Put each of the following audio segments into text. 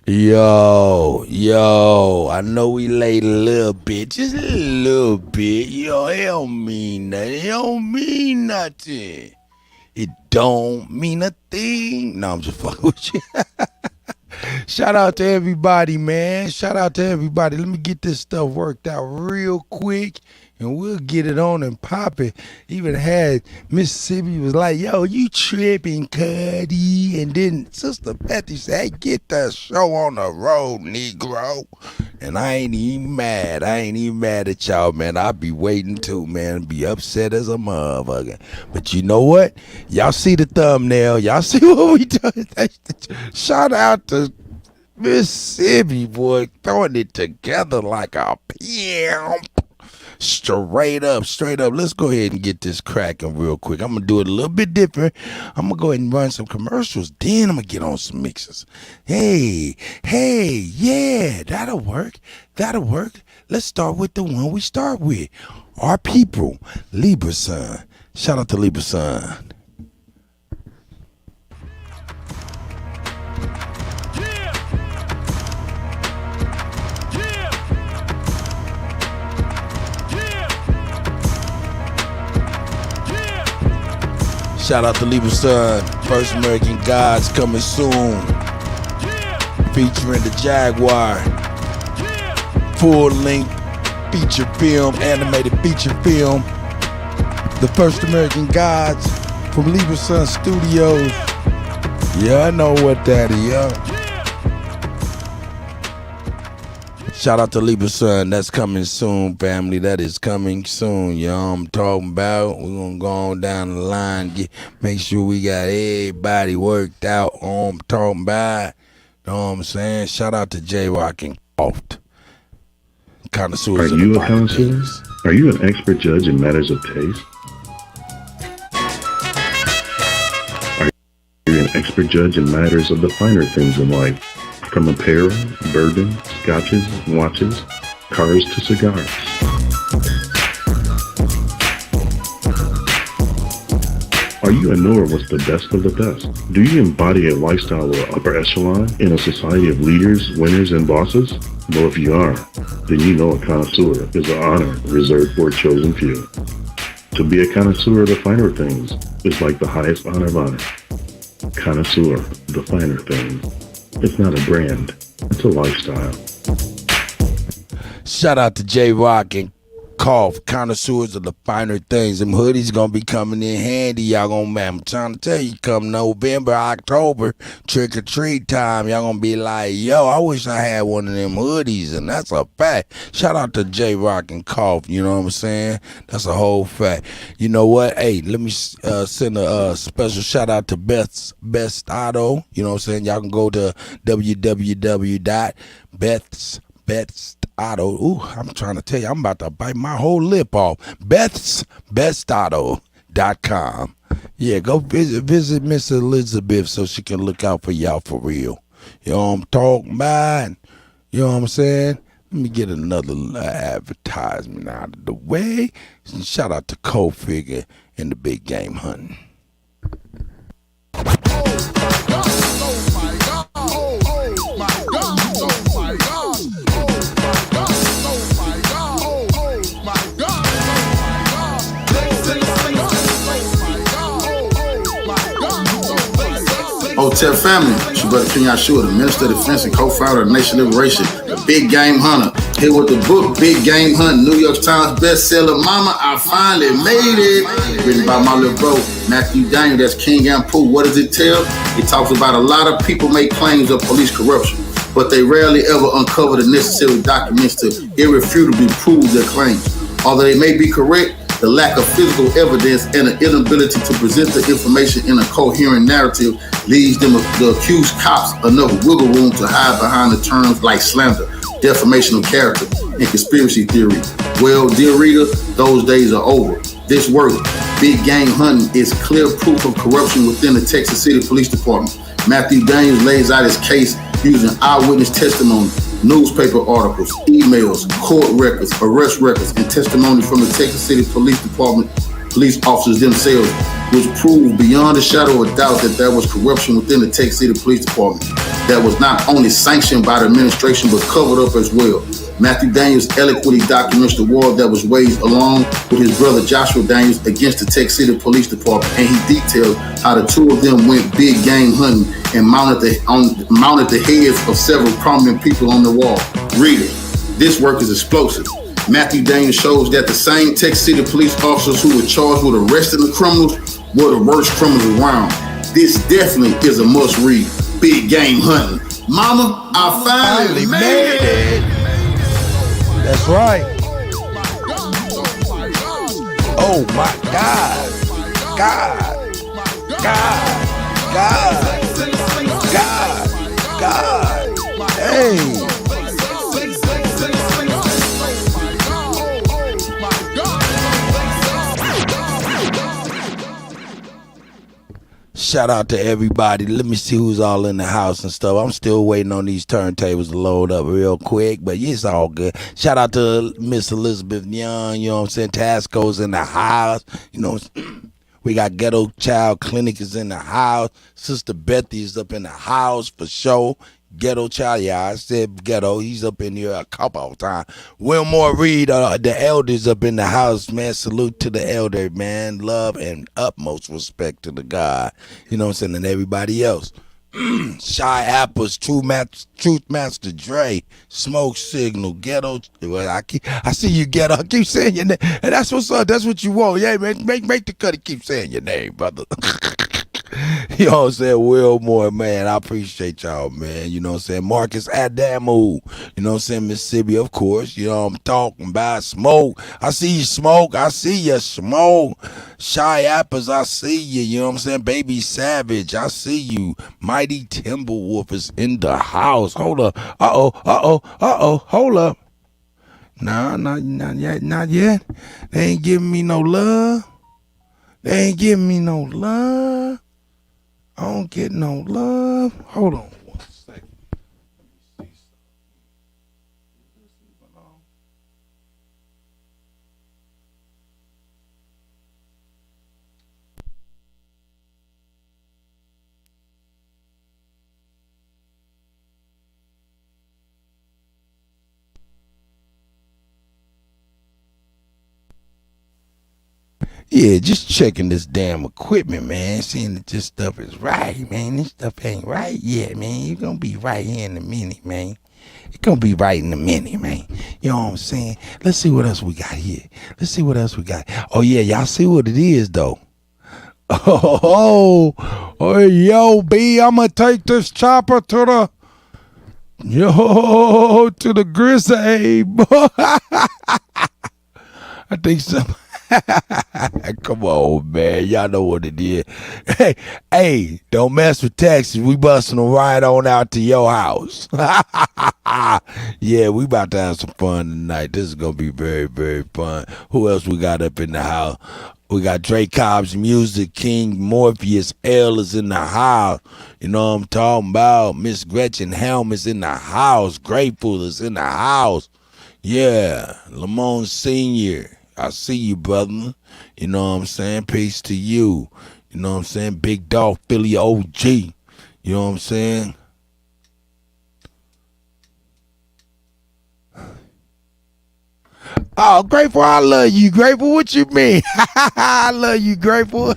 Yo, I know we late a little bit, just a little bit. Yo, it don't mean nothing. It don't mean nothing. It don't mean a thing. No, I'm just fucking with you. Shout out to everybody, man. Shout out to everybody. Let me get this stuff worked out real quick, and we'll get it on and pop it. Even had Mississippi was like, yo, you tripping, Cuddy. And then Sister Bethy said, hey, get that show on the road, Negro. And I ain't even mad. I ain't even mad at y'all, man. I'll be waiting too, man. Be upset as a motherfucker. But you know what? Y'all see the thumbnail. Y'all see what we done. Shout out to Mississippi, boy, throwing it together like a pimp. Straight up. Let's go ahead and get this cracking real quick. I'm going to do it a little bit different. I'm going to go ahead and run some commercials. Then I'm going to get on some mixes. Hey, yeah, that'll work. Let's start with the one we start with. Our people, Libra Sun. Shout out to Libra Sun. Shout out to Libra Sun, First American Gods coming soon. Featuring the Jaguar. Full length feature film, animated feature film. The First American Gods from Libra Sun Studios. Yeah, I know what that is, yeah. Shout out to Libra Sun. That's coming soon, family. That is coming soon, y'all. I'm talking about. We're going to go on down the line. Make sure we got everybody worked out. I'm talking about. You know what I'm saying? Shout out to J-Rock and Coft. Connoisseurs. Are you a connoisseur? Are you an expert judge in matters of taste? Are you an expert judge in matters of the finer things in life? From apparel, bourbon, scotches, watches, cars to cigars. Are you a knower what's the best of the best? Do you embody a lifestyle of upper echelon in a society of leaders, winners, and bosses? Well, if you are, then you know a connoisseur is an honor reserved for a chosen few. To be a connoisseur of the finer things is like the highest honor of honor. Connoisseur of the finer things. It's not a brand, it's a lifestyle. Shout out to J-Rock and Cough, connoisseurs of the finer things. Them hoodies gonna be coming in handy. Y'all gonna, man, I'm trying to tell you, come November, October, trick or treat time, y'all gonna be like, yo, I wish I had one of them hoodies, and that's a fact. Shout out to J-Rock and Cough, you know what I'm saying? That's a whole fact. You know what? Hey, let me send a special shout out to BethsBestAuto. You know what I'm saying? Y'all can go to www.BethsBestAuto. Ooh, I'm trying to tell you, I'm about to bite my whole lip off. BethsBestAuto.com. Yeah, go visit Miss Elizabeth so she can look out for y'all for real. You know what I'm talking about? You know what I'm saying? Let me get another advertisement out of the way. Shout out to Cofigure and the Big Game Hunting. Hotel family, it's your brother King Yahshua, the Minister of Defense and co-founder of Nation Liberation, the Big Game Hunter, here with the book Big Game Hunting, New York Times bestseller. Mama, I finally made it. Written by my little bro, Matthew Daniel, that's King and Pooh. What does it tell? It talks about a lot of people make claims of police corruption, but they rarely ever uncover the necessary documents to irrefutably prove their claims. Although they may be correct, the lack of physical evidence and the inability to present the information in a coherent narrative leaves the accused cops enough wiggle room to hide behind the terms like slander, defamation of character, and conspiracy theory. Well, dear reader, those days are over. This work, Big Game Hunting, is clear proof of corruption within the Texas City Police Department. Matthew Daniels lays out his case using eyewitness testimony, newspaper articles, emails, court records, arrest records, and testimony from the Texas City Police Department police officers themselves, which proved beyond a shadow of a doubt that there was corruption within the Tech City Police Department that was not only sanctioned by the administration but covered up as well. Matthew Daniels eloquently documents the war that was waged along with his brother Joshua Daniels against the Tech City Police Department, and he details how the two of them went big game hunting and mounted the heads of several prominent people on the wall. Reader, this work is explosive. Matthew Daniels shows that the same Tech City police officers who were charged with arresting the criminals were the worst criminals around. This definitely is a must read. Big game hunting. Mama, I finally made it. That's right. Oh my God. God. Hey. Shout out to everybody. Let me see who's all in the house and stuff. I'm still waiting on these turntables to load up real quick, but it's all good. Shout out to Miss Elizabeth Young, you know what I'm saying? Tasco's in the house. You know, we got Ghetto Child Clinic is in the house. Sister Bethy is up in the house for sure. Ghetto Child, yeah, I said Ghetto. He's up in here a couple of times. Wilmore Reed, the elders up in the house, man. Salute to the elder, man. Love and utmost respect to the God. You know what I'm saying? And everybody else. Shy Apples, Truth Master Dre, Smoke Signal, Ghetto. Well, I see you, Ghetto. I keep saying your name. And that's what's up. That's what you want. Yeah, man. Make the cut and keep saying your name, brother. You know what I'm saying? Wilmore, man, I appreciate y'all, man. You know what I'm saying? Marcus Adamu, you know what I'm saying? Mississippi, of course. You know what I'm talking about. Smoke. I see you, Smoke. I see you, Smoke. Shy Apples, I see you. You know what I'm saying? Baby Savage, I see you. Mighty Timberwolf is in the house. Hold up. Hold up. Nah, not yet. They ain't giving me no love. I don't get no love. Hold on 1 second. Let me see something. Yeah, just checking this damn equipment, man. Seeing that this stuff is right, man. This stuff ain't right yet, man. You're gonna be right here in a minute, man. It's gonna be right in a minute, man. You know what I'm saying? Let's see what else we got here. Oh yeah, y'all see what it is though. Oh, yo, B, I'ma take this chopper to the grizzly. I think so. Come on, man. Y'all know what it is. Hey, don't mess with taxes. We busting them right on out to your house. Yeah, we about to have some fun tonight. This is going to be very, very fun. Who else we got up in the house? We got Drake Cobb's Music King. Morpheus L is in the house. You know what I'm talking about? Miss Gretchen Helm is in the house. Grateful is in the house. Yeah, Lamone Sr., I see you, brother. You know what I'm saying? Peace to you. You know what I'm saying? Big Dog Philly OG. You know what I'm saying? Oh, Grateful, I love you, Grateful. What you mean? I love you, Grateful.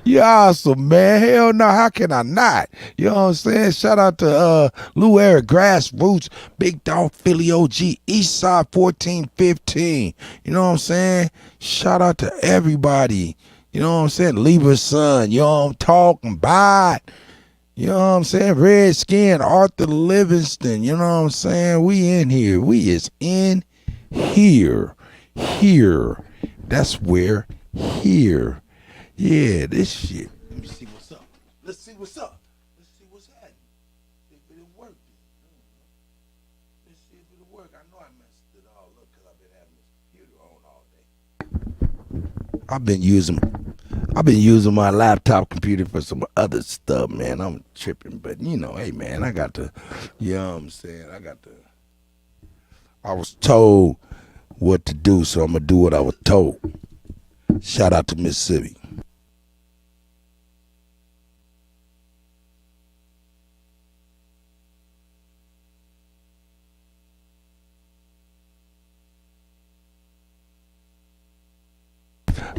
You awesome, man. Hell no, how can I not? You know what I'm saying? Shout out to Lou Eric, Grassroots, Big Dog Philly OG, Eastside 1415. You know what I'm saying? Shout out to everybody. You know what I'm saying? Libra's son. You know what I'm talking about? You know what I'm saying? Redskin, Arthur Livingston. You know what I'm saying? We in here. We is in here. That's where here. Yeah, this shit. Let me see what's up. Let's see what's happening. If it'll work. Let's see if it'll work. I know I messed it all up because I've been having this computer on all day. I've been using my laptop computer for some other stuff, man. I'm tripping, but you know, hey man, I got to, you know what I'm saying? I was told what to do, so I'm gonna do what I was told. Shout out to Mississippi.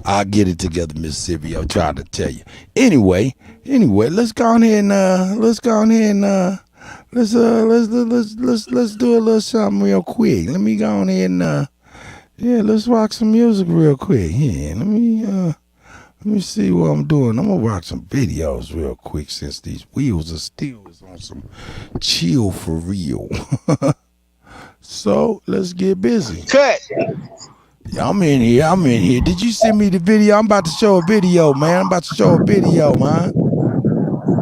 I'll get it together, Mississippi. I'm trying to tell you. Anyway, let's go on here and let's do a little something real quick. Let me go on here and let's rock some music real quick. Yeah, let me see what I'm doing. I'm gonna rock some videos real quick since these wheels are still on some chill for real. So let's get busy. Cut. Yeah, I'm in here. Did you send me the video? I'm about to show a video, man. Man. Do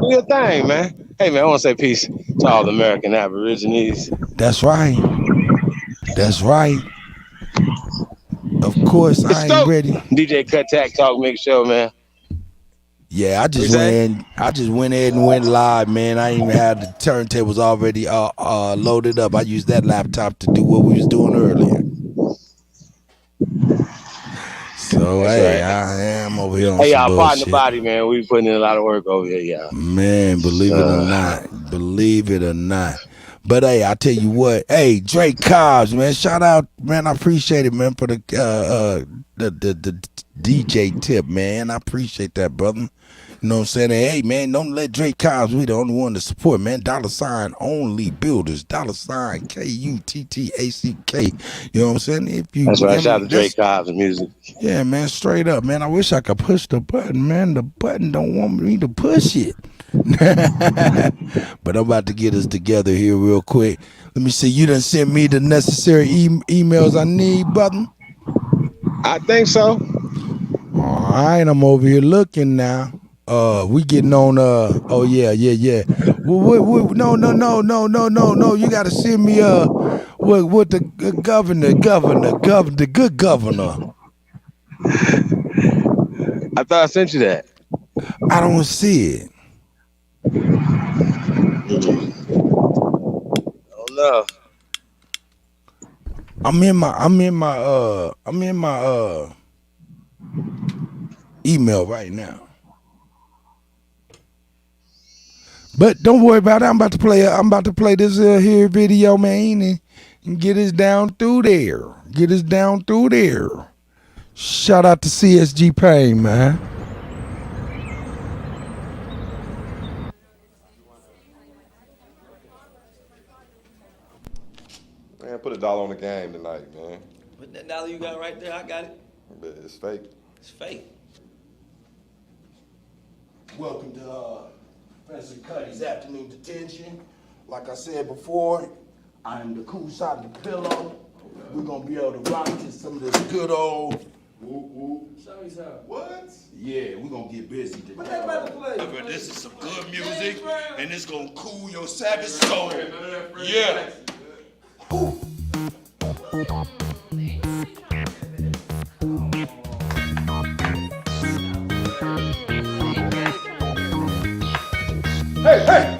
your thing, man. Hey, man, I want to say peace to all the American Aborigines. That's right. Of course, I ain't ready. DJ Kuttack Talk Mix Show, man. Yeah, I just went ahead and went live, man. I ain't even had the turntables already loaded up. I used that laptop to do what we was doing earlier. So right. I am over here on some y'all, bullshit. partner body, man. We putting in a lot of work over here, y'all. Man, believe it or not. But hey, I tell you what, hey, Drake Cobbs, man, shout out, man. I appreciate it, man, for the DJ tip, man. I appreciate that, brother. You know what I'm saying? Hey, man, don't let Drake Cobbs be the only one to support, man. $onlybuilders, $Kuttack. You know what I'm saying? That's right. Shout out to Drake Cobbs and music. Yeah, man, straight up, man. I wish I could push the button, man. The button don't want me to push it. But I'm about to get us together here real quick. Let me see. You done sent me the necessary emails I need, brother? I think so. All right, I'm over here looking now. We getting on oh yeah. No. You gotta send me what the governor, the good governor. I thought I sent you that. I don't see it. Oh no. I'm in my email right now. But don't worry about it. I'm about to play this here video, man, and get us down through there. Shout out to CSG Payne, man. Man, put $1 on the game tonight, man. Put that dollar you got right there, I got it. But it's fake. It's fake. Welcome to Professor Cuddy's afternoon detention. Like I said before, I am the cool side of the pillow. We're gonna be able to rock to some of this good old Show me some. What? Yeah, we're gonna get busy today. What they about to play? This is some good music, and it's gonna cool your savage soul. Yeah. Hey!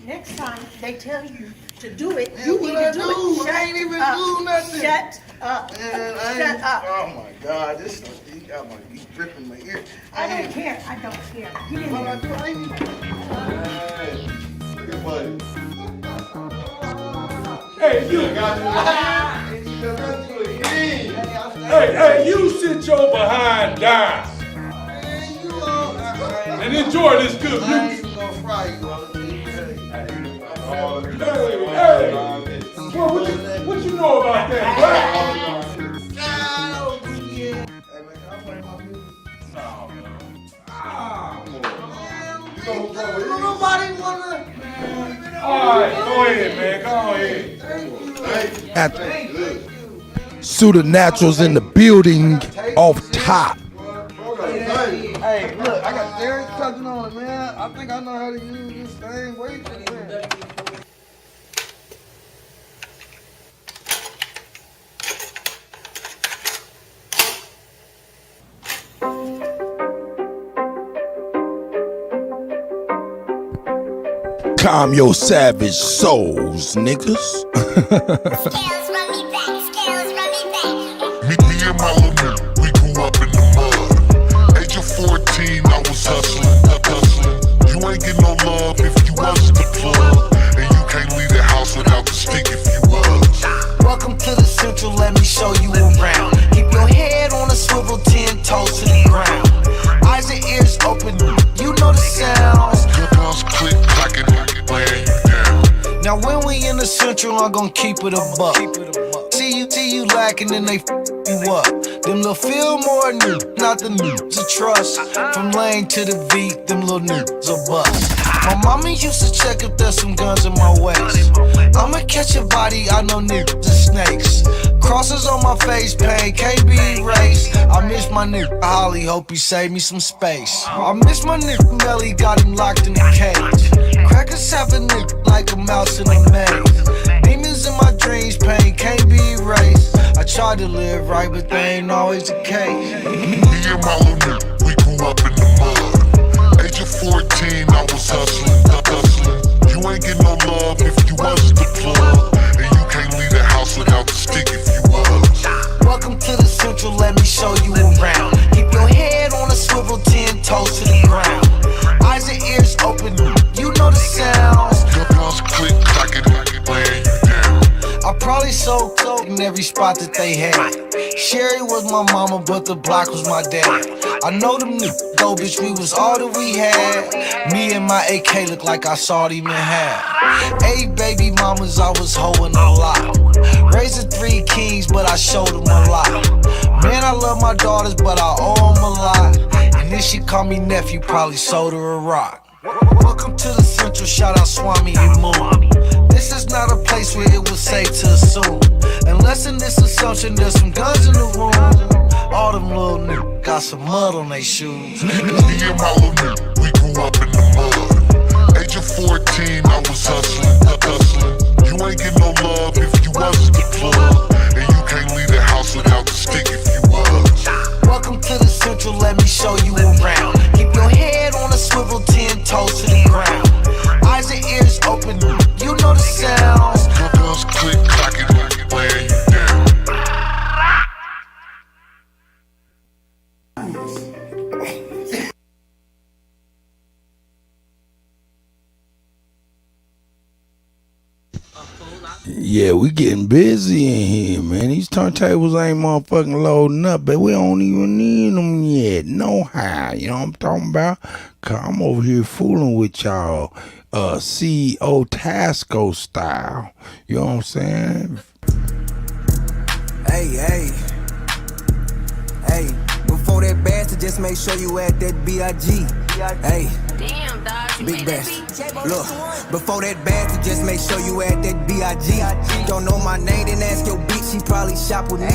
Next time they tell you to do it, you need to do it. I ain't even do nothing. Shut up. Shut up. Oh my God, this stuff, you got my gripping my ear. I don't care. Get in What I there. do, I ain't Hey, look at buddy. Hey, you! Hey, you sit your behind down and enjoy this good I ain't music. even gonna fry you, Hey, what you know about that, right? Nobody wanna. All right, go ahead, man. Go ahead. Suda Naturals in the building off top. Hey, look, I got Derek touching on it, man. I think I know how to use this thing. Wait a minute. Calm your savage souls, niggas. Scales run me back. Me and my little nigga, we grew up in we in the central, I'm gon' keep it a buck. See you lacking and they you up. Them little Fillmore niggas, not the niggas to trust. From Lane to the V, them little niggas a bust. My mama used to check if there's some guns in my waist. I'ma catch a body, I know niggas and snakes. Crosses on my face, pain can't be erased. I miss my nigga Holly, hope he saved me some space. I miss my nigga Melly, got him locked in a cage. Crackers have a nigga like a mouse in a maze. Demons in my dreams, pain can't be erased. I tried to live right, but they ain't always the case. Me and my little nigga, we grew up in the mud. Age of 14, I was hustling. You ain't get no love if you wasn't the plug. And you can't leave the house without the stick if you was. Welcome to the central, let me show you around. Keep your head on a swivel, 10 toes to the ground. Eyes and ears open, you know the sounds. Guns click, clack it, laying you down. I probably sold coke in every spot that they had. Sherry was my mama, but the block was my dad. I know them niggas go, bitch, we was all that we had. Me and my AK look like I saw them in half. 8 baby mamas, I was hoeing a lot. Raising 3 kings, but I showed them a lot. Man, I love my daughters, but I owe them a lot. And if she call me nephew, probably sold her a rock. Welcome to the central, shout out Swami and Moon. This is not a place where it was safe to assume. Unless in this assumption there's some guns in the room. All them little niggas got some mud on they shoes. Me and my little nigga, we grew up in the mud. Age of 14, I was hustling. You ain't get no love if you wasn't the plug. And you can't leave the house without the stick if you was. Welcome to the central, let me show you around. Keep your head on a swivel, 10 toes to the ground. Eyes and ears open, you know the sounds. Guns click, clack it, laying you down. Yeah, we getting busy in here, man. These turntables ain't motherfucking loading up, but we don't even need them yet. No how, you know what I'm talking about? Cause I'm over here fooling with y'all, CEO Tasco style. You know what I'm saying? Hey, before that bastard, just make sure you add that B.I.G. Hey, damn, dog, big bastard. Look, before that bastard, just make sure you add that B.I.G. Don't know my name, then ask your bitch, she probably shop with me.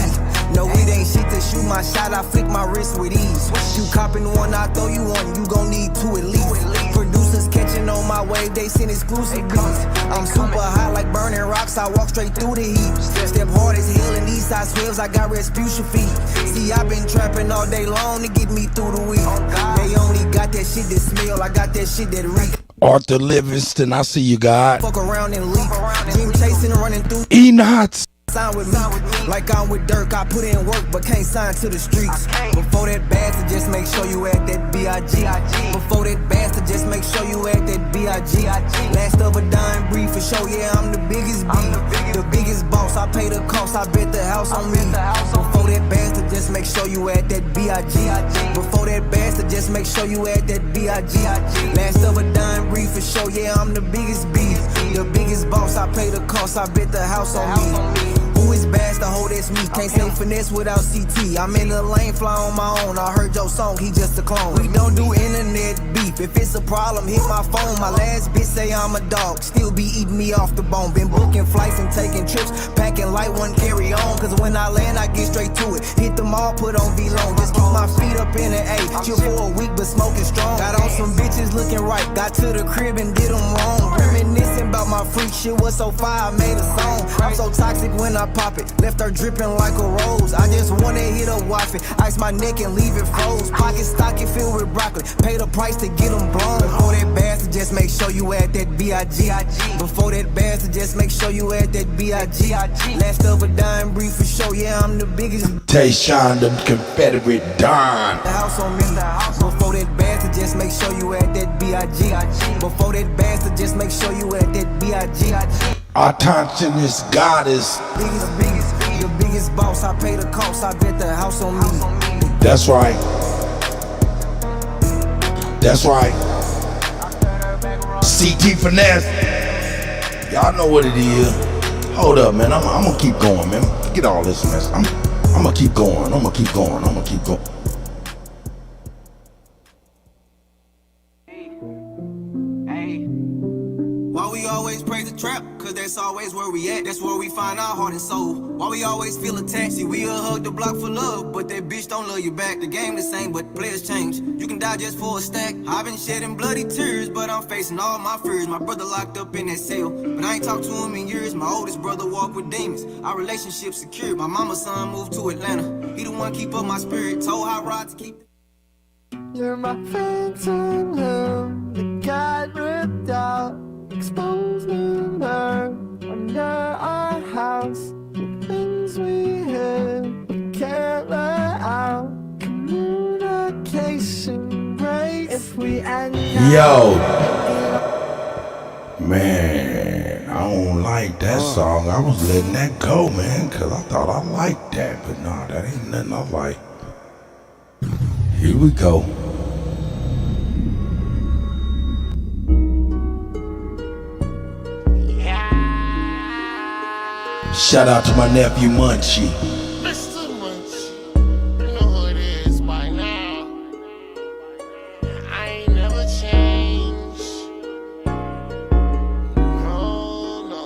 No, it ain't shit to shoot my shot, I flick my wrist with ease. You copping one, I throw you one, you gon' need 2 at least. Producers catching on my wave, they send exclusive beats. I'm super hot like burning rocks, I walk straight through the heat. Step hard as hell in these side swells, I got Respucia feet. See, I been trapping all day long to get me through the week. They only got that shit that smell, I got that shit that reek. Arthur Livingston, I see you, God. Fuck around and leap. Dream chasing and running through. Enots. Sign with me, like I'm with Dirk. I put in work, but can't sign to the streets. Before that bastard, just make sure you add that B.I.G. Before that bastard, just make sure you add that B.I.G. Last of a dime breed for sure, yeah, I'm the biggest B. The biggest boss, I pay the cost, I bet the house on me. Before that bastard, just make sure you add that B.I.G. Before that bastard, just make sure you add that B.I.G. Last of a dime breed for sure, yeah, I'm the biggest B. The biggest boss, I pay the cost, I bet the house on me. Who is best to hold that's me? Can't say finesse without CT. I'm in the lane, fly on my own. I heard your song, he just a clone. We don't do internet beef. If it's a problem, hit my phone. My last bitch say I'm a dog, still be eating me off the bone. Been booking flights and taking trips, packing light, one carry on. Cause when I land, I get straight to it. Hit the mall, put on V-Long. Just keep my feet up in the A. Chill for a week, but smoking strong. Got on some bitches looking right. Got to the crib and did them wrong. Reminiscing about my freak shit was so fire, I made a song. I'm so toxic when I pop it, left her dripping like a rose. I just wanna hit her wife it, ice my neck and leave it froze. Pocket stocking filled with broccoli, pay the price to get them blown. Before that bastard, just make sure you add that B.I.G. Before that bastard, just make sure you add that B.I.G. Last of a dime breed for sure, yeah, I'm the biggest. Tayshawn, the Confederate Don. The house on me. Before that bastard, just make sure you add that B.I.G. Before that bastard, just make sure you add that B.I.G. Autonomous goddess. The biggest boss, I pay the cost, I bet the house on me. That's right. That's right. CT Finesse. Y'all know what it is. Hold up, man. I'm gonna keep going, man. Get all this mess. I'm gonna keep going. I'm gonna keep going. I'm gonna keep going. Why we always praise the trap? Cause that's always where we at. That's where we find our heart and soul. Why we always feel attached? See, we'll hug the block for love, but that bitch don't love you back. The game the same, but players change. You can die just for a stack. I've been shedding bloody tears, but I'm facing all my fears. My brother locked up in that cell, but I ain't talked to him in years. My oldest brother walked with demons. Our relationship secured. My mama's son moved to Atlanta. He the one keep up my spirit. Told Hot Rod to keep. You're my phantom home that got ripped out. Exposed in her under our house. The things we hid, we can't let out. Communication breaks if we end Yo, man, I don't like that song. I was letting that go, man, cause I thought I liked that, but nah, that ain't nothing I like. Here we go. Shout out to my nephew Munchie. Mr. Munchie, you know who it is by now. I ain't never changed. No, no.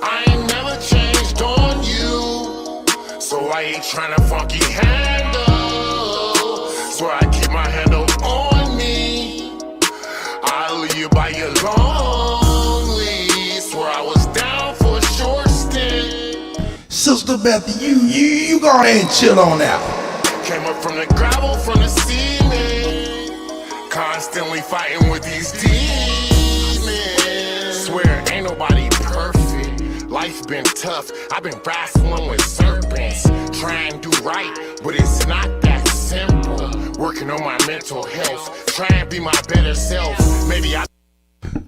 I ain't never changed on you, so I ain't tryna funky handle. Swear I keep my handle on me. I'll leave you by your lonely. Swear I was down for a short stint. Sister Beth, you go ahead and chill on out. Came up from the gravel, from the ceiling. Constantly fighting with these demons. Swear ain't nobody perfect. Life's been tough. I've been wrestling with serpents. Trying to do right, but it's not that simple. Working on my mental health, trying to be my better self. Maybe I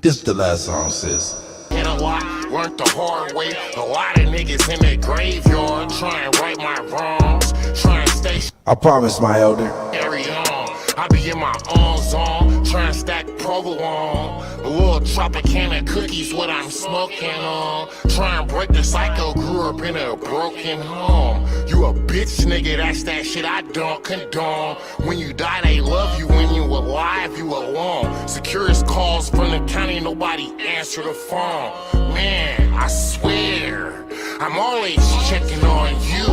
This the last song, sis. hit a lot, learned the hard way. A lot of niggas in the graveyard, trying to right my wrongs, trying to stay I promise, my elder. carry on. I be in my own zone, trying to stack provolone. A little Tropicana cookies, what I'm smoking on. Trying to break the cycle, grew up in a broken home. You a bitch nigga, that's that shit I don't condone. When you die, they love you. When you alive, you alone. Securest calls from the county, nobody answer the phone. Man, I swear, I'm always checking on you.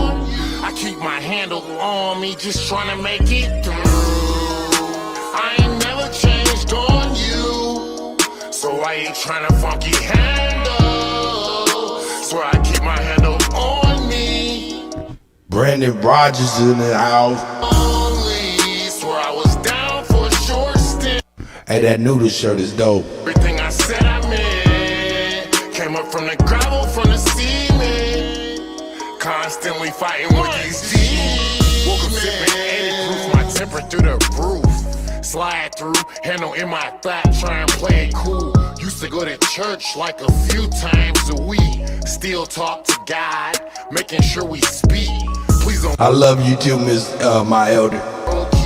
I keep my handle on me, just trying to make it through. I ain't never changed on you, so I ain't tryna funky handle. Swear I keep my handle on me. Brandon Rogers in the house. Only swear I was down for a short stint. Hey, that noodle shirt is dope. Everything I said I meant. Came up from the gravel, from the ceiling. Constantly fighting with these demons. Woke up sipping 80 proof, my temper through the roof. Slide through, handle in my thought, try and play it cool. Used to go to church like a few times a week. Still talk to God, making sure we speak. Please don't. I love you too, Miss my elder.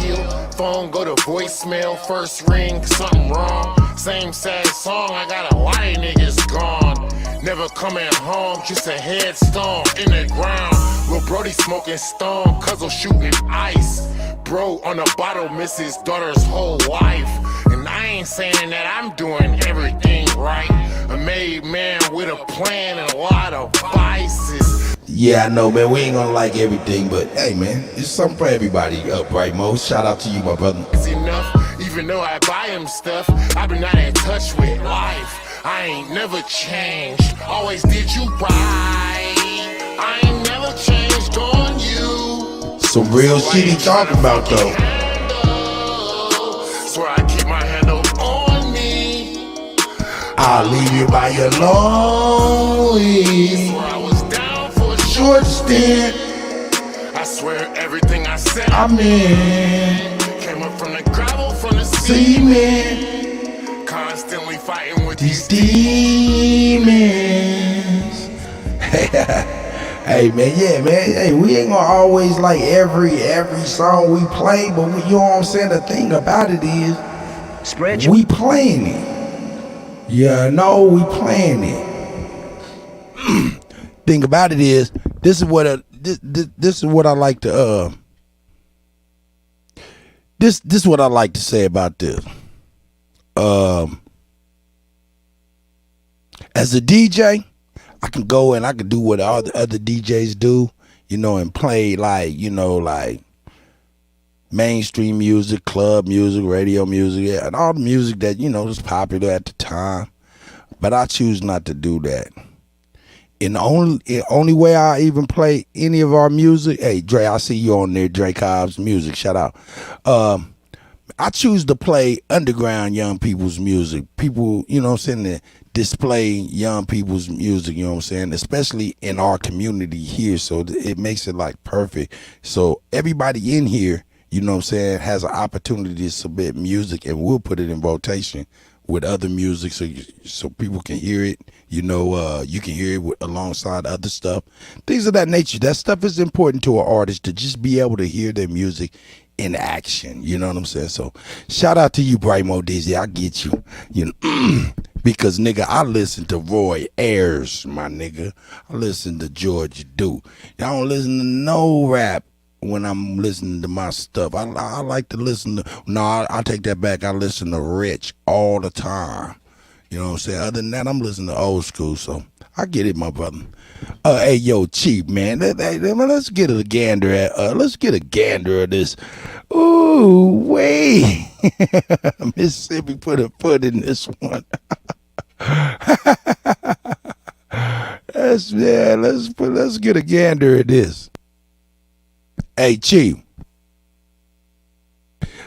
Kill. Phone go to voicemail, first ring, something wrong. Same sad song, I got a lot of niggas gone. Never coming home, just a headstone in the ground. Lil' Brody smoking stone, Cuzzle shooting ice. Bro on a bottle, miss his daughter's whole life. And I ain't saying that I'm doing everything right. A made man with a plan and a lot of vices. Yeah, I know, man. We ain't gonna like everything, but hey, man, it's something for everybody. Upright Mo. Shout out to you, my brother. It's enough, even though I buy him stuff. I've been not in touch with life. I ain't never changed, always did you right. I ain't never changed on you. Some real shit he talking about, though. Swear I keep my handle on me. I'll leave you by your lonely. Swear I was down for a Short stint. I swear everything I said I'm in. came up from the gravel, from the Cement. Constantly fighting with These demons. Hey man, yeah man. Hey, we ain't gonna always like every song we play, but you know what I'm saying. The thing about it is, we playing it. Yeah, no, we playing it. Thing about it is, this is what I like to this is what I like to say about this. As a DJ, I can go and I can do what all the other DJs do, you know, and play like, you know, like mainstream music, club music, radio music, yeah, and all the music that, you know, was popular at the time. But I choose not to do that. And the only way I even play any of our music, hey Dre, I see you on there, Dre Cobb's music, shout out. I choose to play underground young people's music. People, you know what I'm saying, that display young people's music, you know what I'm saying, especially in our community here. So it makes it like perfect. So everybody in here, you know what I'm saying, has an opportunity to submit music, and we'll put it in rotation with other music so people can hear it. You know, you can hear it alongside other stuff. Things of that nature. That stuff is important to an artist, to just be able to hear their music in action. You know what I'm saying? So shout out to you, Brightmo Dizzy. I get you. You know, because nigga, I listen to Roy Ayers, my nigga. I listen to George Duke. I don't listen to no rap when I'm listening to my stuff. I like to listen to, no, I take that back. I listen to Rich all the time. You know what I'm saying? Other than that, I'm listening to old school, so I get it, my brother. Hey, yo, Chief, man, let's get a gander at, let's get a gander at this. Ooh, wait. Mississippi put a foot in this one. Let's get a gander at this. Hey, Chief,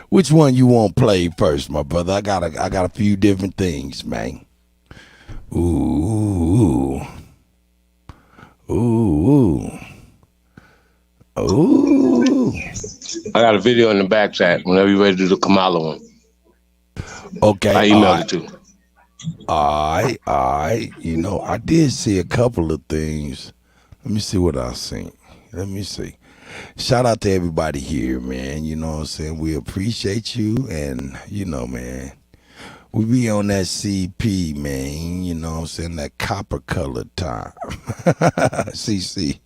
which one you want played first, my brother? I got a few different things, man. Ooh. I got a video in the back chat whenever you're ready to do the Kamala one. Okay. I emailed it to you. All right. You know, I did see a couple of things. Let me see what I seen. Let me see. Shout out to everybody here, man. You know what I'm saying? We appreciate you, and, you know, man, we be on that CP, man. You know what I'm saying? That copper colored time. CCT,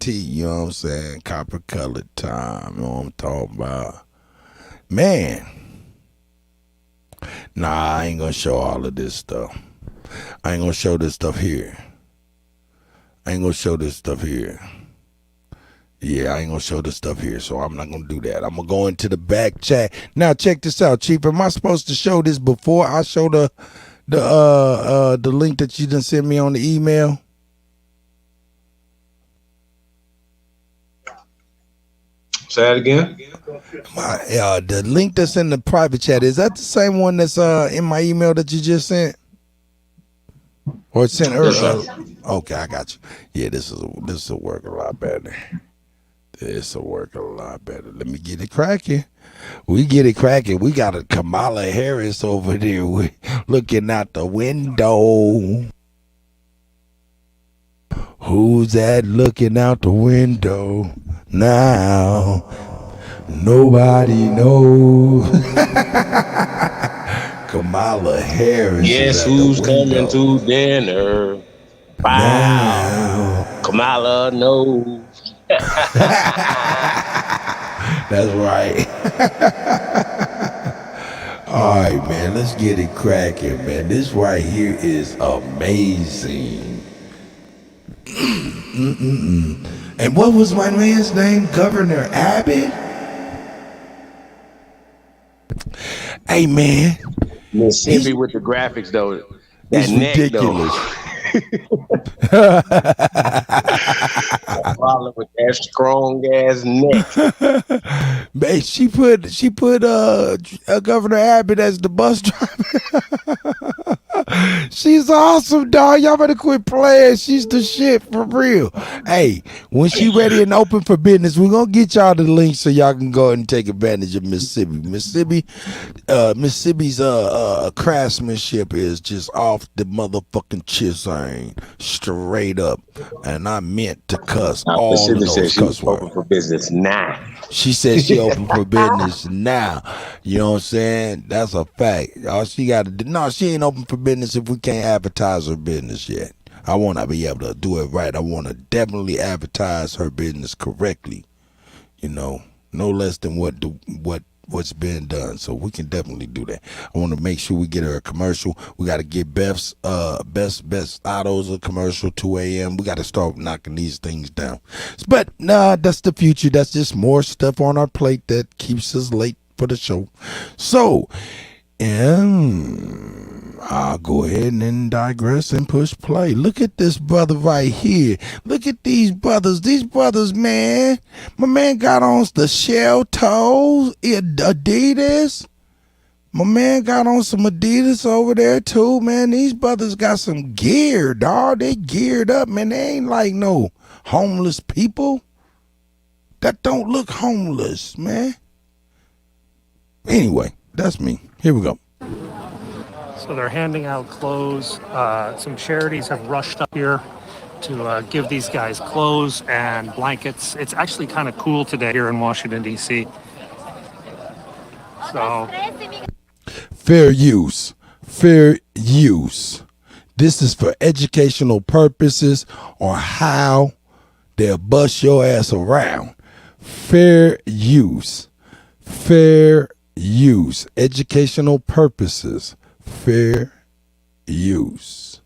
you know what I'm saying? Copper colored time. You know what I'm talking about? Man. Nah, I ain't gonna show all of this stuff. I ain't gonna show this stuff here. Yeah, I ain't gonna show this stuff here, so I'm not gonna do that. I'm gonna go into the back chat. Now check this out, Chief. Am I supposed to show this before I show the link that you done sent me on the email? Say that again? The link that's in the private chat, is that the same one that's in my email that you just sent? Or sent earlier? Okay, I got you. Yeah, this will work a lot better. Let me get it cracking. We get it cracking. We got a Kamala Harris over there looking out the window. Who's that looking out the window now? Nobody knows. Kamala Harris. Guess who's coming to dinner? Wow. Kamala knows. That's right. All right, man. Let's get it cracking, man. This right here is amazing. And what was my man's name? Governor Abbott? Hey, man. Mississippi with the graphics, though. That it's neck, ridiculous. With that strong ass neck. Man, she put Governor Abbott as the bus driver. She's awesome, dog. Y'all better quit playing. She's the shit for real. Hey, when she ready and open for business, we're gonna get y'all the link so y'all can go and take advantage of Mississippi. Mississippi's craftsmanship is just off the motherfucking chisane, straight up. And I meant to cuss all of those cuss words. Open for business now. She said she open for business now. You know what I'm saying? That's a fact. All she got to do, no, she ain't open for business if we can't advertise her business yet. I want to be able to do it right. I want to definitely advertise her business correctly. You know, no less than what's been done. So we can definitely do that. I want to make sure we get her a commercial. We got to get Best Autos a commercial, 2 a.m. We got to start knocking these things down. But nah, that's the future. That's just more stuff on our plate that keeps us late for the show. So, I'll go ahead and digress and push play. Look at this brother right here. Look at these brothers. These brothers, man. My man got on the shell toes, Adidas. My man got on some Adidas over there too, man. These brothers got some gear, dog. They geared up, man. They ain't like no homeless people. That don't look homeless, man. Anyway, that's me. Here we go. So they're handing out clothes. Some charities have rushed up here to give these guys clothes and blankets. It's actually kind of cool today here in Washington, D.C. So, fair use. Fair use. This is for educational purposes or how they'll bust your ass around. Fair use. Fair use. Educational purposes. Fair use.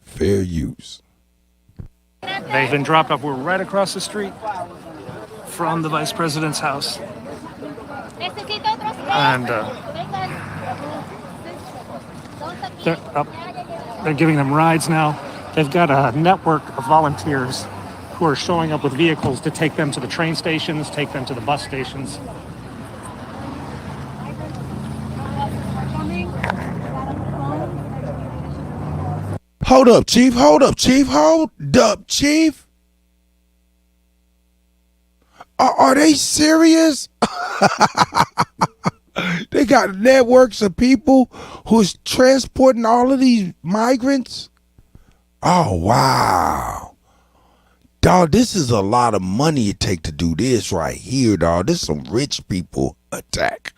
Fair use. they've been dropped off. We're right across the street from the vice president's house. And they're giving them rides now. They've got a network of volunteers who are showing up with vehicles to take them to the train stations, take them to the bus stations. Hold up, Chief. Hold up, Chief. Hold up, Chief. Are they serious? They got networks of people who's transporting all of these migrants? Oh, wow. Dog, this is a lot of money it take to do this right here, dog. This is some rich people attack.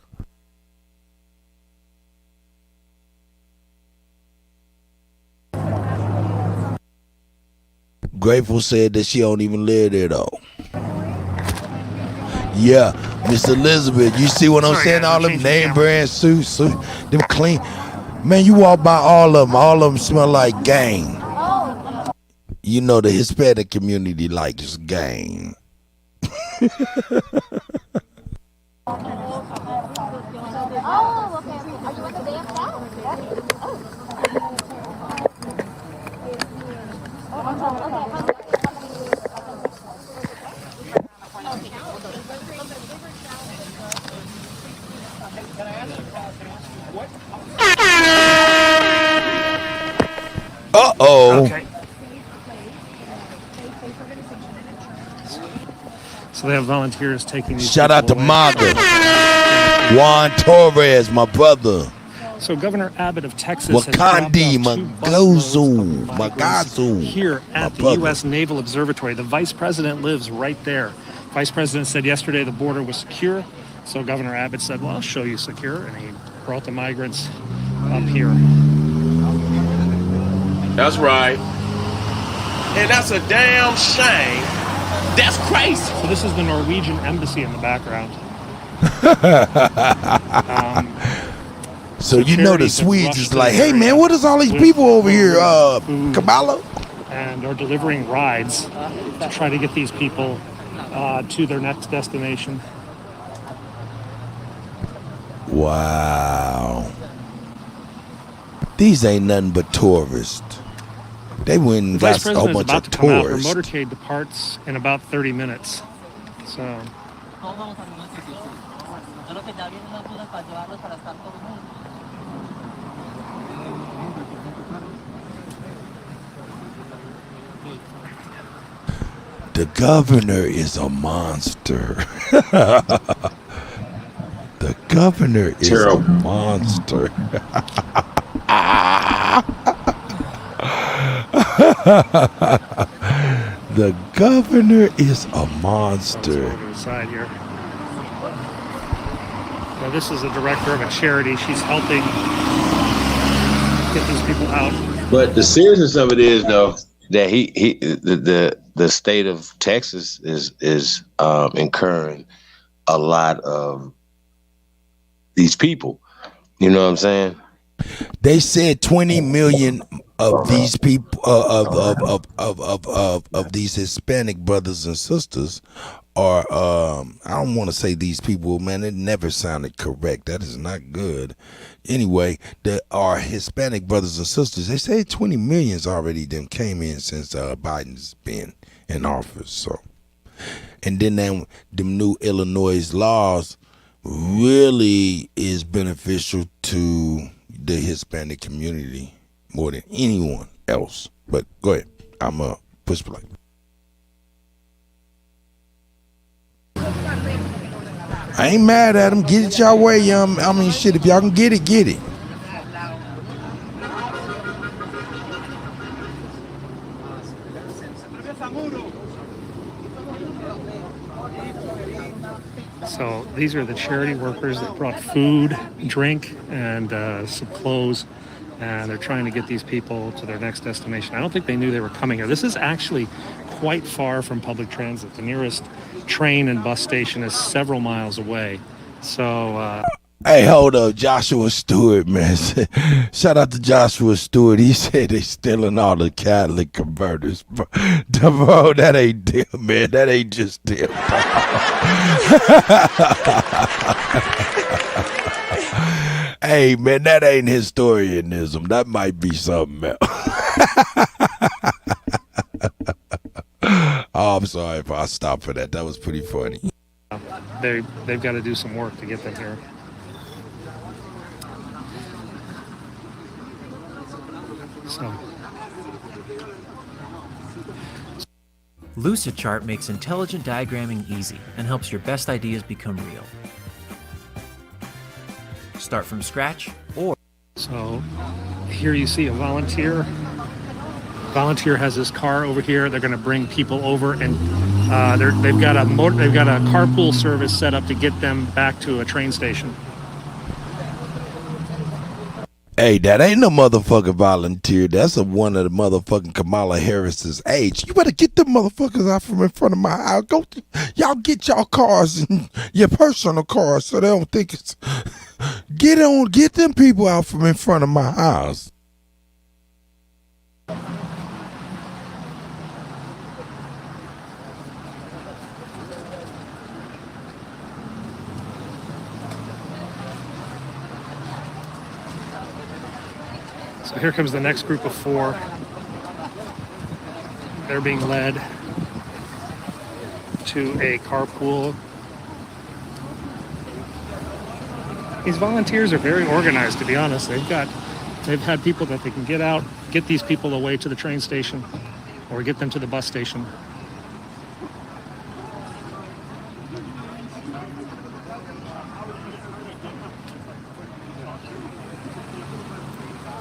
Grateful said that she don't even live there, though. Yeah, Miss Elizabeth, you see what I'm saying? All them name brand suits, them clean. Man, you walk by all of them smell like gang. You know the Hispanic community likes gang. Uh-oh. Okay. So they have volunteers taking these. Shout out to Maga. Juan Torres, my brother. So Governor Abbott of Texas Wakandi, Magazu. Here at the U.S. Naval Observatory. The vice president lives right there. Vice president said yesterday the border was secure. So Governor Abbott said, well, I'll show you secure. And he brought the migrants up here. That's right. And that's a damn shame. That's crazy. So this is the Norwegian embassy in the background. So you know the Swedes is like, hey man, what is all these people over here, Kamala? And are delivering rides to try to get these people to their next destination. Wow. These ain't nothing but tourists. They went and got a whole bunch of tourists. Our motorcade departs in about 30 minutes. So. The governor is a monster. The governor is Terrible. a monster. The governor is a monster. Let's go to the side here. Now, this is the director of a charity. She's helping get these people out. But the seriousness of it is, though, that the state of Texas is incurring a lot of these people. You know what I'm saying? They said 20 million of these people of these Hispanic brothers and sisters are I don't want to say these people, man, it never sounded correct. That is not good. Anyway, there are Hispanic brothers and sisters. They say 20 million's already them came in since Biden's been in office. So, and then them new Illinois laws really is beneficial to the Hispanic community more than anyone else. But go ahead. I'm a push play. I ain't mad at them. Get it y'all way. I mean, shit, if y'all can get it, get it. So these are the charity workers that brought food, drink, and some clothes, and they're trying to get these people to their next destination. I don't think they knew they were coming here. This is actually quite far from public transit. The nearest train and bus station is several miles away. So hey, hold up, Joshua Stewart, man. Shout out to Joshua Stewart. He said they stealing all the Catholic converters. Bro, that ain't them, man. That ain't just them. Hey, man, that ain't historianism. That might be something else. Oh, I'm sorry if I stopped for that. That was pretty funny. they've got to do some work to get them here. So. Lucidchart makes intelligent diagramming easy and helps your best ideas become real. Start from scratch or... So here you see a volunteer. Volunteer has his car over here. They're going to bring people over, and they've got a carpool service set up to get them back to a train station. Hey, that ain't no motherfucking volunteer. That's one of the motherfucking Kamala Harris's aides. You better get them motherfuckers out from in front of my house. Y'all get y'all cars and your personal cars so they don't think it's... Get them people out from in front of my house. So here comes the next group of 4. They're being led to a carpool. These volunteers are very organized, to be honest. They've had people that they can get out, get these people away to the train station, or get them to the bus station.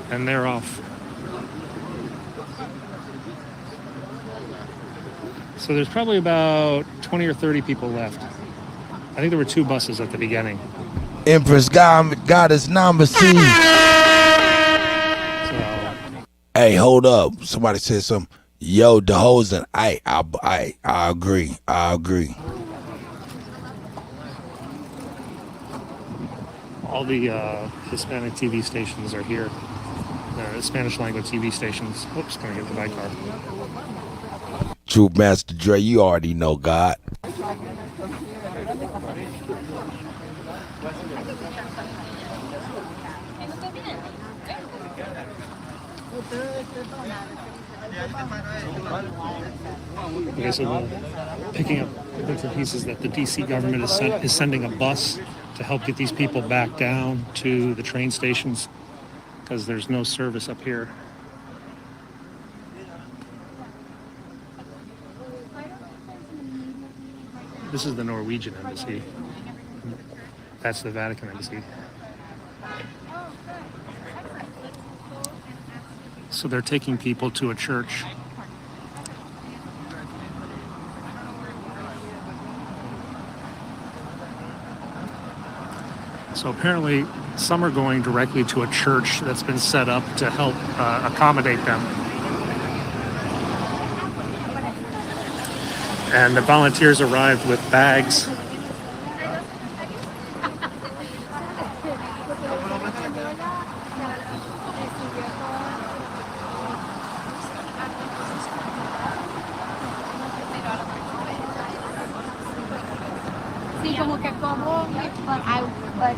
And they're off. So there's probably about 20 or 30 people left. I think there were 2 buses at the beginning. Empress Goddess Namaste. Hey, hold up. Somebody said something. Yo, DeHosen. I agree. I agree. All the Hispanic TV stations are here. Spanish language TV stations. Oops, gonna get the my car. True Master Dre, you already know God. Okay, so picking up bits and pieces that the DC government is sending a bus to help get these people back down to the train stations because there's no service up here. This is the Norwegian embassy. That's the Vatican embassy. So they're taking people to a church. So apparently some are going directly to a church that's been set up to help accommodate them. And the volunteers arrived with bags. Sí, como que como, but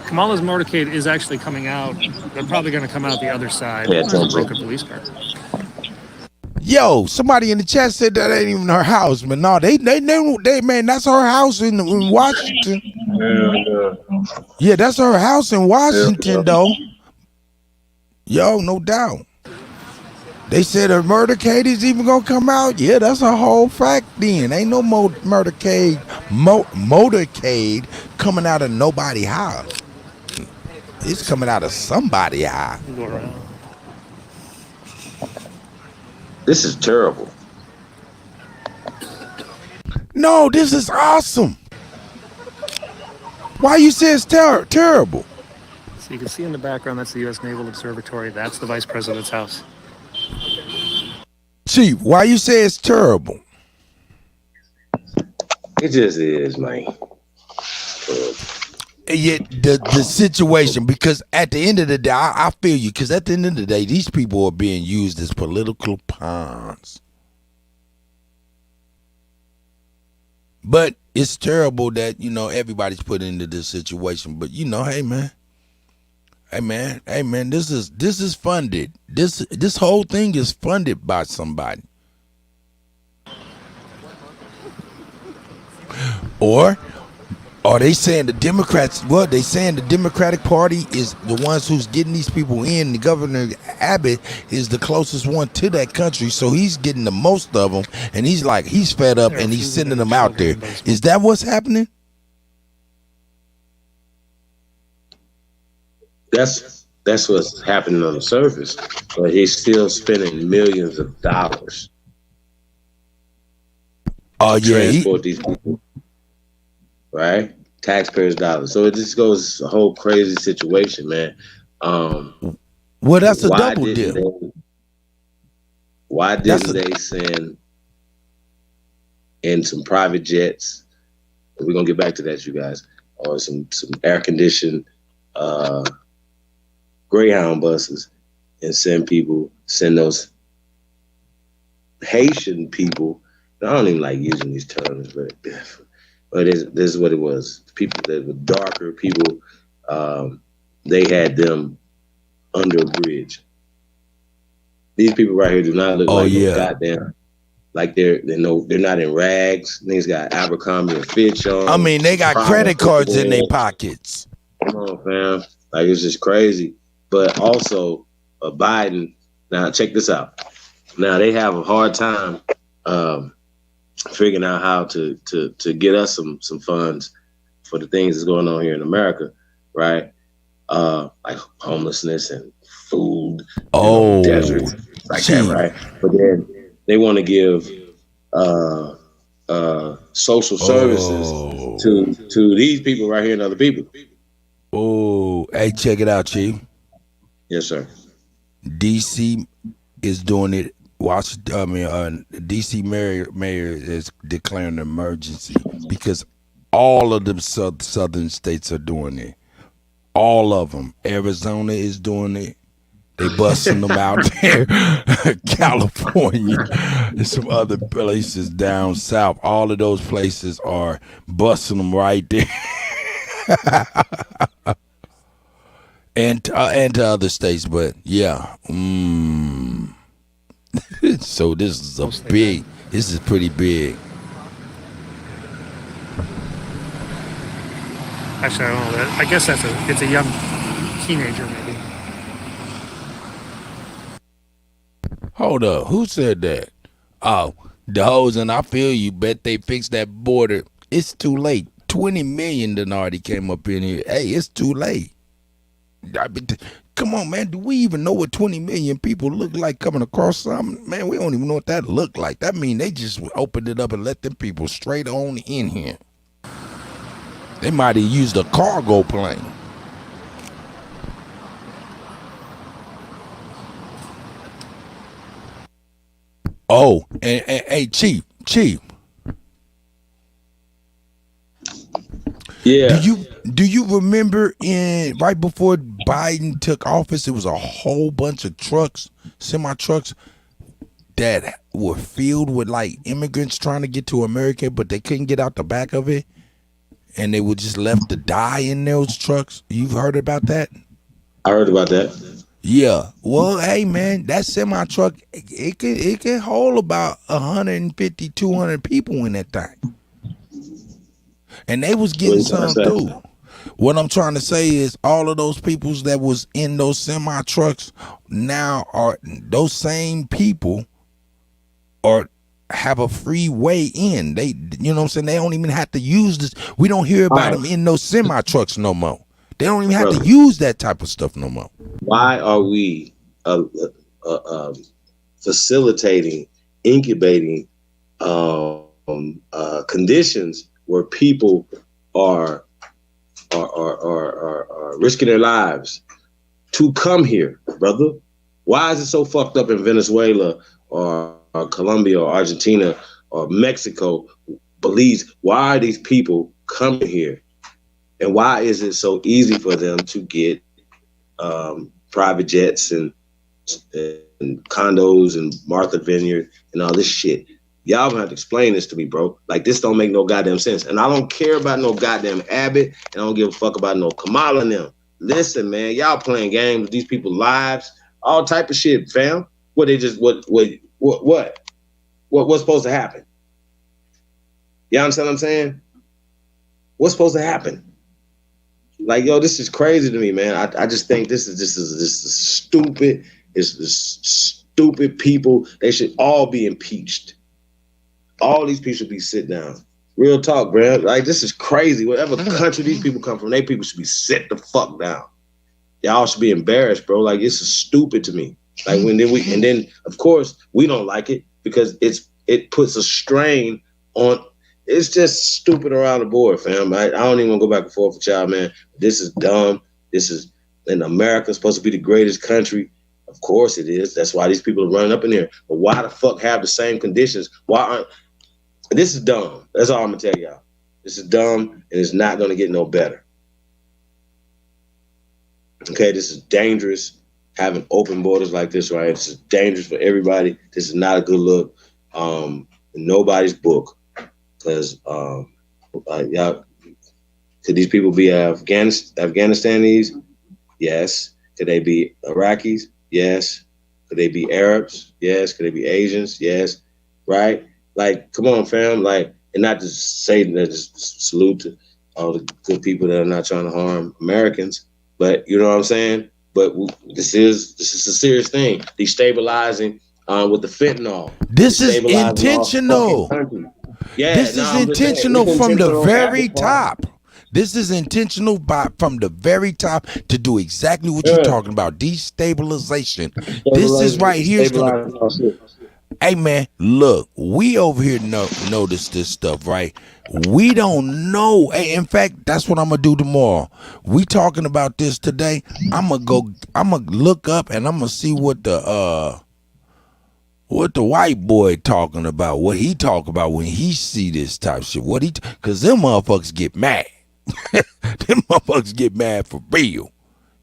Kamala's motorcade is actually coming out. They're probably going to come out the other side. Yeah, There's a broken police car. Yo, somebody in the chat said that ain't even her house, but no, they man, that's her house in Washington. Yeah, that's her house in Washington, though. Yo, no doubt. They said her murdercade is even gonna come out. Yeah, that's a whole fact. Then ain't no motorcade coming out of nobody's house. It's coming out of somebody's house. This is terrible. No, this is awesome. Why you say it's terrible? So you can see in the background, that's the U.S. Naval Observatory. That's the Vice President's house. Chief, why you say it's terrible? It just is, man. Yet the situation, because at the end of the day, I feel you, because at the end of the day, these people are being used as political pawns. But it's terrible that, everybody's put into this situation. But hey man, this is funded. This whole thing is funded by somebody. Or are they saying the Democrats? Well, they saying the Democratic Party is the ones who's getting these people in. The Governor Abbott is the closest one to that country, so he's getting the most of them, and he's fed up and he's sending them out there. Is that what's happening? That's what's happening on the surface, but he's still spending millions of dollars. Oh yeah, transport these people, right? Taxpayers' dollars. So it just goes a whole crazy situation, man. Well, that's a double dip. Why didn't they send in some private jets? We're gonna get back to that, you guys, or some air conditioned Greyhound buses, and send those Haitian people. I don't even like using these terms, but this is what it was. People that were darker people, they had them under a bridge. These people right here do not look no goddamn, like they're not in rags. These got Abercrombie and Fitch on. I mean, they got credit cards in their pockets. Come on, fam. Like, it's just crazy. But also, Biden. Now, check this out. Now they have a hard time figuring out how to get us some funds for the things that's going on here in America, right? Like homelessness and food, deserts, like that, right? But then they want to give social services to these people right here and other people. Oh, hey, check it out, Chief. Yes, sir. DC is doing it. DC mayor is declaring an emergency because all of the southern states are doing it. All of them. Arizona is doing it. They busting them out there. California and some other places down south. All of those places are busting them right there. and to other states, but yeah. So this is a This is pretty big. Actually, I don't know that. I guess it's a young teenager, maybe. Hold up, who said that? Oh, the hoes, and I feel you. Bet they fixed that border. It's too late. 20 million done already came up in here. Hey, it's too late. Come on, man. Do we even know what 20 million people look like coming across something? Man, we don't even know what that look like. That mean they just opened it up and let them people straight on in here. They might have used a cargo plane. Oh, and hey, Chief. Yeah. Do you remember right before Biden took office, it was a whole bunch of trucks, semi trucks that were filled with like immigrants trying to get to America, but they couldn't get out the back of it, and they were just left to die in those trucks. You've heard about that? I heard about that. Yeah. Well, hey man, that semi truck it can hold about 150, 200 people in that thing. And they was getting some through. What I'm trying to say is all of those peoples that was in those semi trucks now are those same people or have a free way in. They, you know what I'm saying? They don't even have to use this. We don't hear about them in those semi trucks no more. They don't even have to use that type of stuff no more. Why are we facilitating, incubating conditions where people are risking their lives to come here, brother? Why is it so fucked up in Venezuela or Colombia or Argentina or Mexico, Belize? Why are these people coming here? And why is it so easy for them to get private jets and condos and Martha Vineyard and all this shit? Y'all gonna have to explain this to me, bro. Like, this don't make no goddamn sense. And I don't care about no goddamn Abbott, and I don't give a fuck about no Kamala and them. Listen, man, y'all playing games with these people's lives, all type of shit, fam. What what's supposed to happen? You understand what I'm saying? What's supposed to happen? Like, yo, this is crazy to me, man. I just think this is stupid. It's stupid people. They should all be impeached. All these people should be sit down. Real talk, bro. Like, this is crazy. Whatever country these people come from, they people should be sit the fuck down. Y'all should be embarrassed, bro. Like, this is stupid to me. Like, and then of course we don't like it because it puts a strain on. It's just stupid around the board, fam. I don't even want to go back and forth with y'all, man. This is dumb. And America's supposed to be the greatest country. Of course it is. That's why these people are running up in here. But why the fuck have the same conditions? This is dumb. That's all I'm gonna tell y'all. This is dumb, and it's not gonna get no better. Okay, this is dangerous. Having open borders like this, right? This is dangerous for everybody. This is not a good look. In nobody's book. Because y'all, could these people be Afghanistanis? Yes. Could they be Iraqis? Yes. Could they be Arabs? Yes. Could they be Asians? Yes. Right? Like, come on, fam. Like, and not to say that, just salute to all the good people that are not trying to harm Americans, but you know what I'm saying? But this is a serious thing. Destabilizing with the fentanyl. This is intentional. Yeah, this is intentional from the very top. This is intentional from the very top to do exactly what you're talking about. Destabilization. This is right here. Hey man, look, we over here notice this stuff, right? We don't know. Hey, in fact, that's what I'm gonna do tomorrow. We talking about this today. I'm gonna look up and I'm gonna see what the white boy talking about, what he talk about when he see this type of shit. Cause them motherfuckers get mad. Them motherfuckers get mad for real.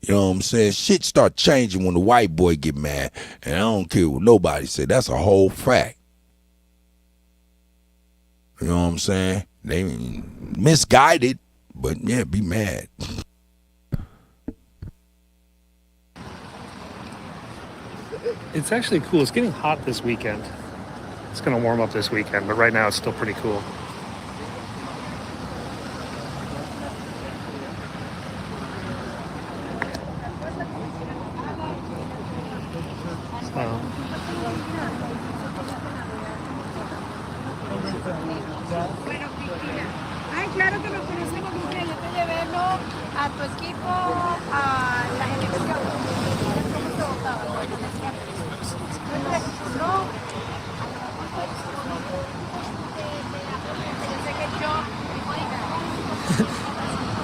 You know what I'm saying? Shit start changing when the white boy get mad. And I don't care what nobody say. That's a whole fact. You know what I'm saying? They misguided, but yeah, be mad. It's actually cool. It's getting hot this weekend. It's going to warm up this weekend, but right now it's still pretty cool. Ay, claro que nos conocemos, Cristina. Yo estoy de verlo a tu equipo, a las elecciones. ¿Cómo se votaba? No. Yo sé que yo...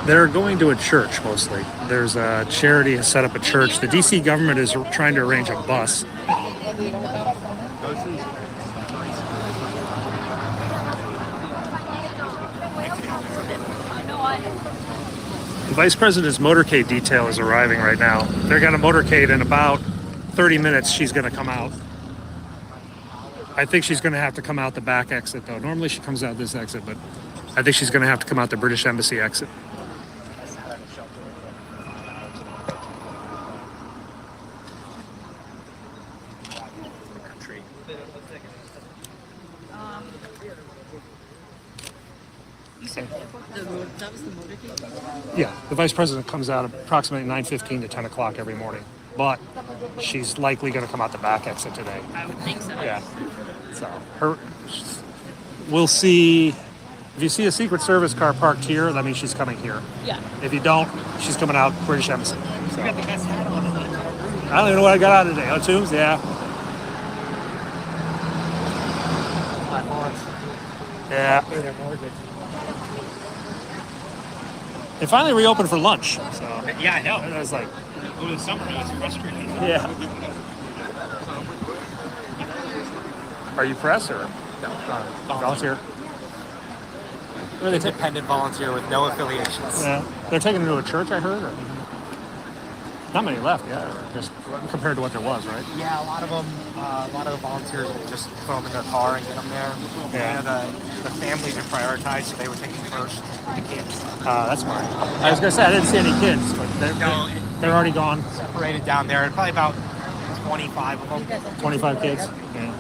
They're going to a church mostly. There's a charity has set up a church. The DC government is trying to arrange a bus. The vice president's motorcade detail is arriving right now. They're going to motorcade in about 30 minutes. She's going to come out. I think she's going to have to come out the back exit, though. Normally she comes out this exit, but I think she's going to have to come out the British Embassy exit. That was the motorcade? Yeah, the vice president comes out approximately 9:15 to 10 o'clock every morning, but she's likely going to come out the back exit today. I would think so. Yeah. So we'll see. If you see a Secret Service car parked here, that means she's coming here. Yeah. If you don't, she's coming out British Embassy. You got the best hat on. I don't even know what I got out today. Oh, Toombs? Yeah. Yeah. They finally reopened for lunch. So Yeah, I know. I was like, over the summer, it was frustrating. yeah. Are you press or volunteer? Independent volunteer with no affiliations. Yeah. They're taking it to a church, I heard. Or? Not many left, yeah. Just compared to what there was, right? Yeah, a lot of the volunteers will just throw them in their car and get them there. Yeah. You know, the families are prioritized, so they were taking first the kids. That's smart. I was gonna say I didn't see any kids, but they're already gone. Separated down there, probably about 25 of them. 25 kids. Yeah.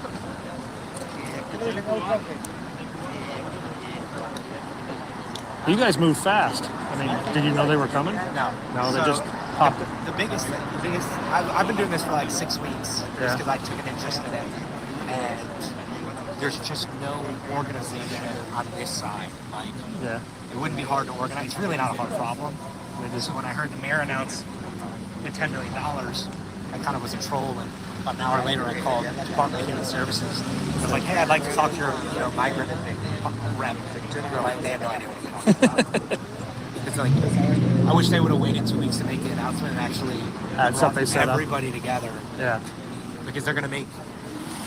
You guys moved fast. I mean, did you know they were coming? No. No, they So, just popped it. The biggest, I've been doing this for like 6 weeks Yeah. because I took an interest in it, and there's just no organization on this side. Like, Yeah. it wouldn't be hard to organize. It's really not a hard problem. So when I heard the mayor announce the $10 million, I kind of was a troll, and about an hour later I called the Department of Human Services. I was like, hey, I'd like to talk to your migrant rep. They're like, they have no idea what you're talking about. It's like, I wish they would have waited 2 weeks to make the announcement and actually Had something set up. everybody together. Yeah. Because they're going to make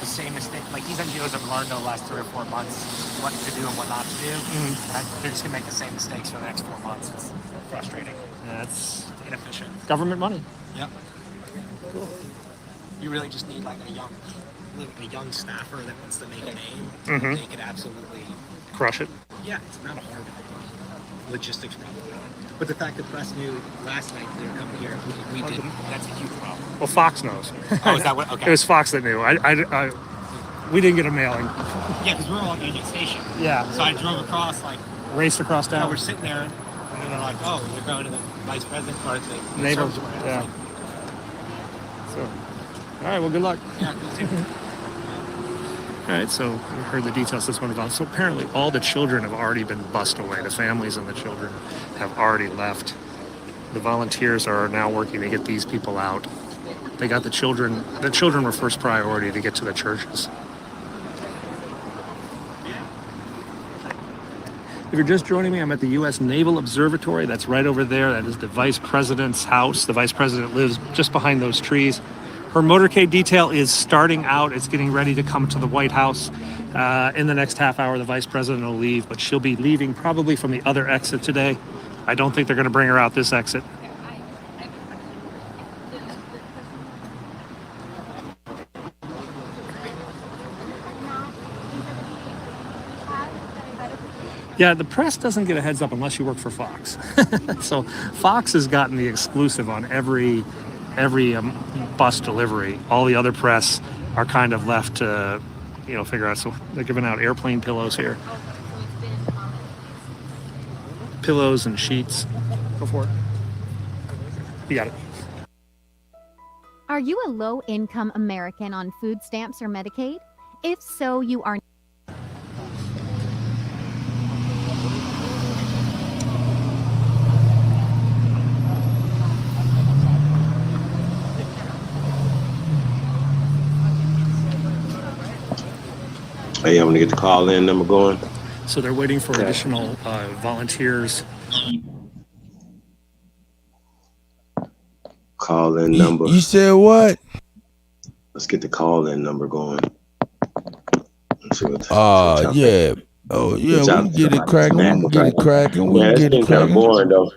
the same mistake. Like, these NGOs have learned over the last 3 or 4 months what to do and what not to do. Mm-hmm. And they're just going to make the same mistakes for the next 4 months. It's frustrating. Yeah, it's inefficient. government money. Yep. Cool. You really just need like a young staffer that wants to make a name. Mhm. They could absolutely Crush it. Yeah, it's not a hard logistics problem. But the fact the press knew last night they were coming here, we didn't, that's a huge problem. Well, Fox knows. Oh, is that what? Okay. It was Fox that knew. We didn't get a mailing. Yeah, because we were all Union Station. Yeah. So I drove across, like, Raced across town. we're sitting there, and then they're like, oh, we're going to the vice president or the Naval. service worker. Yeah. So, all right. Well, good luck. Yeah, cool too. All right, so we heard the details this one about. So apparently all the children have already been bussed away. The families and the children have already left. The volunteers are now working to get these people out. They got the children. The children were first priority to get to the churches. If you're just joining me, I'm at the U.S. Naval Observatory. That's right over there. That is the Vice President's house. The Vice President lives just behind those trees. Her motorcade detail is starting out. It's getting ready to come to the White House. In the next half hour, the Vice President will leave, but she'll be leaving probably from the other exit today. I don't think they're going to bring her out this exit. Yeah, the press doesn't get a heads up unless you work for Fox. So Fox has gotten the exclusive on every bus delivery. All the other press are kind of left to figure out. So they're giving out airplane pillows here. Pillows and sheets. Go for it. You got it. Are you a low-income American on food stamps or Medicaid? If so, you are... Hey, I'm gonna get the call-in number going. So they're waiting for additional volunteers. Call-in number. You said what? Let's get the call-in number going. Yeah. Oh, yeah, we can get it cracking. We can get it cracking. We can get it kind of cracking. boring, though.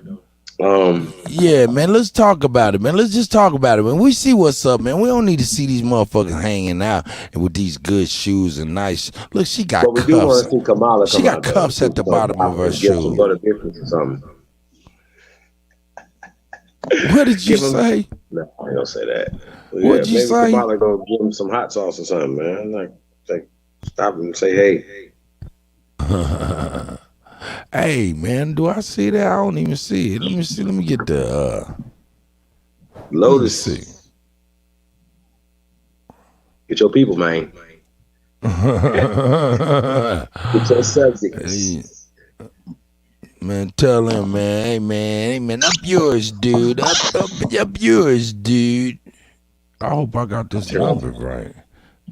Yeah, man, let's talk about it, man. Let's just talk about it, man. We see what's up, man. We don't need to see these motherfuckers hanging out and with these good shoes and nice. Look, she got But we do want cuffs. to see Kamala She come got out, though. cuffs at the bottom of her Give some shoe. butter biscuits or something. What did you say? No, I ain't gonna say that. But What'd you maybe say? Kamala go give him some hot sauce or something, man. Like stop him and say, hey. Hey, man, do I see that? I don't even see it. Let me see. Let me get the Lotus. Let me see. Get your people, man. Get your subjects. Hey, man, tell him, man. Hey, man, up yours, dude. Up yours, dude. I hope I got this number right.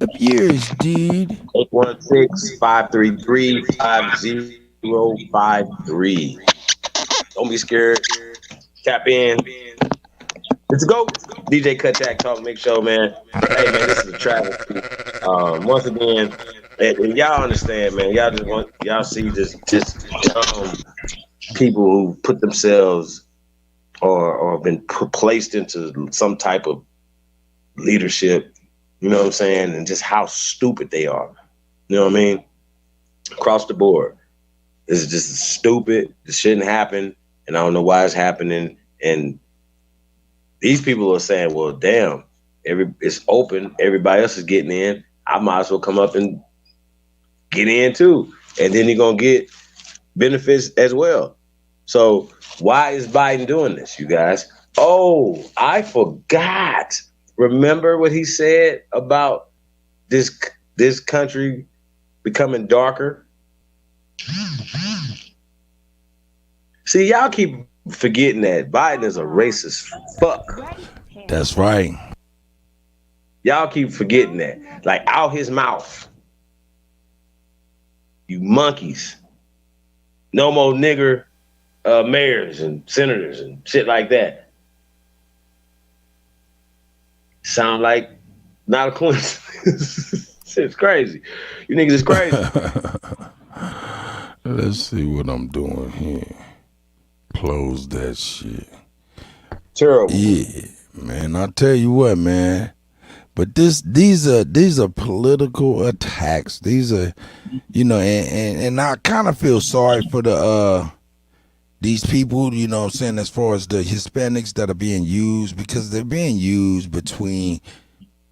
Up yours, dude. 816-533-5053. Don't be scared. Tap in. Let's go. DJ Kuttack Talk Mix Show, man. Hey, man, this is a travesty. Once again, and y'all understand, man. Y'all see just people who put themselves or been placed into some type of leadership. You know what I'm saying? And just how stupid they are. You know what I mean? Across the board. This is just stupid. This shouldn't happen. And I don't know why it's happening. And these people are saying, well, damn, it's open. Everybody else is getting in. I might as well come up and get in too. And then you're going to get benefits as well. So why is Biden doing this, you guys? Oh, I forgot. Remember what he said about this country becoming darker? See, y'all keep forgetting that Biden is a racist fuck. That's right. Y'all keep forgetting that. Like, out his mouth. You monkeys. No more nigger mayors and senators and shit like that. Sound like not a coincidence. Shit's crazy. You niggas is crazy. Let's see what I'm doing here. Close that shit. Terrible. Yeah, man. I tell you what, man. But these are political attacks. These are, and I kind of feel sorry for these people, you know what I'm saying, as far as the Hispanics that are being used, because they're being used between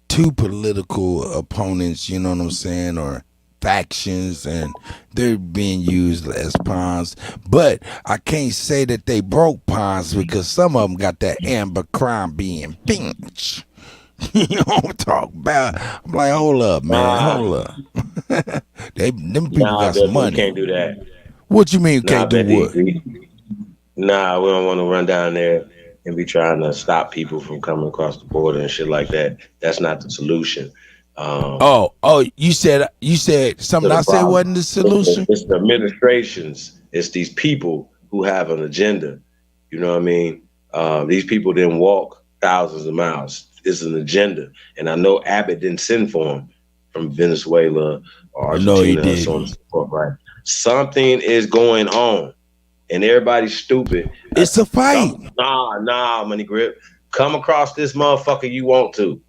two political opponents, you know what I'm saying, or factions, and they're being used as pawns. But I can't say that they broke pawns, because some of them got that Amber Crime being binge. You don't talk about. I'm like, hold up, man, hold up. Them people got some money. We can't do that. What you mean you can't do what? Nah, we don't want to run down there and be trying to stop people from coming across the border and shit like that. That's not the solution. You said something I said wasn't the solution? It's the administrations. It's these people who have an agenda. You know what I mean? These people didn't walk thousands of miles. It's an agenda. And I know Abbott didn't send for them from Venezuela or Argentina and so on and so forth, right? Something is going on. And everybody's stupid. It's a fight. Nah, Money Grip. Come across this motherfucker you want to.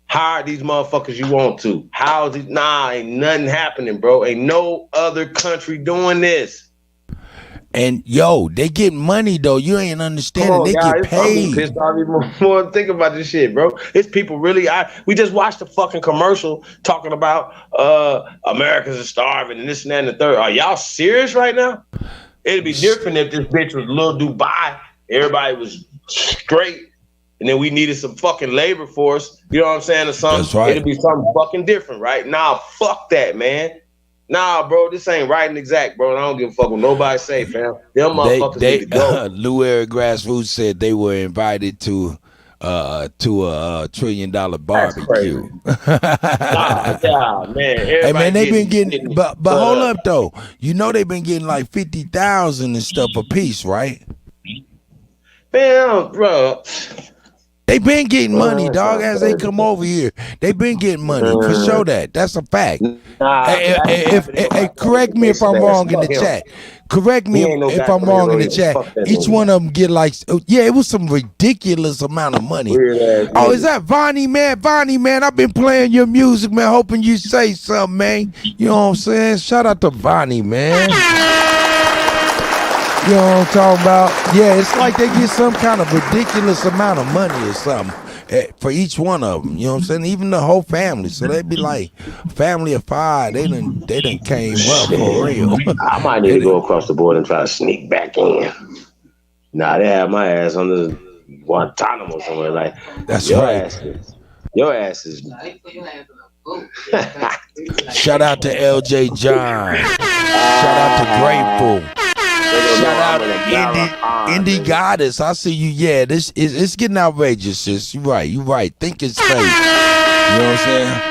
Hire these motherfuckers you want to. How's it? Nah, ain't nothing happening, bro. Ain't no other country doing this. And yo, they get money though. You ain't Come understanding. on, They get guys. I'm getting paid. pissed off even more thinking about this shit, bro. It's people really. We just watched a fucking commercial talking about Americans are starving and this and that and the third. Are y'all serious right now? It'd be different if this bitch was little Dubai. Everybody was straight, and then we needed some fucking labor force. You know what I'm saying? Or something. That's right. It'd be something fucking different, right? Nah, fuck that, man. Nah, bro, this ain't right and exact, bro. And I don't give a fuck what nobody say, fam. Them motherfuckers need to go. Lou Eric Grassroots said they were invited to a $1 trillion barbecue. Nah, man. Hey man, they been getting getting but cut hold up. up though. You know they been getting like 50,000 and stuff a piece, right? Man, bro. They been getting money, that dog, sounds as they crazy. come over here. They been getting money for sure. That's a fact. Nah, Hey, correct me if I'm wrong in the chat. Correct me He ain't no if guy I'm for wrong in the heroin. chat. Fuck that Each nigga. one of them get like, yeah, it was some ridiculous amount of money. Weird ass Oh, nigga. is that Vonnie, man? Vonnie, man, I've been playing your music, man, hoping you say something, man. You know what I'm saying? Shout out to Vonnie, man. You know what I'm talking about? Yeah, it's like they get some kind of ridiculous amount of money or something for each one of them. You know what I'm saying? Even the whole family. So they'd be like, family of 5. They done came up for real. I might need to go across the border and try to sneak back in. Nah, they have my ass on the Guantanamo somewhere. Like, That's your right. ass is. Shout out to LJ John. Shout out to Grateful. Shout out Indy Goddess. I see you. Yeah, this is it's getting outrageous, sis. You right. You right. Think it's fake. You know what I'm saying?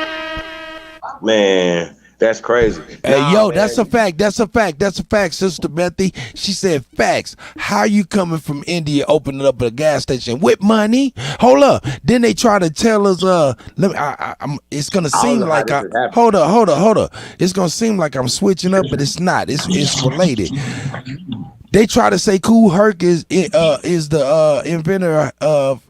Man, that's crazy. Hey, Nah, yo, man. that's a fact. That's a fact. That's a fact, Sister Bethy. She said facts. How you coming from India opening up a gas station with money? Hold up. Then they try to tell us, let me. It's gonna seem like hold up. It's gonna seem like I'm switching up, but it's not. It's related. They try to say Kool Herc is the inventor of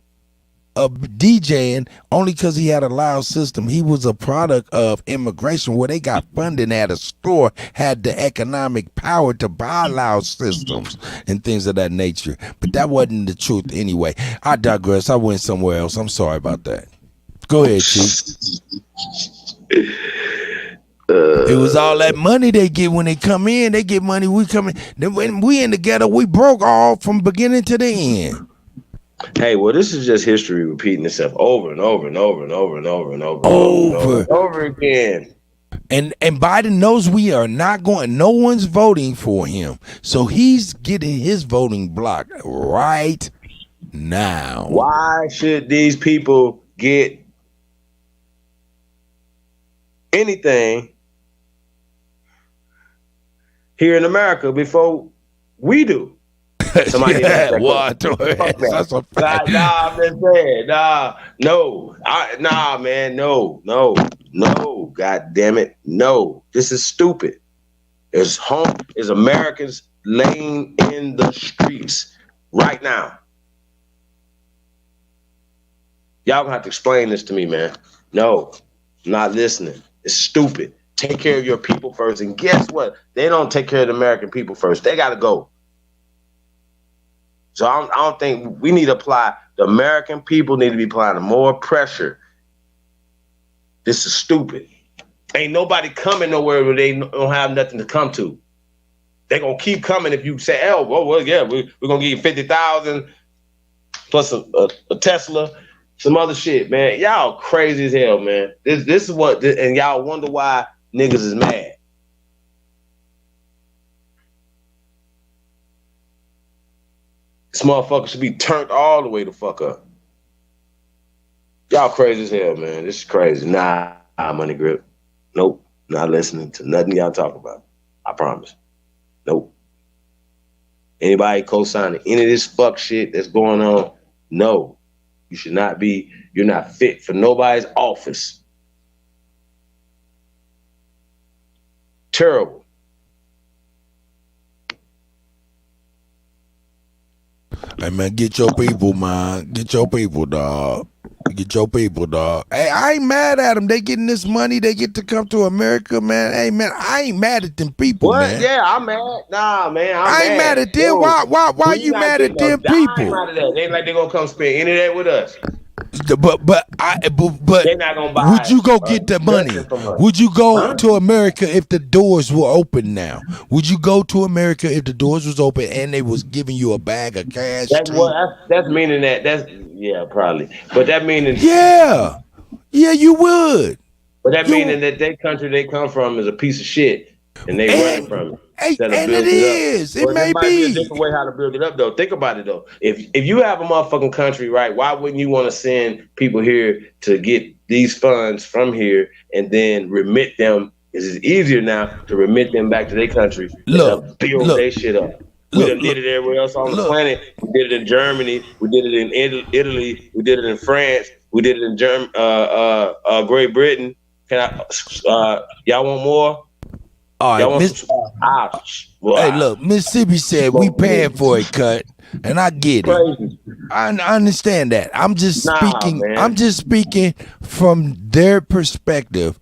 DJing only because he had a loud system. He was a product of immigration where they got funding at a store, had the economic power to buy loud systems and things of that nature. But that wasn't the truth anyway. I digress. I went somewhere else. I'm sorry about that. Go ahead, Chief. It was all that money they get when they come in. They get money. We come in. Then when we in the ghetto, we broke all from beginning to the end. Hey, well, this is just history repeating itself over and over and over and over and over and over again. And Biden knows we are not going. No one's voting for him, so he's getting his voting block right now. Why should these people get anything here in America before we do? Somebody That's a fact. Nah, I'm just saying. Nah, man, no. God damn it, no. This is stupid. There's Americans laying in the streets right now. Y'all gonna have to explain this to me, man. No, I'm not listening. It's stupid. Take care of your people first. And guess what? They don't take care of the American people first. They gotta go. So I don't think we need to apply. The American people need to be applying more pressure. This is stupid. Ain't nobody coming nowhere where they don't have nothing to come to. They're going to keep coming if you say, oh, well yeah, we're going to give you 50,000 plus a Tesla, some other shit, man. Y'all crazy as hell, man. This is what, and y'all wonder why niggas is mad. This motherfucker should be turned all the way the fuck up. Y'all crazy as hell, man. This is crazy. Nah, Money Grip. Nope. Not listening to nothing y'all talk about. I promise. Nope. Anybody co-signing any of this fuck shit that's going on? No. You should not be. You're not fit for nobody's office. Terrible. Hey man, get your people, man. Get your people, dog. Get your people, dog. Hey, I ain't mad at them. They getting this money. They get to come to America, man. Hey man, I ain't mad at them people, What? man. Yeah, I'm mad. Nah, man, I'm I ain't mad at them. Why We you not mad at getting a them dime people? out of that. They ain't like they gonna come spend any of that with us. But They not gonna buy. would you go get the money? nothing from us. Would you go Huh? to America if the doors were open now? Would you go to America if the doors was open and they was giving you a bag of cash? That's what. That's meaning that's yeah, probably. But that meaning Yeah, you would. But that meaning that their country they come from is a piece of shit, and they running from it. Instead of And building it up. is. It Well, may there might be a be. different way how to build it up, though. Think about it, though. If you have a motherfucking country, right? Why wouldn't you want to send people here to get these funds from here and then remit them? It's easier now to remit them back to their country and build their shit up. We done did it everywhere else on the planet. We did it in Germany. We did it in Italy. We did it in France. We did it in Great Britain. Y'all want more? All right, Y'all want Miss. some? Hey, look, Mississippi said we paying for a cut, and I get it. I understand that. I'm just speaking. man. I'm just speaking from their perspective.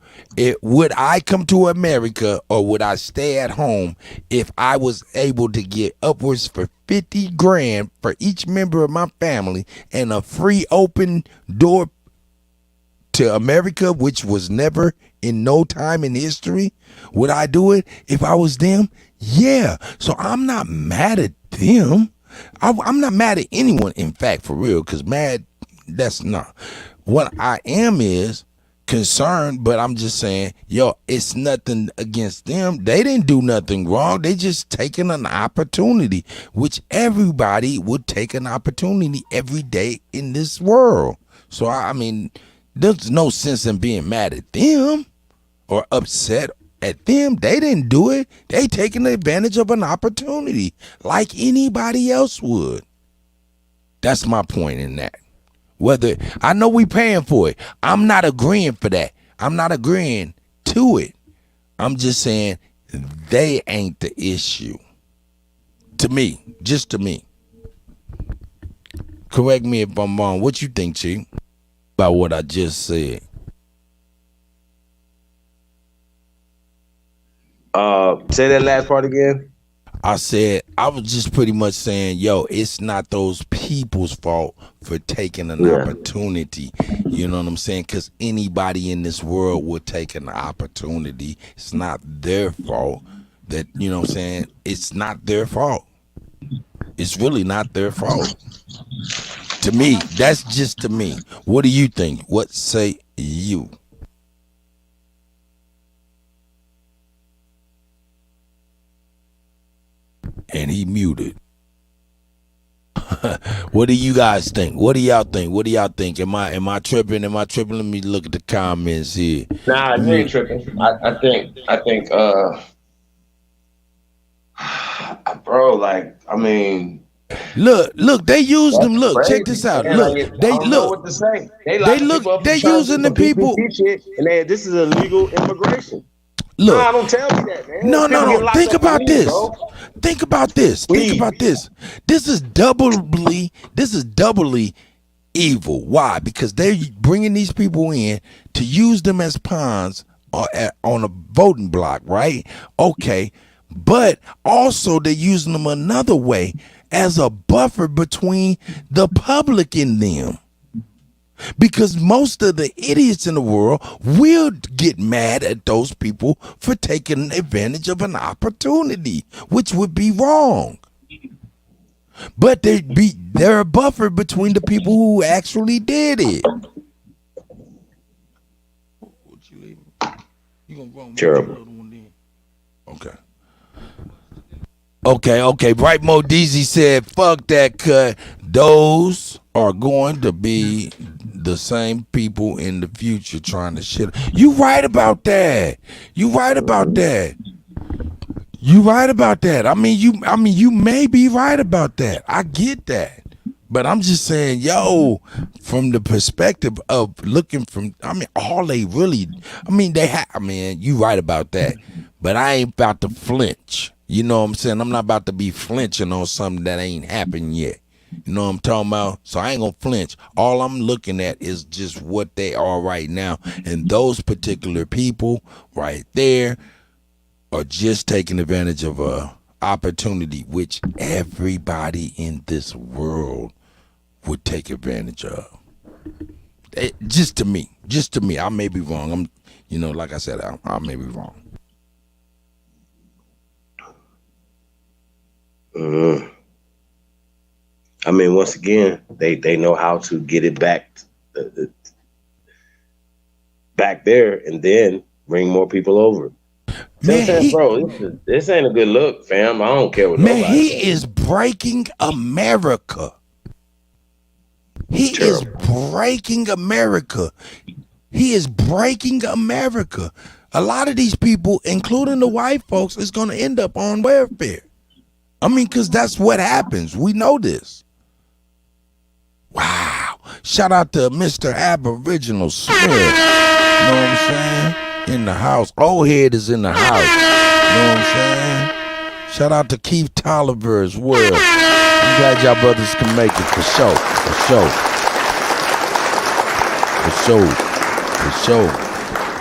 Would I come to America or would I stay at home if I was able to get upwards for 50 grand for each member of my family and a free open door to America, which was never in no time in history? Would I do it if I was them? Yeah. So I'm not mad at them. I'm not mad at anyone, in fact, for real, because that's not. What I am is concerned, but I'm just saying, it's nothing against them. They didn't do nothing wrong. They just taking an opportunity, which everybody would take an opportunity every day in this world. So, I mean, there's no sense in being mad at them or upset at them. They didn't do it. They taking advantage of an opportunity like anybody else would. That's my point in that. Whether I know we paying for it, I'm not agreeing for that. I'm not agreeing to it. I'm just saying they ain't the issue. To me, just to me. Correct me if I'm wrong. What you think, Chief, about what I just said? Say that last part again. I said, I was just pretty much saying, it's not those people's fault for taking an opportunity. You know what I'm saying? Because anybody in this world would take an opportunity. It's not their fault that, you know what I'm saying? It's not their fault. It's really not their fault. To me, that's just to me. What do you think? What say you? And he muted. What do you guys think? What do y'all think? What do y'all think? Am I tripping? Am I tripping? Let me look at the comments here. Nah, you ain't tripping. I think bro, like, I mean, look, they used them. Look, crazy, check this out. man. Look, Like, they I don't know what to say. They using the people. Shit, and this is illegal immigration. Look, nah, don't tell me that, man. No. People get locked Think up for about weed, this. bro. Think about this. Please. Think about this. This is doubly evil. Why? Because they're bringing these people in to use them as pawns on a voting block, right? Okay. But also they're using them another way as a buffer between the public and them. Because most of the idiots in the world will get mad at those people for taking advantage of an opportunity, which would be wrong. But they're a buffer between the people who actually did it. Terrible. Okay. Bright Mo Deezy said, fuck that cut. Those are going to be the same people in the future trying to shit. You right about that. I mean, you may be right about that. I get that. But I'm just saying, from the perspective of looking from, you right about that. But I ain't about to flinch. You know what I'm saying? I'm not about to be flinching on something that ain't happened yet. You know what I'm talking about? So I ain't gonna flinch. All I'm looking at is just what they are right now. And those particular people right there are just taking advantage of a opportunity which everybody in this world would take advantage of. Just to me. I may be wrong. Like I said, I may be wrong. I mean, once again, they know how to get it back back there and then bring more people over. Man, bro, this ain't a good look, fam. I don't care what nobody says. He is breaking America. He is breaking America. He is breaking America. A lot of these people, including the white folks, is going to end up on welfare. I mean, because that's what happens. We know this. Wow. Shout out to Mr. Aboriginal Smith. You know what I'm saying? In the house. Old Head is in the house. You know what I'm saying? Shout out to Keith Tolliver as well. I'm glad y'all brothers can make it for sure.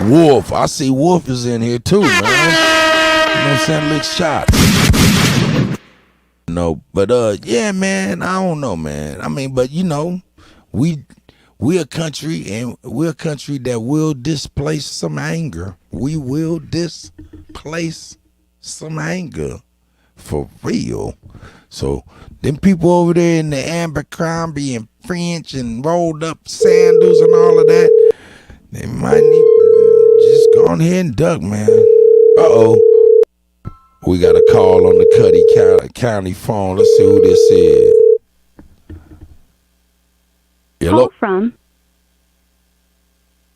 Wolf. I see Wolf is in here too, man. You know what I'm saying? Lick shot. No, but yeah, man, I don't know, man. I mean, but we're a country, and we're a country that will displace some anger. We will displace some anger for real. So them people over there in the Abercrombie and French and rolled up sandals and all of that, they might need just go on ahead and duck, man. We got a call on the Kuttack County phone. Let's see who this is. Hello? Call from.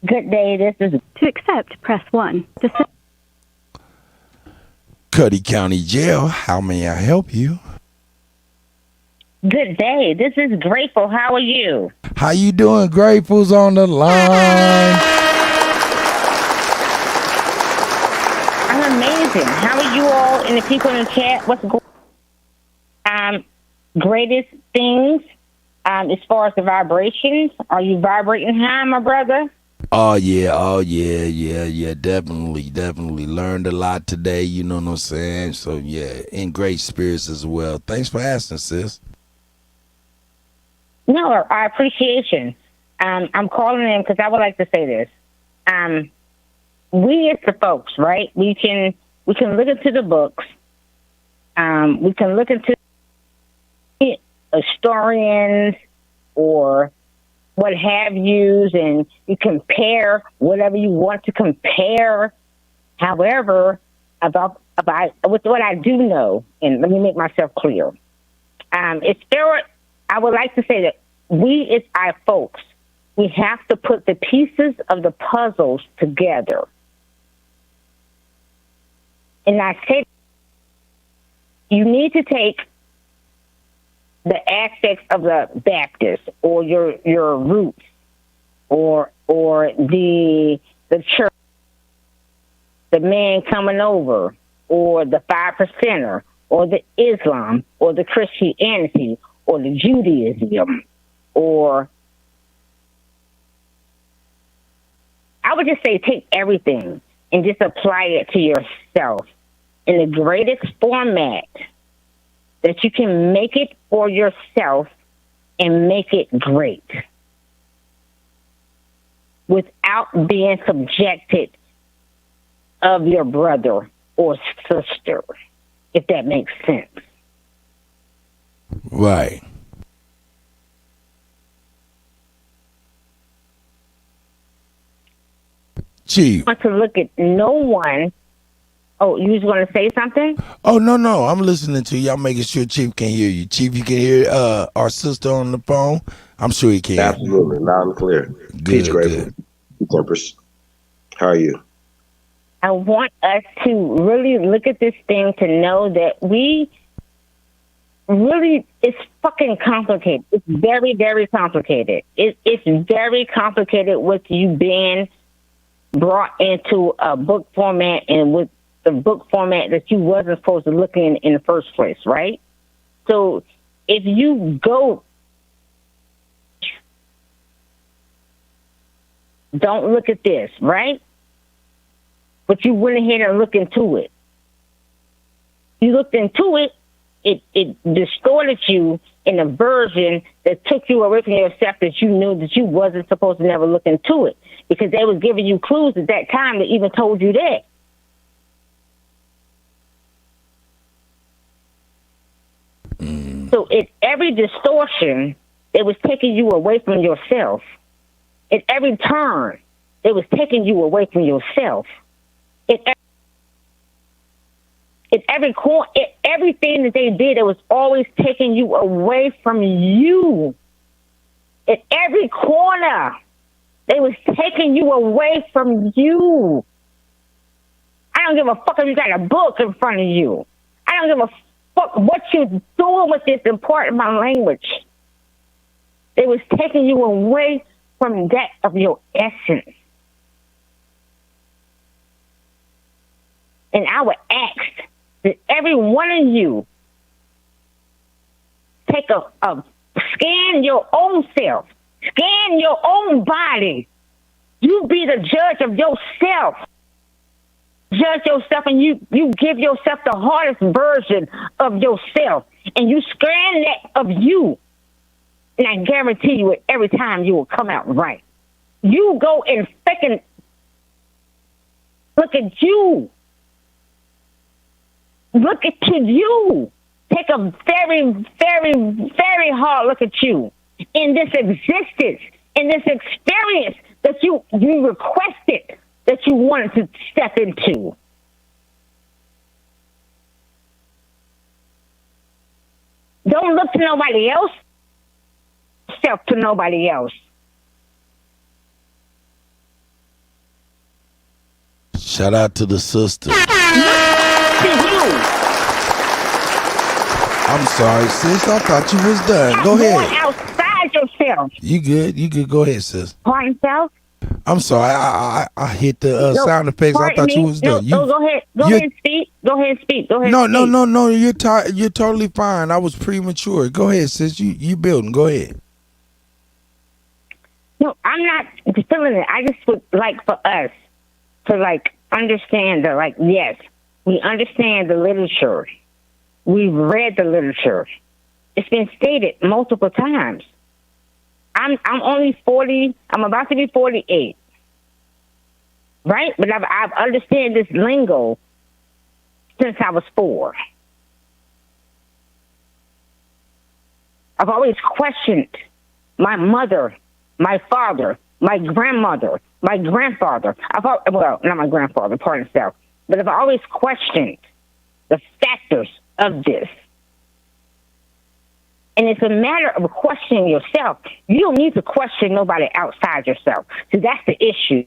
Good day. This is to accept. Press 1. Kuttack County Jail. How may I help you? Good day. This is Grateful. How are you? How you doing? Grateful's on the line. I'm amazing. How are you all and the people in the chat? What's going on? Greatest things as far as the vibrations. Are you vibrating high, my brother? Oh yeah. Definitely learned a lot today. You know what I'm saying? So yeah, in great spirits as well. Thanks for asking, sis. No, I appreciation. I'm calling in because I would like to say this. We as the folks, right? We can look into the books. We can look into historians or what have yous, and you compare whatever you want to compare. However, about with what I do know, and let me make myself clear. I would like to say that we as our folks, we have to put the pieces of the puzzles together. And I say you need to take the aspects of the Baptist or your roots or the church, the man coming over, or the 5%er, or the Islam, or the Christianity, or the Judaism, or I would just say take everything and just apply it to yourself in the greatest format that you can make it for yourself and make it great without being subjected of your brother or sister, if that makes sense. Right. Chief. I want to look at no one. Oh, you was going to say something? Oh, no. I'm listening to you. I'm making sure Chief can hear you. Chief, you can hear our sister on the phone? I'm sure he can. Absolutely. Loud and clear. Peace, Grateful. Tempers. How are you? I want us to really look at this thing to know that it's fucking complicated. It's very, very complicated. It's very complicated with you being brought into a book format and with the book format that you wasn't supposed to look in the first place, right? So if you go don't look at this, right? But you went ahead and looked into it. You looked into it, it distorted you in a version that took you away from yourself that you knew that you wasn't supposed to never look into it. Because they was giving you clues at that time that even told you that. So every distortion, it was taking you away from yourself. At every turn, it was taking you away from yourself. Everything that they did, it was always taking you away from you. At every corner, they was taking you away from you. I don't give a fuck if you got a book in front of you. I don't give a fuck what you're doing with this important my language. They was taking you away from that of your essence. And I would ask that every one of you take a scan your own self, scan your own body. You be the judge of yourself. Judge yourself, and you give yourself the hardest version of yourself, and you scan that of you. And I guarantee you, every time you will come out right. You go and fucking look at you. Look at you. Take a very, very, very hard look at you in this existence, in this experience that you requested, that you wanted to step into. Don't look to nobody else. Step to nobody else. Shout out to the sister. I'm sorry, sis. I thought you was done. Go ahead. Outside yourself. You good? You good? Go ahead, sis. Pardon self. I'm sorry. I hit the sound effects. I thought you was done. No, go ahead. Go ahead and speak. Go ahead and speak. Go ahead. No. You're totally fine. I was premature. Go ahead, sis. You building. Go ahead. No, I'm not feeling it. I just would like for us to understand that yes, we understand the literature. We've read the literature. It's been stated multiple times. I'm only 40. I'm about to be 48. Right? But I've understand this lingo since I was 4. I've always questioned my mother, my father, my grandmother, my grandfather. Not my grandfather, pardon self. But I've always questioned the factors of this. And it's a matter of questioning yourself. You don't need to question nobody outside yourself. So that's the issue.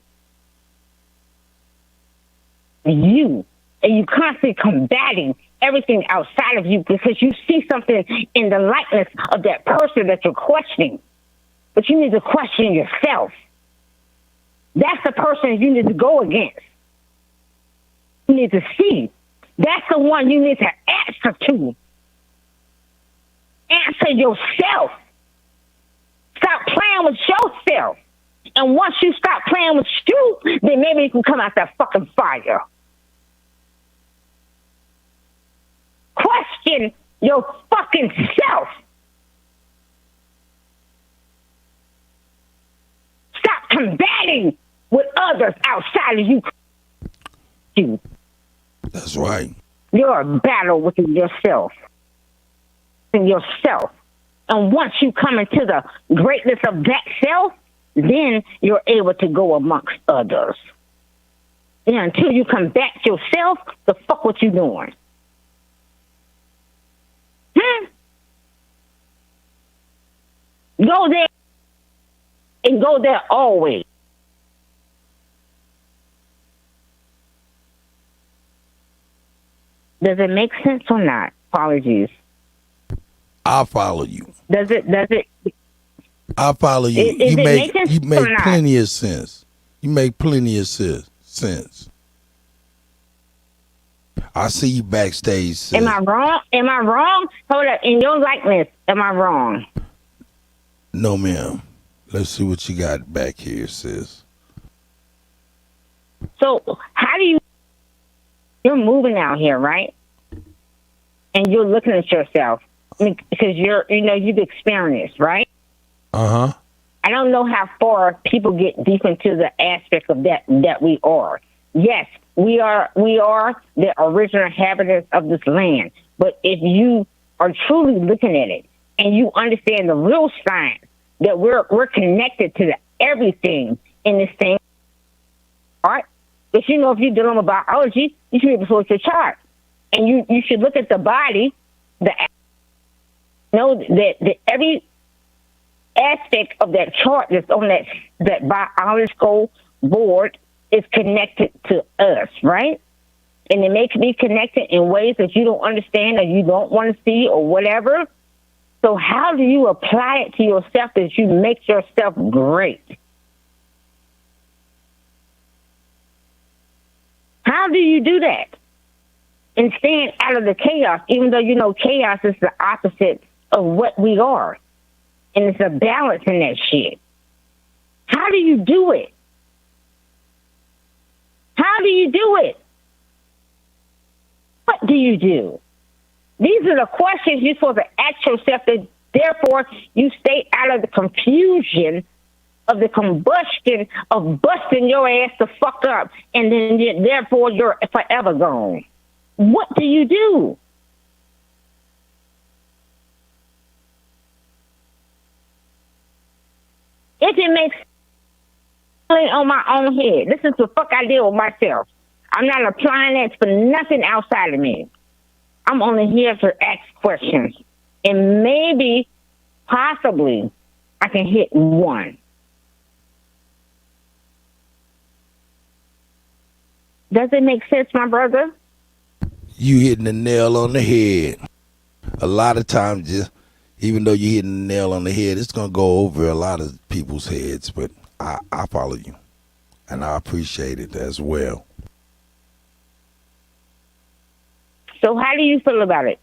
You. And you constantly combating everything outside of you because you see something in the likeness of that person that you're questioning. But you need to question yourself. That's the person you need to go against. You need to see. That's the one you need to answer to. Answer yourself. Stop playing with yourself. And once you stop playing with you, then maybe you can come out that fucking fire. Question your fucking self. Stop combating with others outside of you. That's right. You're a battle within yourself. And yourself. And once you come into the greatness of that self, then you're able to go amongst others. And until you combat yourself, the fuck what you doing? Go there and go there always. Does it make sense or not? Apologies. I'll follow you. Does it? I'll follow you. You make plenty of sense. You make plenty of sense. I see you backstage, sis. Am I wrong? Hold up. In your likeness, am I wrong? No, ma'am. Let's see what you got back here, sis. So how do you're moving out here, right? And you're looking at yourself because you've experienced, right? Uh-huh. I don't know how far people get deep into the aspect of that we are. Yes, we are the original inhabitants of this land. But if you are truly looking at it and you understand the real science that we're connected to everything in this thing, all right? Because if you're dealing with biology, you should be able to look at your chart. And you should look at the body, that every aspect of that chart that's on that biological board is connected to us, right? And it may be connected in ways that you don't understand or you don't want to see or whatever. So how do you apply it to yourself that you make yourself great? How do you do that? And stand out of the chaos, even though chaos is the opposite of what we are. And it's a balance in that shit. How do you do it? How do you do it? What do you do? These are the questions you're supposed to ask yourself, that therefore you stay out of the confusion of the combustion of busting your ass the fuck up, and then therefore you're forever gone. What do you do? If it makes on my own head, this is the fuck I deal with myself. I'm not applying that for nothing outside of me. I'm only here to ask questions. And maybe, possibly, I can hit one. Does it make sense, my brother? You hitting the nail on the head. A lot of times, just even though you're hitting the nail on the head, it's going to go over a lot of people's heads. But I follow you, and I appreciate it as well. So how do you feel about it?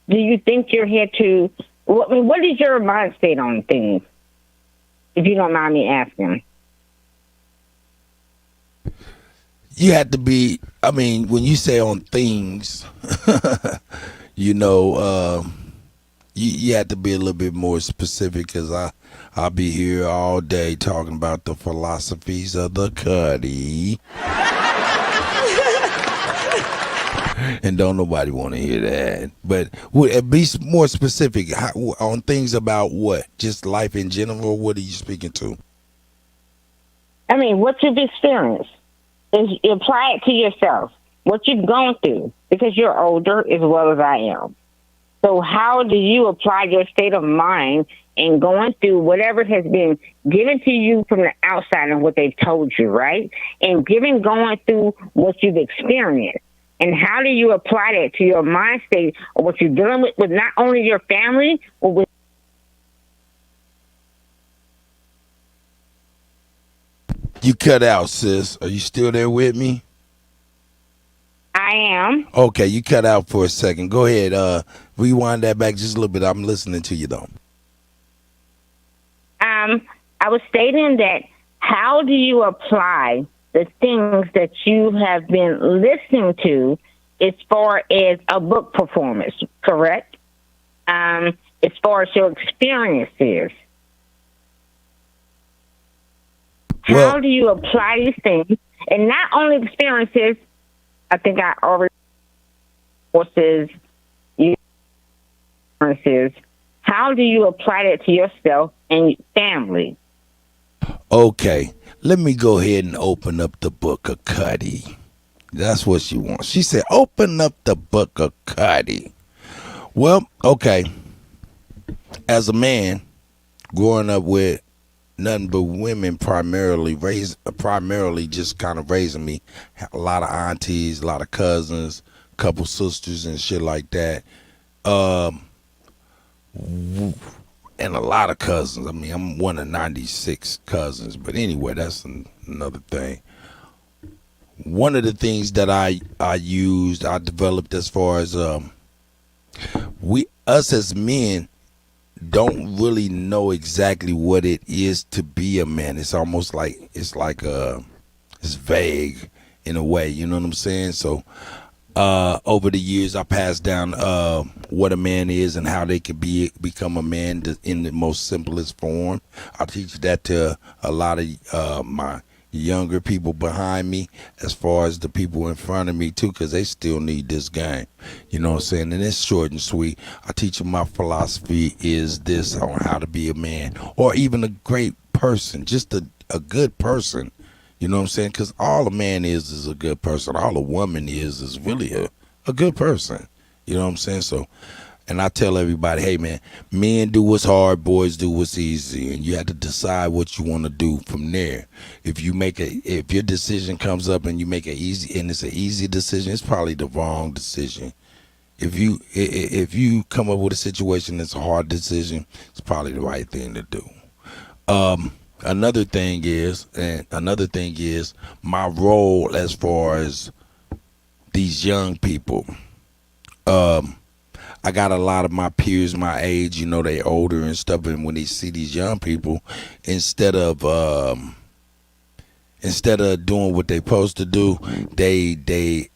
Do you think you're here to... what is your mindset on things, if you don't mind me asking? You have to be, when you say on things, you have to be a little bit more specific, because I'll be here all day talking about the philosophies of the Cuddy. And don't nobody want to hear that. But be more specific on things about what? Just life in general? What are you speaking to? What you've experienced. You apply it to yourself. What you've gone through. Because you're older as well as I am. So how do you apply your state of mind in going through whatever has been given to you from the outside and what they've told you, right? And going through what you've experienced. And how do you apply that to your mind state or what you're dealing with not only your family, but with... You cut out, sis. Are you still there with me? I am. Okay, you cut out for a second. Go ahead. Rewind that back just a little bit. I'm listening to you, though. I was stating that how do you apply the things that you have been listening to as far as a book performance, correct? As far as your experiences. How do you apply these things? And not only experiences, I think I already courses, experiences. How do you apply that to yourself and family? Okay, let me go ahead and open up the book of Cuddy. That's what she wants. She said, open up the book of Cuddy. Well, okay. As a man, growing up with nothing but women primarily just kind of raising me, a lot of aunties, a lot of cousins, a couple sisters and shit like that. And a lot of cousins. I'm one of 96 cousins. But anyway, that's another thing. One of the things that I developed as far as us as men don't really know exactly what it is to be a man. It's almost like it's like it's vague in a way. You know what I'm saying? So over the years, I passed down what a man is and how they can become a man in the most simplest form. I teach that to a lot of my younger people behind me, as far as the people in front of me too, because they still need this game. You know what I'm saying? And it's short and sweet. I teach them my philosophy is this on how to be a man, or even a great person, just a good person. You know what I'm saying? Because all a man is a good person. All a woman is really a good person. You know what I'm saying? So, and I tell everybody, hey man, men do what's hard, boys do what's easy, and you have to decide what you want to do from there. If your decision comes up and you make it's an easy decision, it's probably the wrong decision. If you come up with a situation that's a hard decision, it's probably the right thing to do. Another thing is my role as far as these young people. I got a lot of my peers my age, you know, they older and stuff, and when they see these young people, instead of doing what they supposed to do, they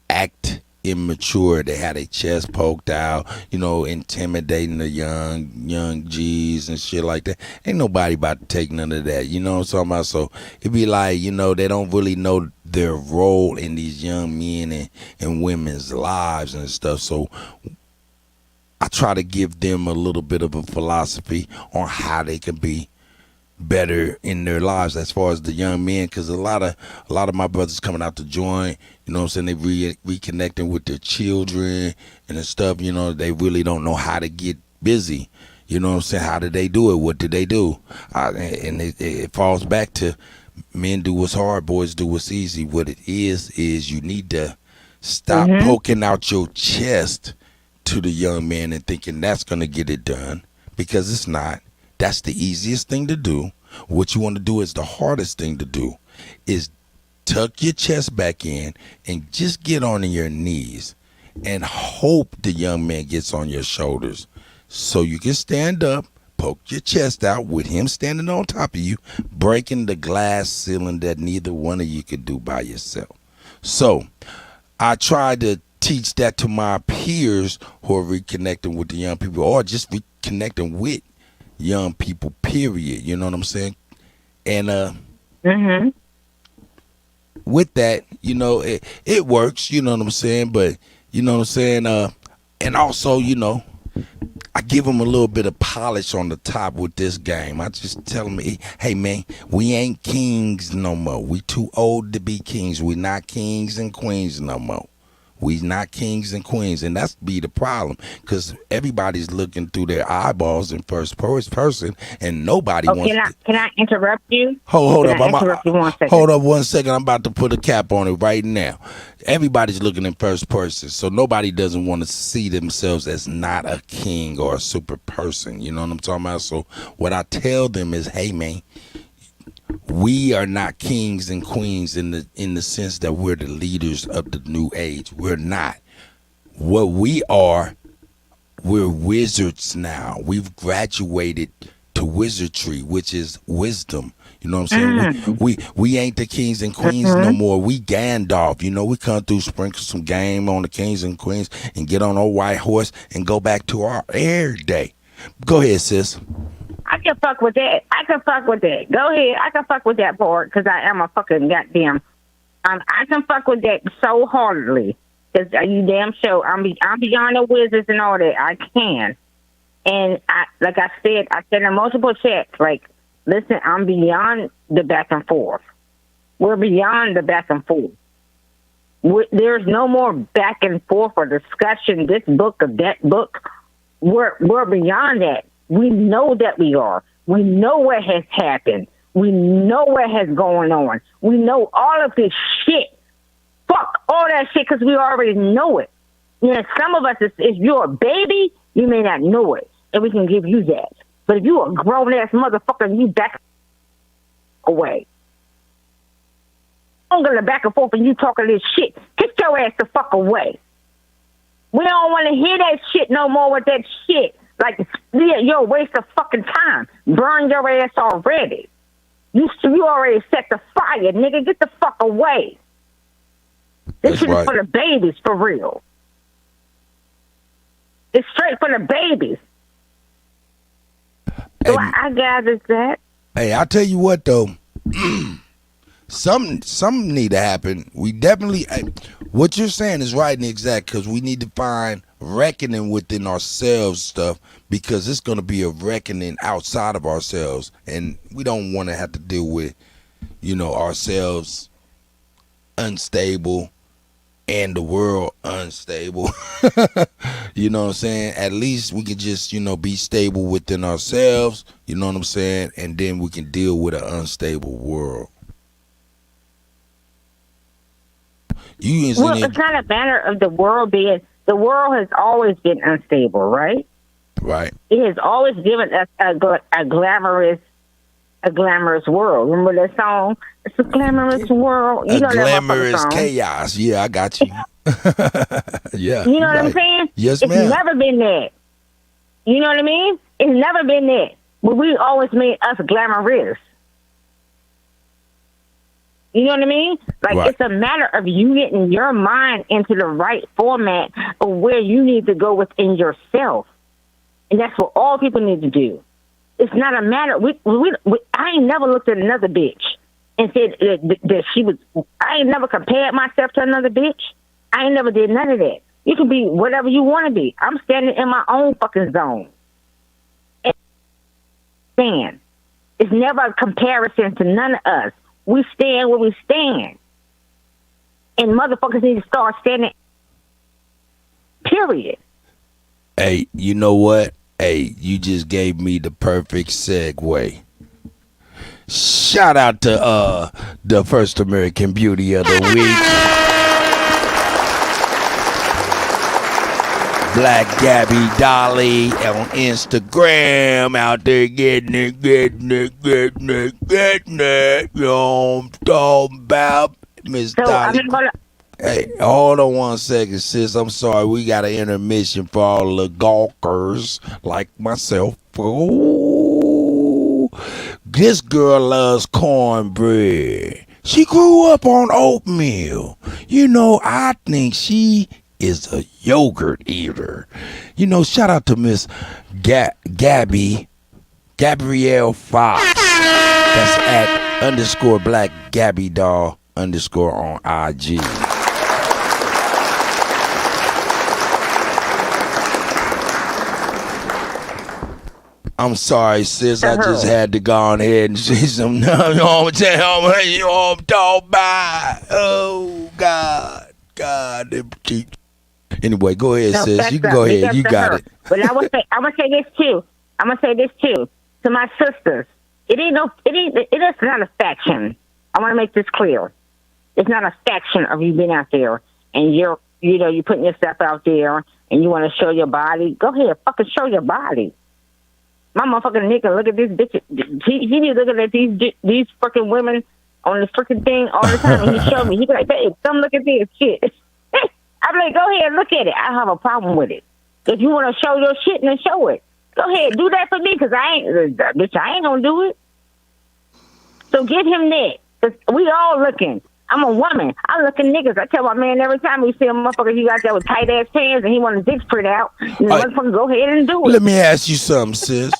act immature. They had their chest poked out, you know, intimidating the young G's and shit like that. Ain't nobody about to take none of that, you know what I'm talking about? So it be like, you know, they don't really know their role in these young men and women's lives and stuff. So I try to give them a little bit of a philosophy on how they can be better in their lives as far as the young men, because a lot of my brothers coming out to join, you know what I'm saying, they reconnecting with their children and stuff, you know, they really don't know how to get busy, you know what I'm saying, how did they do it, what did they do, and it falls back to men do what's hard, boys do what's easy. What it is you need to stop poking out your chest to the young man and thinking that's going to get it done, because it's not. That's the easiest thing to do. What you want to do is the hardest thing to do, is tuck your chest back in and just get on your knees and hope the young man gets on your shoulders so you can stand up, poke your chest out with him standing on top of you, breaking the glass ceiling that neither one of you could do by yourself. So I try to teach that to my peers who are reconnecting with the young people, or just reconnecting with young people, period. You know what I'm saying? And with that, you know, it works, you know what I'm saying? But you know what I'm saying? And also, you know, I give them a little bit of polish on the top with this game. I just tell them, hey man, we ain't kings no more. We too old to be kings. We not kings and queens no more. We not kings and queens, and that's be the problem, because everybody's looking through their eyeballs in first person, and nobody wants. Can I interrupt you? Hold up, interrupt you 1 second. Hold up 1 second. I'm about to put a cap on it right now. Everybody's looking in first person, so nobody doesn't want to see themselves as not a king or a super person. You know what I'm talking about? So what I tell them is, hey man, we are not kings and queens in the sense that we're the leaders of the new age. We're not. What we are, we're wizards now. We've graduated to wizardry, which is wisdom. You know what I'm saying? We ain't the kings and queens no more. We Gandalf. You know, we come through, sprinkle some game on the kings and queens, and get on our white horse and go back to our air day. Go ahead, sis. I can fuck with that. Go ahead. I can fuck with that part, because I am a fucking goddamn. I can fuck with that so hardly, because you damn sure I'm beyond the wizards and all that. I can, and like I said in multiple chats, like, listen, I'm beyond the back and forth. We're beyond the back and forth. There's no more back and forth or discussion. This book or that book. We're beyond that. We know that we are. We know what has happened. We know what has going on. We know all of this shit. Fuck all that shit, because we already know it. You know, some of us, if you're a baby, you may not know it, and we can give you that. But if you're a grown-ass motherfucker, you back away. I'm going to back and forth and you talking this shit. Get your ass the fuck away. We don't want to hear that shit no more with that shit. Like, you're a waste of fucking time. Burn your ass already. You already set the fire, nigga. Get the fuck away. This shit is for the babies, for real. It's straight for the babies. So I gathered that. Hey, I'll tell you what though. Something need to happen. We definitely, what you're saying is right and exact, because we need to find reckoning within ourselves stuff, because it's going to be a reckoning outside of ourselves, and we don't want to have to deal with, ourselves unstable and the world unstable. You know what I'm saying? At least we can just, be stable within ourselves, you know what I'm saying? And then we can deal with an unstable world. It's not a matter of the world has always been unstable, right? Right. It has always given us a glamorous world. Remember that song? It's a glamorous world. You know glamorous that chaos. Yeah, I got you. Yeah. You know what I'm saying? Yes, ma'am. It's never been that. You know what I mean? It's never been that. But we always made us glamorous. You know what I mean? Like, It's a matter of you getting your mind into the right format of where you need to go within yourself. And that's what all people need to do. It's not a matter. I ain't never looked at another bitch and said that she was. I ain't never compared myself to another bitch. I ain't never did none of that. You can be whatever you want to be. I'm standing in my own fucking zone. And it's never a comparison to none of us. We stand where we stand. And motherfuckers need to start standing. Period. Hey, you know what? Hey, you just gave me the perfect segue. Shout out to the first American Beauty of the Week, Black Gabby Dolly on Instagram, out there getting it. You know what I'm talking about, Miss Dolly. Hey, hold on 1 second, sis. I'm sorry. We got an intermission for all the gawkers like myself. Oh, this girl loves cornbread. She grew up on oatmeal. I think she is a yogurt eater. Shout out to Miss Gabrielle Fox. That's at _Black Gabby Doll _ on IG. I'm sorry, sis. I just had to go on ahead and say something. You know what I'm talking about? Oh, God. Anyway, go ahead, sis. You can go ahead. You got it. But I'm gonna say this too. To my sisters. It is not a faction. I want to make this clear. It's not a faction of you being out there and you're putting yourself out there and you want to show your body. Go ahead, fucking show your body. My motherfucking nigga, look at this bitch. He be looking at these fucking women on the freaking thing all the time, and he showed me. He be like, "Babe, come look at this shit." I'm like, "Go ahead, look at it. I have a problem with it. If you want to show your shit, then show it. Go ahead, do that for me, cause I ain't gonna do it. So give him that, cause we all looking. I'm a woman. I look at niggas. I tell my man every time we see a motherfucker, he got there with tight ass pants and he want his dick spread out. And the motherfucker go ahead and do it. Let me ask you something, sis.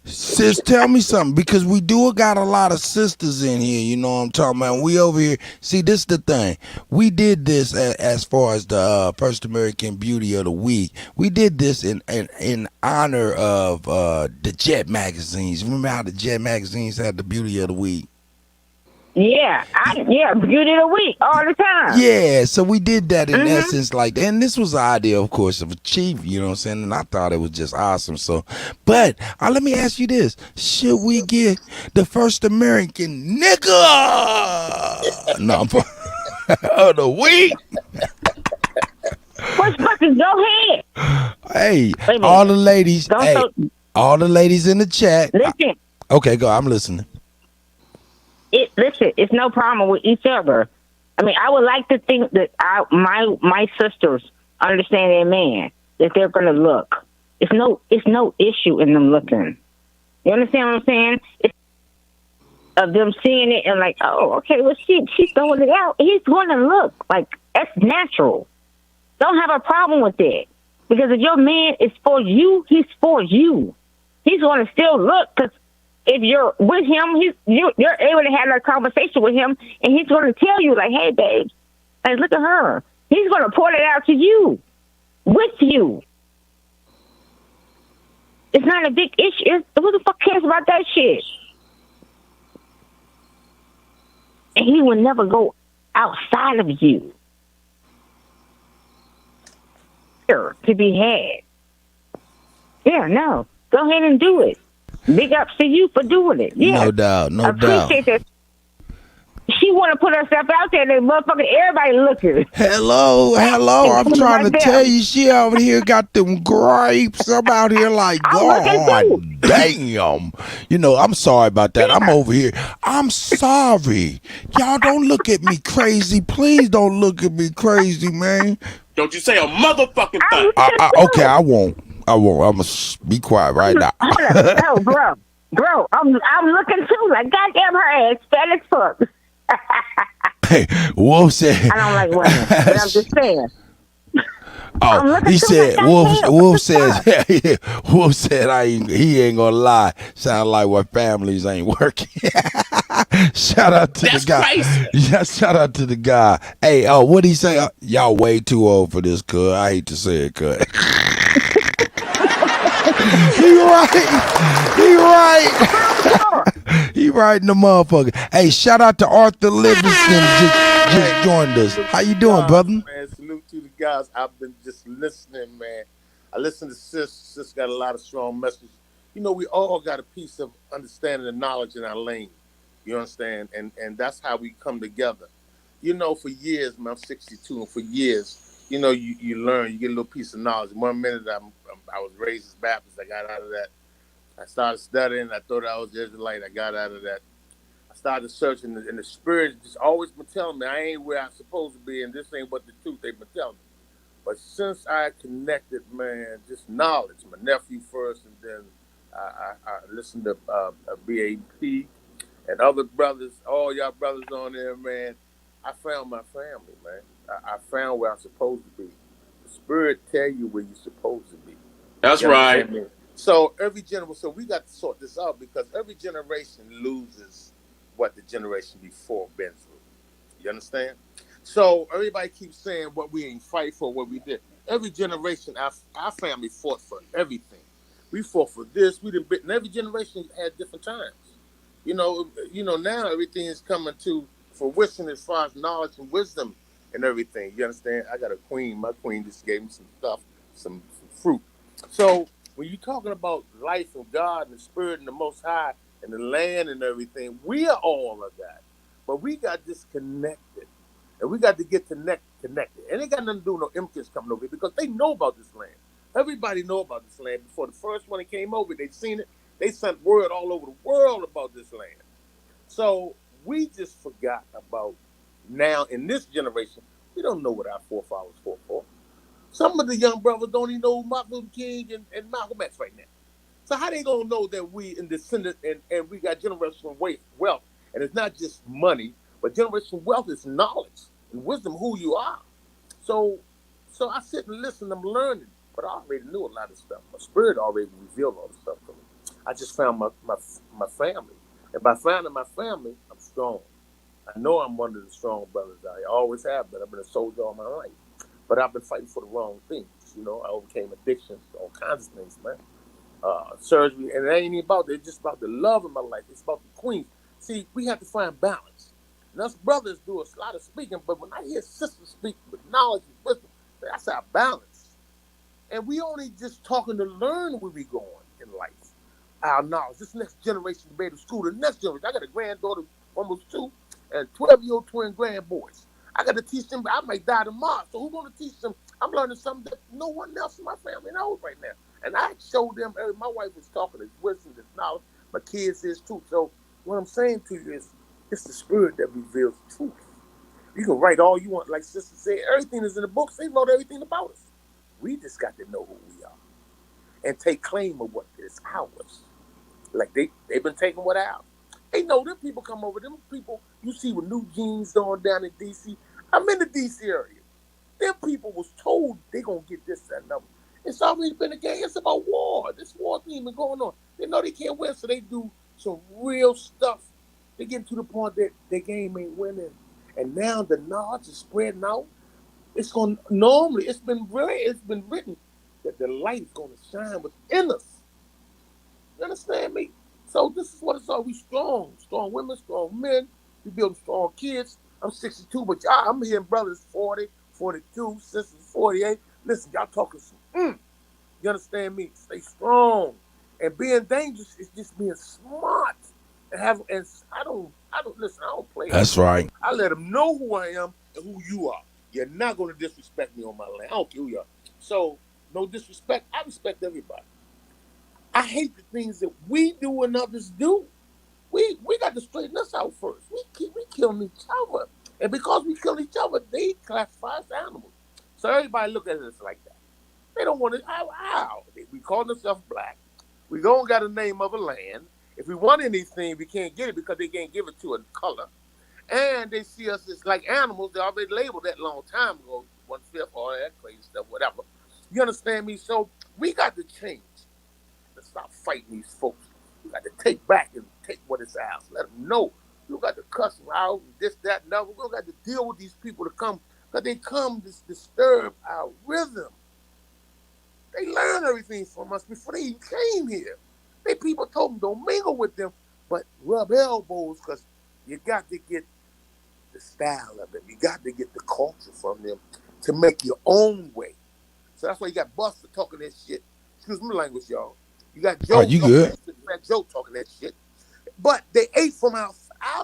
Sis, tell me something, because we do got a lot of sisters in here, you know what I'm talking about. We over here, see, this is the thing. We did this as far as the first American Beauty of the Week. We did this in honor of the Jet magazines. Remember how the Jet magazines had the Beauty of the Week? Yeah, Beauty of the Week all the time. Yeah, so we did that in essence, like, and this was the idea, of course, of a chief, you know what I'm saying? And I thought it was just awesome. So, but let me ask you this: should we get the first American nigga of the week? What's fucking go ahead? Hey, all the ladies, all the ladies in the chat. Listen. Okay, go. I'm listening. Listen, it's no problem with each other. I mean, I would like to think that my sisters understand their man, that they're gonna look. It's no issue in them looking. You understand what I'm saying? of them seeing it and like, oh, okay, well, she's throwing it out. He's going to look like that's natural. Don't have a problem with it because if your man is for you, he's for you. He's going to still look because if you're with him, you're able to have that conversation with him, and he's going to tell you like, hey, babe, like look at her. He's going to point it out to you, with you. It's not a big issue. Who the fuck cares about that shit? And he will never go outside of you. Here to be had. Yeah, no. Go ahead and do it. Big ups to you for doing it. Yeah. No doubt, no doubt. Appreciate that. She want to put herself out there, and motherfucking everybody looking. Hello. I'm trying to tell you, she over here got them grapes. I'm out here like, God damn. You know, I'm sorry about that. I'm over here. I'm sorry. Y'all don't look at me crazy. Please don't look at me crazy, man. Don't you say a motherfucking thing. Okay, I won't. I'm gonna be quiet right now. Oh, bro, I'm looking too. Like, goddamn, her ass fat as fuck. Hey, Wolf said. I don't like women, but I'm just saying. Oh, he said. Wolf says. Wolf said, he ain't gonna lie. Sound like what families ain't working. Shout out to the guy. Crazy. Yeah, shout out to the guy. Hey, what'd he say? Y'all way too old for this, cuz. I hate to say it, cuz. He right in the motherfucker. Hey, shout out to Arthur Livingston just joined us. How you doing, brother? Man, salute to the guys. I've been just listening, man. I listen to Sis. Sis got a lot of strong messages. You know, we all got a piece of understanding and knowledge in our lane. You understand? And that's how we come together. You know, for years, man, I'm 62, and for years, you know, you learn, you get a little piece of knowledge. 1 minute I was raised as Baptist. I got out of that. I started studying. I thought I was Israelite. I got out of that. I started searching, and the Spirit just always been telling me I ain't where I'm supposed to be, and this ain't what the truth they've been telling me. But since I connected, man, just knowledge, my nephew first, and then I listened to BAP and other brothers, all y'all brothers on there, man. I found my family, man. I found where I'm supposed to be. The Spirit tell you where you're supposed to be. That's right. So every generation, so we got to sort this out because every generation loses what the generation before been through. You understand? So everybody keeps saying what we ain't fight for, what we did. Every generation, our family fought for everything. We fought for this. We didn't. And every generation had different times. You know. Now everything is coming to fruition as far as knowledge and wisdom and everything. You understand? I got a queen. My queen just gave me some stuff, some fruit. So when you're talking about life and God and the Spirit and the Most High and the land and everything, we are all of that. But we got disconnected. And we got to get connected. And it got nothing to do with no immigrants coming over here because they know about this land. Everybody know about this land. Before the first one that came over, they'd seen it. They sent word all over the world about this land. So we just forgot about now in this generation, we don't know what our forefathers fought for. Some of the young brothers don't even know Martin Luther King and Malcolm X right now. So how they gonna know that we in descendant and we got generational wealth? And it's not just money, but generational wealth is knowledge and wisdom, who you are. So I sit and listen, I'm learning, but I already knew a lot of stuff. My spirit already revealed all the stuff to me. I just found my family. And by finding my family, I'm strong. I know I'm one of the strong brothers out here. I always have been. I've been a soldier all my life. But I've been fighting for the wrong things. You know, I overcame addictions, all kinds of things, man. Surgery, and it ain't even about that. It's just about the love in my life. It's about the queen. See, we have to find balance. And us brothers do a lot of speaking, but when I hear sisters speak with knowledge and wisdom, that's our balance. And we only just talking to learn where we going in life. Our knowledge. This next generation to be able to school. The next generation. I got a granddaughter, almost 2, and 12-year-old twin grandboys. I got to teach them. I might die tomorrow. So who's going to teach them? I'm learning something that no one else in my family knows right now. And I showed them, my wife is talking, it's wisdom, it's knowledge. My kids is too. So what I'm saying to you is, it's the Spirit that reveals truth. You can write all you want. Like Sister said, everything is in the books. They wrote everything about us. We just got to know who we are and take claim of what is ours. Like they've been taking what ours. They know them people come over. Them people you see with new jeans on down in D.C. I'm in the D.C. area. Them people was told they gonna get this, that, and other. It's always been a game. It's about war. This war thing been going on. They know they can't win, so they do some real stuff. They get to the point that their game ain't winning. And now the knowledge is spreading out. It's going normally it's been written that the light is gonna shine within us. You understand me? So this is what it's all. We strong women, strong men. We building strong kids. I'm 62, but I'm hearing brothers 40, 42, sisters 48. Listen, y'all talking some. You understand me? Stay strong. And being dangerous is just being smart. And I don't listen. I don't play. That's right. I let them know who I am and who you are. You're not going to disrespect me on my land. I don't care who you are. So no disrespect. I respect everybody. I hate the things that we do and others do. We got to straighten us out first. We killing each other. And because we kill each other, they classify us animals. So everybody look at us like that. They don't want to, how? We call themselves black. We don't got a name of a land. If we want anything, we can't get it because they can't give it to a color. And they see us as like animals. They already labeled that long time ago. 1/5, all that crazy stuff, whatever. You understand me? So we got to change. Let's stop fighting these folks. We got to take back and take what is ours. Let them know. We don't got to cuss them out and this, that, and other. We don't got to deal with these people to come because they come to disturb our rhythm. They learn everything from us before they even came here. They people told them don't mingle with them, but rub elbows because you got to get the style of it. You got to get the culture from them to make your own way. So that's why you got Buster talking that shit. Excuse me language, y'all. You got Joe you good? Joe talking that shit. But they ate from our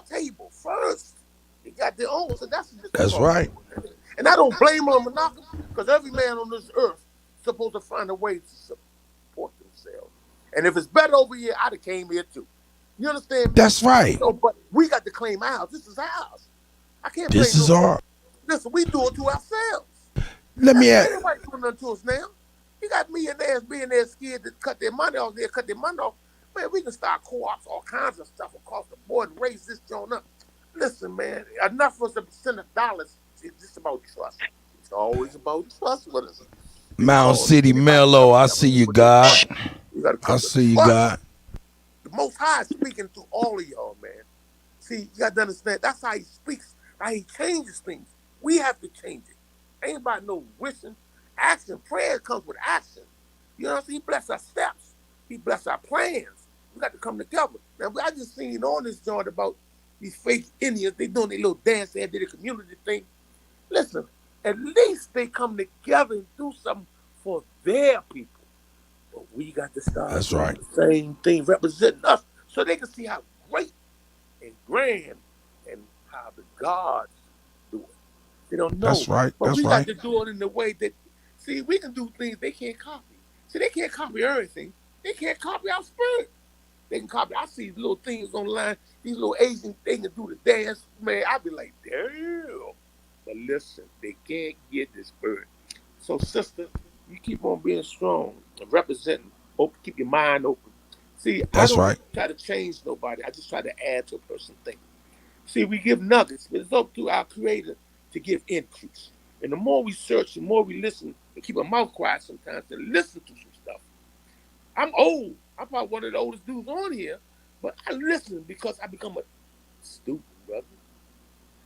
table first. They got their own. So that's right. And I don't blame them on monopoly because every man on this earth is supposed to find a way to support themselves. And if it's better over here, I'd have came here too. You understand me? That's right. So, but we got to claim ours. This is ours. I can't This blame is nobody. our. Listen, we do it to ourselves. Let me ask. Anybody doing nothing to us now? You got millionaires being there scared to cut their money off. Man, we can start co-ops, all kinds of stuff across the board and raise this joint up. Listen, man, enough for us to send $1. It's just about trust. It's always about trust with us. Mound City Mellow, I see you, God. I see you, God. The Most High is speaking to all of y'all, man. See, you got to understand, that's how he speaks, how he changes things. We have to change it. Ain't about no wishing. Action, prayer comes with action. You know what I'm saying? He bless our steps. He bless our plans. We got to come together. Now, I just seen on this joint about these fake Indians. They doing their little dance. They did a community thing. Listen, at least they come together and do something for their people. But we got to start That's doing right. the same thing, representing us, so they can see how great and grand and how the gods do it. They don't know. That's right. But That's we right. got to do it in the way that, see, we can do things they can't copy. See, they can't copy everything. They can't copy our spirit. They can copy. I see little things online. These little Asian, they can do the dance. Man, I be like, damn. But listen, they can't get this spirit. So, sister, you keep on being strong and representing. Keep your mind open. See, That's I don't right. try to change nobody. I just try to add to a person's thinking. See, we give nuggets, but it's up to our Creator to give increase. And the more we search, the more we listen, and keep our mouth quiet sometimes and listen to some stuff. I'm old. I'm probably one of the oldest dudes on here, but I listen because I become a student, brother.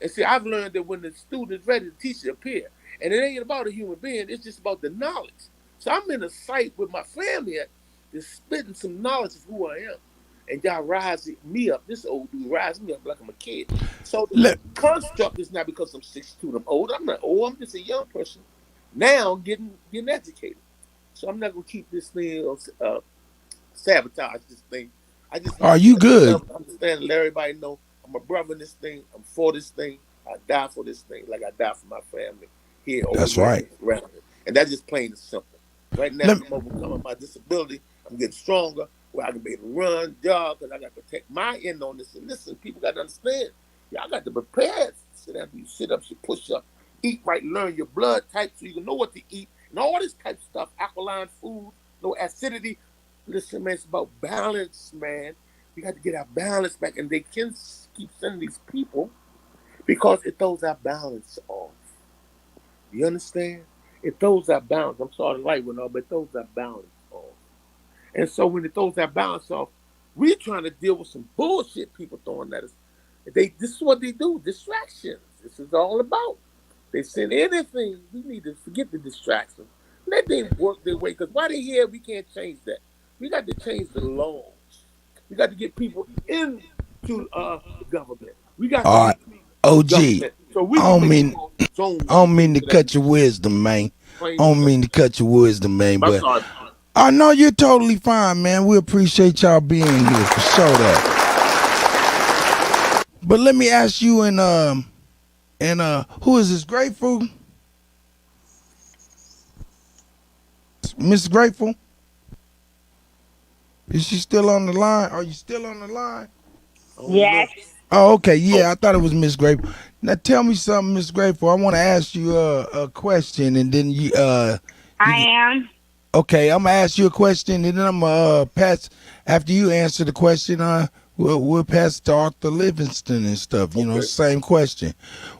And see, I've learned that when the student is ready, the teacher appear. And it ain't about a human being, it's just about the knowledge. So I'm in a site with my family that's spitting some knowledge of who I am. And y'all rising me up. This old dude rising me up like I'm a kid. So the construct is not because I'm 62, I'm old. I'm not old, I'm just a young person. Now getting educated. So I'm not gonna keep this thing sabotage this thing. I just Are you good? Understand, let everybody know I'm a brother in this thing. I'm for this thing. I die for this thing, like I die for my family here. That's right. Around it. And that's just plain and simple. Right now, I'm overcoming my disability. I'm getting stronger, where I can be able to run, jog, because I got to protect my end on this. And listen, people got to understand. Y'all got to prepare. Sit down, do sit-ups, you push-up, eat right, learn your blood type so you can know what to eat, and all this type of stuff, alkaline food, no acidity. Listen, man, it's about balance, man. We got to get our balance back, and they can keep sending these people because it throws our balance off. You understand? It throws our balance. I'm sorry the light went off, but it throws our balance off. And so when it throws that balance off, we're trying to deal with some bullshit people throwing at us. This is what they do, distractions. This is all about. They send anything. We need to forget the distractions. Let them work their way, because why they here, we can't change that. We got to change the laws. We got to get people into the government. We got All to right, get OG. government. So we I can don't make mean zone I don't mean to cut your wisdom, man. I don't mean to cut your wisdom, man. I'm But sorry. I know you're totally fine, man. We appreciate y'all being here for sure. That. But let me ask you, and who is this? Grateful, Miss Grateful. Is she still on the line? Are you still on the line? Yes. Oh, okay. Yeah, I thought it was Miss Grateful. Now tell me something, Miss Grateful. I want to ask you a question, and then you I am. Okay, I'm gonna ask you a question, and then I'm gonna pass. After you answer the question, we'll pass to Arthur Livingston and stuff. You know, same question.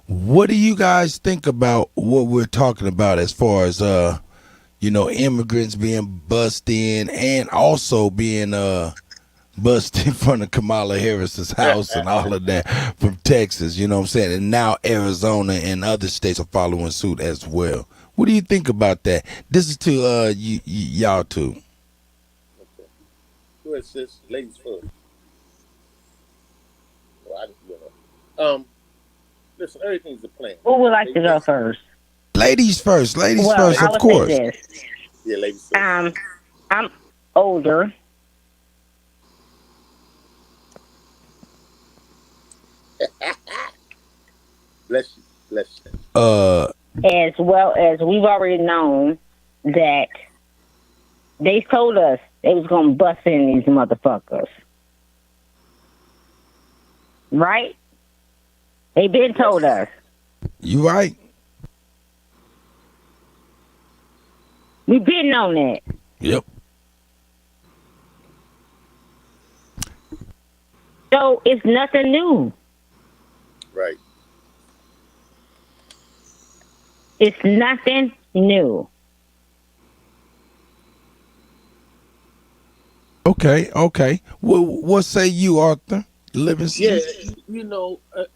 What do you guys think about what we're talking about as far as immigrants being bussed in and also being busted in front of Kamala Harris's house and all of that from Texas? You know what I'm saying? And now Arizona and other states are following suit as well. What do you think about that? This is to y'all too. Go ahead, sis. Ladies first. Well, listen, everything's a plan. Who would like to go first? Ladies first. Ladies well, first, I of would course. Say this. Yeah, ladies first. I'm older. Bless you. Bless you. As well as we've already known that they told us they was gonna bust in these motherfuckers. Right? They been told us. You right. We been on that. Yep. So it's nothing new. Right. It's nothing new. Okay. What say you, Arthur Livingston? Yeah,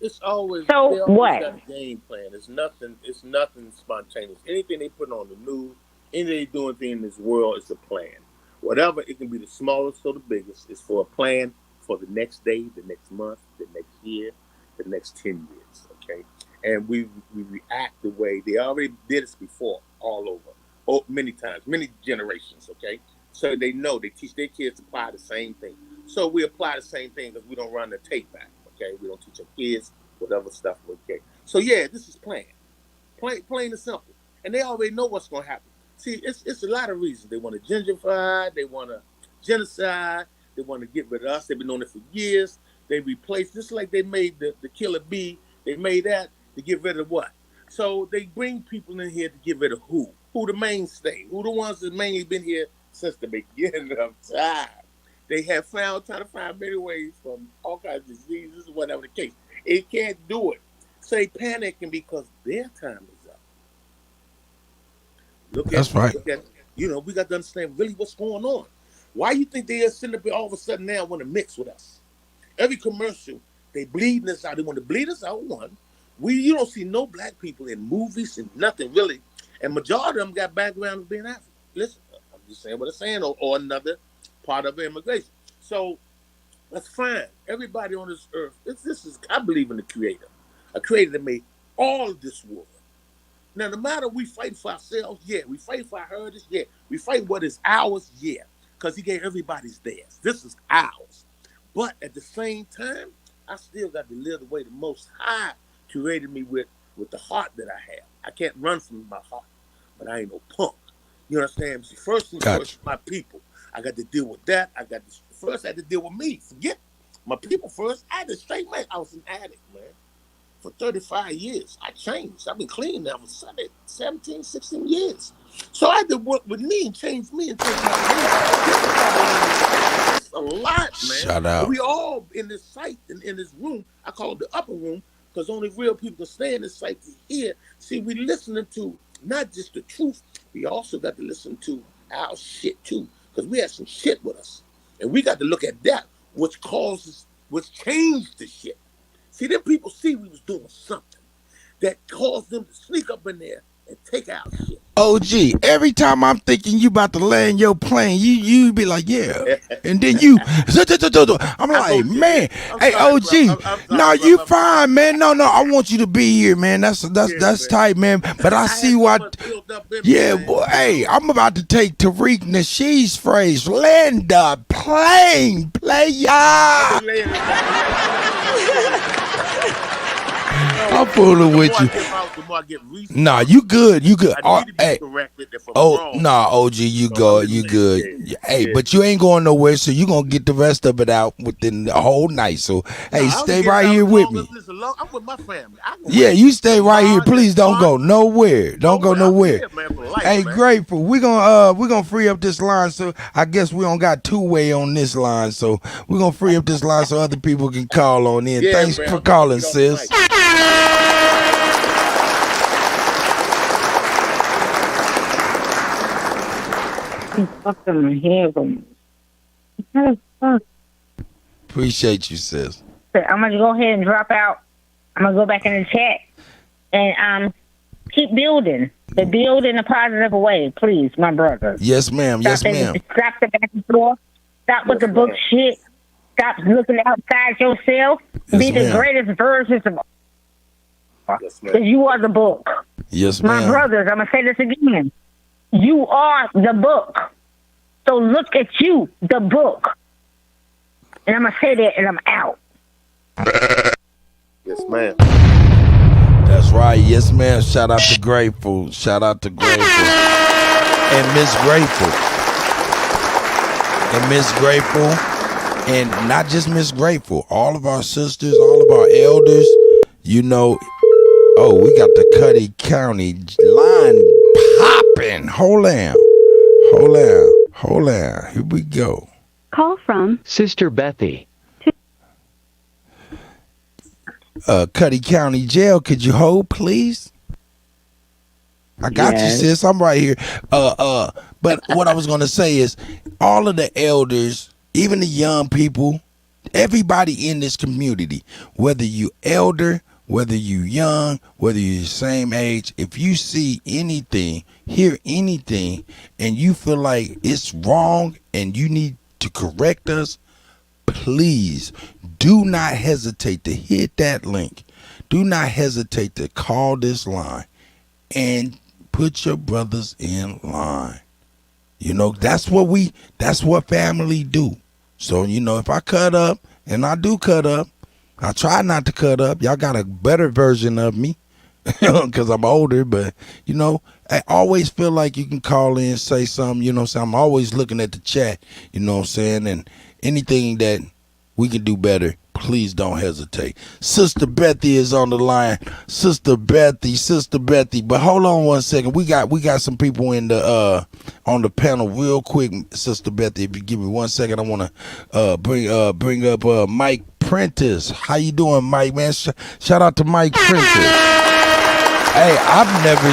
it's always so they always what? got a game plan. It's nothing spontaneous. Anything they put on the news, anything they do anything in this world is a plan. Whatever, it can be the smallest or the biggest. It's for a plan for the next day, the next month, the next year, the next 10 years. Okay, and we react the way they already did this before, all over, many times, many generations. Okay, so they know they teach their kids to apply the same thing. So we apply the same thing because we don't run the tape back. Okay, we don't teach our kids whatever stuff. Okay, so yeah, this is plain and simple, and they already know what's going to happen. See, it's a lot of reasons. They want to gentrify, they want to genocide, they want to get rid of us. They've been doing it for years. They replaced, just like they made the killer bee. They made that to get rid of what? So they bring people in here to get rid of who? Who the mainstay? Who the ones that mainly been here since the beginning of time? They have trying to find many ways from all kinds of diseases, whatever the case. It can't do it. So they panicking because their time is up. That's right. We got to understand really what's going on. Why you think they are sitting up here all of a sudden now want to mix with us? Every commercial, they bleeding us out. They want to bleed us out, one. You don't see no black people in movies and nothing really. And majority of them got background of being African. Listen, I'm just saying what I'm saying, or another part of immigration. So that's fine. Everybody on this earth, I believe in the creator. A creator that made all of this world. Now, no matter we fight for ourselves, yeah. We fight for our heritage, yeah. We fight what is ours, yeah. Because he gave everybody's theirs. This is ours. But at the same time, I still got to live the way the Most High created me with the heart that I have. I can't run from my heart, but I ain't no punk. You understand? See, first and first, my people. I got to deal with that. I had to deal with me. Forget my people first. I had to straight man. I was an addict, man. For 35 years. I changed. I've been clean now for 17, 16 years. So I had to work with me and change me and change my life. a lot, man. Shout out. And we all in this site, in this room. I call it the upper room because only real people can stay in this site to hear. See, we listening to not just the truth. We also got to listen to our shit too, because we had some shit with us, and we got to look at that, which changed the shit. See, them people see we was doing something that caused them to sneak up in there and take our shit. OG, every time I'm thinking you about to land your plane, you be like, yeah. And then you, I'm like, man, hey, OG, no, you fine, man. No, I want you to be here, man. That's tight, man. But I see what, yeah, boy, hey, I'm about to take Tariq Nasheed's phrase, land the plane, playa. I'm fooling with you. Nah, you good. Hey, OG, you good. Hey, but you ain't going nowhere, so you gonna get the rest of it out within the whole night. So, hey, stay right here with me. I'm with my family. Yeah, you stay right here. Please don't go nowhere. Don't go nowhere. Hey, grateful. We're gonna free up this line. So I guess we don't got two-way on this line. So we're gonna free up this line so other people can call on in. Thanks for calling, sis. Fucking hear them. How the fuck? Appreciate you, sis. I'm gonna go ahead and drop out. I'm gonna go back in the chat and keep building. But build in a positive way, please, my brother. Yes, ma'am. Yes, ma'am. Stop the back and forth. Stop with the book shit. Stop looking outside yourself. Be the greatest versions of. Because you are the book. Yes, ma'am. My brothers, I'm gonna say this again. You are the book. So look at you, the book. And I'm going to say that and I'm out. Yes, ma'am. That's right. Yes, ma'am. Shout out to Grateful. Shout out to Grateful. And Miss Grateful. And Miss Grateful. And not just Miss Grateful. All of our sisters, all of our elders, you know. Oh, we got the Kuttack County line popping. Hold on. Here we go. Call from Sister Bethy. Kuttack County Jail, could you hold, please? I got you, sis. I'm right here. But what I was gonna say is, all of the elders, even the young people, everybody in this community, whether you elder, whether you young, whether you're the same age, if you see anything, hear anything, and you feel like it's wrong and you need to correct us, please do not hesitate to hit that link. Do not hesitate to call this line and put your brothers in line. You know, that's what family do. So, you know, if I cut up, and I do cut up, I try not to cut up. Y'all got a better version of me because I'm older, but, you know, I always feel like you can call in, say something, you know, so I'm always looking at the chat, you know what I'm saying, and anything that we can do better, please don't hesitate. Sister Bethy is on the line. Sister Bethy. But hold on one second. We got some people in the on the panel real quick, Sister Bethy. If you give me 1 second, I want to bring up Mike Prentice. How you doing, Mike, man? Shout out to Mike Prentice. Hey, I've never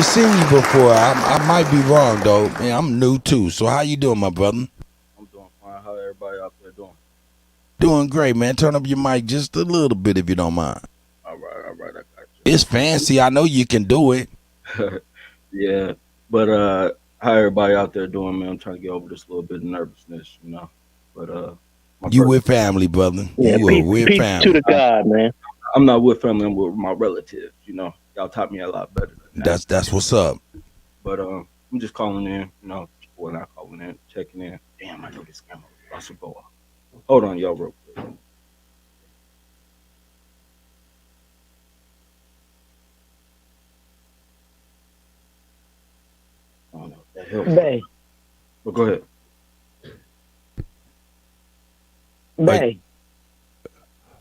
seen you before. I might be wrong though. Man, I'm new too. So how you doing, my brother? I'm doing fine. How everybody out there doing? Doing great, man. Turn up your mic just a little bit if you don't mind. All right, I got you. It's fancy. I know you can do it. Yeah, but how everybody out there doing, man? I'm trying to get over this little bit of nervousness, you know. But you with family, brother. Yeah, you with family. To the God, man. I'm not with family. I'm with my relatives. You know, y'all taught me a lot better than that. That's what's up. But I'm just calling in. You know, people are not calling in, checking in. Damn, I know this camera about to go off. Hold on, y'all, real quick. Oh no, that helps. Bay. But go ahead. Bay.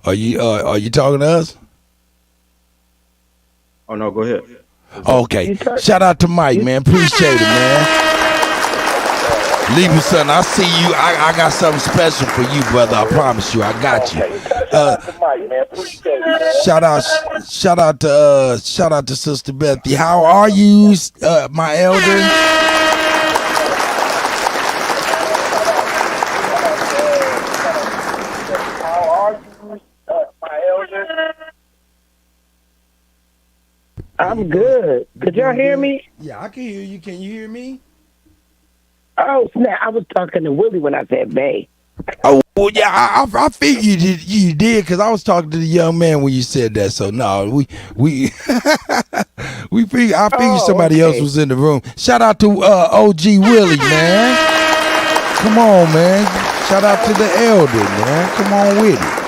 Are you talking to us? Oh no, go ahead. Okay. Shout out to Mike, man. Appreciate it, man. Libra son, I see you. I got something special for you, brother. I promise you. I got you. Shout out to Sister Bethy. How are you, my elder? I'm good. Could y'all hear me? Yeah, I can hear you. Can you hear me? Oh, snap. I was talking to Willie when I said Bay. Oh, well, yeah, I figured you did because I was talking to the young man when you said that. So no, we I figured somebody else was in the room. Shout out to OG Willie, man. Come on, man. Shout out to the elder, man. Come on with it.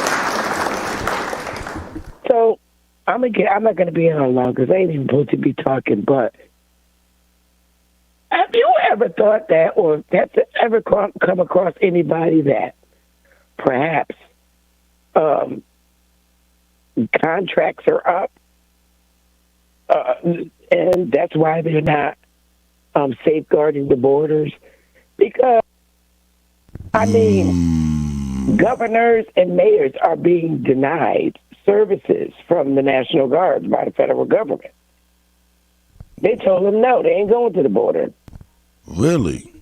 So I'm not gonna be on long because I ain't even supposed to be talking. But have you ever thought that, or that's ever come across anybody that perhaps contracts are up, and that's why they're not safeguarding the borders? Because I mean, governors and mayors are being denied services from the National Guard by the federal government. They told them no, they ain't going to the border. Really?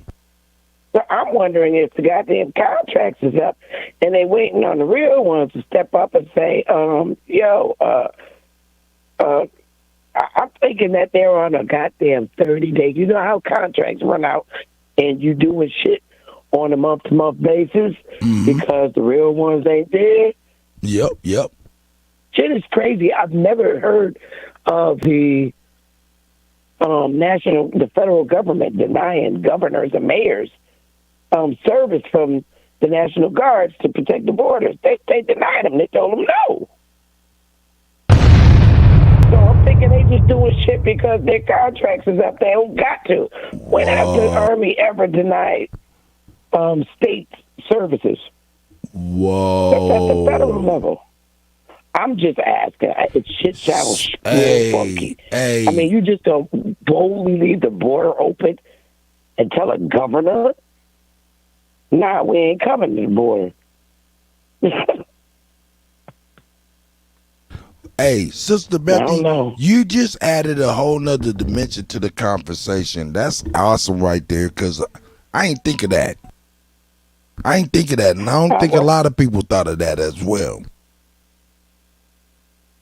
So I'm wondering if the goddamn contracts is up and they waiting on the real ones to step up and say, I'm thinking that they're on a goddamn 30-day. You know how contracts run out and you doing shit on a month-to-month basis because the real ones ain't there? Yep. Shit is crazy. I've never heard of the the federal government denying governors and mayors service from the National Guards to protect the borders. They denied them. They told them no. So I'm thinking they just doing shit because their contracts is up. They don't got to. When has the Army ever denied state services? Whoa. That's at the federal level. I'm just asking. It's shit sounds real funky. I mean, you just don't boldly leave the border open and tell a governor, nah, we ain't coming to the border. Hey, Sister Bethy, you just added a whole nother dimension to the conversation. That's awesome right there, because I ain't think of that. And I don't think a lot of people thought of that as well.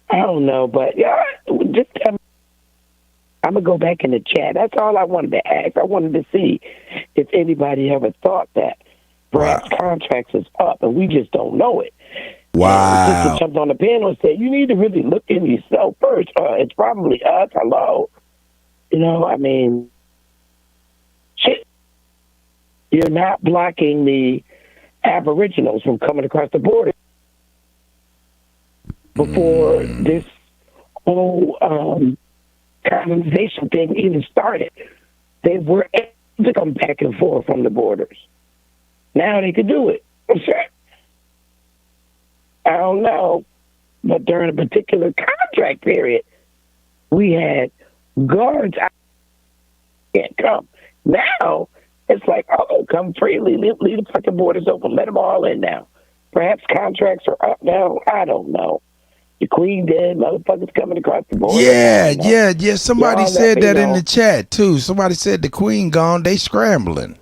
I don't know, but yeah, just tell me. I'm going to go back in the chat. That's all I wanted to ask. I wanted to see if anybody ever thought that perhaps contracts is up and we just don't know it. Wow. Sister jumped on the panel and said, you need to really look in yourself first. It's probably us. Hello. You know, I mean, shit. You're not blocking the Aboriginals from coming across the border. Before this whole colonization thing even started, they were able to come back and forth from the borders. Now they could do it. I don't know, but during a particular contract period, we had guards out. Can't come. Now it's like, oh, come freely, leave the fucking borders open, let them all in now. Perhaps contracts are up now. I don't know. The Queen dead, motherfuckers coming across the border. Yeah. Somebody said that in the chat too. Somebody said the Queen gone, they scrambling.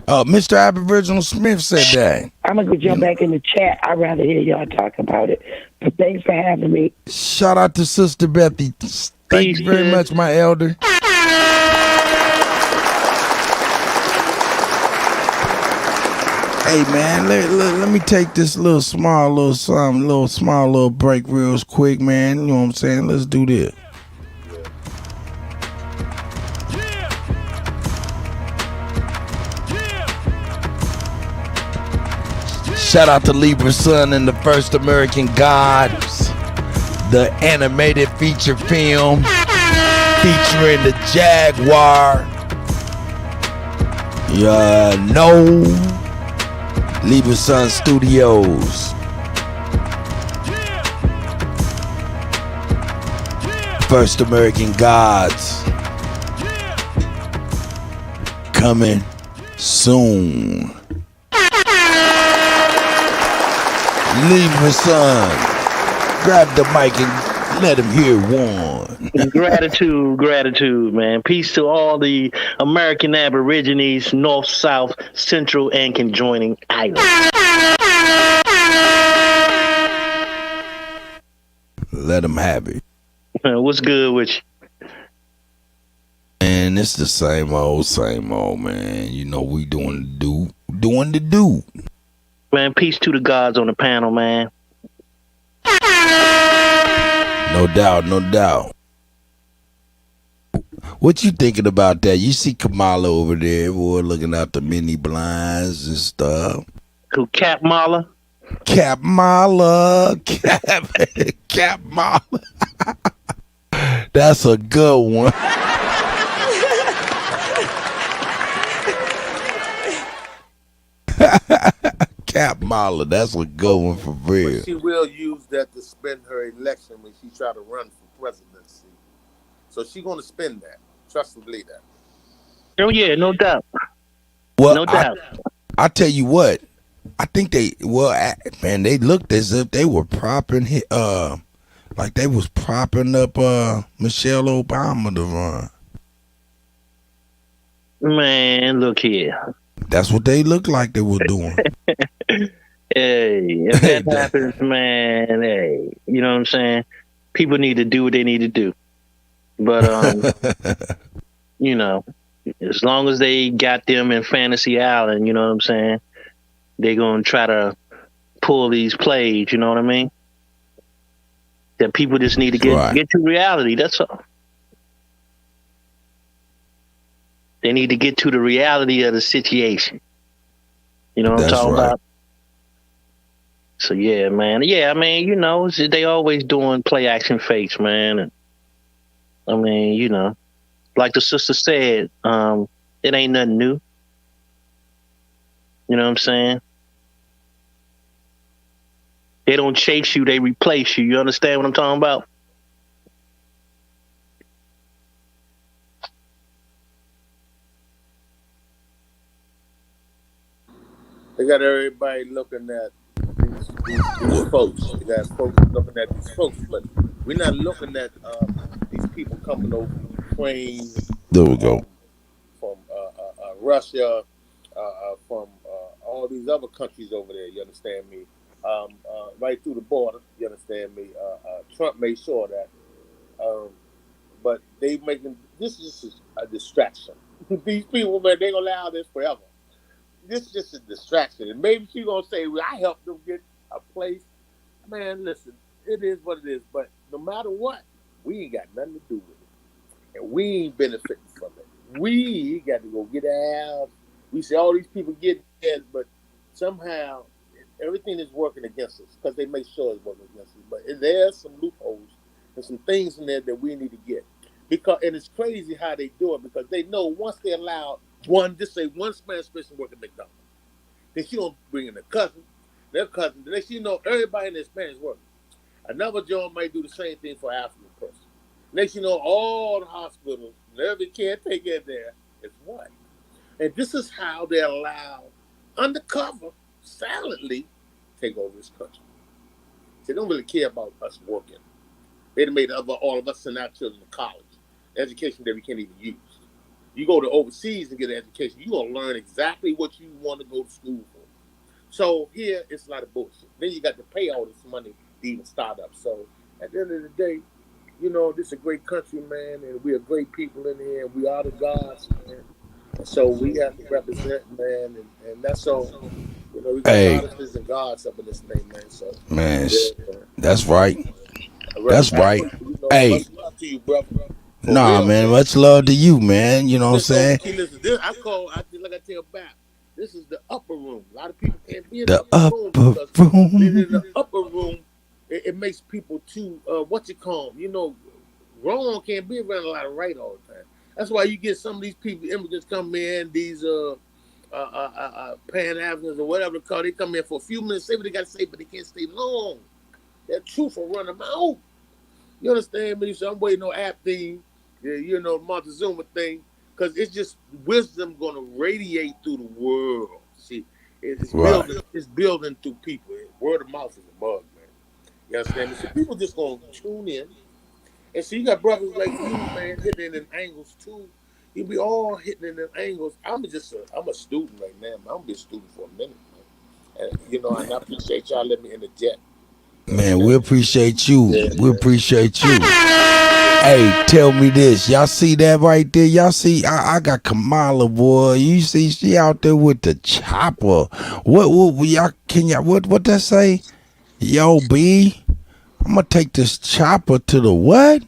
Mr. Aboriginal Smith said that. I'm gonna jump back in the chat. I'd rather hear y'all talk about it. But thanks for having me. Shout out to Sister Bethy. Thank you very much, my elder. Hey man, let me take this small little break real quick, man. You know what I'm saying? Let's do this. Shout out to Libra Son and the First American Gods, the animated feature film featuring the Jaguar. Libra Son Studios. First American Gods. Coming soon. Leave my son. Grab the mic and let him hear one. Gratitude, man. Peace to all the American Aborigines, North, South, Central, and conjoining islands. Let him have it. What's good with you? Man, it's the same old, man. You know, we doing the do. Man, peace to the gods on the panel, man. No doubt. What you thinking about that? You see Kamala over there, boy, looking out the mini blinds and stuff. Who, Kamala? Kamala. That's a good one. Kamala, that's a good one for real. But she will use that to spend her election when she try to run for presidency. So she's going to spend that. Trust and believe that. Oh yeah, no doubt. Well, no doubt. I tell you what, I think they looked as if they were propping like they was propping up Michelle Obama to run. Man, look here. That's what they looked like they were doing. Hey, if that happens, man, hey, you know what I'm saying? People need to do what they need to do. But, you know, as long as they got them in Fantasy Island, you know what I'm saying? They're going to try to pull these plays, you know what I mean? That people just need to get to reality, that's all. They need to get to the reality of the situation. You know what I'm talking about? So, yeah, man. Yeah, I mean, you know, they always doing play action fakes, man. And I mean, you know, like the sister said, it ain't nothing new. You know what I'm saying? They don't chase you, they replace you. You understand what I'm talking about? They got everybody looking at these folks. They got folks looking at these folks, but we're not looking at these people coming over from Ukraine. There we go. From Russia, from all these other countries over there. You understand me? Right through the border. You understand me? Trump made sure that. But they making this is just a distraction. These people, man, they gonna allow this forever. This is just a distraction. And maybe she's going to say, well, I helped them get a place. Man, listen, it is what it is. But no matter what, we ain't got nothing to do with it. And we ain't benefiting from it. We got to go get out. We see all these people getting in, but somehow everything is working against us because they make sure it's working against us. But there's some loopholes and some things in there that we need to get. And it's crazy how they do it because they know once they allow one Spanish person work at McDonald's. Then she gonna bring in their cousin. The next you know, everybody in their Spanish work. Another job might do the same thing for an African person. Next you know, all the hospitals, every caretaker there is white. And this is how they allow undercover, silently, take over this country. They don't really care about us working. They'd made all of us send our children to college, education that we can't even use. You go to overseas and get an education, you're going to learn exactly what you want to go to school for. So here, it's a lot of bullshit. Then you got to pay all this money to even start up. So at the end of the day, you know, this is a great country, man, and we are great people in here, and we are the gods, man. And so we have to represent, man, and that's all. You know, we got goddesses and gods up in this thing, man. So, man, that's right. That's right. You know, hey. Much love to you, brother. Nah, man, much love to you, man. You know what I'm saying? Listen, like I tell back, this is the upper room. A lot of people can't be in the upper room because being in the upper room, it makes people too, you know, wrong can't be around a lot of right all the time. That's why you get some of these people, immigrants come in, these Pan-Africans or whatever they call, they come in for a few minutes, say what they got to say, but they can't stay long. That truth will run them out. You understand me? So I'm waiting on app thing. You know, Montezuma thing. because it's just wisdom going to radiate through the world. See, it's Right. building. It's building through people. Word of mouth is a bug, man. You understand me? So people just gonna tune in, and so you got brothers like you, man, hitting it in angles too. You be all hitting it in angles. I'm a student right now. Man. I'm gonna be a student for a minute, man. And and I appreciate y'all letting me interject. Man, we appreciate you. Yeah, We appreciate you. Hey, tell me this. Y'all see that right there? Y'all see I got Kamala, boy. You see she out there with the chopper. What that say? Yo, B, I'm gonna take this chopper to the what?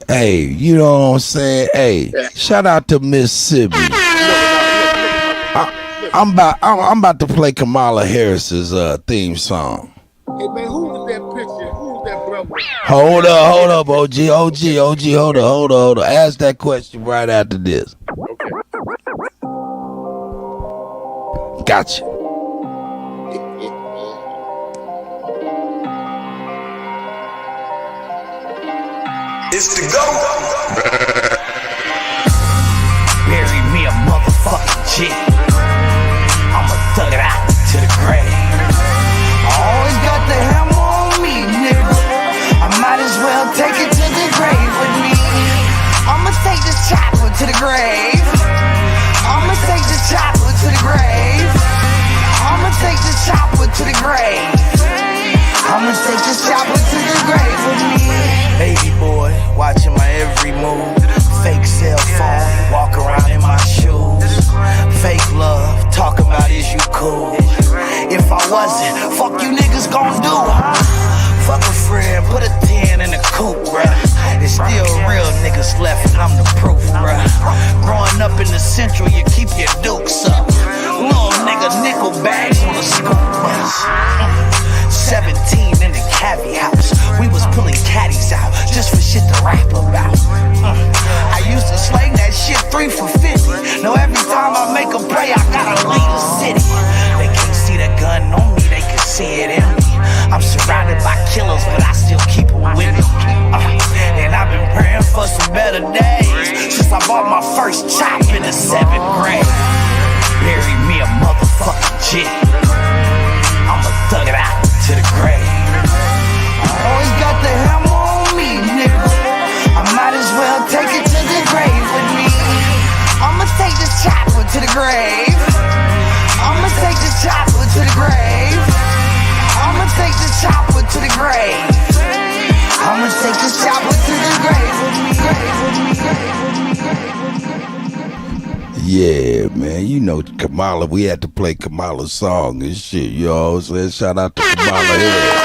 Hey, you know what I'm saying? Hey, shout out to Mississippi. I'm about to play Kamala Harris's theme song. Hey man, who was that picture? Who was that brother? Hold up, OG, hold on. Ask that question right after this. Okay. Gotcha. It's the go. Bury me a motherfucking G. I'ma thug it out to the grave. I always got the hammer on me, nigga. I might as well take it to the grave with me. I'ma take this chopper to the grave. I'ma take this chopper to the grave. I'ma take this chopper to the grave. I'ma take this chopper to the grave with me. Baby boy, watching my every move. Fake cell phone, walk around in my shoes. Fake love, talk about is you cool? If I wasn't, fuck you niggas gon' do, huh? Fuck a friend, put a 10 in the coupe, bruh. It's still real niggas left and I'm the proof, bruh. Growing up in the central, you keep your dukes up. Little nigga nickel bags on the school bus. 17 in the cavi house. We was pulling caddies out just for shit to rap about. I used to slang that shit 3 for 50. Now every time I make a play, I gotta leave the city. They can't see the gun on me, they can see it in me. I'm surrounded by killers, but I still keep them with me. And I've been praying for some better days since I bought my first chop in the 7th grade. Bury me a motherfucking G. I'ma thug it out to the grave. I always got the hammer on me, nigga. I might as well take it to the grave with me. I'ma take this chopper to the grave. I'ma take this chopper to the grave. I'ma take this chopper to the grave. I'ma take this chopper to the grave with me. Yeah, man. You know Kamala. We had to play Kamala's song and shit. You know what I'm saying? Shout out to Kamala here.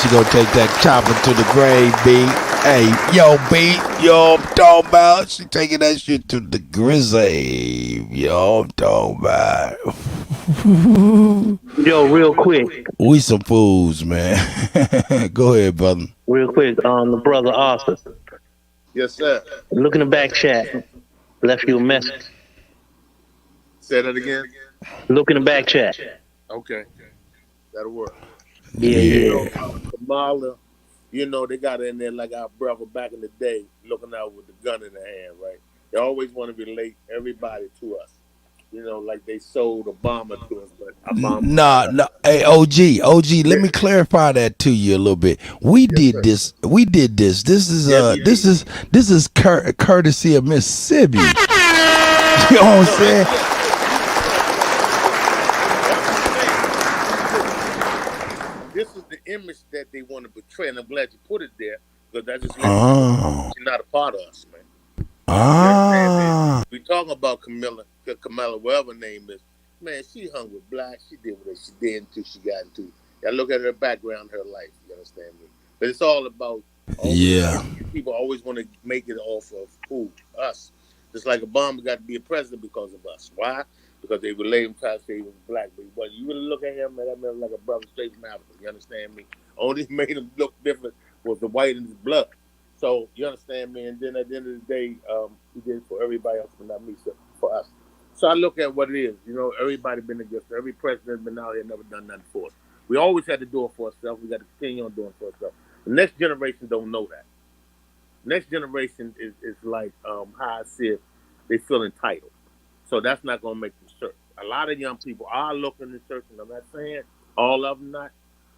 She gonna take that chopper to the grave, B. Hey, yo, B. Yo, I'm talking about. She taking that shit to the grave. Yo, I'm talking about. Yo, real quick. We some fools, man. Go ahead, brother. Real quick, the brother Arthur. Yes, sir. Look in the back chat. Left you a message. Say that again. Look in the back chat. Okay. That'll work. Yeah. Kamala, they got her in there like our brother back in the day, looking out with the gun in their hand, right? They always want to relate everybody to us. Like they sold Obama to us, but Obama. Nah. Hey, OG. Let me clarify that to you a little bit. We did this. This is courtesy of Mississippi. You know what I'm saying? This is the image that they want to portray, and I'm glad you put it there because that just she's not a part of us, man. We talking about Kamala, whatever her name is. Man, she hung with black. She did what she did until she got into. Y'all look at her background, her life. You understand me? But it's all about. People always want to make it off of who? Us. Just like Obama got to be a president because of us. Why? Because they would let him try to say he was black. But you really look at him, man, that man was like a brother straight from Africa. You understand me? Only made him look different was the white in his blood. So, you understand me? And then at the end of the day, he did it for everybody else, but not me, so for us. So I look at what it is. Everybody been against us. Every president been out here, never done nothing for us. We always had to do it for ourselves. We got to continue on doing it for ourselves. The next generation don't know that. Next generation is like how I said, they feel entitled. So that's not gonna make them search. A lot of young people are looking and searching. I'm not saying all of them not,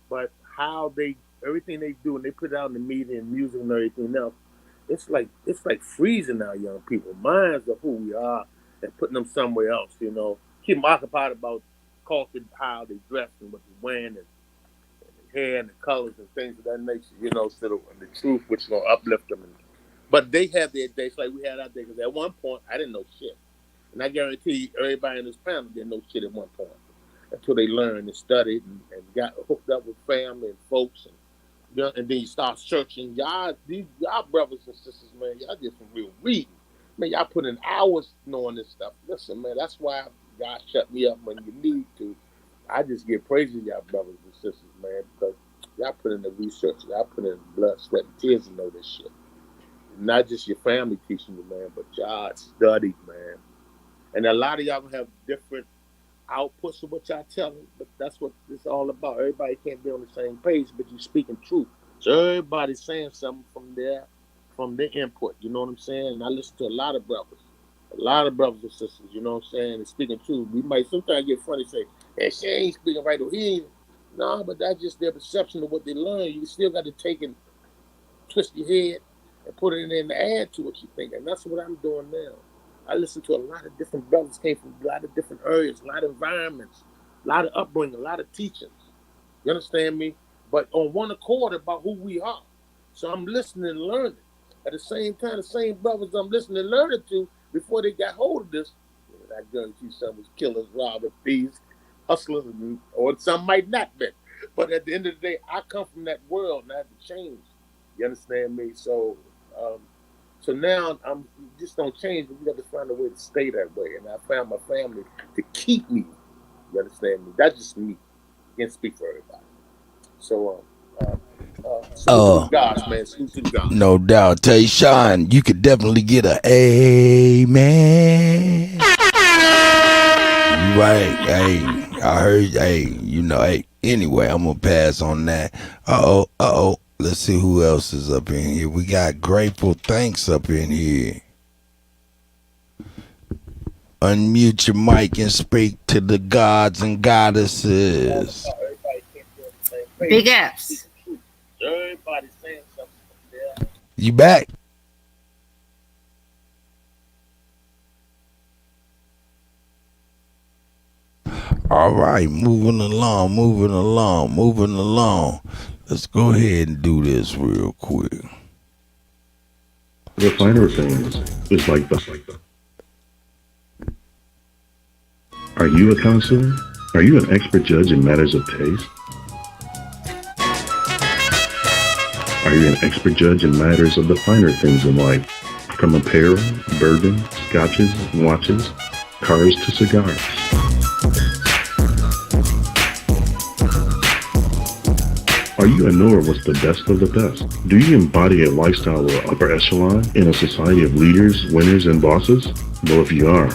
but how they everything they do and they put it out in the media and music and everything else, it's like freezing our young people minds of who we are and putting them somewhere else. Keep them occupied about culture, how they dress and what they're wearing and hair and the colors and things of that nature. Instead of the truth, which is gonna uplift them. But they have their days like we had our days. Because at one point, I didn't know shit. And I guarantee you, everybody in this panel didn't know shit at one point until they learned and studied and got hooked up with family and folks. And then you start searching. Y'all brothers and sisters, man, y'all did some real reading. Man, y'all put in hours knowing this stuff. Listen, man, that's why God shut me up when you need to. I just give praise to y'all brothers and sisters, man, because y'all put in the research. Y'all put in blood, sweat, and tears to know this shit. Not just your family teaching you, man, but y'all studied, man. And a lot of y'all gonna have different outputs of what y'all telling, but that's what it's all about. Everybody can't be on the same page, but you speaking truth. So everybody's saying something from their input. You know what I'm saying? And I listen to a lot of brothers and sisters. You know what I'm saying? And speaking truth. We might sometimes get funny, say, "Hey, she ain't speaking right," or "He ain't." No, but that's just their perception of what they learn. You still got to take and twist your head and put it in there and add to what you think. And that's what I'm doing now. I listen to a lot of different brothers, came from a lot of different areas, a lot of environments, a lot of upbringing, a lot of teachings. You understand me? But on one accord about who we are. So I'm listening and learning. At the same time, the same brothers I'm listening and learning to before they got hold of this, I guarantee some was killers, robbers, thieves, hustlers, or some might not be. But at the end of the day, I come from that world and I have to change. You understand me? So now I'm just don't change, but we got to find a way to stay that way. And I found my family to keep me. You understand me? That's just me. Can't speak for everybody. So gods, man. Salute to the gods. No doubt. Tell you, Sean, you could definitely get a amen. You right. Hey, I heard. Hey, hey. Anyway, I'm gonna pass on that. Uh-oh. Let's see who else is up in here. We got Grateful Thanks up in here. Unmute your mic and speak to the gods and goddesses. Big ups. Everybody saying something. You back? All right, moving along. Let's go ahead and do this real quick. The finer things is like the. Are you a connoisseur? Are you an expert judge in matters of taste? Are you an expert judge in matters of the finer things in life? From apparel, bourbon, scotches, watches, cars to cigars. Are you a knower what's the best of the best? Do you embody a lifestyle of upper echelon in a society of leaders, winners, and bosses? Well, if you are,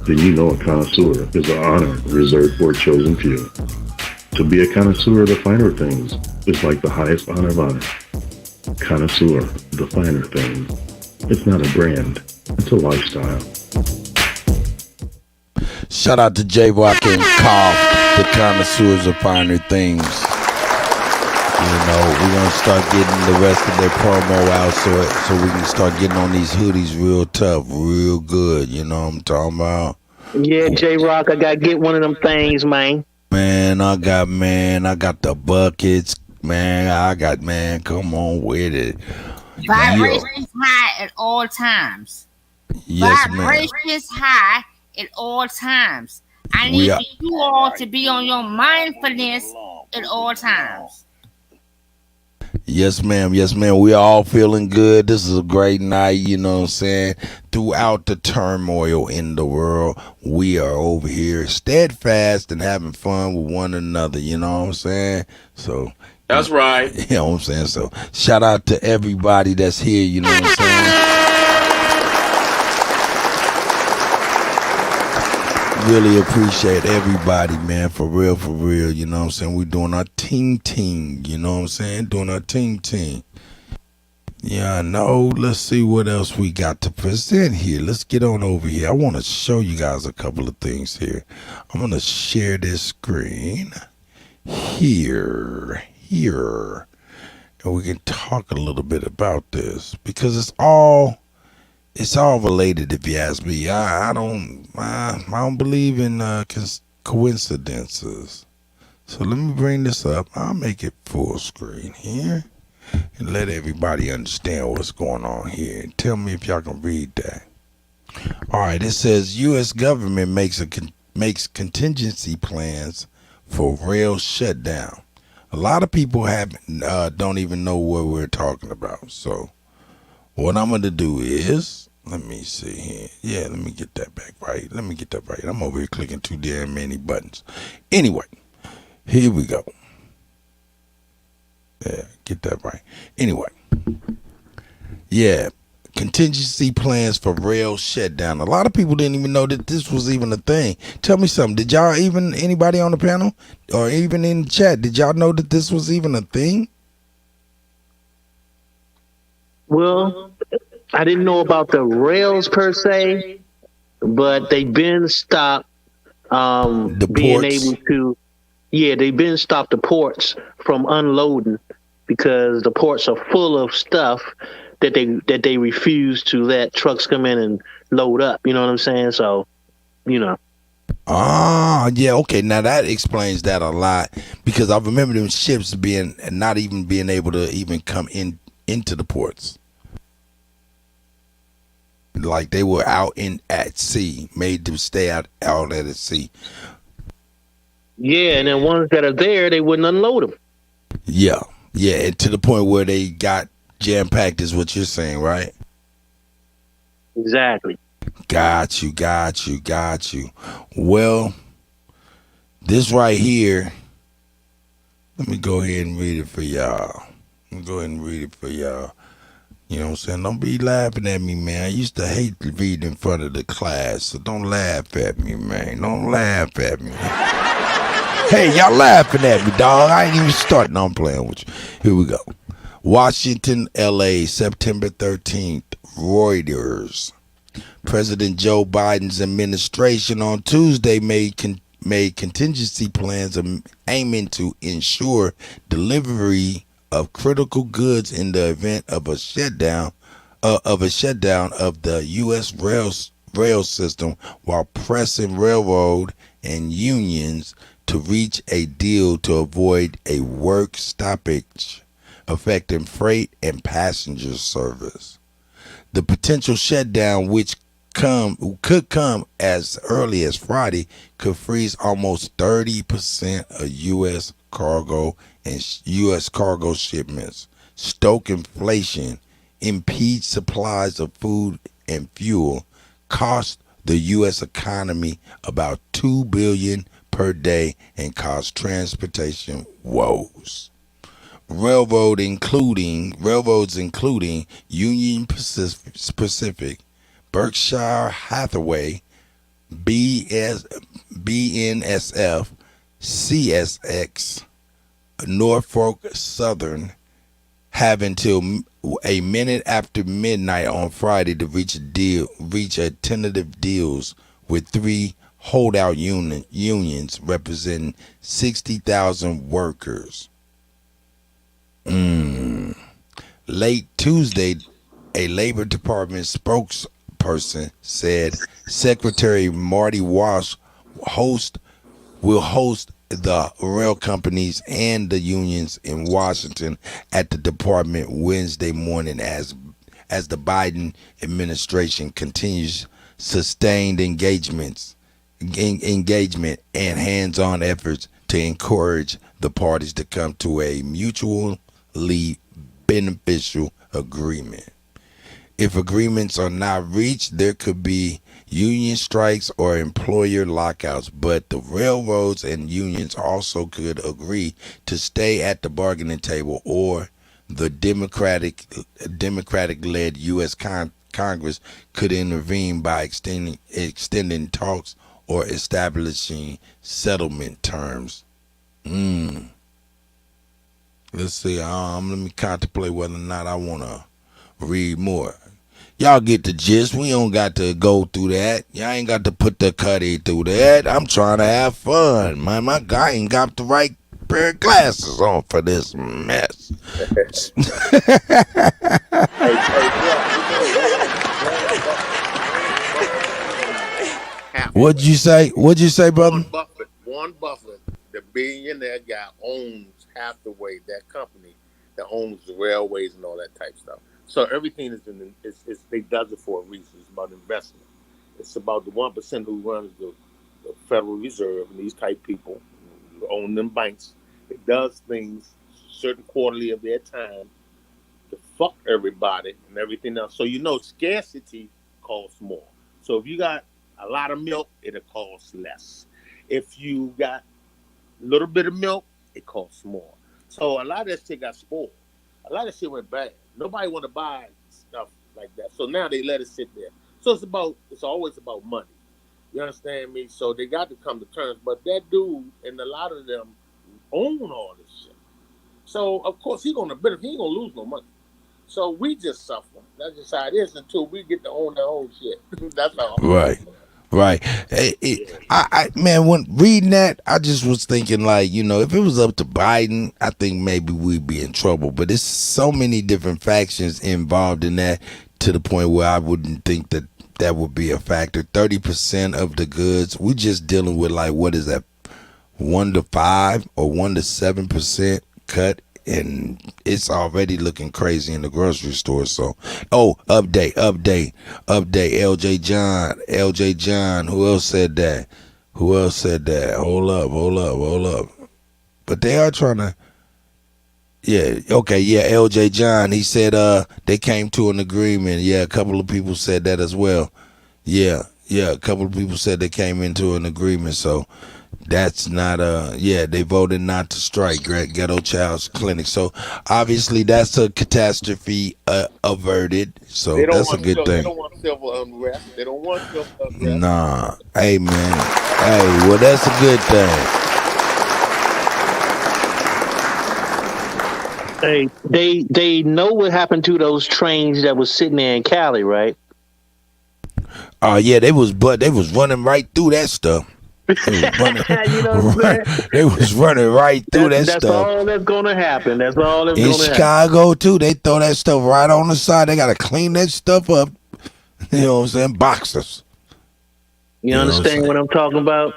then you know a connoisseur is an honor reserved for a chosen few. To be a connoisseur of the finer things is like the highest honor of honor. Connoisseur of the finer things. It's not a brand, it's a lifestyle. Shout out to J-Rock and Cough, the connoisseurs of finer things. We're going to start getting the rest of their promo out so we can start getting on these hoodies real tough, real good. You know what I'm talking about? Yeah, J-Rock, I got to get one of them things, man. Man, I got the buckets. Man, come on with it. Vibrations high at all times. Yes, Vibrations high at all times. I need you all to be on your mindfulness at all times. Yes, ma'am. We all feeling good. This is a great night, you know what I'm saying? Throughout the turmoil in the world, we are over here steadfast and having fun with one another, you know what I'm saying? So that's right. You know what I'm saying? So shout out to everybody that's here, you know what I'm saying? Really appreciate everybody, man, for real, you know what I'm saying? We're doing our team, you know what I'm saying? Doing our team. Yeah, I know. Let's see what else we got to present here. Let's get on over here. I want to show you guys a couple of things here. I'm going to share this screen here, and we can talk a little bit about this because it's all related. If you ask me, I don't believe in coincidences. So let me bring this up. I'll make it full screen here and let everybody understand what's going on here. Tell me if y'all can read that. All right, it says U.S. government makes contingency plans for rail shutdown. A lot of people don't even know what we're talking about. So what I'm going to do is, let me see here. Yeah, let me get that back right. I'm over here clicking too damn many buttons. Anyway, here we go. Yeah, get that right. Anyway, yeah, contingency plans for rail shutdown. A lot of people didn't even know that this was even a thing. Tell me something. Did y'all anybody on the panel or even in the chat, did y'all know that this was even a thing? Well, I didn't know about the rails per se, but they've been stopped being able to. Yeah, they've been stopped the ports from unloading because the ports are full of stuff that they refuse to let trucks come in and load up. You know what I'm saying? So, you know. Yeah, okay. Now that explains that a lot because I remember them ships not even being able to even come into the ports. Like they were out at sea, made to stay out at sea. Yeah, and then ones that are there, they wouldn't unload them. Yeah, and to the point where they got jam-packed is what you're saying, right? Exactly. Got you. Well, this right here, let me go ahead and read it for y'all. You know what I'm saying? Don't be laughing at me, man. I used to hate to read in front of the class, so don't laugh at me, man. Don't laugh at me. Hey, y'all laughing at me, dog. I ain't even starting. No, I'm playing with you. Here we go. Washington, L.A., September 13th. Reuters. President Joe Biden's administration on Tuesday made contingency plans aiming to ensure delivery of critical goods in the event of a shutdown of the U.S. rail system, while pressing railroad and unions to reach a deal to avoid a work stoppage affecting freight and passenger service. The potential shutdown, which could come as early as Friday, could freeze almost 30% of U.S. cargo and U.S. cargo shipments, stoke inflation, impede supplies of food and fuel, cost the U.S. economy about $2 billion per day, and cause transportation woes. Railroads including Union Pacific, Berkshire Hathaway, BNSF, CSX, Norfolk Southern, have until a minute after midnight on Friday to reach a tentative deals with three holdout unions representing 60,000 workers. Late Tuesday, a Labor Department spokesperson said Secretary Marty Walsh will host the rail companies and the unions in Washington at the department Wednesday morning as the Biden administration continues sustained engagement and hands-on efforts to encourage the parties to come to a mutually beneficial agreement. If agreements are not reached, there could be union strikes or employer lockouts, but the railroads and unions also could agree to stay at the bargaining table, or the Democratic-led U.S. Congress could intervene by extending talks or establishing settlement terms. Let's see. Let me contemplate whether or not I want to Read more. Y'all get the gist. We don't got to go through that. Y'all ain't got to put the cutty through that. I'm trying to have fun. Man, my guy ain't got the right pair of glasses on for this mess. What'd you say? What'd you say, brother? Warren Buffett, the billionaire guy, owns Hathaway, that company that owns the railways and all that type stuff. So everything is they does it for a reason. It's about investment. It's about the 1% who runs the Federal Reserve and these type people who own them banks. It does things certain quarterly of their time to fuck everybody and everything else. So scarcity costs more. So if you got a lot of milk, it'll cost less. If you got a little bit of milk, it costs more. So a lot of that shit got spoiled. A lot of shit went bad. Nobody want to buy stuff like that. So now they let it sit there. So it's always about money. You understand me? So they got to come to terms. But that dude and a lot of them own all this shit. So of course he gonna benefit. He ain't gonna lose no money. So we just suffer. That's just how it is until we get to own our own shit. That's all. Right. Man, when reading that, I just was thinking if it was up to Biden, I think maybe we'd be in trouble. But it's so many different factions involved in that to the point where I wouldn't think that would be a factor. 30% of the goods, we just dealing with what is that, 1 to 5 or 1 to 7% cut. And it's already looking crazy in the grocery store. So, update. LJ John. Who else said that? Hold up. But they are trying to. Yeah. Okay. Yeah. LJ John. He said they came to an agreement. Yeah. A couple of people said that as well. Yeah. A couple of people said they came into an agreement. So. That's not they voted not to strike Ghetto Child's Clinic. So obviously that's a catastrophe averted. So that's a good thing. They don't want civil unrest. Nah. Hey man. Hey, well that's a good thing. Hey, they know what happened to those trains that was sitting there in Cali, right? Yeah, they was running right through that stuff. They was running right through that stuff. That's all that's gonna happen. That's all that's in gonna Chicago happen. Too. They throw that stuff right on the side. They gotta clean that stuff up. You know what I'm saying? Boxers. You understand what I'm talking about?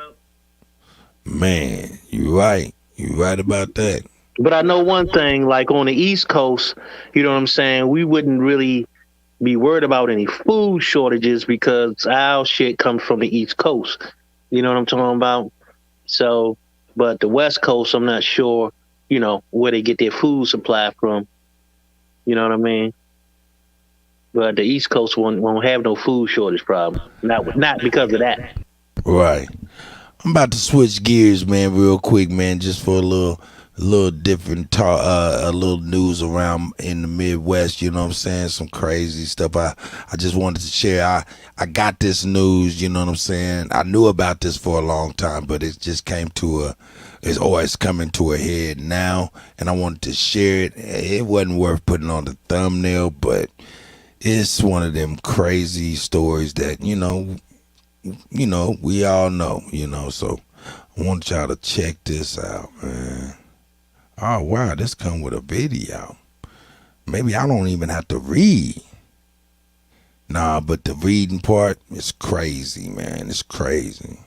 Man, you right. You right about that. But I know one thing, like on the East Coast, you know what I'm saying? We wouldn't really be worried about any food shortages because our shit comes from the East Coast. You know what I'm talking about? So, but the West Coast, I'm not sure, where they get their food supply from. You know what I mean? But the East Coast won't have no food shortage problem. Not because of that. Right. I'm about to switch gears, man, real quick, man, just for a little different talk, a little news around in the Midwest, you know what I'm saying? Some crazy stuff. I just wanted to share. I got this news, you know what I'm saying? I knew about this for a long time, but it just it's always coming to a head now, and I wanted to share it. It wasn't worth putting on the thumbnail, but it's one of them crazy stories that, we all know, so I want y'all to check this out, man. Oh, wow, this come with a video. Maybe I don't even have to read. Nah, but the reading part is crazy, man. It's crazy.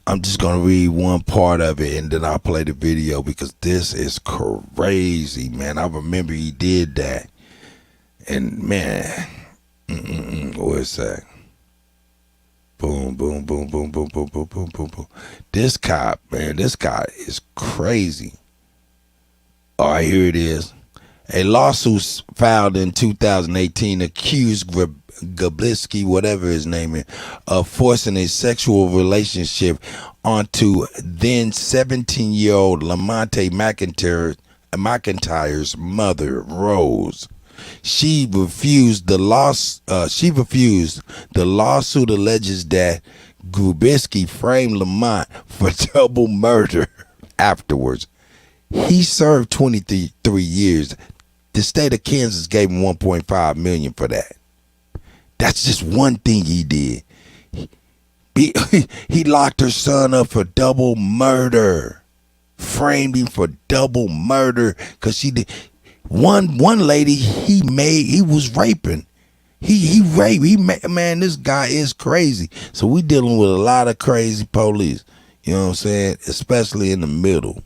I'm just going to read one part of it, and then I'll play the video because this is crazy, man. I remember he did that. And, man, what's that? Boom, boom, boom, boom, boom, boom, boom, boom, boom, boom. This guy is crazy. All right, here it is. A lawsuit filed in 2018 accused Gablisky, whatever his name is, of forcing a sexual relationship onto then 17-year-old Lamonte McIntyre's mother, Rose. She refused the lawsuit alleges that Grubisky framed Lamont for double murder afterwards. He served 23 years. The state of Kansas gave him $1.5 million for that. That's just one thing he did. He locked her son up for double murder. Framed him for double murder because she did. One lady he was raping. He raped. Man, this guy is crazy. So we dealing with a lot of crazy police. You know what I'm saying? Especially in the middle.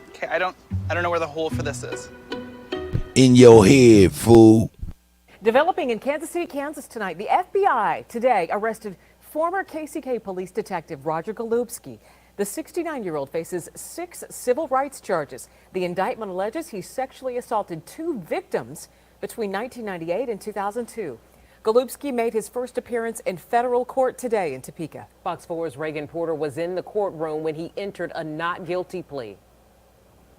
Okay, I don't know where the hole for this is. In your head, fool. Developing in Kansas City, Kansas tonight, the FBI today arrested former KCK police detective Roger Golubski. The 69-year-old faces 6 civil rights charges. The indictment alleges he sexually assaulted 2 victims between 1998 and 2002. Golubski made his first appearance in federal court today in Topeka. Fox 4's Reagan Porter was in the courtroom when he entered a not guilty plea.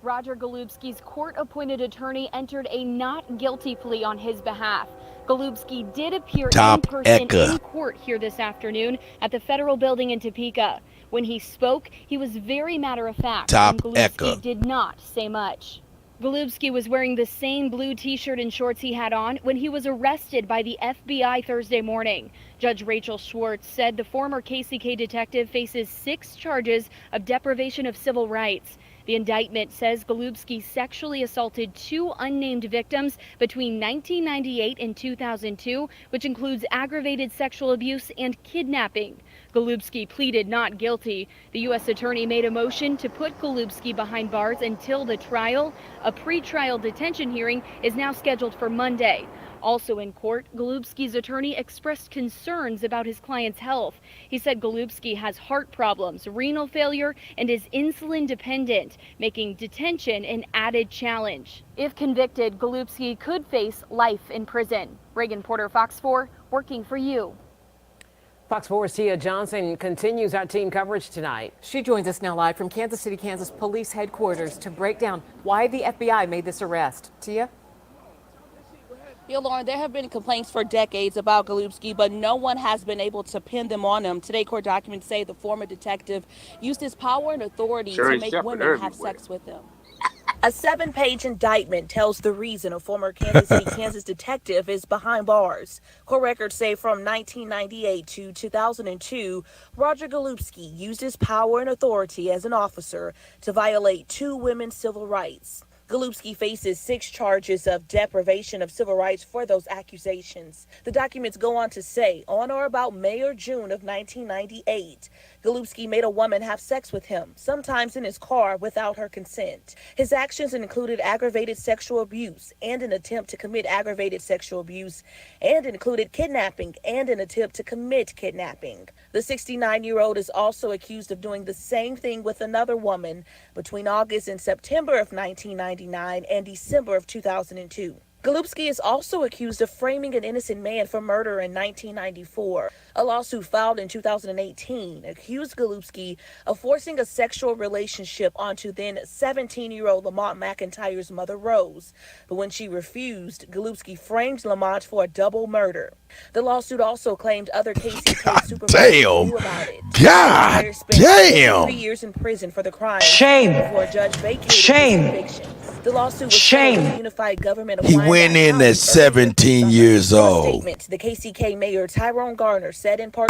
Roger Golubski's court-appointed attorney entered a not guilty plea on his behalf. Golubski did appear in person in court here this afternoon at the federal building in Topeka. When he spoke, he was very matter-of-fact, and Golubski did not say much. Golubski was wearing the same blue t-shirt and shorts he had on when he was arrested by the FBI Thursday morning. Judge Rachel Schwartz said the former KCK detective faces 6 charges of deprivation of civil rights. The indictment says Golubski sexually assaulted 2 unnamed victims between 1998 and 2002, which includes aggravated sexual abuse and kidnapping. Golubski pleaded not guilty. The U.S. attorney made a motion to put Golubski behind bars until the trial. A pre-trial detention hearing is now scheduled for Monday. Also in court, Golubski's attorney expressed concerns about his client's health. He said Golubski has heart problems, renal failure, and is insulin dependent, making detention an added challenge. If convicted, Golubski could face life in prison. Reagan Porter, Fox 4, working for you. Fox 4's Tia Johnson continues our team coverage tonight. She joins us now live from Kansas City, Kansas Police Headquarters to break down why the FBI made this arrest. Tia? Yeah, Lauren, there have been complaints for decades about Golubski, but no one has been able to pin them on him. Today, court documents say the former detective used his power and authority to make women have sex with him. A 7-page indictment tells the reason a former Kansas City, Kansas detective is behind bars. Court records say from 1998 to 2002, Roger Golubski used his power and authority as an officer to violate 2 women's civil rights. Golubski faces 6 charges of deprivation of civil rights for those accusations. The documents go on to say, on or about May or June of 1998, Golubski made a woman have sex with him, sometimes in his car without her consent. His actions included aggravated sexual abuse and an attempt to commit aggravated sexual abuse, and included kidnapping and an attempt to commit kidnapping. The 69-year-old is also accused of doing the same thing with another woman between August and September of 1999 and December of 2002. Golubski is also accused of framing an innocent man for murder in 1994. A lawsuit filed in 2018 accused Golubski of forcing a sexual relationship onto then 17-year-old Lamont McIntyre's mother, Rose. But when she refused, Golubski framed Lamont for a double murder. The lawsuit also claimed other KCK supervisors knew about it. God damn! 3 years in prison for the crime. Shame. Before a judge vacated his conviction. The lawsuit was Shame. filed with the Unified Government of He Wyandotte went in County at 17 years In a old. statement, the KCK mayor Tyrone Garner said in part,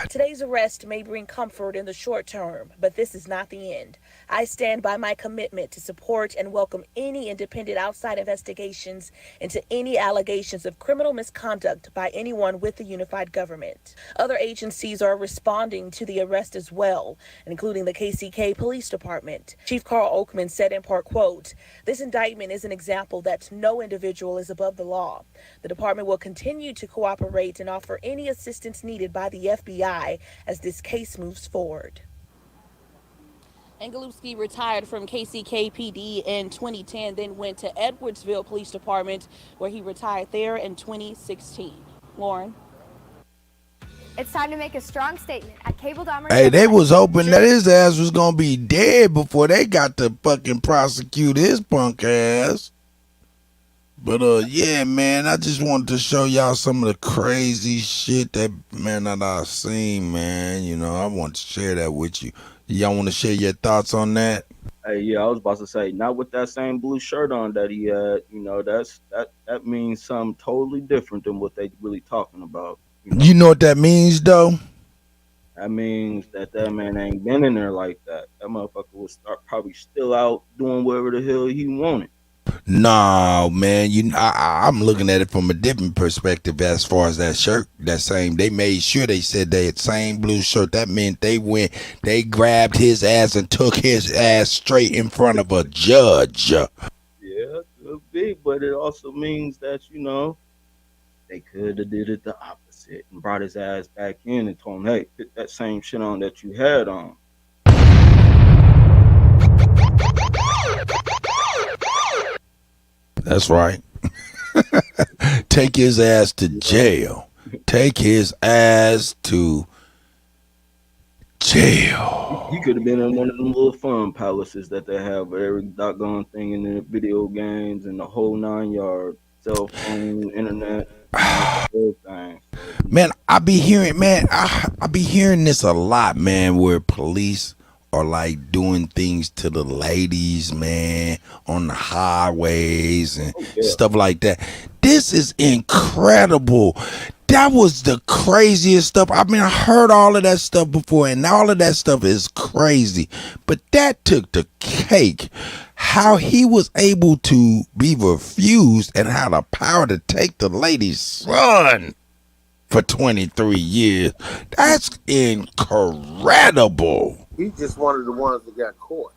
today's arrest may bring comfort in the short term, but this is not the end. I stand by my commitment to support and welcome any independent outside investigations into any allegations of criminal misconduct by anyone with the unified government. Other agencies are responding to the arrest as well, including the KCK Police Department. Chief Carl Oakman said in part, quote, this indictment is an example that no individual is above the law. The department will continue to cooperate and offer any assistance needed by the FBI as this case moves forward. And Golubski retired from KCK PD in 2010, then went to Edwardsville Police Department, where he retired there in 2016. Lauren? It's time to make a strong statement at Cable Dahmer. Hey, they was hoping that his ass was gonna be dead before they got to fucking prosecute his punk ass. But yeah, man, I just wanted to show y'all some of the crazy shit that I've seen, man. You know, I want to share that with you. Y'all want to share your thoughts on that? Hey, yeah, I was about to say, not with that same blue shirt on that he had. You know, that means something totally different than what they really talking about. You know what that means, though? That means that man ain't been in there like that. That motherfucker was probably still out doing whatever the hell he wanted. No, man. I'm looking at it from a different perspective as far as that shirt. That same, they made sure they said they had same blue shirt. That meant they grabbed his ass and took his ass straight in front of a judge. Yeah, could be, but it also means that they could have did it the opposite and brought his ass back in and told him, "Hey, put that same shit on that you had on." That's right. Take his ass to jail. Take his ass to jail. He could have been in one of them little fun palaces that they have with every doggone thing in the video games and the whole 9 yards, cell phone, internet, everything. Man, I be hearing this a lot, man, where police are like doing things to the ladies, man, on the highways and stuff like that. This is incredible. That was the craziest stuff. I mean, I heard all of that stuff before, and all of that stuff is crazy. But that took the cake. How he was able to be refused and had the power to take the lady's son for 23 years. That's incredible. He's just one of the ones that got caught.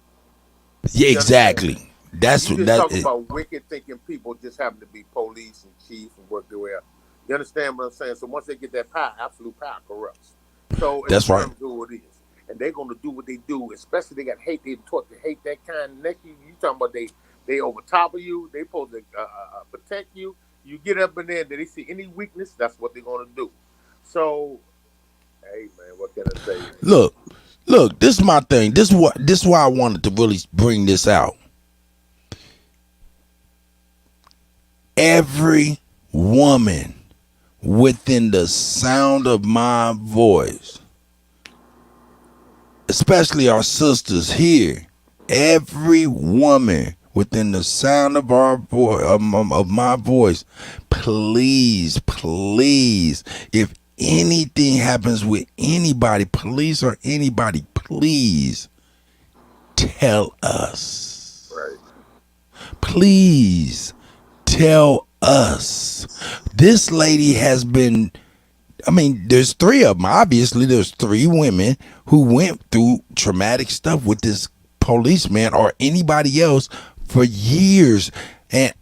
Yeah, exactly. That's you what just that talking is. about wicked thinking people just happen to be police and chiefs and work their way up. You understand what I'm saying? So once they get that power, absolute power corrupts. So That's right. Who it is, and they're gonna do what they do. Especially they got hate. They taught to hate that kind. Next you talking about they over top of you. They supposed to protect you. You get up in there, they see any weakness. That's what they're gonna do. So, hey man, what can I say? Look, this is my thing. This is why I wanted to really bring this out. Every woman within the sound of my voice, especially our sisters here, every woman within the sound of our voice, of my voice, please, if anything happens with anybody, police or anybody, please tell us. Right. Please tell us. This lady has been, there's three of them. Obviously, there's three women who went through traumatic stuff with this policeman or anybody else for years. And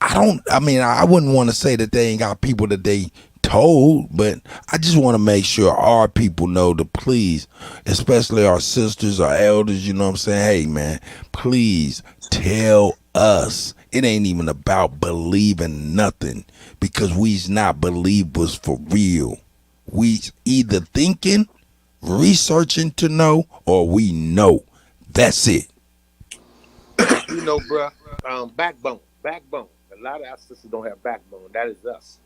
I wouldn't want to say that they ain't got people that they told, but I just want to make sure our people know to please, especially our sisters, our elders, you know what I'm saying? Hey, man, please tell us. It ain't even about believing nothing, because we's not believers for real. We either thinking, researching to know, or we know. That's it. You know, bruh, backbone. A lot of our sisters don't have backbone. That is us.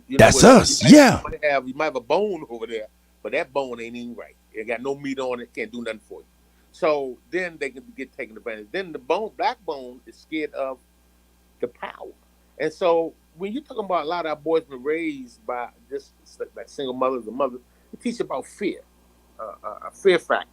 That's us. Yeah. You might have a bone over there, but that bone ain't even right. It got no meat on it. Can't do nothing for you. So then they can get taken advantage. Then the backbone is scared of the power. And so when you're talking about a lot of our boys been raised by just like single mothers and mothers, they teach about fear, a fear factor.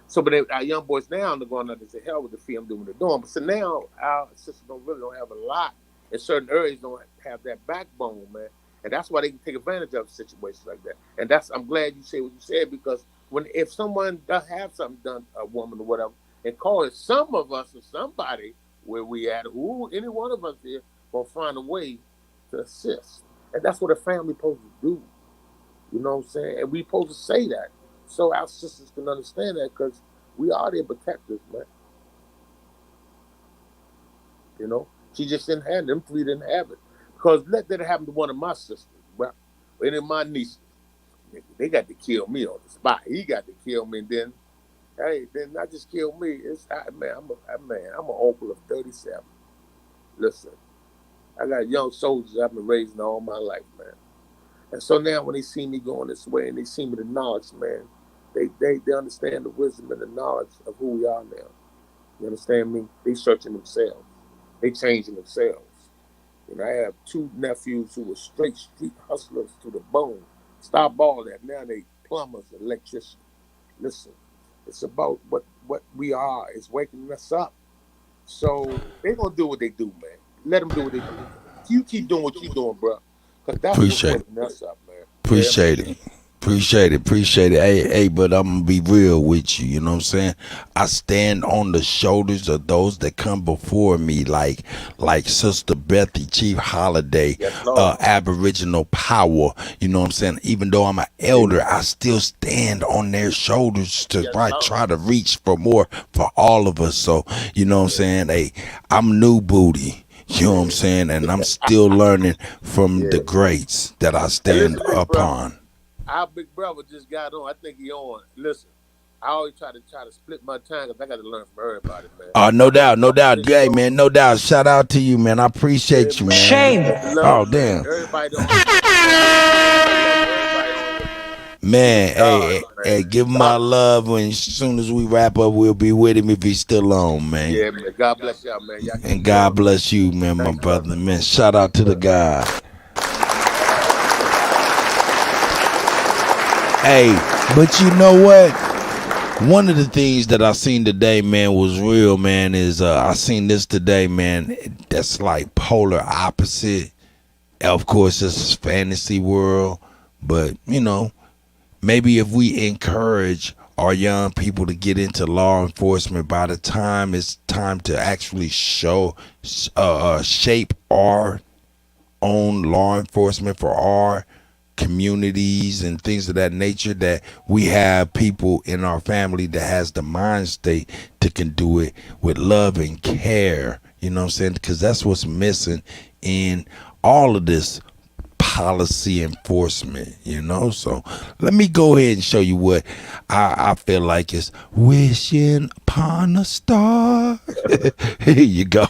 So, but our young boys now they're going under the hell with the fear I'm doing what they're doing. But so now our sisters don't have a lot in certain areas, don't have that backbone, man. And that's why they can take advantage of situations like that. And I'm glad you say what you said, because if someone does have something done, a woman or whatever, and call it, some of us or somebody where we at, any one of us here will find a way to assist. And that's what a family supposed to do. You know what I'm saying? And we supposed to say that so our sisters can understand that, because we are their protectors, man. You know? She just didn't have it. Them three didn't have it. Because let that happen to one of my sisters, bro. Any of my nieces. They got to kill me on the spot. He got to kill me, and then, hey, then not just kill me. I'm an uncle of 37. Listen, I got young soldiers I've been raising all my life, man. And so now when they see me going this way and they see me the knowledge, man, they understand the wisdom and the knowledge of who we are now. You understand me? They searching themselves. They changing themselves. You know, I have 2 nephews who were straight street hustlers to the bone. Stop all that. Now they plumbers, electricians. Listen, it's about what we are. It's waking us up. So they gonna do what they do, man. Let them do what they do. You keep doing what you doing, bro. Because that's what's waking us up, man. Appreciate it. Hey, but I'm gonna be real with you, you know what I'm saying? I stand on the shoulders of those that come before me, like Sister Bethy, Chief Holiday, Aboriginal Power, you know what I'm saying? Even though I'm an elder, I still stand on their shoulders to try to reach for more for all of us. So, you know what I'm saying? Hey, I'm new booty. You know what I'm saying? And I'm still learning from the greats that I stand upon. Our big brother just got on. I think he on. Listen, I always try to split my time because I got to learn from everybody, man. No doubt. Hey, man, no doubt. Shout out to you, man. I appreciate you, man. Shame. Damn. Everybody on. Man, hey, give him my love. And as soon as we wrap up, we'll be with him if he's still on, man. Yeah, man. God bless y'all, man. And God bless you, man, my brother. Man, shout out to the God. Hey, but you know what? One of the things that I seen today, man, was real, man, is I seen this today, man, that's like polar opposite. Of course, it's fantasy world, but, you know, maybe if we encourage our young people to get into law enforcement, by the time it's time to actually shape our own law enforcement for our communities and things of that nature, that we have people in our family that has the mind state to can do it with love and care, you know what I'm saying? Because that's what's missing in all of this policy enforcement, you know. So let me go ahead and show you what I feel like is wishing upon a star. Here you go.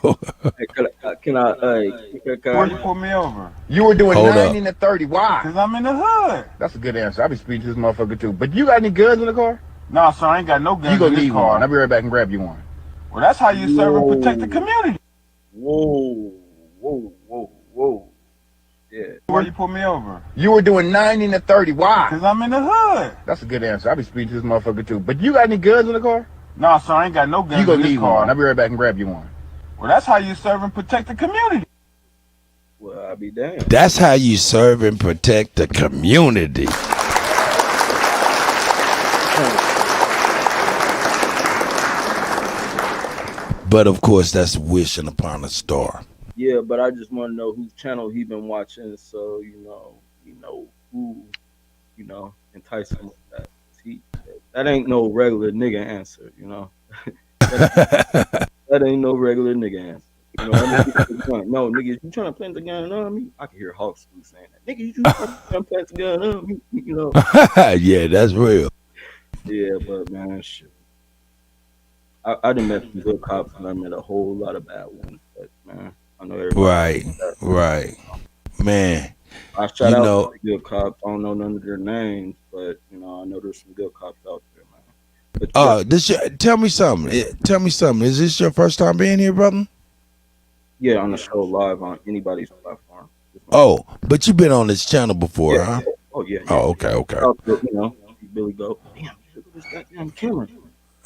Can I Why you pull me over? You were doing Hold 90 up. to 30. Why? Because I'm in the hood. That's a good answer. I'll be speeding to this motherfucker too. But you got any guns in the car? No, sir. I ain't got no guns in this car. You gonna need one. I'll be right back and grab you one. Well, that's how you serve and protect the community. Whoa. Yeah. Why you pull me over? You were doing 90 to 30. Why? Because I'm in the hood. That's a good answer. I'll be speeding to this motherfucker too. But you got any guns in the car? No, sir. I ain't got no guns in this car. You gonna need one. I'll be right back and grab you one. Well, that's how you serve and protect the community. Well, I'll be damned. That's how you serve and protect the community. But of course, that's wishing upon a star. Yeah, but I just want to know whose channel he been watching, so you know who, entice him with that. That ain't no regular nigga answer, you know. That ain't no regular nigga answer. You know, no, niggas, you trying to plant the gun on me? I can hear Hawk School saying that. Niggas, you trying to plant the gun on me? You know. Yeah, that's real. Yeah, but man, shit. I done met some good cops and I met a whole lot of bad ones, but man, I know everybody. Right. Man. I shout out to the good cops. I don't know none of their names, but I know there's some good cops out there, man. But tell me something. Is this your first time being here, brother? Yeah, on the show live on anybody's platform. Oh, but you've been on this channel before, huh? Oh yeah. Oh, okay. Billy go. Damn, look at this goddamn camera.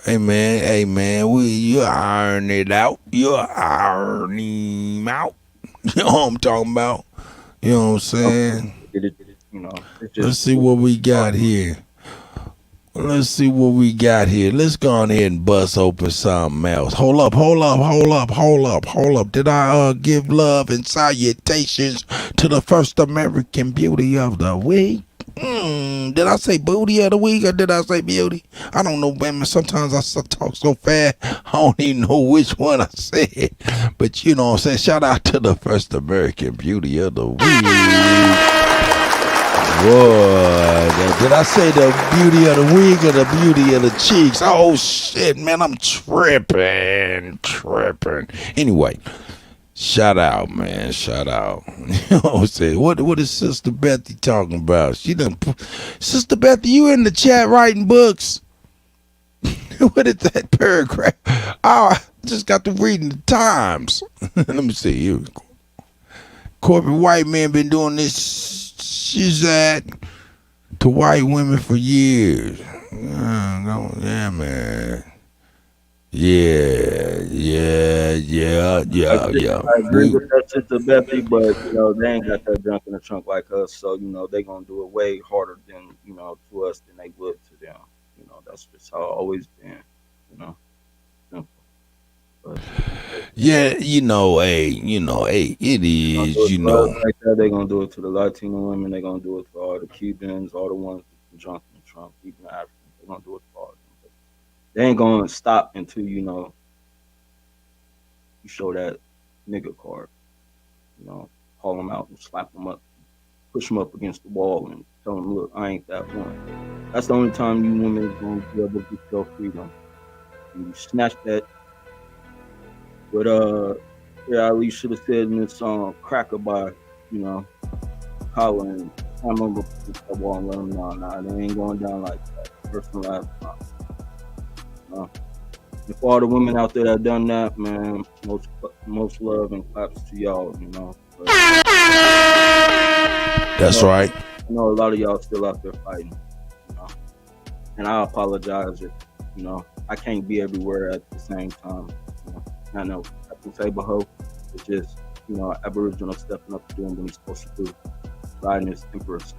Hey man, you iron it out. You iron him out. You know what I'm talking about? You know what I'm saying? Let's see what we got here. Let's go on ahead and bust open something else. Hold up. Did I give love and salutations to the first American beauty of the week? Did I say booty of the week or did I say beauty? I don't know, man. Sometimes I talk so fast, I don't even know which one I said. But you know what I'm saying? Shout out to the first American beauty of the week. Whoa, did I say the beauty of the week or the beauty of the cheeks? Oh shit, man, I'm tripping. Anyway, Shout out, man. Shout out. You know what I'm saying? What is Sister Bethy talking about? Sister Bethy, you in the chat writing books? What is that paragraph? I just got to reading the Times. Let me see you. Corporate white men been doing this shizat to white women for years. Yeah, man. Yeah. I agree with that, Sister Bethy, but they ain't got that junk in the trunk like us, so they gonna do it way harder than to us than they would to them. That's just how it's always been. Simple. But, yeah, it is. Like that, they gonna do it to the Latino women. They gonna do it to all the Cubans, all the ones with the junk in the trunk, even the Africans. They gonna do it to all of them. But they ain't gonna stop until you show that nigga card. Call them out and slap them up, push them up against the wall, and tell them, "Look, I ain't that one." That's the only time you women is gonna be able to get your freedom. You snatch that. But Ali should have said in this song, "Cracker" by Kamala, and I'm gonna go put the wall and let them know, nah, they ain't going down like that. Personalized. If all the women out there that done that, man, most love and claps to y'all, But, that's right. I know a lot of y'all still out there fighting, and I apologize if, I can't be everywhere at the same time. I know I can say beho, it's just, Aboriginal stepping up to doing what he's supposed to do, riding his empresses.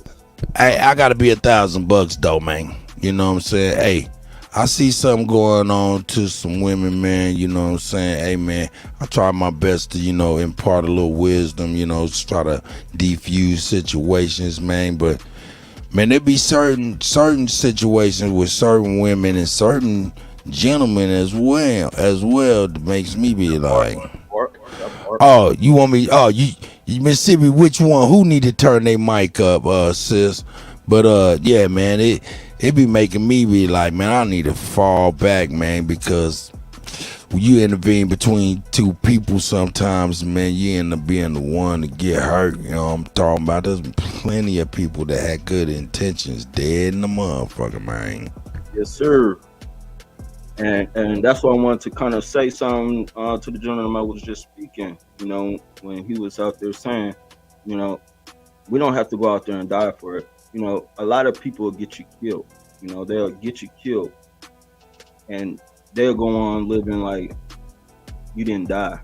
Hey, I gotta be $1,000 though, man. You know what I'm saying? Hey, I see something going on to some women, man. You know what I'm saying? Hey, man, I try my best to, impart a little wisdom, try to defuse situations, man. But, man, there be certain situations with certain women and certain gentlemen as well that makes me be like, oh, you want me? Oh, you Mississippi? Which one? Who need to turn their mic up, sis? But yeah, man, it be making me be like, man, I need to fall back, man, because when you intervene between two people, sometimes, man, you end up being the one to get hurt. You know what I'm talking about? There's plenty of people that had good intentions, dead in the motherfucker, man. Yes, sir. And that's why I wanted to kind of say something to the gentleman I was just speaking, when he was out there saying, we don't have to go out there and die for it. A lot of people will get you killed. They'll get you killed, and they'll go on living like you didn't die.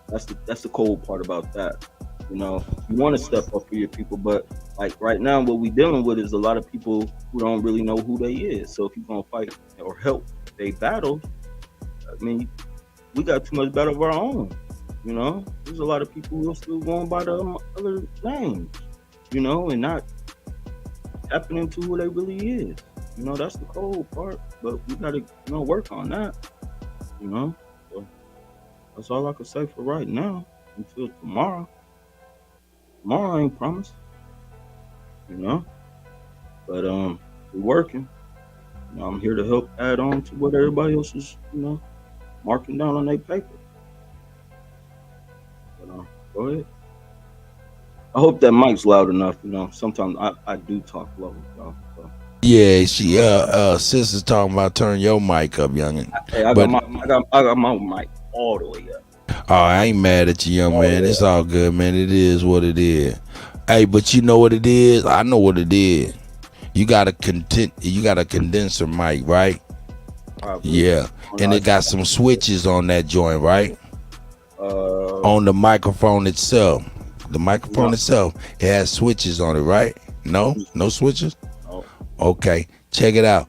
That's the cold part about that. You want to step up for your people, but like right now, what we dealing with is a lot of people who don't really know who they is. So if you're gonna fight or help they battle, I mean, we got too much battle of our own. There's a lot of people who are still going by the other names, and not tapping into who they really is. That's the cold part, but we gotta work on that. So that's all I can say for right now until tomorrow. Tomorrow ain't promised, but we're working. I'm here to help add on to what everybody else is, marking down on their paper. But go ahead. I hope that mic's loud enough. Sometimes I do talk low, y'all. So. Yeah, sis is talking about turn your mic up, youngin. Hey, I got my mic all the way up. Oh, I ain't mad at you, young man. It's all good, man. It is what it is. Hey, but you know what it is? I know what it is. You got a condenser mic, right? Probably. Yeah. And it got some switches on that joint, right? On the microphone itself. The microphone itself, it has switches on it, right? No switches? No. Okay, check it out.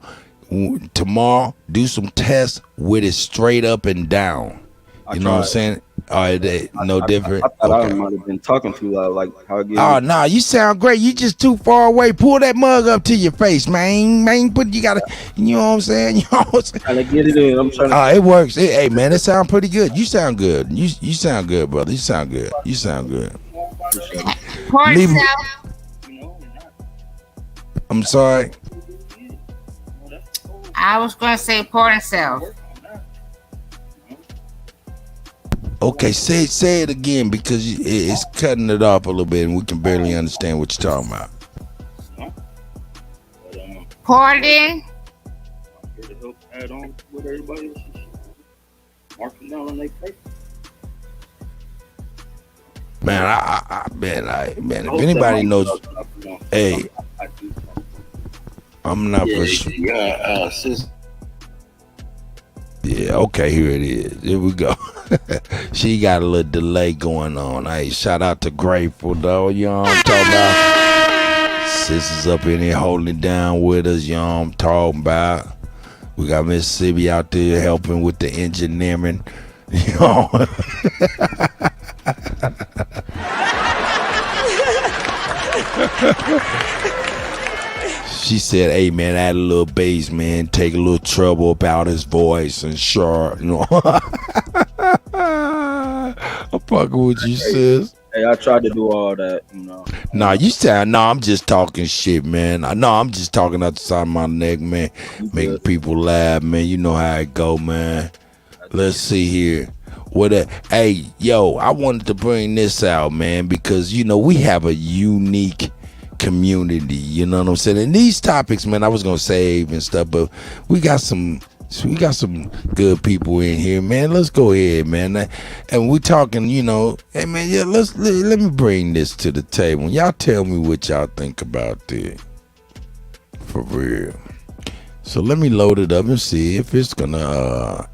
Tomorrow, do some tests with it straight up and down. You know what I'm saying? No different. I thought I might have been talking too loud, like how I get. Oh no, you sound great. You just too far away. Pull that mug up to your face, man. But you gotta, you know what I'm saying? Trying to get it in. I'm trying to. It works. Hey man, it sound pretty good. You sound good. You sound good, brother. You sound good. You sound good. I'm sorry. I was gonna say pour himself. Okay, say it again because it's cutting it off a little bit and we can barely understand what you're talking about. Pardon? Here to help add on what everybody else is marking down on their paper. Man, man, if anybody knows, hey, I'm not for sure. Yeah, okay, here it is. Here we go. She got a little delay going on. Hey, shout out to Grateful, though. You know what I'm talking about? Sisters up in here holding it down with us. You know what I'm talking about? We got Mississippi out there helping with the engineering. You know? She said, hey, man, add a little bass, man. Take a little trouble about his voice and sure, you know. I'm fucking with you, sis. Hey, I tried to do all that, you know. Nah, you said, no, I'm just talking shit, man. No, I'm just talking out the side of my neck, man. Making people laugh, man. You know how it go, man. Let's see here. Hey, yo, I wanted to bring this out, man, because, you know, we have a unique community, you know what I'm saying? And these topics, man, I was gonna save and stuff, but we got some good people in here, man. Let's go ahead, man. And we talking, you know, hey man, yeah, let me bring this to the table. Y'all tell me what y'all think about this. For real. So let me load it up and see if it's gonna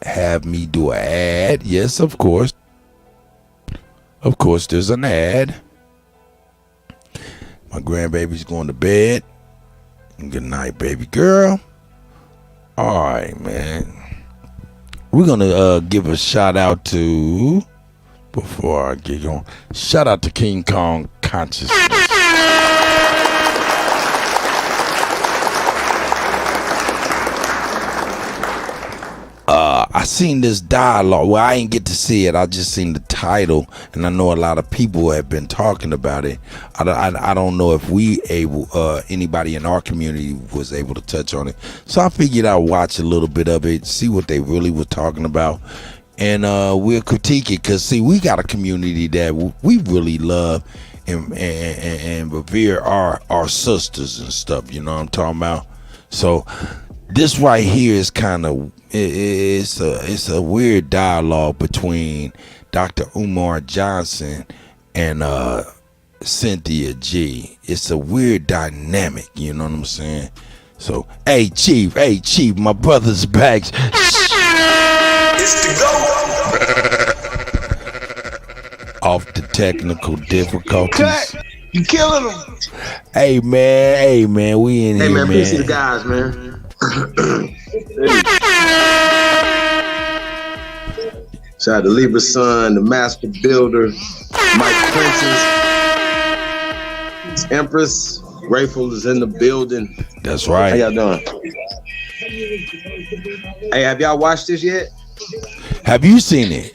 have me do an ad. Yes, of course. Of course, there's an ad. My grandbaby's going to bed. Good night, baby girl. All right, man. We're going to give a shout out to, before I get going, shout out to King Kong Consciousness. I seen this dialogue. Well, I ain't get to see it. I just seen the title, and I know a lot of people have been talking about it. I don't know if anybody in our community was able to touch on it. So I figured I'd watch a little bit of it, see what they really were talking about, and we'll critique it. Cause see, we got a community that we really love and revere our sisters and stuff. You know what I'm talking about? So this right here is kind of. It's a weird dialogue between Dr. Umar Johnson and Cynthia G. It's a weird dynamic, you know what I'm saying? So, hey chief, my brother's back. It's the go. Off the technical difficulties. Cut. You killing them. Hey man, we in here, man. Peace to the guys, man. Shout out to Libra's son, the master builder, Mike Princess, Empress, Grateful is in the building. That's right. How y'all doing? Hey, have y'all watched this yet? Have you seen it?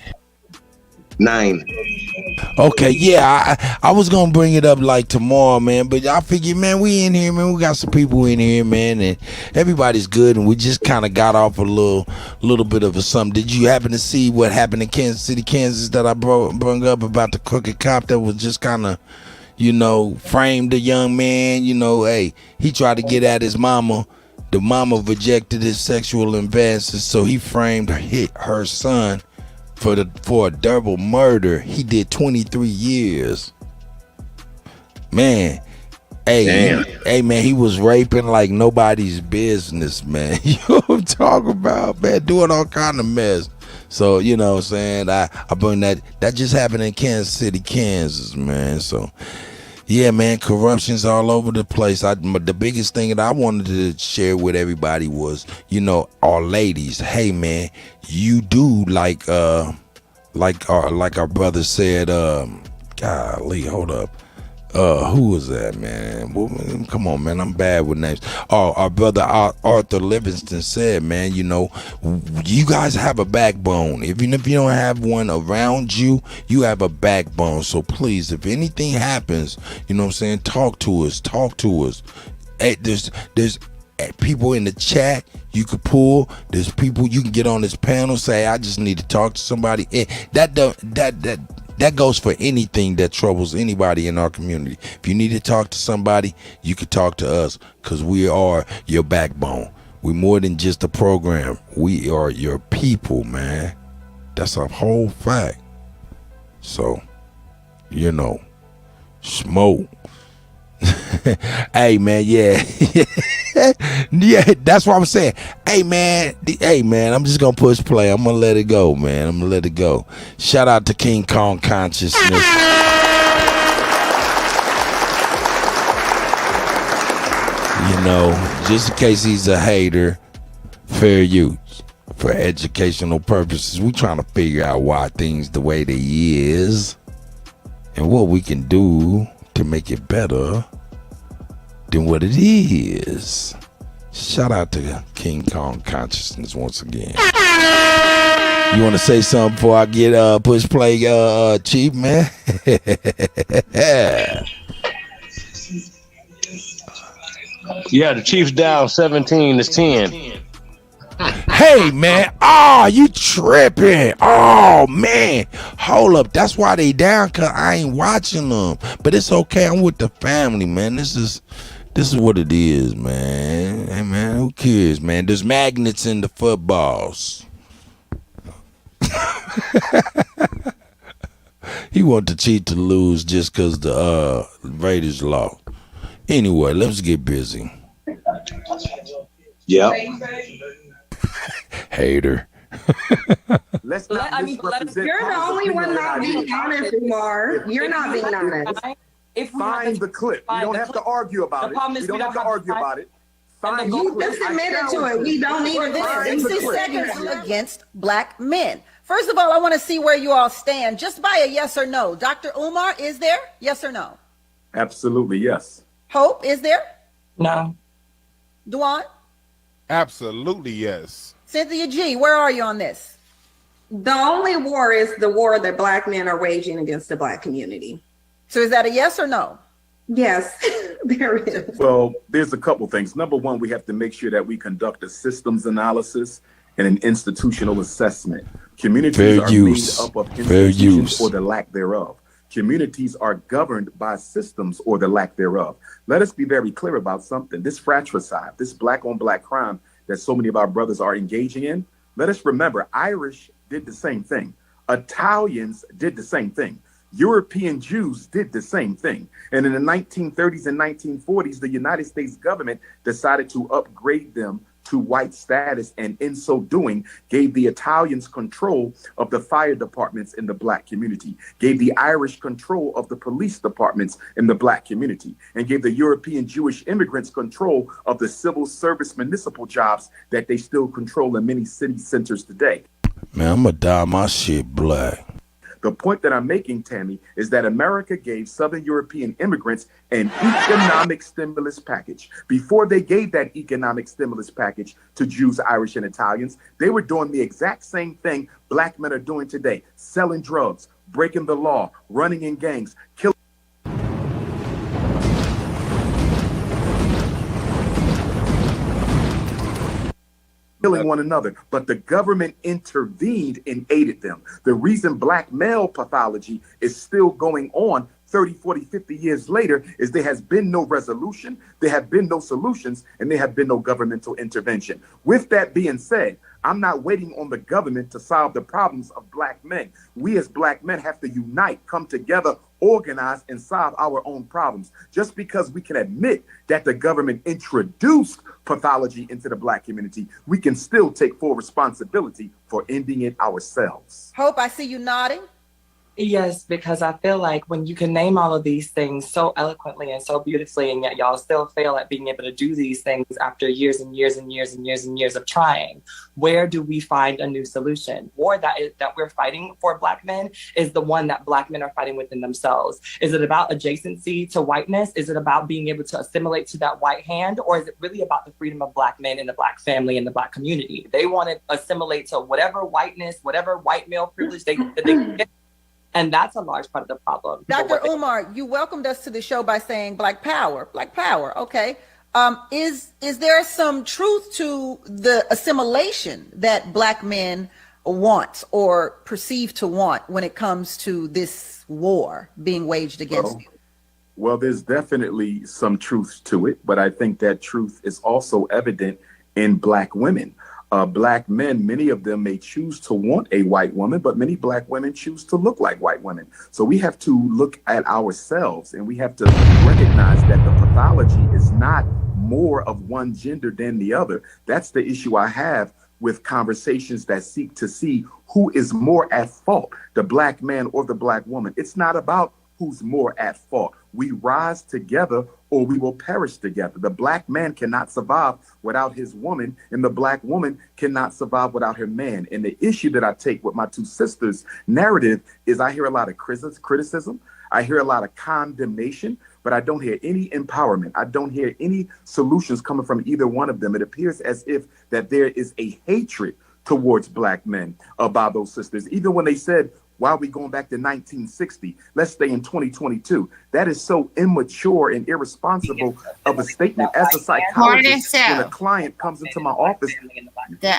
9. Okay, yeah, I was gonna bring it up like tomorrow, man, but I figured, man, we in here, man, we got some people in here, man, and everybody's good, and we just kind of got off a little bit of a something. Did you happen to see what happened in Kansas City, Kansas, that I brought up about the crooked cop that was just kind of, you know, framed a young man? You know, hey, he tried to get at his mama. The mama rejected his sexual advances, so he framed her son for a double murder. He did 23 years. Man, hey man, he was raping like nobody's business, man. You know what I'm talking about, man? Doing all kind of mess. So, you know what I'm saying? I bring that just happened in Kansas City, Kansas, man. So yeah, man, corruption's all over the place. The biggest thing that I wanted to share with everybody was, you know, our ladies. Hey, man, you do like our brother said. Golly, hold up. Who was that, man? Come on, man. I'm bad with names. Oh, our brother Arthur Livingston said, man, you know, you guys have a backbone. Even if you don't have one around you, you have a backbone. So please, if anything happens, you know what I'm saying, talk to us. Hey, there's people in the chat you could pull. There's people you can get on this panel, say, I just need to talk to somebody. That goes for anything that troubles anybody in our community. If you need to talk to somebody, you can talk to us, because we are your backbone. We're more than just a program. We are your people, man. That's a whole fact. So, smoke. Hey, man, yeah. Yeah, that's what I'm saying. Hey, man, I'm just going to push play. I'm going to let it go, man. I'm going to let it go. Shout out to King Kong Consciousness. Just in case he's a hater, fair use. For educational purposes, we trying to figure out why things the way they is and what we can do to make it better than what it is. Shout out to King Kong Consciousness once again. You want to say something before I get push play, Chief, man? Yeah, the Chiefs down 17-10. Hey, man. Oh, you tripping. Oh, man. Hold up. That's why they down, because I ain't watching them. But it's okay. I'm with the family, man. This is what it is, man. Hey, man, who cares, man? There's magnets in the footballs. He want the Chiefs to lose just because the Raiders lost. Anyway, let's get busy. Yeah. Hater. You're the only one not being honest, Umar. You're not being honest. Find the clip. You don't have to argue about it. You don't have to argue about it. You just admitted to it. We don't need This 60 seconds against black men. First of all, I want to see where you all stand, just by a yes or no. Dr. Umar, is there? Yes or no? Absolutely, yes. Hope, is there? No. Duan? Absolutely, yes. Cynthia G, where are you on this? The only war is the war that black men are waging against the black community. So is that a yes or no? Yes, there is. Well, there's a couple things. Number one, we have to make sure that we conduct a systems analysis and an institutional assessment. Communities are made up of institutions or the lack thereof. Communities are governed by systems or the lack thereof. Let us be very clear about something. This fratricide, this black on black crime that so many of our brothers are engaging in, let us remember, Irish did the same thing. Italians did the same thing. European Jews did the same thing. And in the 1930s and 1940s, the United States government decided to upgrade them to white status, and in so doing, gave the Italians control of the fire departments in the black community, gave the Irish control of the police departments in the black community, and gave the European Jewish immigrants control of the civil service municipal jobs that they still control in many city centers today. Man, I'm gonna dye my shit black. The point that I'm making, Tammy, is that America gave Southern European immigrants an economic stimulus package. Before they gave that economic stimulus package to Jews, Irish, and Italians, they were doing the exact same thing black men are doing today, selling drugs, breaking the law, running in gangs, killing one another, but the government intervened and aided them. The reason black male pathology is still going on 30, 40, 50 years later is there has been no resolution, there have been no solutions, and there have been no governmental intervention. With that being said, I'm not waiting on the government to solve the problems of black men. We as black men have to unite, come together, organize, and solve our own problems. Just because we can admit that the government introduced pathology into the black community, we can still take full responsibility for ending it ourselves. Hope, I see you nodding. Yes, because I feel like when you can name all of these things so eloquently and so beautifully, and yet y'all still fail at being able to do these things after years and years and years and years and years of trying, where do we find a new solution? War that we're fighting for black men is the one that black men are fighting within themselves. Is it about adjacency to whiteness? Is it about being able to assimilate to that white hand? Or is it really about the freedom of black men in the black family and the black community? They want to assimilate to whatever whiteness, whatever white male privilege they get. And that's a large part of the problem. Dr. Umar, you welcomed us to the show by saying Black Power. Black Power, okay. Is there some truth to the assimilation that Black men want or perceive to want when it comes to this war being waged against you? Well, there's definitely some truth to it, but I think that truth is also evident in Black women. Black men, many of them may choose to want a white woman, but many Black women choose to look like white women. So we have to look at ourselves, and we have to recognize that the pathology is not more of one gender than the other. That's the issue I have with conversations that seek to see who is more at fault, the Black man or the Black woman. It's not about who's more at fault. We rise together or we will perish together. The Black man cannot survive without his woman, and the Black woman cannot survive without her man. And the issue that I take with my two sisters' narrative is I hear a lot of criticism. I hear a lot of condemnation, but I don't hear any empowerment. I don't hear any solutions coming from either one of them. It appears as if that there is a hatred towards Black men by those sisters. Even when they said, why are we going back to 1960? Let's stay in 2022. That is so immature and irresponsible of a statement. As a psychologist, when a client comes into my office, The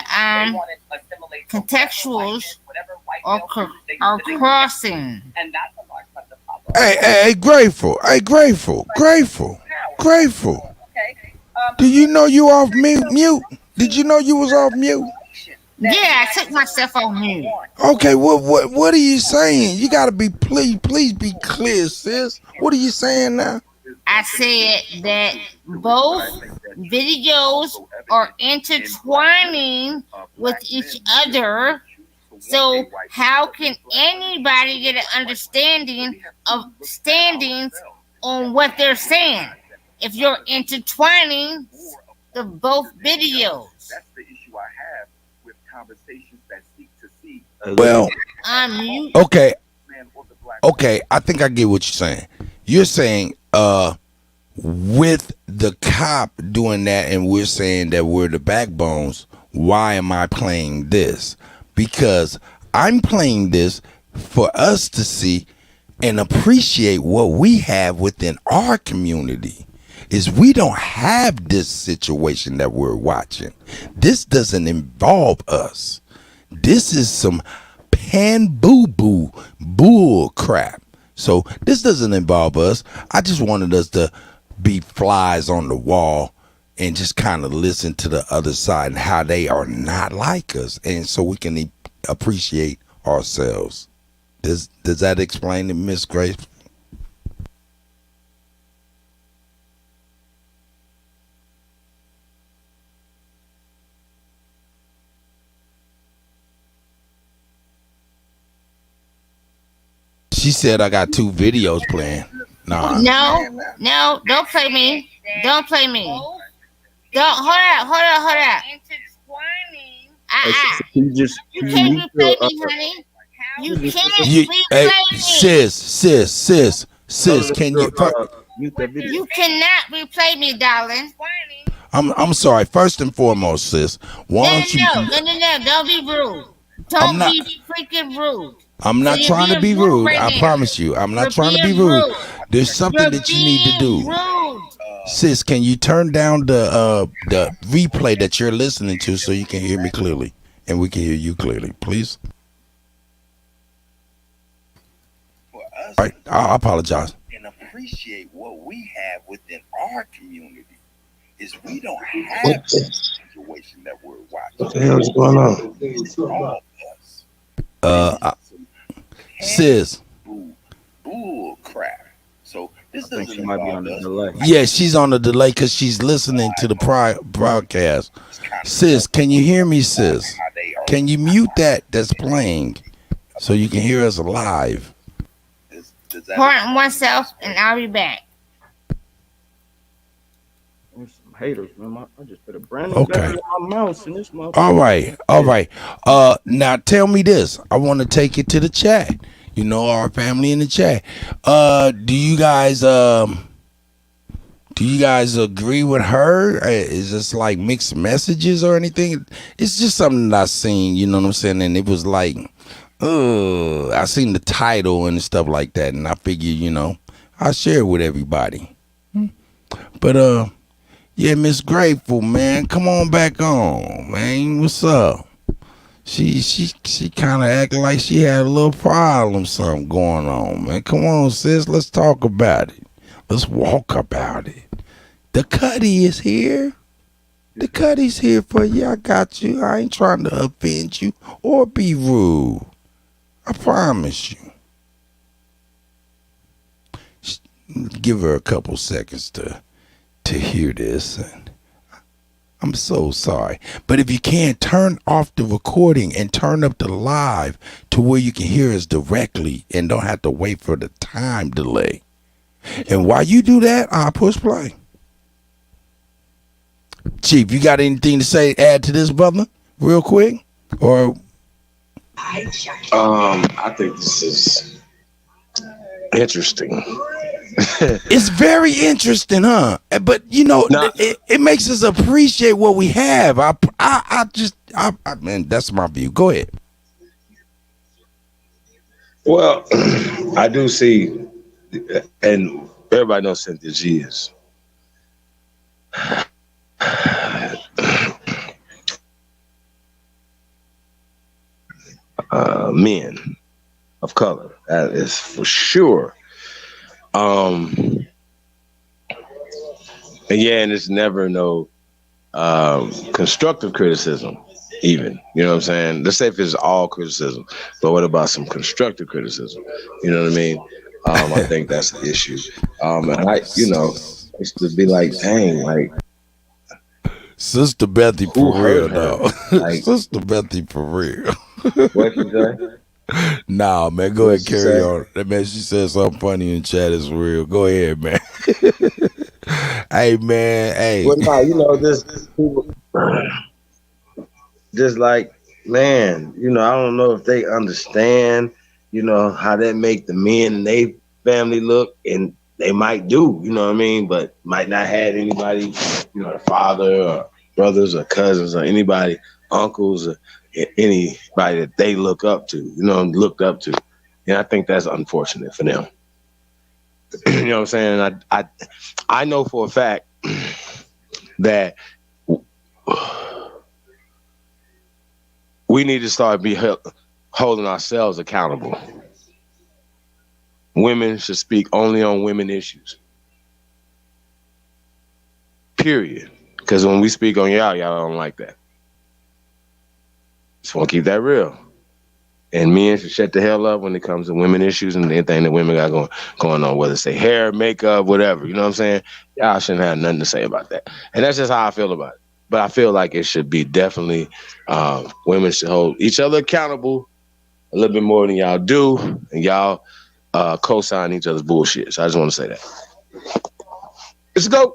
contextuals are crossing. Hey, grateful. Do you know you off mute? Did you know you was off mute? Yeah, I took myself on mute. Okay, what are you saying? You gotta be please be clear, sis. What are you saying now? I said that both videos are intertwining with each other. So how can anybody get an understanding of standings on what they're saying if you're intertwining the both videos? That's the issue I have with conversations that seek to see. Well, okay, I think I get what you're saying. You're saying with the cop doing that and we're saying that we're the backbones, why am I playing this? Because I'm playing this for us to see and appreciate what we have within our community. Is we don't have this situation that we're watching. This doesn't involve us. This is some boo bull crap. So this doesn't involve us. I just wanted us to be flies on the wall and just kind of listen to the other side and how they are not like us, and so we can appreciate ourselves. Does that explain it, Miss Grace? She said I got two videos playing. Nah. No, don't play me. Don't play me. Don't hold up. You can't replay me, honey. You can't replay me. Sis, can you? You cannot replay me, darling. I'm sorry. First and foremost, sis. No, don't be rude. Don't be freaking rude. I'm not trying to be rude. I promise you. I'm not trying to be rude. There's something that you need to do. Sis, can you turn down the replay that you're listening to so you can hear me clearly and we can hear you clearly, please? All right, I apologize. And appreciate what we have within our community is we don't have this situation that we're watching. What the hell is going on? Sis. Bull crap. So this I think she might be on the delay. Yeah, she's on the delay because she's listening to the broadcast. Sis, can you hear me, sis? Can you mute that's playing so you can hear us live? Pardon oneself, and I'll be back. There's some haters, man. I just put a brand new battery on my mouse in this motherfucker. All right. Now tell me this. I want to take it to the chat. You know, our family in the chat. Do you guys agree with her? Is this like mixed messages or anything? It's just something that I seen, you know what I'm saying? And it was like, I seen the title and stuff like that, and I figured, I'll share it with everybody. But Yeah, Miss Grateful, man. Come on back on, man. What's up? She kind of acting like she had a little problem, something going on, man. Come on, sis. Let's talk about it. Let's walk about it. The Cuddy is here. The Cuddy's here for you. I got you. I ain't trying to offend you or be rude. I promise you. Give her a couple seconds to hear this. And I'm so sorry. But if you can't, turn off the recording and turn up the live to where you can hear us directly and don't have to wait for the time delay. And while you do that, I'll push play. Chief, you got anything to say, add to this, brother, real quick? Or I think this is interesting. It's very interesting, huh? But you know, it makes us appreciate what we have. I man, that's my view. Go ahead. Well, I do see, and everybody knows Cynthia G is men of color. That is for sure. And it's never no constructive criticism, even. You know what I'm saying? Let's say if it's all criticism, but what about some constructive criticism? You know what I mean? I think that's the issue. And I used to be like, dang, like, Sister Bethy for real, though. Like, Sister Bethy for real. What you say? Nah, man, go ahead, carry on. That man, she said something funny in chat is real. Go ahead, man. Hey, man, hey. Well, no, this people, just like, man, I don't know if they understand, how that make the men in their family look, and they might do, you know what I mean, but might not have anybody, a father or brothers or cousins or anybody, uncles or anybody that they looked up to. And I think that's unfortunate for them. You know what I'm saying? I know for a fact that we need to start holding ourselves accountable. Women should speak only on women issues. Period. Because when we speak on y'all don't like that. Just want to keep that real. And men should shut the hell up when it comes to women issues and anything that women got going on, whether it's their hair, makeup, whatever. You know what I'm saying? Y'all shouldn't have nothing to say about that. And that's just how I feel about it. But I feel like it should be definitely, women should hold each other accountable a little bit more than y'all do. And y'all co-sign each other's bullshit. So I just want to say that. Let's go.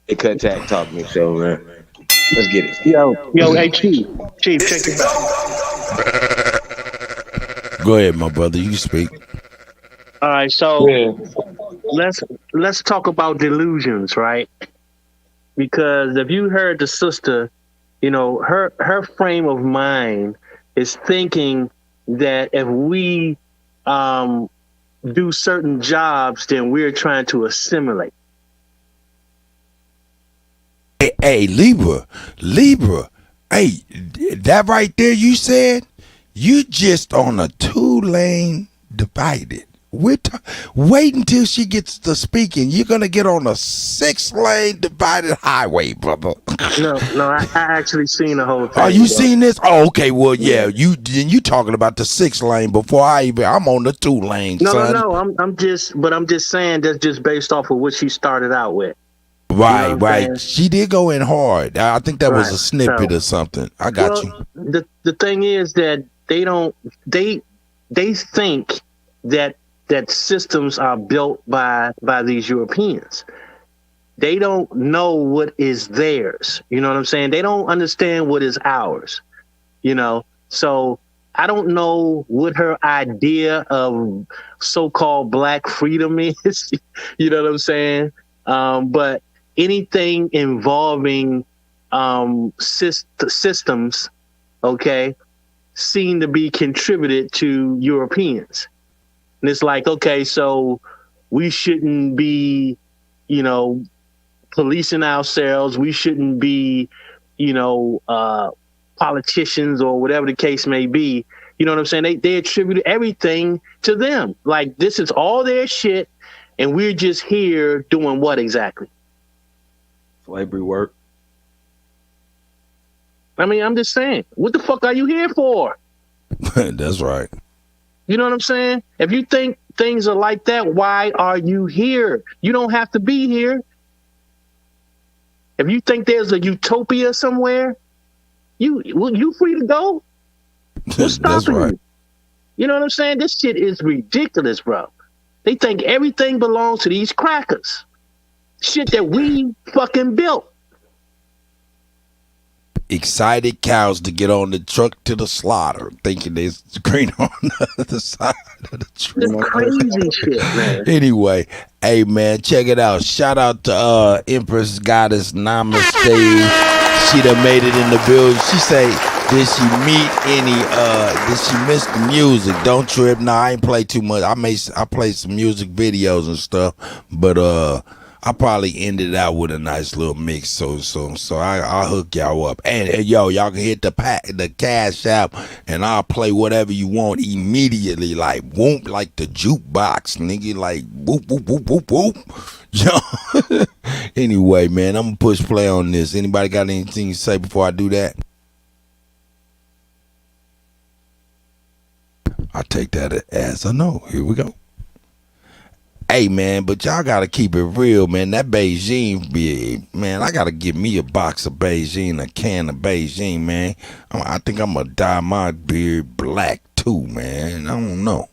Hey, Kuttack Talk Me Show, man. Let's get it. Yo, hey, Chief, check this out. Go ahead, my brother. You speak. All right, so let's talk about delusions, right? Because if you heard the sister, her frame of mind is thinking that if we do certain jobs, then we're trying to assimilate. Hey, Libra. Hey, that right there you said, you just on a 2-lane divided. Wait until she gets to speaking. You're going to get on a 6-lane divided highway, brother. No, I actually seen the whole thing. Oh, you seen this? Oh, okay. Well, yeah. You talking about the 6-lane before I'm on the 2-lane, son. No. I'm just saying that's just based off of what she started out with. Right. She did go in hard. I think that was a snippet or something. I got you. The thing is that they think that systems are built by these Europeans. They don't know what is theirs. You know what I'm saying? They don't understand what is ours. So I don't know what her idea of so-called Black freedom is. You know what I'm saying? But anything involving systems, okay, seem to be contributed to Europeans. And it's like, okay, so we shouldn't be, policing ourselves. We shouldn't be, politicians or whatever the case may be. You know what I'm saying? They attribute everything to them. Like, this is all their shit, and we're just here doing what exactly? Slavery work. I mean, I'm just saying, what the fuck are you here for? That's right. You know what I'm saying? If you think things are like that, why are you here? You don't have to be here. If you think there's a utopia somewhere, you free to go. What's stopping you? You know what I'm saying? This shit is ridiculous, bro. They think everything belongs to these crackers. Shit that we fucking built. Excited cows to get on the truck to the slaughter, thinking there's green on the other side of the truck. This crazy shit, man. Anyway, hey man, check it out. Shout out to Empress Goddess Namaste. She done made it in the building. She say, did she miss the music? Don't trip. Nah, I ain't play too much. I played some music videos and stuff, but I probably ended out with a nice little mix, so I'll hook y'all up. And yo, y'all can hit the Cash App, and I'll play whatever you want immediately, like whoop, like the jukebox, nigga, like whoop whoop whoop whoop whoop. Yo. Anyway, man, I'm gonna push play on this. Anybody got anything to say before I do that? I take that as a no. Here we go. Hey, man, but y'all got to keep it real, man. That Beijing, man, I got to get me a box of Beijing, a can of Beijing, man. I think I'm going to dye my beard black, too, man. I don't know.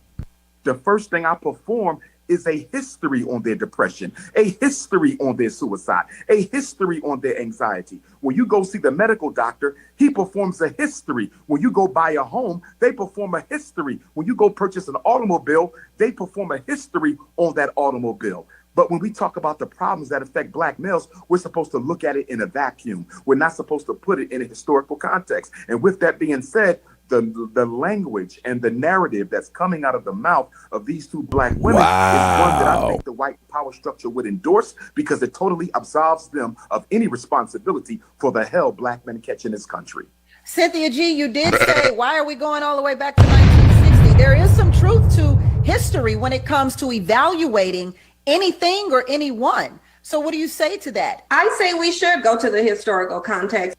The first thing I perform is a history on their depression, a history on their suicide, a history on their anxiety. When you go see the medical doctor, he performs a history. When you go buy a home, they perform a history. When you go purchase an automobile, they perform a history on that automobile. But when we talk about the problems that affect black males, we're supposed to look at it in a vacuum. We're not supposed to put it in a historical context. And with that being said, the language and the narrative that's coming out of the mouth of these two black women is one that I think the white power structure would endorse, because it totally absolves them of any responsibility for the hell black men catch in this country. Cynthia G, you did say, why are we going all the way back to 1960? There is some truth to history when it comes to evaluating anything or anyone. So what do you say to that? I say we should go to the historical context.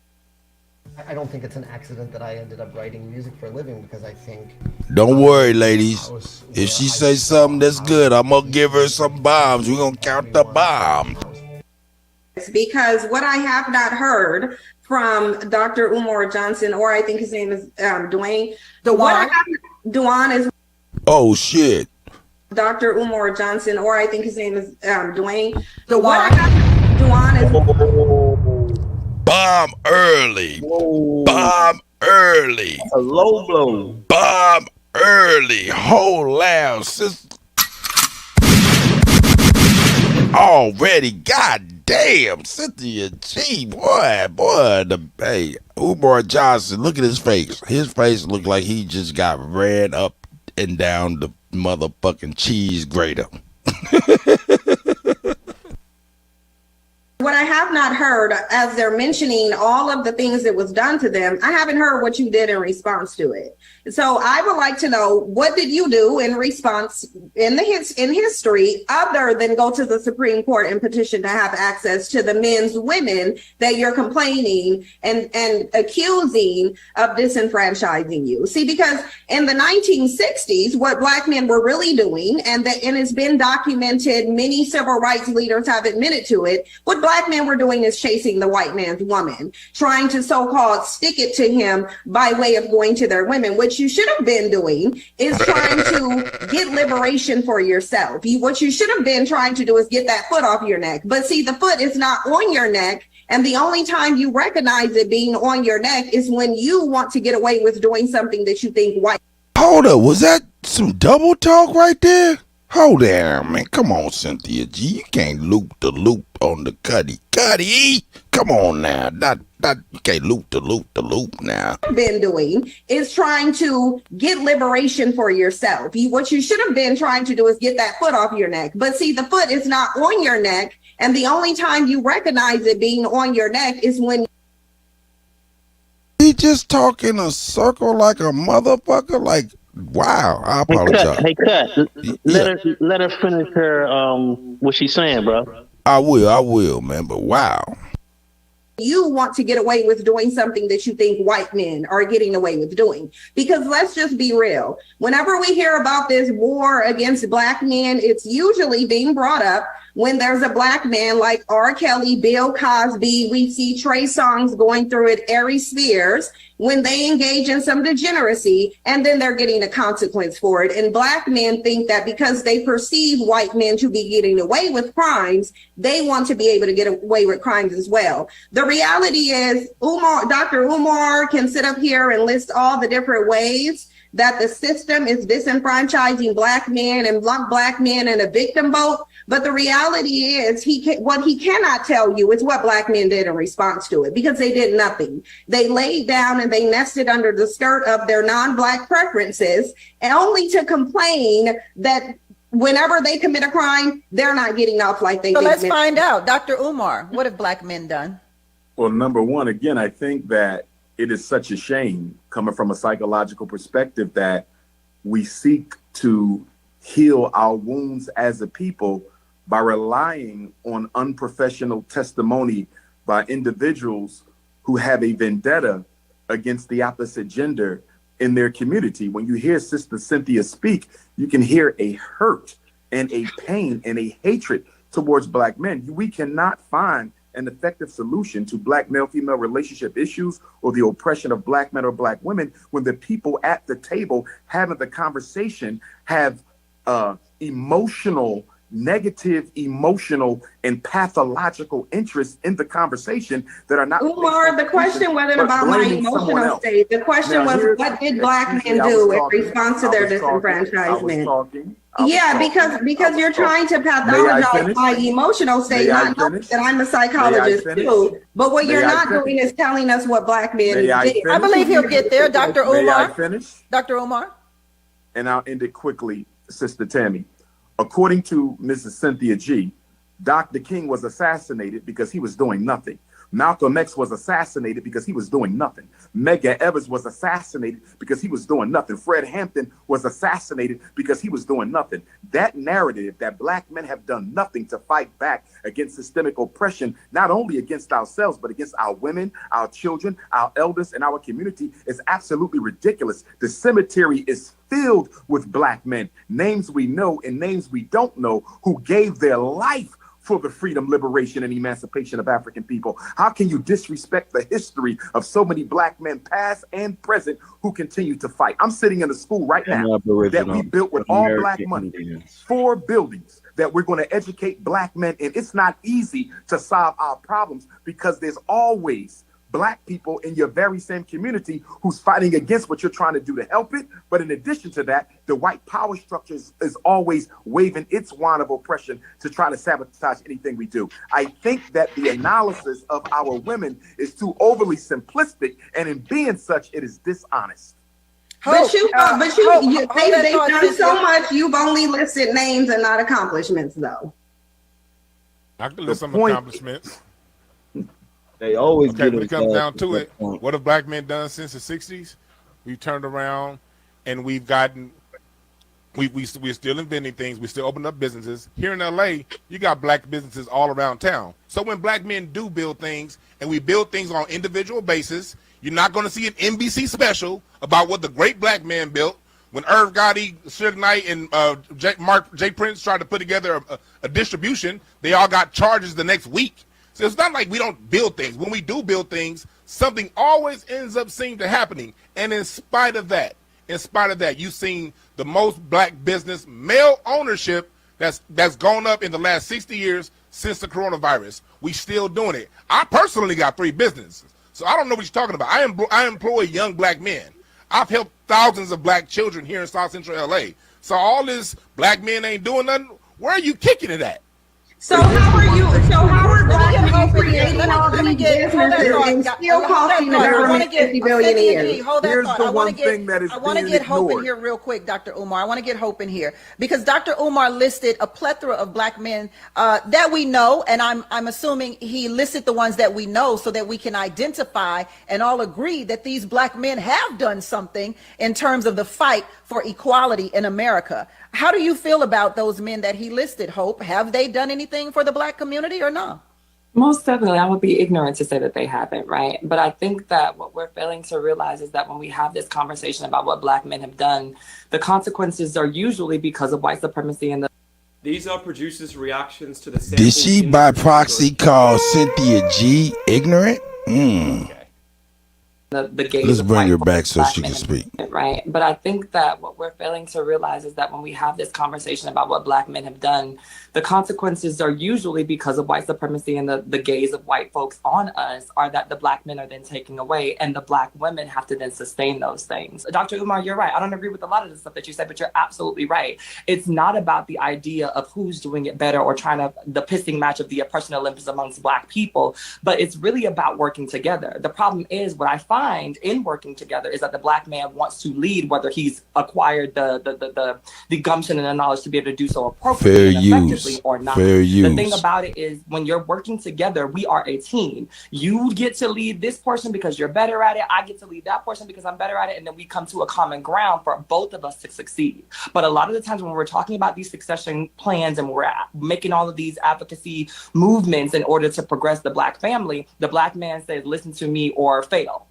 I don't think it's an accident that I ended up writing music for a living, because I think... Don't worry, ladies. If she says something that's good, I'm going to give her some bombs. We're going to count the bombs. Because what I have not heard from Dr. Umar Johnson, or I think his name is Dwayne. Dwan is... Oh, shit. Dr. Umar Johnson, or I think his name is Dwayne. Dwan is... Bomb early. Whoa. Bomb early. A low blow. Bomb early. Hold loud, sister. Already, goddamn, Cynthia G, boy, hey, Umar Johnson, look at his face. His face looked like he just got ran up and down the motherfucking cheese grater. What I have not heard, as they're mentioning all of the things that was done to them, I haven't heard what you did in response to it. So I would like to know, what did you do in response in history, other than go to the Supreme Court and petition to have access to the men's women that you're complaining and accusing of disenfranchising you? See, because in the 1960s, what black men were really doing, and it's been documented, many civil rights leaders have admitted to it, what black men were doing is chasing the white man's woman, trying to so-called stick it to him by way of going to their women. What you should have been doing is trying to get liberation for yourself. What you should have been trying to do is get that foot off your neck. But see, the foot is not on your neck. And the only time you recognize it being on your neck is when you want to get away with doing something that you think white. Hold up, was that some double talk right there? Hold there, man. Come on, Cynthia G. You can't loop the loop on the Cuddy. Come on now. You can't loop the loop now. Been doing is trying to get liberation for yourself. What you should have been trying to do is get that foot off your neck. But see, the foot is not on your neck. And the only time you recognize it being on your neck is when he just talk in a circle like a motherfucker. Like, wow, I apologize. Hey, cut. Yeah, Let her finish her what she's saying, bro. I will, man. But wow. you want to get away with doing something that you think white men are getting away with doing. Because let's just be real. Whenever we hear about this war against black men, it's usually being brought up when there's a black man like R. Kelly, Bill Cosby. We see Trey Songz going through it, Ari Spears, when they engage in some degeneracy, and then they're getting a consequence for it. And black men think that because they perceive white men to be getting away with crimes, they want to be able to get away with crimes as well. The reality is, Dr. Umar can sit up here and list all the different ways that the system is disenfranchising black men and lump black men in a victim boat. But the reality is, what he cannot tell you is what black men did in response to it, because they did nothing. They laid down and they nested under the skirt of their non-black preferences, and only to complain that whenever they commit a crime, they're not getting off like they did. So let's find out. Dr. Umar, what have black men done? Well, number one, again, I think that it is such a shame coming from a psychological perspective that we seek to heal our wounds as a people by relying on unprofessional testimony by individuals who have a vendetta against the opposite gender in their community. When you hear Sister Cynthia speak, you can hear a hurt and a pain and a hatred towards black men. We cannot find an effective solution to black male-female relationship issues or the oppression of black men or black women when the people at the table having the conversation have negative emotional and pathological interests in the conversation that are not. Umar, the question wasn't about my emotional state. The question was, what did black men do in response to their disenfranchisement? Yeah, because you're trying to pathologize my emotional state, not knowing that I'm a psychologist too. But what you're not doing is telling us what black men did. I believe he'll get there, Dr. Umar. May I finish? Dr. Umar. And I'll end it quickly, Sister Tammy. According to Mrs. Cynthia G., Dr. King was assassinated because he was doing nothing. Malcolm X was assassinated because he was doing nothing. Medgar Evers was assassinated because he was doing nothing. Fred Hampton was assassinated because he was doing nothing. That narrative that black men have done nothing to fight back against systemic oppression, not only against ourselves, but against our women, our children, our elders, and our community is absolutely ridiculous. The cemetery is filled with black men, names we know and names we don't know, who gave their life for the freedom, liberation, and emancipation of African people. How can you disrespect the history of so many black men, past and present, who continue to fight? I'm sitting in a school right now that we built with all black money, 4 buildings that we're going to educate black men in. It's not easy to solve our problems because there's always black people in your very same community who's fighting against what you're trying to do to help it. But in addition to that, the white power structure is always waving its wand of oppression to try to sabotage anything we do. I think that the analysis of our women is too overly simplistic, and in being such, it is dishonest. They've done so much. You've only listed names and not accomplishments, though. I can list some accomplishments. They always when it comes down to it, what have black men done since the 60s? We've turned around and we've gotten, we're still inventing things. We still open up businesses. Here in LA, you got black businesses all around town. So when black men do build things, and we build things on individual basis, you're not going to see an NBC special about what the great black man built. When Irv Gotti, Suge Knight, and J. Prince tried to put together a distribution, they all got charges the next week. So it's not like we don't build things. When we do build things, something always ends up seeming to happening. And in spite of that, you've seen the most black business male ownership that's gone up in the last 60 years since the coronavirus. We still doing it. I personally got 3 businesses, so I don't know what you're talking about. I employ young black men. I've helped thousands of black children here in South Central LA. So all this black men ain't doing nothing, where are you kicking it at? So how are you? So how are black men creating all Let me these get hold that businesses thought. and still costing the I want government to get $50 billion? hold that Here's thought. the I want one to get thing that is I want to being get Hope in ignored. here real quick, Dr. Umar. I want to get Hope in here because Dr. Umar listed a plethora of black men that we know, and I'm assuming he listed the ones that we know so that we can identify and all agree that these black men have done something in terms of the fight for equality in America. How do you feel about those men that he listed, Hope? Have they done anything for the black community or no? Most definitely, I would be ignorant to say that they haven't, right? But I think that what we're failing to realize is that when we have this conversation about what black men have done, the consequences are usually because of white supremacy and the. These are producers' reactions to the. Did she by proxy call Cynthia G ignorant? The gaze Let's of bring white her back folks, so black she can men, speak. right? But I think that what we're failing to realize is that when we have this conversation about what black men have done, the consequences are usually because of white supremacy and the gaze of white folks on us are that the black men are then taking away and the black women have to then sustain those things. Dr. Umar, you're right. I don't agree with a lot of the stuff that you said, but you're absolutely right. It's not about the idea of who's doing it better or trying to the pissing match of the oppression Olympics amongst black people, but it's really about working together. The problem is what I find in working together is that the black man wants to lead, whether he's acquired the gumption and the knowledge to be able to do so appropriately and effectively or not. The thing about it is when you're working together, we are a team. You get to lead this portion because you're better at it. I get to lead that portion because I'm better at it. And then we come to a common ground for both of us to succeed. But a lot of the times when we're talking about these succession plans and we're making all of these advocacy movements in order to progress the black family, the black man says, listen to me or fail.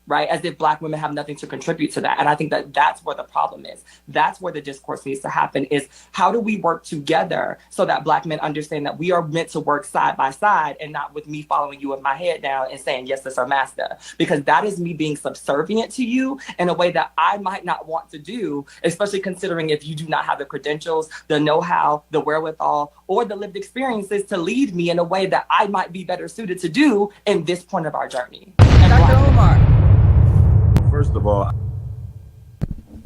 Right? As if black women have nothing to contribute to that. And I think that that's where the problem is. That's where the discourse needs to happen is how do we work together so that black men understand that we are meant to work side by side and not with me following you with my head down and saying, yes, that's our master. Because that is me being subservient to you in a way that I might not want to do, especially considering if you do not have the credentials, the know-how, the wherewithal, or the lived experiences to lead me in a way that I might be better suited to do in this point of our journey. Dr. Umar. First of all,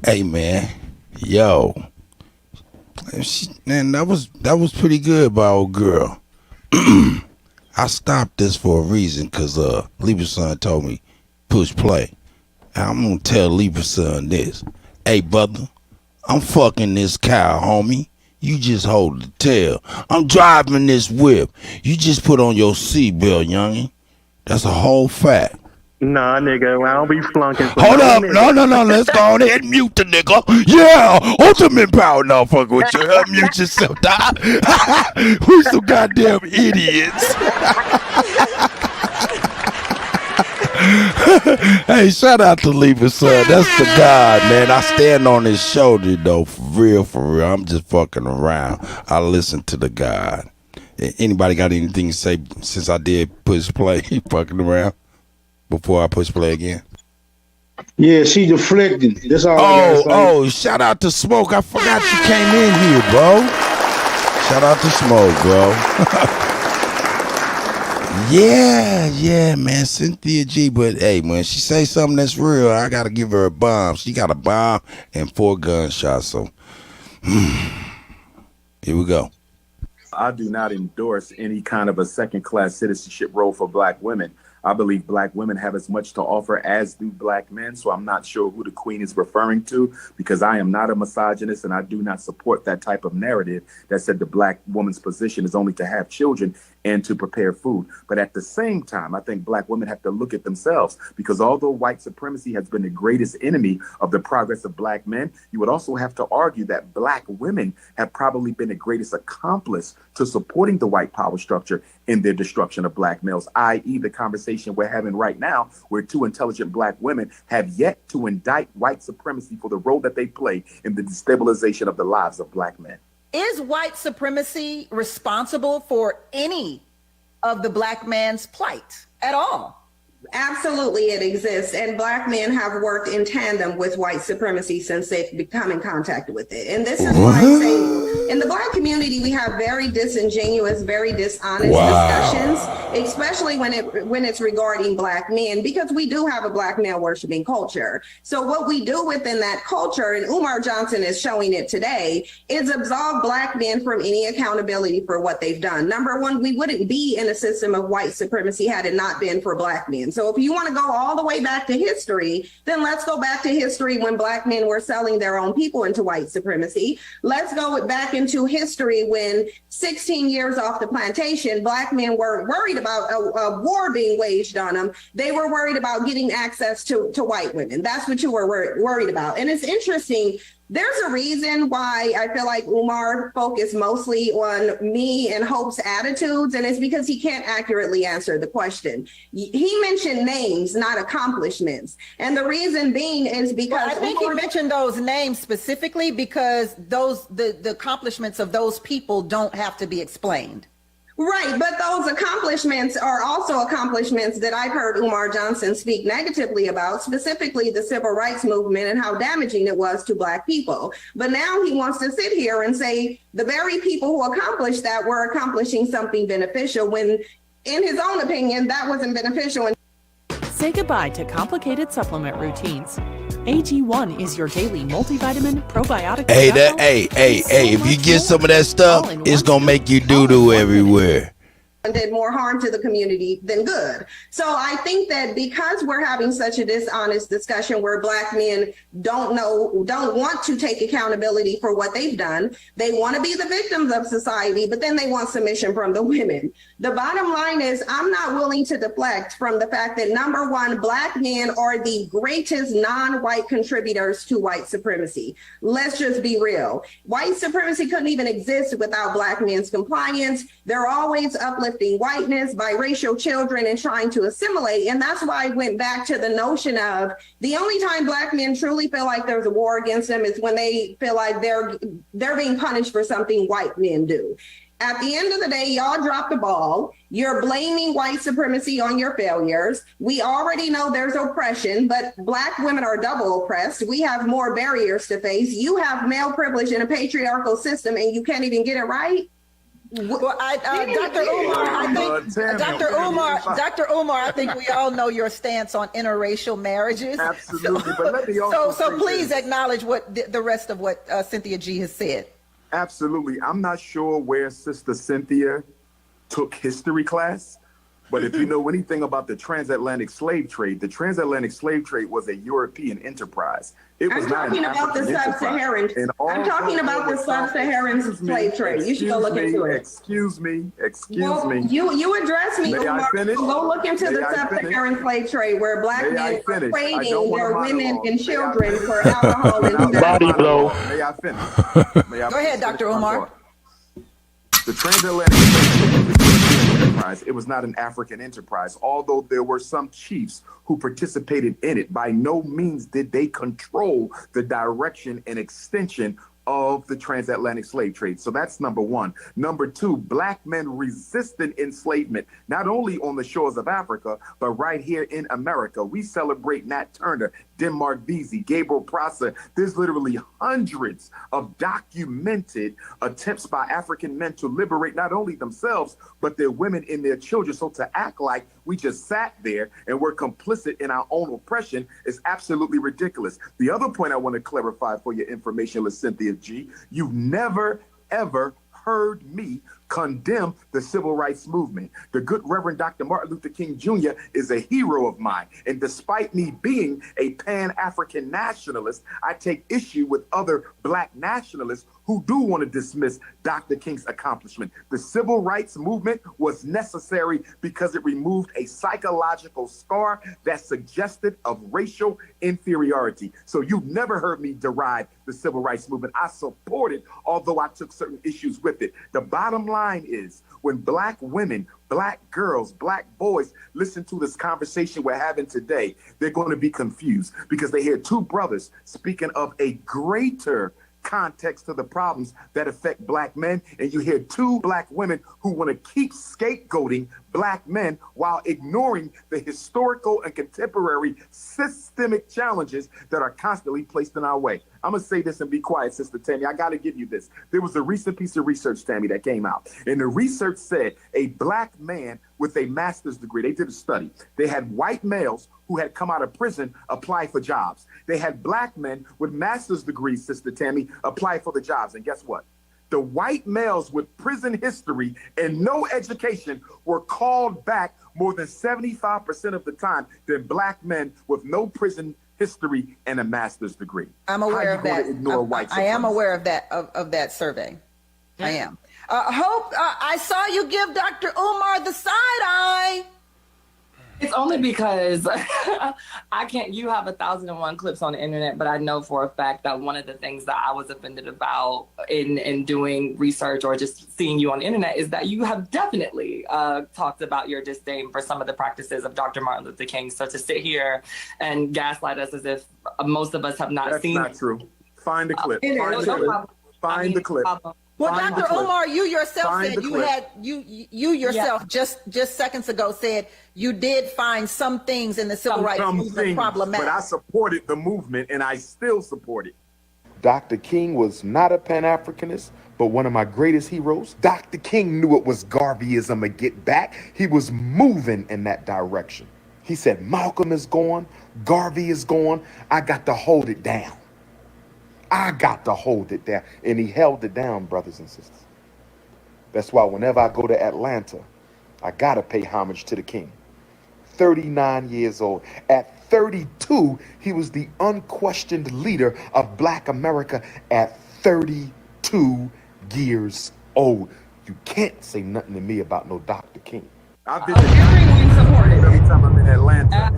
hey man, yo, man, that was pretty good by old girl. I stopped this for a reason because Libra Son told me push play. And I'm gonna tell Libra Son this. Hey brother, I'm fucking this cow, homie. You just hold the tail. I'm driving this whip. You just put on your seatbelt, youngin'. That's a whole fact. Nah, nigga, I don't be flunking. Hold up, no, let's go on ahead and mute the nigga. Yeah, ultimate power, no, fuck with you. Mute yourself, dog. We some goddamn idiots. Hey, shout out to Libra Son. That's the God, man. I stand on his shoulder, though, for real. I'm just fucking around. I listen to the God. Anybody got anything to say since I did push play, fucking around? Before I push play again. Yeah, she deflected. That's all I gotta say. Oh, shout out to Smoke. I forgot you came in here, bro. Shout out to Smoke, bro. yeah, man. Cynthia G. But hey, when she say something that's real, I gotta give her a bomb. She got a bomb and 4 gunshots. So here we go. I do not endorse any kind of a second-class citizenship role for black women. I believe black women have as much to offer as do black men. So I'm not sure who the queen is referring to because I am not a misogynist and I do not support that type of narrative that said the black woman's position is only to have children and to prepare food. But at the same time, I think black women have to look at themselves because although white supremacy has been the greatest enemy of the progress of black men, you would also have to argue that black women have probably been the greatest accomplice to supporting the white power structure in their destruction of black males, i.e. the conversation we're having right now, where 2 intelligent black women have yet to indict white supremacy for the role that they play in the destabilization of the lives of black men. Is white supremacy responsible for any of the black man's plight at all? Absolutely, it exists. And Black men have worked in tandem with white supremacy since they've come in contact with it. And this is why I say in the Black community, we have very disingenuous, very dishonest discussions, especially when it's regarding Black men, because we do have a Black male worshiping culture. So what we do within that culture, and Umar Johnson is showing it today, is absolve Black men from any accountability for what they've done. Number one, we wouldn't be in a system of white supremacy had it not been for Black men. So if you want to go all the way back to history, then let's go back to history when Black men were selling their own people into white supremacy. Let's go back into history when 16 years off the plantation, Black men were worried about a war being waged on them. They were worried about getting access to white women. That's what you were worried about. And it's interesting. There's a reason why I feel like Umar focused mostly on me and Hope's attitudes, and it's because he can't accurately answer the question. He mentioned names, not accomplishments. And the reason being is because I think he mentioned those names specifically because the accomplishments of those people don't have to be explained. Right, but those accomplishments are also accomplishments that I've heard Umar Johnson speak negatively about, specifically the civil rights movement and how damaging it was to Black people. But now he wants to sit here and say the very people who accomplished that were accomplishing something beneficial when, in his own opinion, that wasn't beneficial. Say goodbye to complicated supplement routines. AG1 is your daily multivitamin, probiotic. Hey, if you get some of that stuff, it's gonna make you doo-doo everywhere. And did more harm to the community than good. So I think that because we're having such a dishonest discussion where Black men don't want to take accountability for what they've done, they want to be the victims of society, but then they want submission from the women. The bottom line is I'm not willing to deflect from the fact that number one, Black men are the greatest non-white contributors to white supremacy. Let's just be real. White supremacy couldn't even exist without Black men's compliance. They're always uplifting whiteness, biracial children, and trying to assimilate. And that's why I went back to the notion of the only time Black men truly feel like there's a war against them is when they feel like they're being punished for something white men do. At the end of the day, y'all dropped the ball. You're blaming white supremacy on your failures. We already know there's oppression, but Black women are double oppressed. We have more barriers to face. You have male privilege in a patriarchal system and you can't even get it right. Well, Dr. Umar, I think we all know your stance on interracial marriages. Absolutely, but let me also so please acknowledge what the rest of what Cynthia G has said. Absolutely, I'm not sure where Sister Cynthia took history class, but if you know anything about the transatlantic slave trade was a European enterprise. I'm talking about the sub-Saharan. I'm talking about the sub-Saharan slave trade. You should go look into it. Excuse me. You address me, Umar. Go look into the sub-Saharan slave trade where Black men are trading their women and children for alcohol and body blow. May I finish? Go ahead, Dr. Umar. The transatlantic slave trade was a European enterprise. It was not an African enterprise. Although there were some chiefs who participated in it, by no means did they control the direction and extension of the transatlantic slave trade. So that's number one. Number two, Black men resisted enslavement, not only on the shores of Africa, but right here in America. We celebrate Nat Turner, Denmark Vesey, Gabriel Prosser. There's literally hundreds of documented attempts by African men to liberate not only themselves, but their women and their children. So to act like we just sat there and we're complicit in our own oppression is absolutely ridiculous. The other point I want to clarify for your information, Cynthia G, you've never, ever heard me condemn the civil rights movement. The good Reverend Dr. Martin Luther King Jr. is a hero of mine. And despite me being a Pan-African nationalist, I take issue with other Black nationalists who do want to dismiss Dr. King's accomplishment. The civil rights movement was necessary because it removed a psychological scar that suggested of racial inferiority. So you've never heard me deride the civil rights movement. I support it, although I took certain issues with it. The bottom line is when Black women, Black girls, Black boys listen to this conversation we're having today, they're going to be confused because they hear two brothers speaking of a greater context to the problems that affect black men, and you hear two black women who want to keep scapegoating black men while ignoring the historical and contemporary systemic challenges that are constantly placed in our way. I'm going to say this and be quiet, Sister Tammy. I got to give you this. There was a recent piece of research, Tammy, that came out. And the research said a black man with a master's degree, they did a study. They had white males who had come out of prison apply for jobs. They had black men with master's degrees, Sister Tammy, apply for the jobs. And guess what? The white males with prison history and no education were called back more than 75% of the time than black men with no prison history and a master's degree. I'm aware of that. I am aware of that survey. I am. Hope, I saw you give Dr. Umar the side eye. It's only because I can't, you have 1,001 clips on the internet, but I know for a fact that one of the things that I was offended about in doing research or just seeing you on the internet is that you have definitely talked about your disdain for some of the practices of Dr. Martin Luther King. So to sit here and gaslight us as if most of us have not seen. That's not true. Find the clip. Find the clip. Well, Dr. Umar, you yourself said you had you yourself just seconds ago said you did find some things in the civil rights movement problematic. But I supported the movement, and I still support it. Dr. King was not a Pan-Africanist, but one of my greatest heroes. Dr. King knew it was Garveyism to get back. He was moving in that direction. He said, Malcolm is gone, Garvey is gone, I got to hold it down. I got to hold it down. And he held it down, brothers and sisters. That's why whenever I go to Atlanta, I got to pay homage to the king. 39 years old. At 32, he was the unquestioned leader of Black America at 32 years old. You can't say nothing to me about no Dr. King. I've been every time I'm in Atlanta.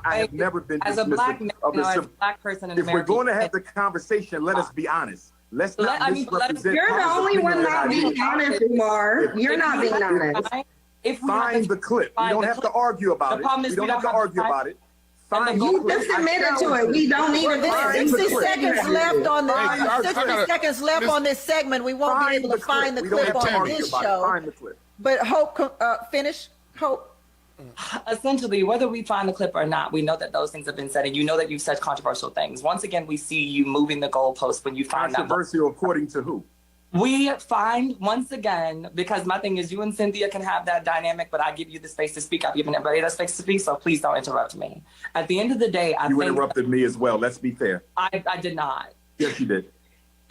I have never been as a black man, as a black person in If America, we're going to have the conversation, let us be honest. Let's not misrepresent. You're the only one not being honest, Umar. You're not being honest. Find the clip. We don't have to argue about it. We don't have to argue about it. You just admitted to it. We don't need it. 60 seconds left on the 60 seconds left on this segment. We won't be able to find the clip on this show. Find the clip. But Hope, finish. Hope. Essentially, whether we find the clip or not, we know that those things have been said, and you know that you've said controversial things. Once again, we see you moving the goalpost when you find that. Controversial according to who? We find, once again, because my thing is you and Cynthia can have that dynamic, but I give you the space to speak. I've given everybody that space to speak, so please don't interrupt me. At the end of the day, You interrupted me as well. Let's be fair. I did not. Yes, you did.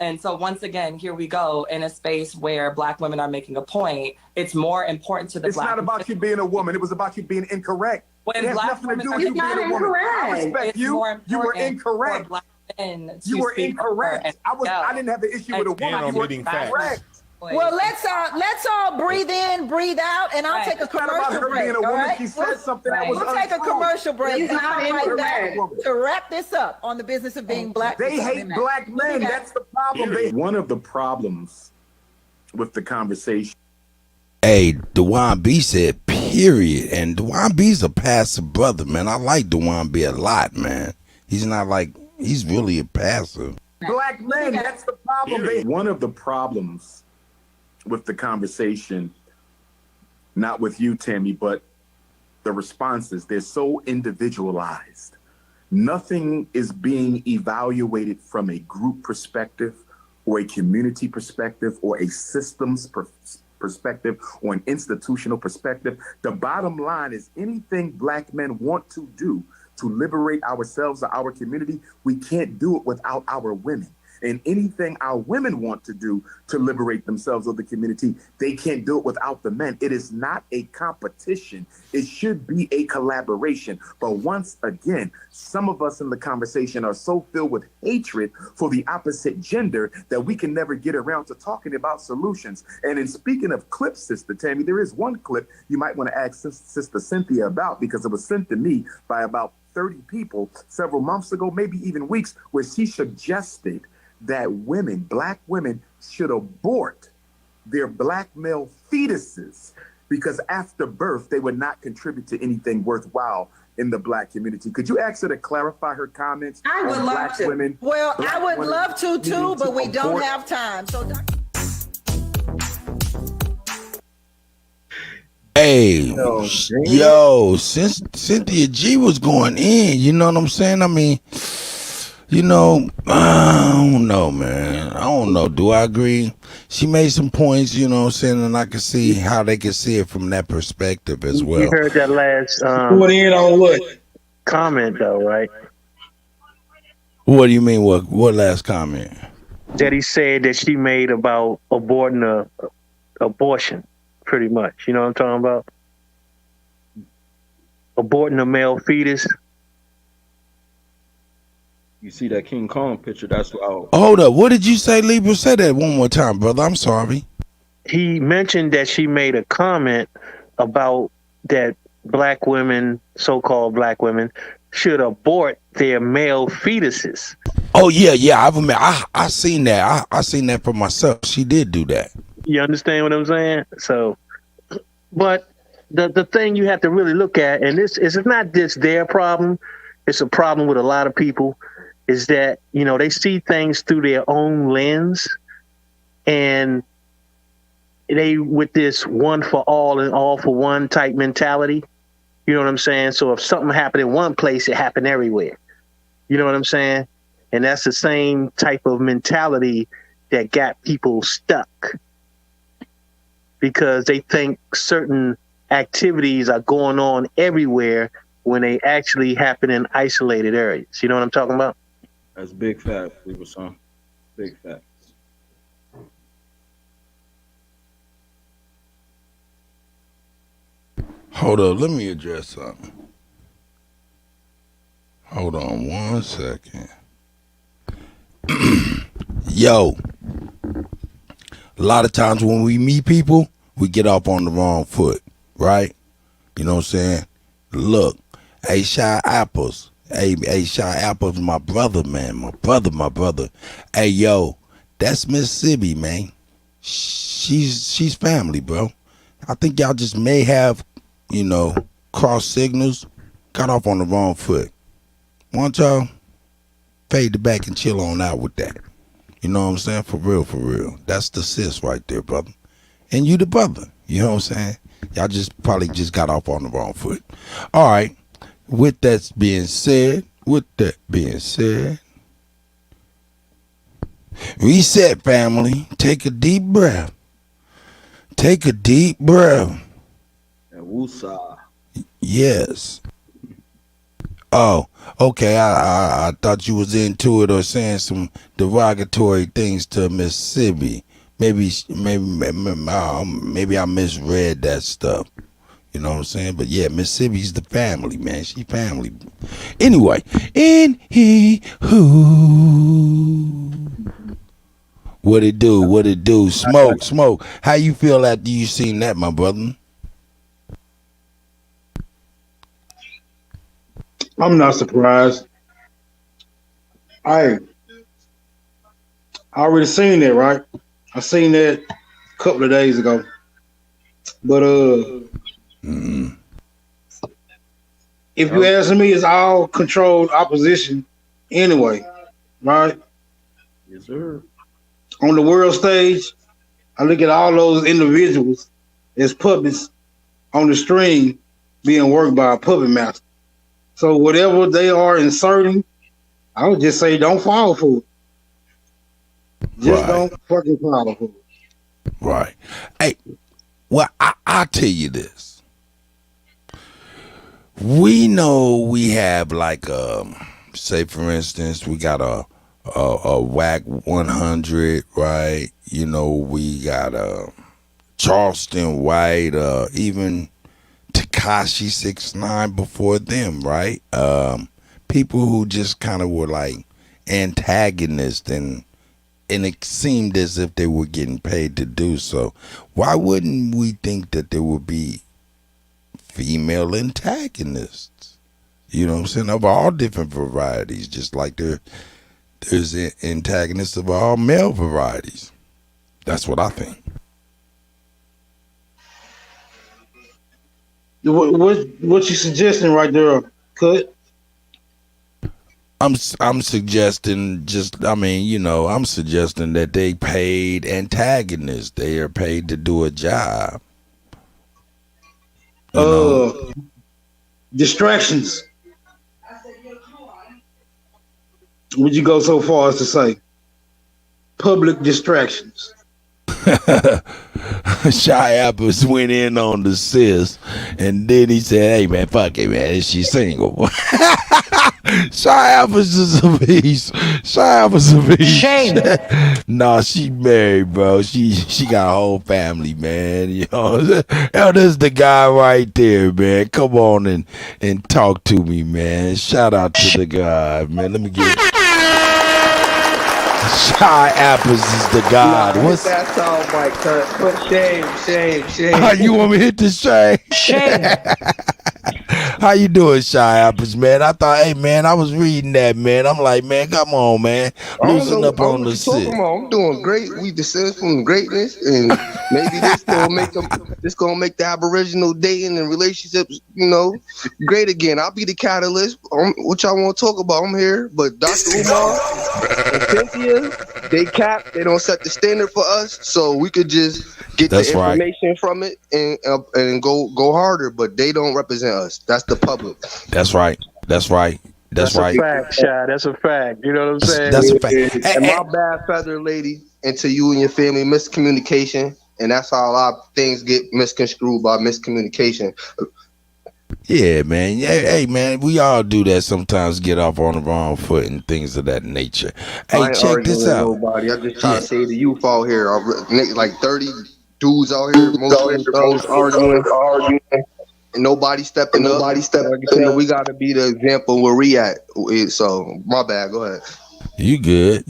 And so once again, here we go in a space where Black women are making a point. It's more important to the It's Black. not about you being a woman. It was about you being incorrect. When it has Black nothing to do women with you are being a woman. I respect It's you. more You were important incorrect. for Black men to You were speak incorrect. for I didn't have the issue with a woman. You were incorrect. Well, let's all breathe in, breathe out, and I'll take a commercial break. All right? She said something that was We'll take a commercial break He's and not come right incorrect. back to wrap this up on the business of being black. They hate black men. That's the problem. One of the problems with the conversation. Hey, Dewan B said period. And Dewan B's a passive brother, man. I like Dewan B a lot, man. He's not like, he's really a passive. Black men, that's the problem. One of the problems with the conversation, not with you, Tammy, but the responses, they're so individualized. Nothing is being evaluated from a group perspective or a community perspective or a systems perspective or an institutional perspective. The bottom line is anything Black men want to do to liberate ourselves or our community, we can't do it without our women. And anything our women want to do to liberate themselves or the community, they can't do it without the men. It is not a competition. It should be a collaboration. But once again, some of us in the conversation are so filled with hatred for the opposite gender that we can never get around to talking about solutions. And in speaking of clips, Sister Tammy, there is one clip you might want to ask Sister Cynthia about, because it was sent to me by about 30 people several months ago, maybe even weeks, where she suggested that women, Black women, should abort their Black male fetuses because after birth, they would not contribute to anything worthwhile in the Black community. Could you ask her to clarify her comments? I would on love Black to. women? Well, Black I would women love to too, needing but we don't abort? have time. So, Hey, yo, since Cynthia G was going in, you know what I'm saying? I mean, you know, I don't know, man. I don't know. Do I agree? She made some points, you know what I'm saying, and I can see how they can see it from that perspective as You well. heard that last Going in on what? comment though, right? What do you mean? What last comment? That he said that she made about aborting abortion, pretty much. You know what I'm talking about? Aborting a male fetus. You see that King Kong picture? That's what Hold up. What did you say, Libra? Say that one more time, brother. I'm sorry. He mentioned that she made a comment about that black women, so-called black women, should abort their male fetuses. Oh yeah. I seen that. I seen that for myself. She did do that. You understand what I'm saying? So, but the thing you have to really look at, and this is not just their problem, it's a problem with a lot of people, is that, you know, they see things through their own lens, and they with this one for all and all for one type mentality. You know what I'm saying? So if something happened in one place, it happened everywhere. You know what I'm saying? And that's the same type of mentality that got people stuck, because they think certain activities are going on everywhere when they actually happen in isolated areas. You know what I'm talking about? That's big facts, people, son. Big facts. Hold up, let me address something. Hold on 1 second. Yo, a lot of times when we meet people, we get off on the wrong foot, right? You know what I'm saying? Look, hey, Shy Apples. Hey, Shy Apples, my brother, man. My brother. Hey, yo, that's Mississippi, man. She's family, bro. I think y'all just may have, you know, cross signals, got off on the wrong foot. Want y'all fade the back and chill on out with that. You know what I'm saying? For real. That's the sis right there, brother. And you the brother. You know what I'm saying? Y'all just probably just got off on the wrong foot. All right. With that being said, reset, family. Take a deep breath. And woosah. Yes. Oh, okay. I thought you was into it or saying some derogatory things to Mississippi. Maybe I misread that stuff. You know what I'm saying? But yeah, Mississippi's the family, man. She family. Anyway, what it do? Smoke. How you feel after you seen that, my brother? I'm not surprised. I already seen that, right? I seen that a couple of days ago. But if you ask me, it's all controlled opposition anyway, right? Yes, sir. On the world stage, I look at all those individuals as puppets on the string being worked by a puppet master. So whatever they are inserting, I would just say don't fall for it. Just don't fucking fall for it. Right. Hey, well, I'll tell you this. We know we have like, say for instance, we got a WAC 100, right? You know, we got Charleston White, even Tekashi 6ix9ine before them, right? People who just kind of were like antagonists, and it seemed as if they were getting paid to do so. Why wouldn't we think that there would be female antagonists? You know what I'm saying? Of all different varieties, just like there's antagonists of all male varieties. That's what I think. What you suggesting right there Could I'm suggesting I'm suggesting that they paid antagonists. They are paid to do a job. Distractions. Would you go so far as to say public distractions? Shy Apples went in on the sis, and then he said, "Hey man, fuck it, man. Is she single?" Shy Apples is a beast. Shy Apples a beast. Shame. Nah, she married, bro. She got a whole family, man. You know, this the guy right there, man. Come on and talk to me, man. Shout out to the guy, man. Let me get. Shy Apples is the god. What's that sound like? But shame. You want me to hit the shame? Shame. How you doing, Shy Apples, man? I thought, hey, man, I was reading that, man. I'm like, man, come on, man. Loosen up on the shit. I'm doing great. We descend from greatness, and maybe this gonna make the Aboriginal dating and relationships, great again. I'll be the catalyst. What y'all want to talk about? I'm here. But Dr. Umar and Cynthia, they don't set the standard for us, so we could just get the information from it and go harder. But they don't represent us. That's the public. That's right. That's right. That's a fact, Shy. That's a fact. You know what I'm saying? That's a fact. And my bad, feather lady, and to you and your family, miscommunication, and that's how a lot of things get misconstrued by miscommunication. Yeah, man. Hey, man, we all do that sometimes. Get off on the wrong foot and things of that nature. Hey, check this out. Nobody. I just try to say the youth out here, like 30 dudes out here, most arguing. And nobody stepping up. We got to be the example where we at. So, my bad. Go ahead. You good.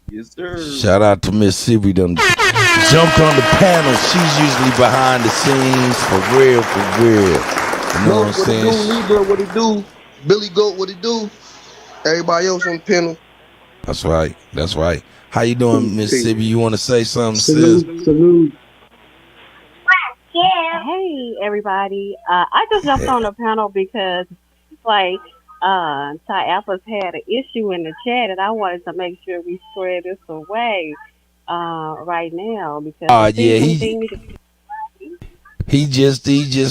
Yes, sir. Shout out to Mississippi. Them jumped on the panel. She's usually behind the scenes for real. You know what I'm saying? Libra, what it do? Billy Goat, what it do? Everybody else on the panel. That's right. How you doing, Mississippi? You want to say something, sis? Salute. Yeah. Hey, everybody. I just jumped on the panel because, Ty Apples had an issue in the chat, and I wanted to make sure we spread this away right now because he just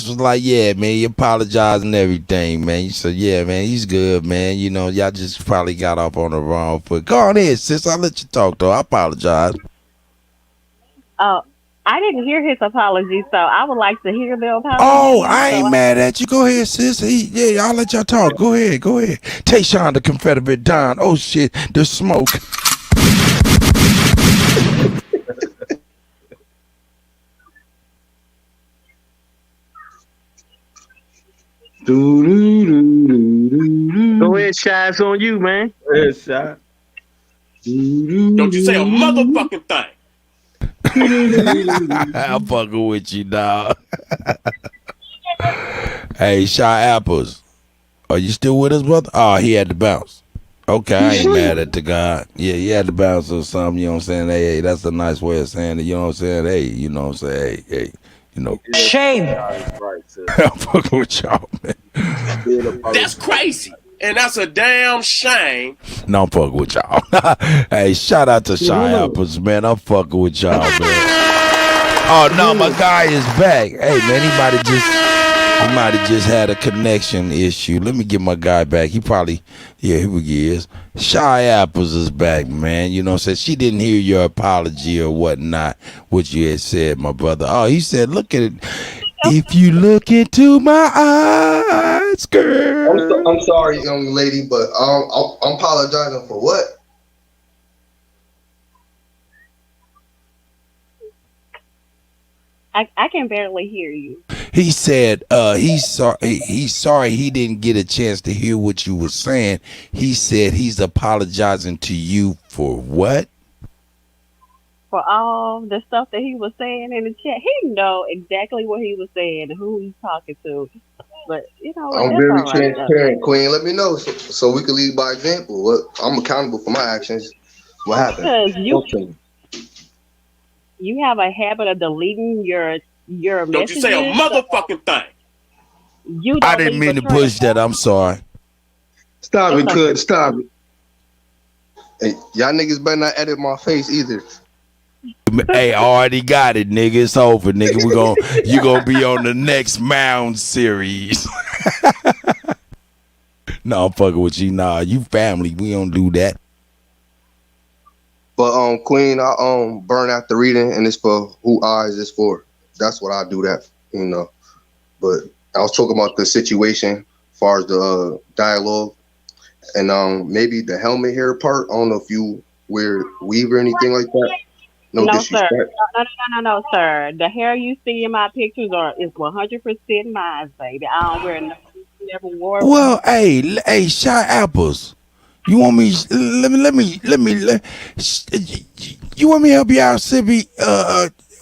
was like, yeah, man, he apologized and everything, man. He said, yeah, man, he's good, man. Y'all just probably got off on the wrong foot. Go on ahead, sis. I'll let you talk, though. I apologize. I didn't hear his apology, so I would like to hear the apology. Oh, I ain't mad at you. Go ahead, sis. I'll let y'all talk. Go ahead. Tayshawn, the Confederate Don. Oh, shit, there's smoke. Go ahead, Shy. It's on you, man. Go ahead, Shy. Don't you say a motherfucking thing. I'm fucking with you, dog. Hey, Shy Apples. Are you still with us, brother? Oh, he had to bounce. Okay, I ain't mad at the guy. Yeah, he had to bounce or something, you know what I'm saying? Hey, that's a nice way of saying it, you know what I'm saying? Hey, you know what I'm saying? Hey, Shame. I'm fucking with y'all, man. That's crazy. And that's a damn shame. No, I'm fucking with y'all. Hey, shout out to Shy Apples, man. I'm fucking with y'all, man. Oh, no, my guy is back. Hey, man, he might have just had a connection issue. Let me get my guy back. He probably, here he is. Shy Apples is back, man. You know what I'm saying? She didn't hear your apology or whatnot, what you had said, my brother. Oh, he said, look at it. If you look into my eyes, girl. I'm sorry, young lady, but I'm apologizing for what? I can barely hear you. He said he's sorry he didn't get a chance to hear what you were saying. He said he's apologizing to you for what? For all the stuff that he was saying in the chat. He know exactly what he was saying and who he's talking to. But, I'm very transparent, Queen. Let me know so we can lead by example. I'm accountable for my actions. What happened? Because you have a habit of deleting your messages. Don't you say a motherfucking thing. You I don't didn't leave a mean to trail. push that. I'm sorry. Stop It's it, okay. Kud. Stop it. Hey, y'all niggas better not edit my face either. Hey, I already got it, nigga. It's over, nigga. You gonna be on the next Mound series. No, I'm fucking with you. Nah, you family. We don't do that. But Queen, I burn after reading, and it's for who eyes is for. That's what I do that, you know. But I was talking about the situation as far as the dialogue, and maybe the helmet hair part. I don't know if you wear weave or anything like that. No No, sir. disrespect. No, sir. The hair you see in my pictures is 100% mine, baby. I don't wear no. Never wore. Well, hey, Shy Apples. You want me? You want me to help you out, Sibby?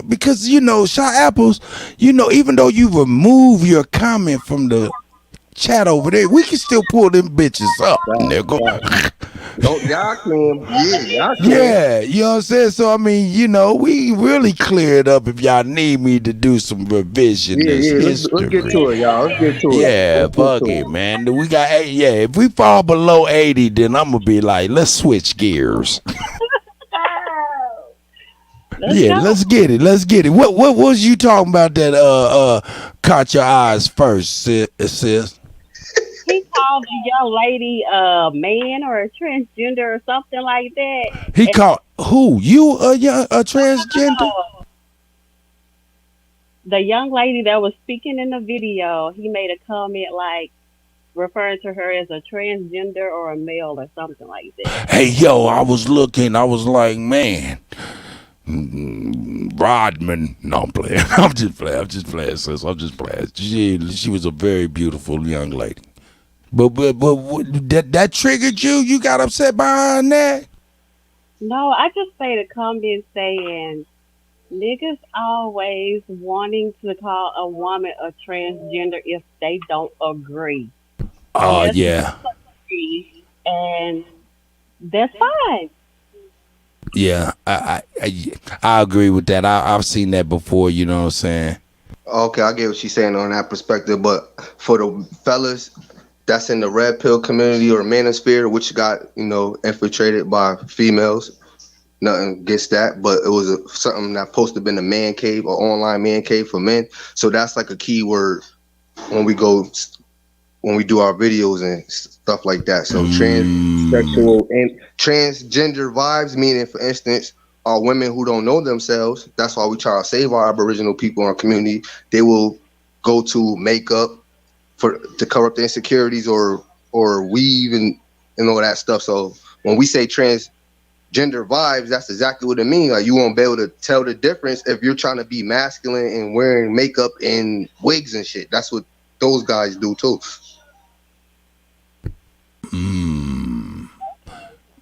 Because Shy Apples. Even though you remove your comment from the chat over there, we can still pull them bitches up, nigga. Y'all can, y'all can. Yeah, you know what I'm saying? So, I mean, we really clear it up if y'all need me to do some revisionist history. Let's get to it, y'all. Let's get to it. Yeah, fuck it, man. We got if we fall below 80, then I'm going to be like, let's switch gears. Let's get it. Let's get it. What was you talking about that caught your eyes first, sis? He called the young lady a man or a transgender or something like that. He called who? You a transgender? The young lady that was speaking in the video, he made a comment like referring to her as a transgender or a male or something like that. Hey, yo, I was looking. I was like, man. Rodman. No, I'm playing. I'm just playing, sis. I'm just playing. She was a very beautiful young lady. But that triggered you? You got upset behind that? No, I just made a comment saying niggas always wanting to call a woman a transgender if they don't agree. Oh, yeah. And that's fine. Yeah, I agree with that. I've seen that before, you know what I'm saying? Okay, I get what she's saying on that perspective, but for the fellas that's in the red pill community or manosphere, which got, infiltrated by females, nothing against that, but it was something that supposed to have been a man cave or online man cave for men. So that's like a key word when we do our videos and stuff like that. So transsexual and transgender vibes, meaning, for instance, are women who don't know themselves. That's why we try to save our Aboriginal people in our community. They will go to makeup to cover up the insecurities or weave and all that stuff. So when we say transgender vibes, that's exactly what it means. Like, you won't be able to tell the difference if you're trying to be masculine and wearing makeup and wigs and shit. That's what those guys do too.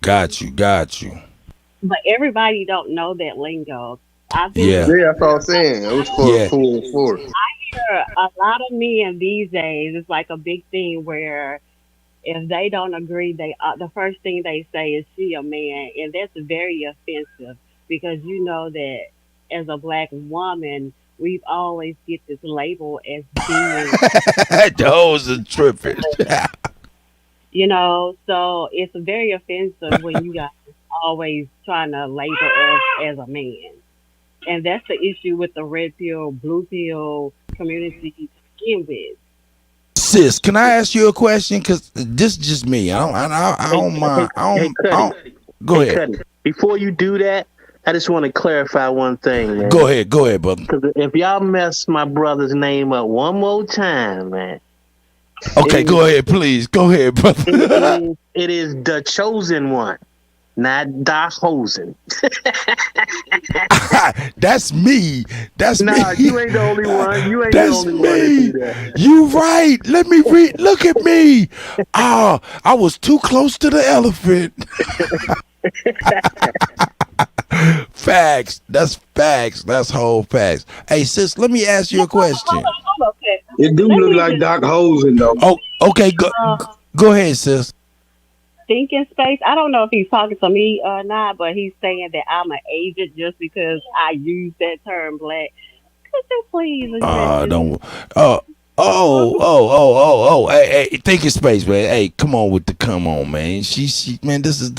Got you. But everybody don't know that lingo. Yeah, that's what I'm saying. It was for. I hear a lot of men these days. It's like a big thing where if they don't agree, the first thing they say is "she a man," and that's very offensive because you know that as a black woman, we've always get this label as being those are tripping. So it's very offensive when you guys always trying to label us as a man. And that's the issue with the red pill, blue pill community to begin with. Sis, can I ask you a question? Because this is just me. I don't mind. Go ahead. Cuddy, before you do that, I just want to clarify one thing, man. Go ahead, brother. Because if y'all mess my brother's name up one more time, man. Okay, go ahead, please. Go ahead, brother. It is the chosen one, not Doc Hosen. That's me. That's me. Nah, you ain't the only one. You ain't the only one to do that. You right. Let me read. Look at me. I was too close to the elephant. Facts. That's facts. That's whole facts. Hey, sis, let me ask you a question. It do look like Doc Hosen, though. Oh, okay. Go ahead, sis. Thinking space. I don't know if he's talking to me or not, but he's saying that I'm an agent just because I use that term black. Could you please? Hey, think of space, man. Hey, come on, man. She, man, this is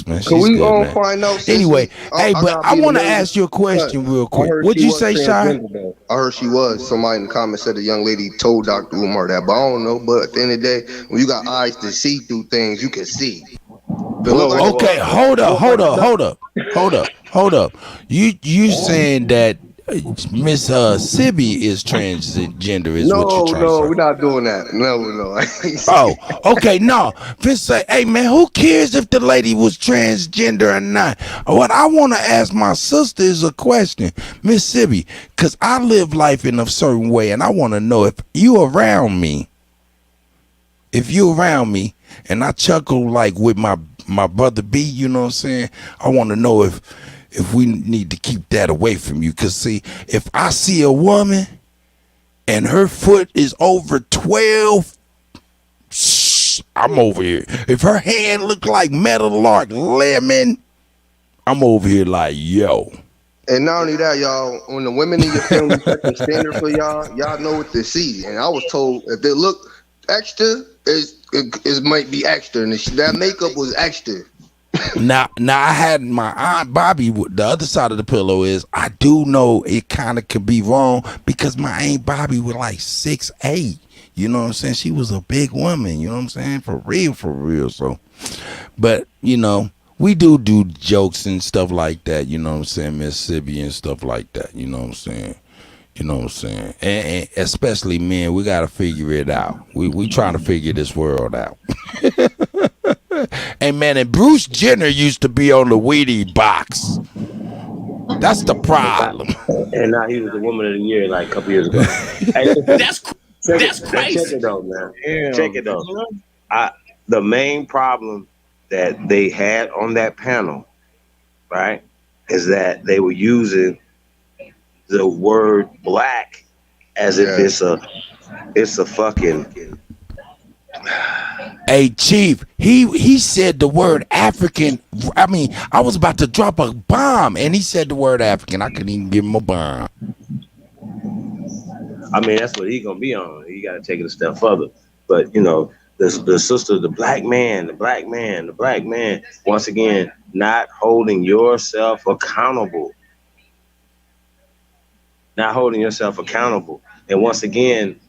man. Can She's we good, man. find out since Anyway, I but gotta I be the want to middle? ask you a question real I quick. heard What'd she you was say, Shy? transgender though. I heard she was. Somebody in the comments said the young lady told Dr. Umar that, but I don't know. But at the end of the day, when you got eyes to see through things, you can see. If it look like Okay, hold up. You saying that Miss Sibby is transgender is what you're no, trying to say? we're not doing that. No. Oh, okay, no. Vince say, hey man, who cares if the lady was transgender or not? What I want to ask my sister is a question, Miss Sibby, because I live life in a certain way, and I want to know if you around me, and I chuckle like with my brother B, you know what I'm saying? I want to know if we need to keep that away from you, because see, if I see a woman and her foot is over 12, I'm over here. If her hand look like Meadowlark lemon, I'm over here like, yo. And not only that, y'all, when the women in your family set the standard for y'all know what to see. And I was told if they look extra, it might be extra. And that makeup was extra. Now I had my Aunt Bobby. The other side of the pillow is I do know it kind of could be wrong because my Aunt Bobby was like 6'8". You know what I'm saying? She was a big woman. You know what I'm saying? For real. So, but you know, we do jokes and stuff like that. You know what I'm saying, Mississippi and stuff like that. You know what I'm saying? And especially men, we got to figure it out. We trying to figure this world out. Hey man, and Bruce Jenner used to be on the Wheatie box. That's the problem. And now he was the woman of the year like a couple years ago. Hey, That's crazy. Check it though, man. Check it though. The main problem that they had on that panel, right, is that they were using the word black as if it's a fucking. Hey Chief, he said the word African. I mean, I was about to drop a bomb, and he said the word African. I couldn't even give him a bomb. I mean, that's what he's gonna be on. You got to take it a step further. But you know, the sister, the black man. Once again, not holding yourself accountable. And once again,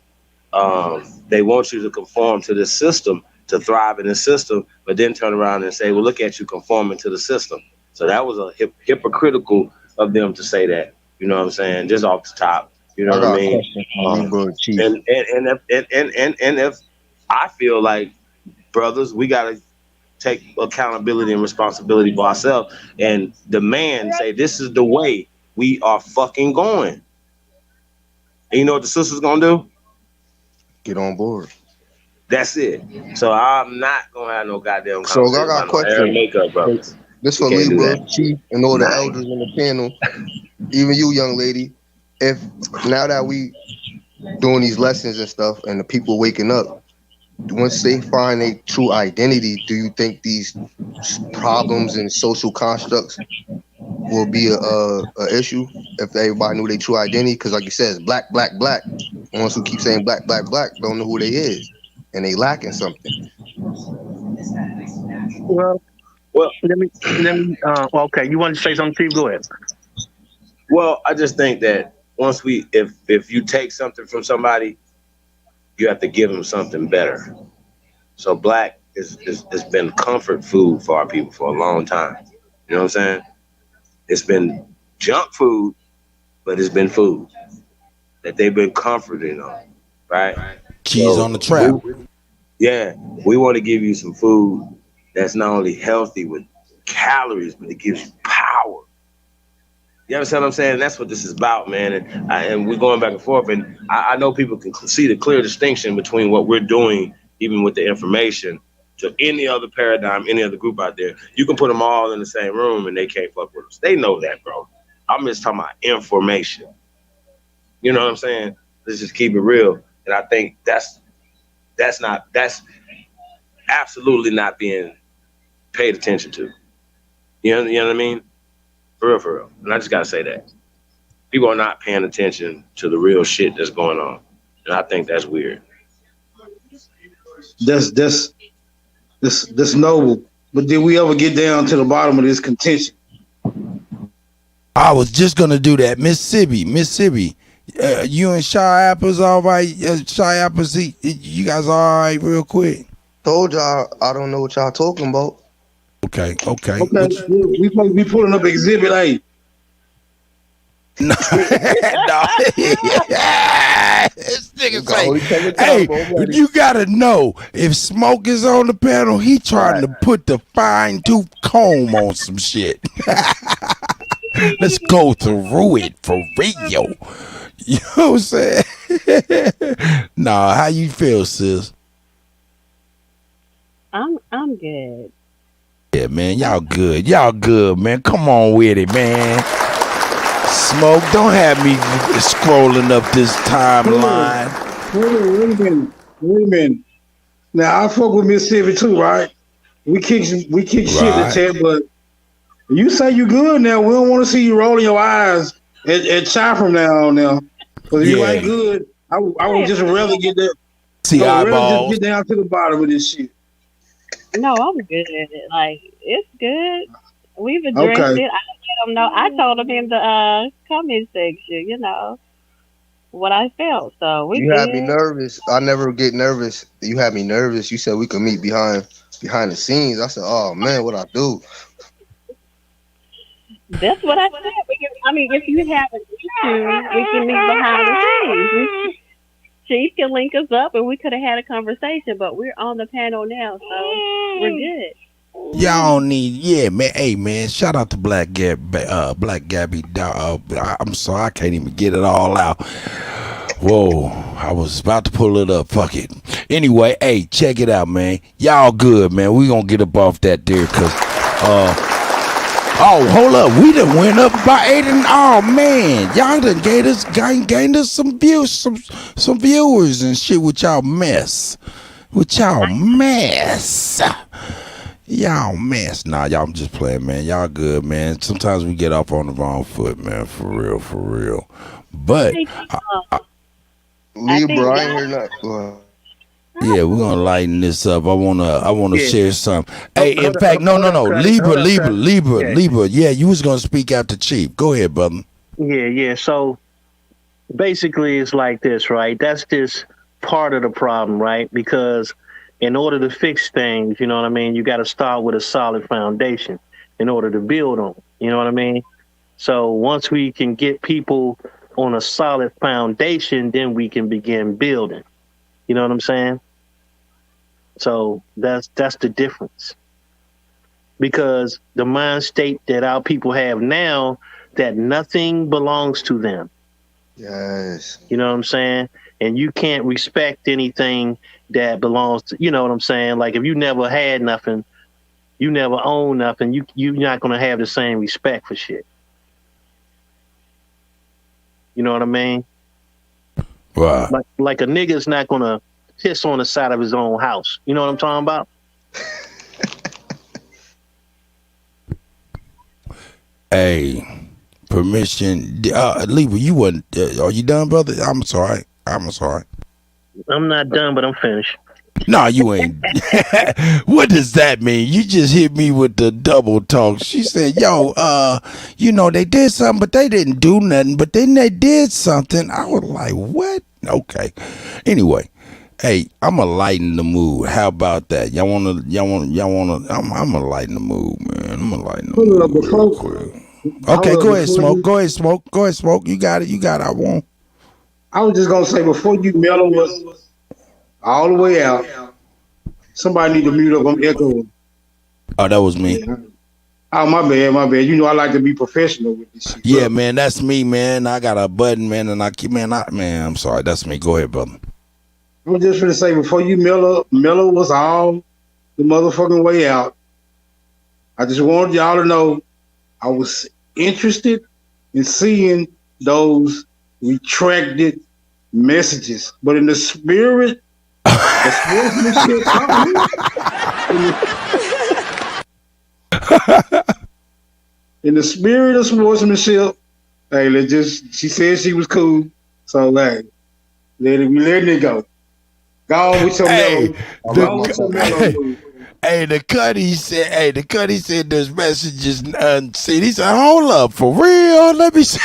they want you to conform to the system, to thrive in the system, but then turn around and say, well, look at you conforming to the system. So that was a hypocritical of them to say that, you know what I'm saying? Just off the top, you know what I mean? And if I feel like, brothers, we got to take accountability and responsibility for ourselves and demand, say, this is the way we are fucking going. And you know what the sister's going to do? Get on board. That's it. So I'm not gonna have no goddamn. So I got a question. Makeup, bro. This for Libra, Chief, and all the elders on the panel. Even you, young lady. If now that we doing these lessons and stuff, and the people waking up, once they find a true identity, do you think these problems and social constructs will be a issue if everybody knew their true identity? Because like you said, it's black. Ones who keep saying black don't know who they is. And they lacking something. Well, let me. Okay, you want to say something, Steve? Go ahead. Well, I just think that once if you take something from somebody, you have to give them something better. So black has been comfort food for our people for a long time. You know what I'm saying? It's been junk food, but it's been food that they've been comforting on, right? Cheese on the trap. We want to give you some food that's not only healthy with calories, but it gives you power. You understand what I'm saying? That's what this is about, man. And we're going back and forth. And I know people can see the clear distinction between what we're doing, even with the information, to any other paradigm, any other group out there. You can put them all in the same room and they can't fuck with us. They know that, bro. I'm just talking about information. You know what I'm saying? Let's just keep it real. And I think that's absolutely not being paid attention to. You know what I mean? For real. And I just gotta say that. People are not paying attention to the real shit that's going on. And I think that's weird. That's noble. But did we ever get down to the bottom of this contention? I was just gonna do that. Mississippi. You and Shy Apples all right? Shy Apples, you guys all right real quick? Told y'all I don't know what y'all talking about. Okay. We supposed to be pulling up Exhibit A. No. This nigga say, hey, you gotta know, if Smoke is on the panel, he trying to put the fine tooth comb on some shit. Let's go through it for real. You know what I'm saying? Nah, how you feel, sis? I'm good. Yeah, man, y'all good, man. Come on with it, man. Smoke, don't have me scrolling up this timeline. Wait a minute. Now I fuck with Mississippi too, right? We kick shit in the chat, but you say you good now. We don't want to see you rolling your eyes at Chai from now on now. Because if you ain't good, I would just rather get that. See eyeballs. Just get down to the bottom of this shit. No, I'm good. Like, it's good. We've addressed it. I let them know. I told them in the comment section, you know, what I felt. So we had me nervous. I never get nervous. You had me nervous. You said we could meet behind the scenes. I said, oh man, what I do? That's what I said. If you have an issue, we can meet behind the scenes. Chief can link us up and we could have had a conversation, but we're on the panel now, so we're good. Y'all don't need, man. Hey, man, shout out to Black Gabby. I'm sorry, I can't even get it all out. Whoa, I was about to pull it up. Fuck it. Anyway, hey, check it out, man. Y'all good, man. We gonna get up off that there, cause oh, hold up. We done went up by 8 and man, y'all done gained us some views, some viewers and shit with y'all mess. Y'all mess. Nah, y'all, I'm just playing, man. Y'all good, man. Sometimes we get off on the wrong foot, man. For real. But Libra, I ain't hear nothing. Yeah, we're gonna lighten this up. I wanna share something. Hey, in fact, no. Libra. Yeah, you was gonna speak after Chief. Go ahead, brother. Yeah. So basically, it's like this, right? That's just part of the problem, right? Because in order to fix things, you know what I mean, you got to start with a solid foundation in order to build on. You know what I mean? So once we can get people on a solid foundation, then we can begin building. You know what I'm saying? So that's the difference. Because the mind state that our people have now, that nothing belongs to them. Yes. You know what I'm saying? And you can't respect anything that belongs to, you know what I'm saying? Like if you never had nothing, you never own nothing, you're not going to have the same respect for shit. You know what I mean? Right. Like a nigga's not going to piss on the side of his own house. You know what I'm talking about? Hey, permission. Libra, you wasn't. Are you done, brother? I'm sorry. I'm not done, but I'm finished. No, you ain't. What does that mean? You just hit me with the double talk. She said, yo, they did something, but they didn't do nothing. But then they did something. I was like, what? Okay. Anyway, hey, I'm going to lighten the mood. How about that? Y'all want to, I'm going to lighten the mood, man. I'm going to lighten the mood real quick. Okay, go ahead, Smoke. Go ahead, Smoke. You got it. I won't. I was just going to say, before you mellow us all the way out, somebody need to mute up. I'm echoing. Oh, that was me. Yeah. Oh, my bad. You know I like to be professional with this shit. Yeah, man, that's me, man. I got a button, man, and I'm sorry. That's me. Go ahead, brother. I'm just going to say, before you mellow us all the motherfucking way out, I just wanted y'all to know I was interested in seeing those retracted messages, but in the spirit of sportsmanship, in the spirit of sportsmanship, hey, she said she was cool, so like, Let it go. Go on with your mellow. Go on with your mellow. The Cuddy said there's messages unseen. He said, hold up, for real? Let me see.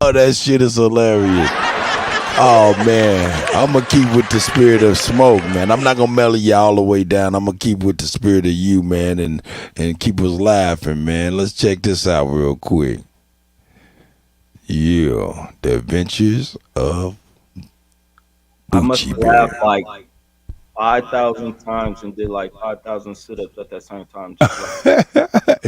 Oh, that shit is hilarious. Oh, man. I'm going to keep with the spirit of smoke, man. I'm not going to mellow you all the way down. I'm going to keep with the spirit of you, man, and keep us laughing, man. Let's check this out real quick. Yeah. The Adventures of I must Gucci have Bear. laughed like 5,000 times and did like 5,000 sit-ups at that same time.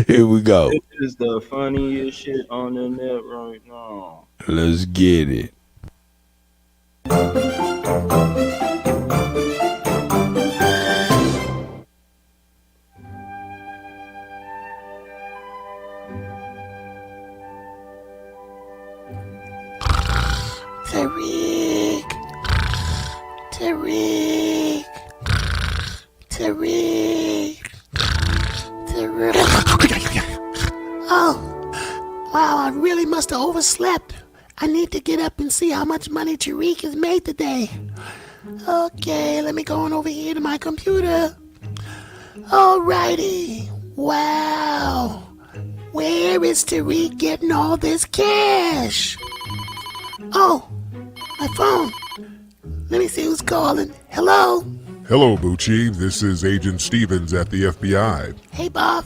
Here we go. This is the funniest shit on the net right now. Let's get it. Oh, wow, I really must have overslept. I need to get up and see how much money Tariq has made today. Okay, let me go on over here to my computer. Alrighty. Wow. Where is Tariq getting all this cash? Oh, my phone. Let me see who's calling. Hello? Hello, Bucci. This is Agent Stevens at the FBI. Hey, Bob.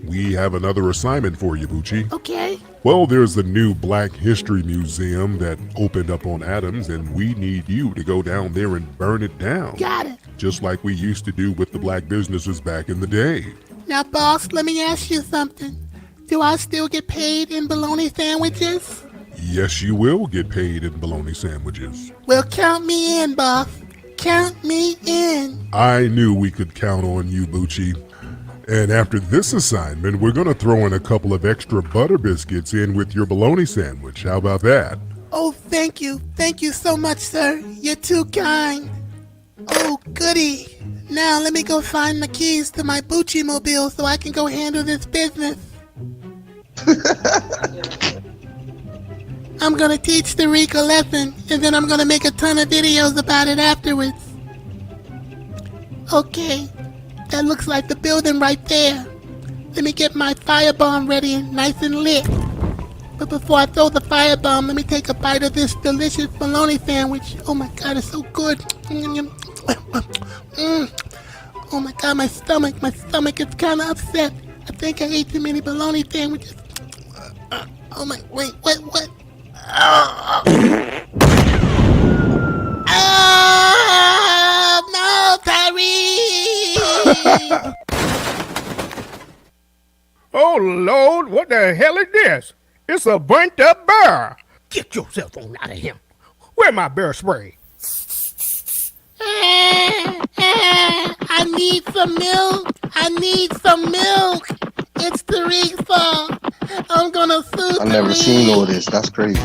We have another assignment for you, Bucci. Okay. Well, there's the new Black History Museum that opened up on Adams, and we need you to go down there and burn it down. Got it. Just like we used to do with the black businesses back in the day. Now, boss, let me ask you something. Do I still get paid in bologna sandwiches? Yes, you will get paid in bologna sandwiches. Well, count me in, boss. Count me in. I knew we could count on you, Bucci. And after this assignment, we're going to throw in a couple of extra butter biscuits in with your bologna sandwich. How about that? Oh, thank you. Thank you so much, sir. You're too kind. Oh, goody. Now let me go find the keys to my Bucci mobile so I can go handle this business. I'm going to teach Tariq a lesson, and then I'm going to make a ton of videos about it afterwards. Okay. That looks like the building right there. Let me get my firebomb ready and nice and lit. But before I throw the firebomb, let me take a bite of this delicious bologna sandwich. Oh my God, it's so good. Oh my God, my stomach is kind of upset. I think I ate too many bologna sandwiches. Oh my, wait, what? Oh, no, Tyree! Oh, Lord, what the hell is this? It's a burnt up bear. Get yourself on out of here. Where my bear spray? I need some milk. It's Tariq's fault. I'm gonna sue I never seen all this. That's crazy.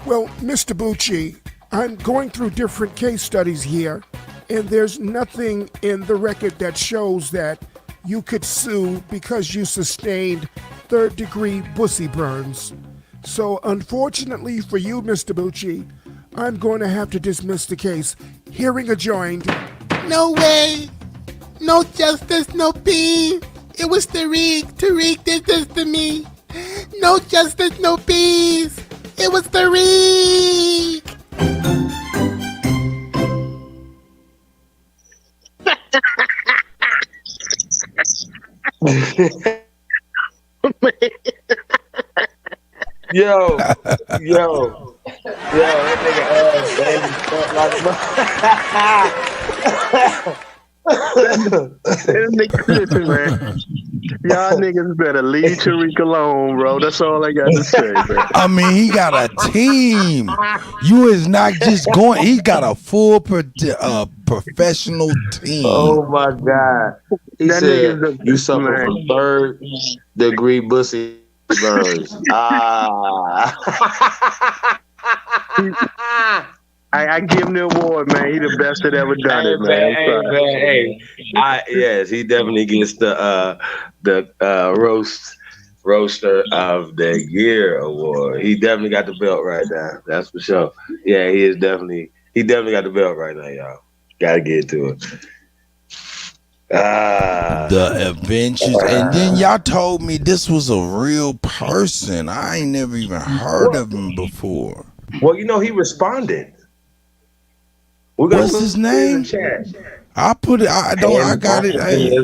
Well, Mr. Bucci, I'm going through different case studies here, and there's nothing in the record that shows that you could sue because you sustained third-degree bussy burns. So, unfortunately for you, Mr. Bucci, I'm going to have to dismiss the case. Hearing adjourned. No way. No justice, no peace. It was Tariq. Tariq did this to me. No justice, no peace. It was Tariq. Yo, that Listen, man. Y'all niggas better leave Tariq alone, bro. That's all I got to say, man. I mean, he got a team. You is not just going. He got a full professional team. Oh my God! He That said nigga's a- you suffer man. from third-degree bussy burns. I give him the award, man. He the best that ever done it, man. Yes, he definitely gets the roaster of the year award. He definitely got the belt right now. That's for sure. Yeah, he definitely got the belt right now, y'all. Gotta get to it. The adventures, and then y'all told me this was a real person. I ain't never even heard of him before. Well, he responded. What's his name? I put it. I got it. Hey.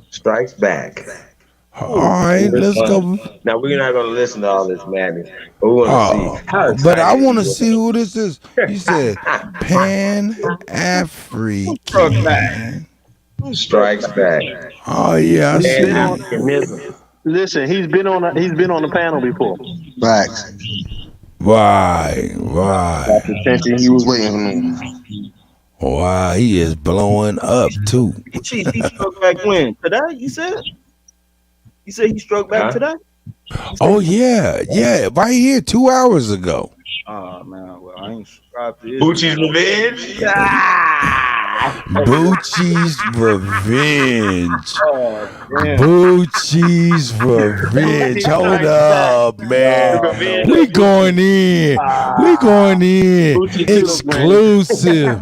Strikes back. All right, let's go. Now we're not gonna listen to all this madness, but we want to see. But I want to see who this is. You said Pan African. Strikes back. Oh yeah, I see. Listen, he's been on the panel before. Facts. Right. Got the attention he was waiting on. Wow, he is blowing up too. He struck back when? Today, you said? You said he struck back today? Oh yeah, right here 2 hours ago. Oh man, well I ain't subscribed to this. Bucci's Revenge. Bucci's Revenge. Oh, Bucci's Revenge. Hold up, man. We going in. Exclusive.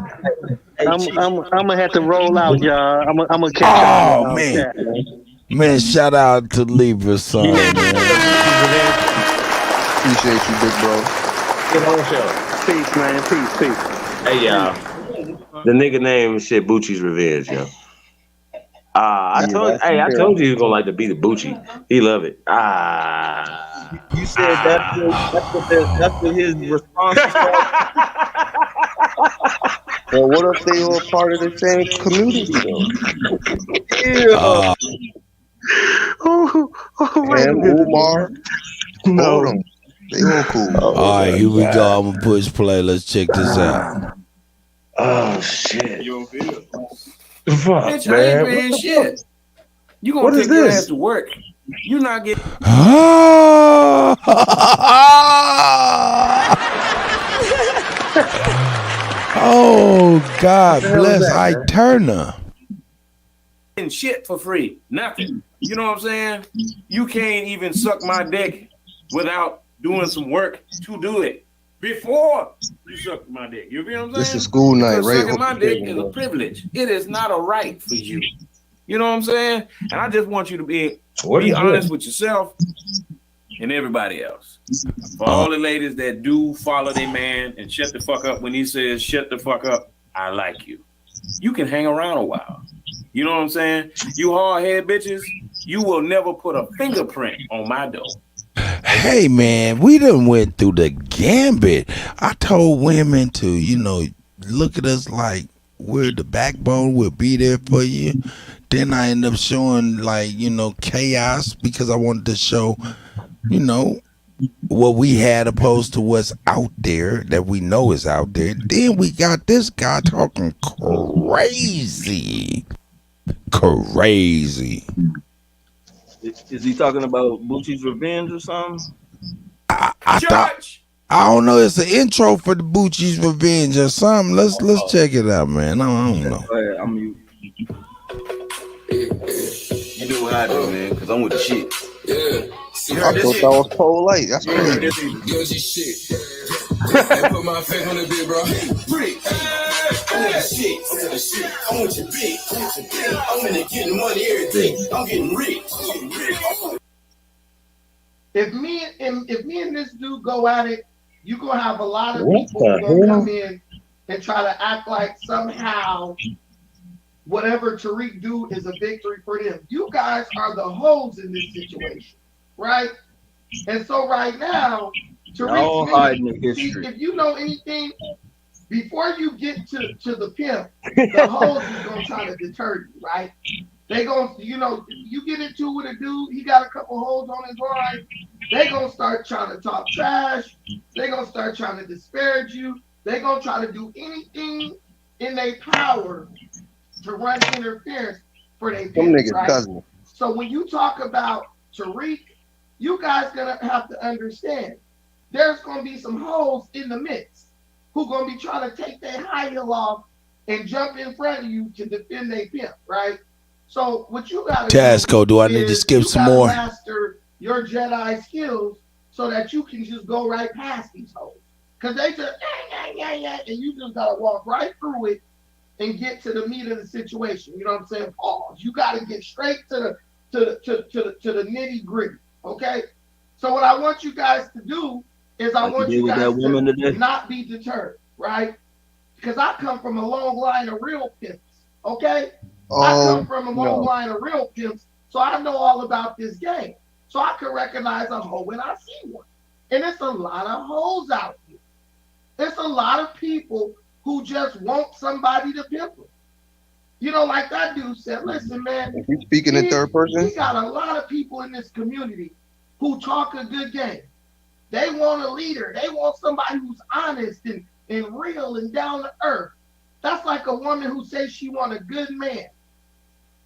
I'm gonna have to roll out, y'all. I'm gonna catch y'all. Oh man. Man, shout out to Libra son, man. Appreciate you, big bro. Get on the show. Peace, man. Peace. Hey, y'all. The nigga name is Bucci's Revenge, yo. I told you he was gonna like to beat the Bucci. He love it. You said that's what his response was. Well, what if they all part of the same community though? And Umar, no, they all cool. All right, here we go. I'm gonna push play. Let's check this out. Oh shit! Fuck, bitch, man. I ain't paying shit. You gonna take your ass to work? You not getting. Oh God, bless Ike Turner. Shit for free, nothing. You know what I'm saying? You can't even suck my dick without doing some work to do it before you suck my dick. You feel what I'm saying? This is school night, right? Sucking my dick is a privilege. It is not a right for you. You know what I'm saying? And I just want you to be honest with yourself and everybody else. For all the ladies that do follow their man and shut the fuck up when he says shut the fuck up, I like you. You can hang around a while. You know what I'm saying? You hard head bitches, you will never put a fingerprint on my door. Hey man, we done went through the gambit. I told women to, look at us like we're the backbone. We'll be there for you. Then I end up showing chaos because I wanted to show, what we had opposed to what's out there that we know is out there. Then we got this guy talking crazy. Is he talking about Bucci's Revenge or something? I don't know. It's an intro for the Bucci's Revenge or something. Let's check it out, man. I don't know. I'm mute. You know what I do, man? Because I'm with the shit. Yeah. I thought that was polite. That's crazy. Shit. I put my face on the bit, bro. Brick. I'm with the shit. I want your big. I'm gonna get money, everything. I'm getting rich. If me and this dude go at it, you're gonna have a lot of people who are gonna come in and try to act like somehow whatever Tariq do is a victory for them. You guys are the hoes in this situation, right? And so right now, Tariq, if you know anything, before you get to the pimp, the hoes is gonna try to deter you, right? They gonna, you get into it with a dude, he got a couple hoes on his line, they gonna start trying to talk trash, they gonna start trying to disparage you, they gonna try to do anything in their power to run interference for their pimp, right? So when you talk about Tariq, you guys gonna have to understand there's gonna be some hoes in the mix who gonna be trying to take their high heel off and jump in front of you to defend their pimp, right? So what you gotta Tasco, do I need to skip some more? master your Jedi skills so that you can just go right past these hoes. Cause they just and you just gotta walk right through it and get to the meat of the situation. You know what I'm saying? Pause. You gotta get straight to the nitty gritty. Okay. So what I want you guys to do is I want you guys to not be deterred, right? Because I come from a long line of real pimps. Okay. I come from a long line of real pimps, so I know all about this game. So I can recognize a hoe when I see one. And it's a lot of hoes out here. There's a lot of people who just want somebody to pimp them. You know, like that dude said, listen, man. If you speaking in third person? We got a lot of people in this community who talk a good game. They want a leader. They want somebody who's honest and real and down to earth. That's like a woman who says she want a good man.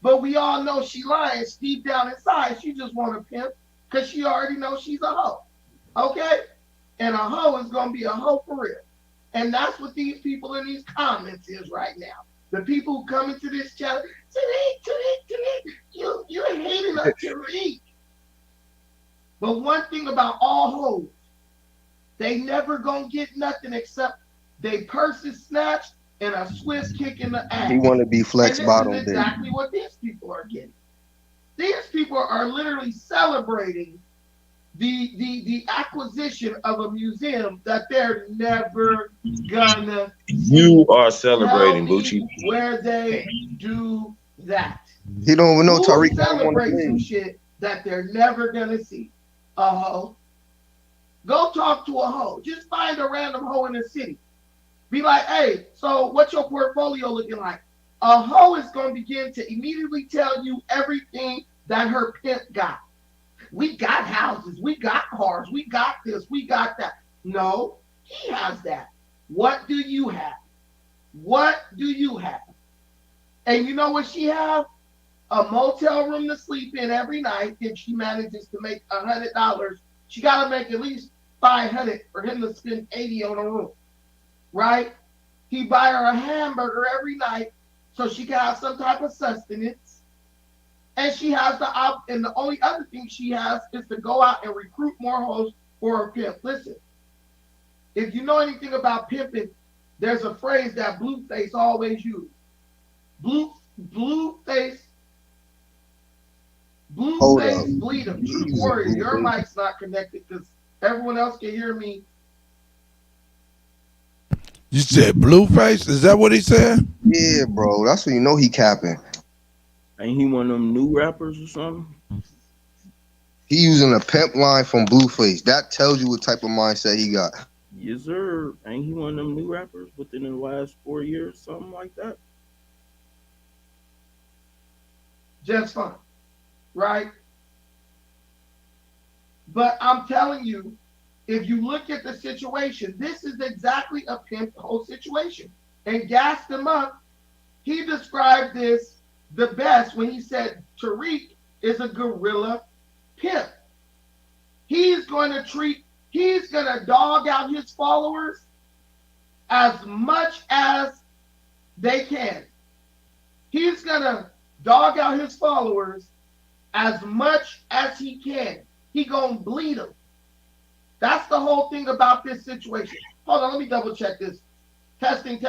But we all know she lying deep down inside. She just want a pimp because she already knows she's a hoe. Okay? And a hoe is going to be a hoe for real. And that's what these people in these comments is right now. The people who come into this channel, Tariq, you're hating on Tariq. But one thing about all hoes, they never going to get nothing except they purses snatched and a Swiss kick in the ass. He want to be flex bottom. This is exactly what these people are getting. These people are literally celebrating the acquisition of a museum that they're never gonna You are celebrating, Bucci. where they do that. He don't even know Tariq. Celebrate some shit that they're never gonna see. A hoe. Go talk to a hoe. Just find a random hoe in the city. Be like, hey, so what's your portfolio looking like? A hoe is going to begin to immediately tell you everything that her pimp got. We got houses, we got cars, we got this, we got that. No, he has that. What do you have? What do you have? And you know what she have? A motel room to sleep in every night. If she manages to make $100, she got to make at least $500 for him to spend $80 on a room. Right? He buy her a hamburger every night so she can have some type of sustenance. And she has and the only other thing she has is to go out and recruit more hoes for her pimp. Listen, if you know anything about pimping, there's a phrase that Blueface always used. Blueface bleed him. Chief Warrior, your mic's not connected because everyone else can hear me. You said Blueface? Is that what he said? Yeah, bro. That's when you know he capping. Ain't he one of them new rappers or something? He using a pimp line from Blueface. That tells you what type of mindset he got. Yes, sir. Ain't he one of them new rappers within the last 4 years, something like that? Just fine. Right? But I'm telling you, if you look at the situation, this is exactly a pimp whole situation. And gassed him up, he described this the best when he said Tariq is a guerrilla pimp. He's going to dog out his followers as much as they can. He's going to dog out his followers as much as he can. He going to bleed them. That's the whole thing about this situation. Hold on, let me double check this. Testing.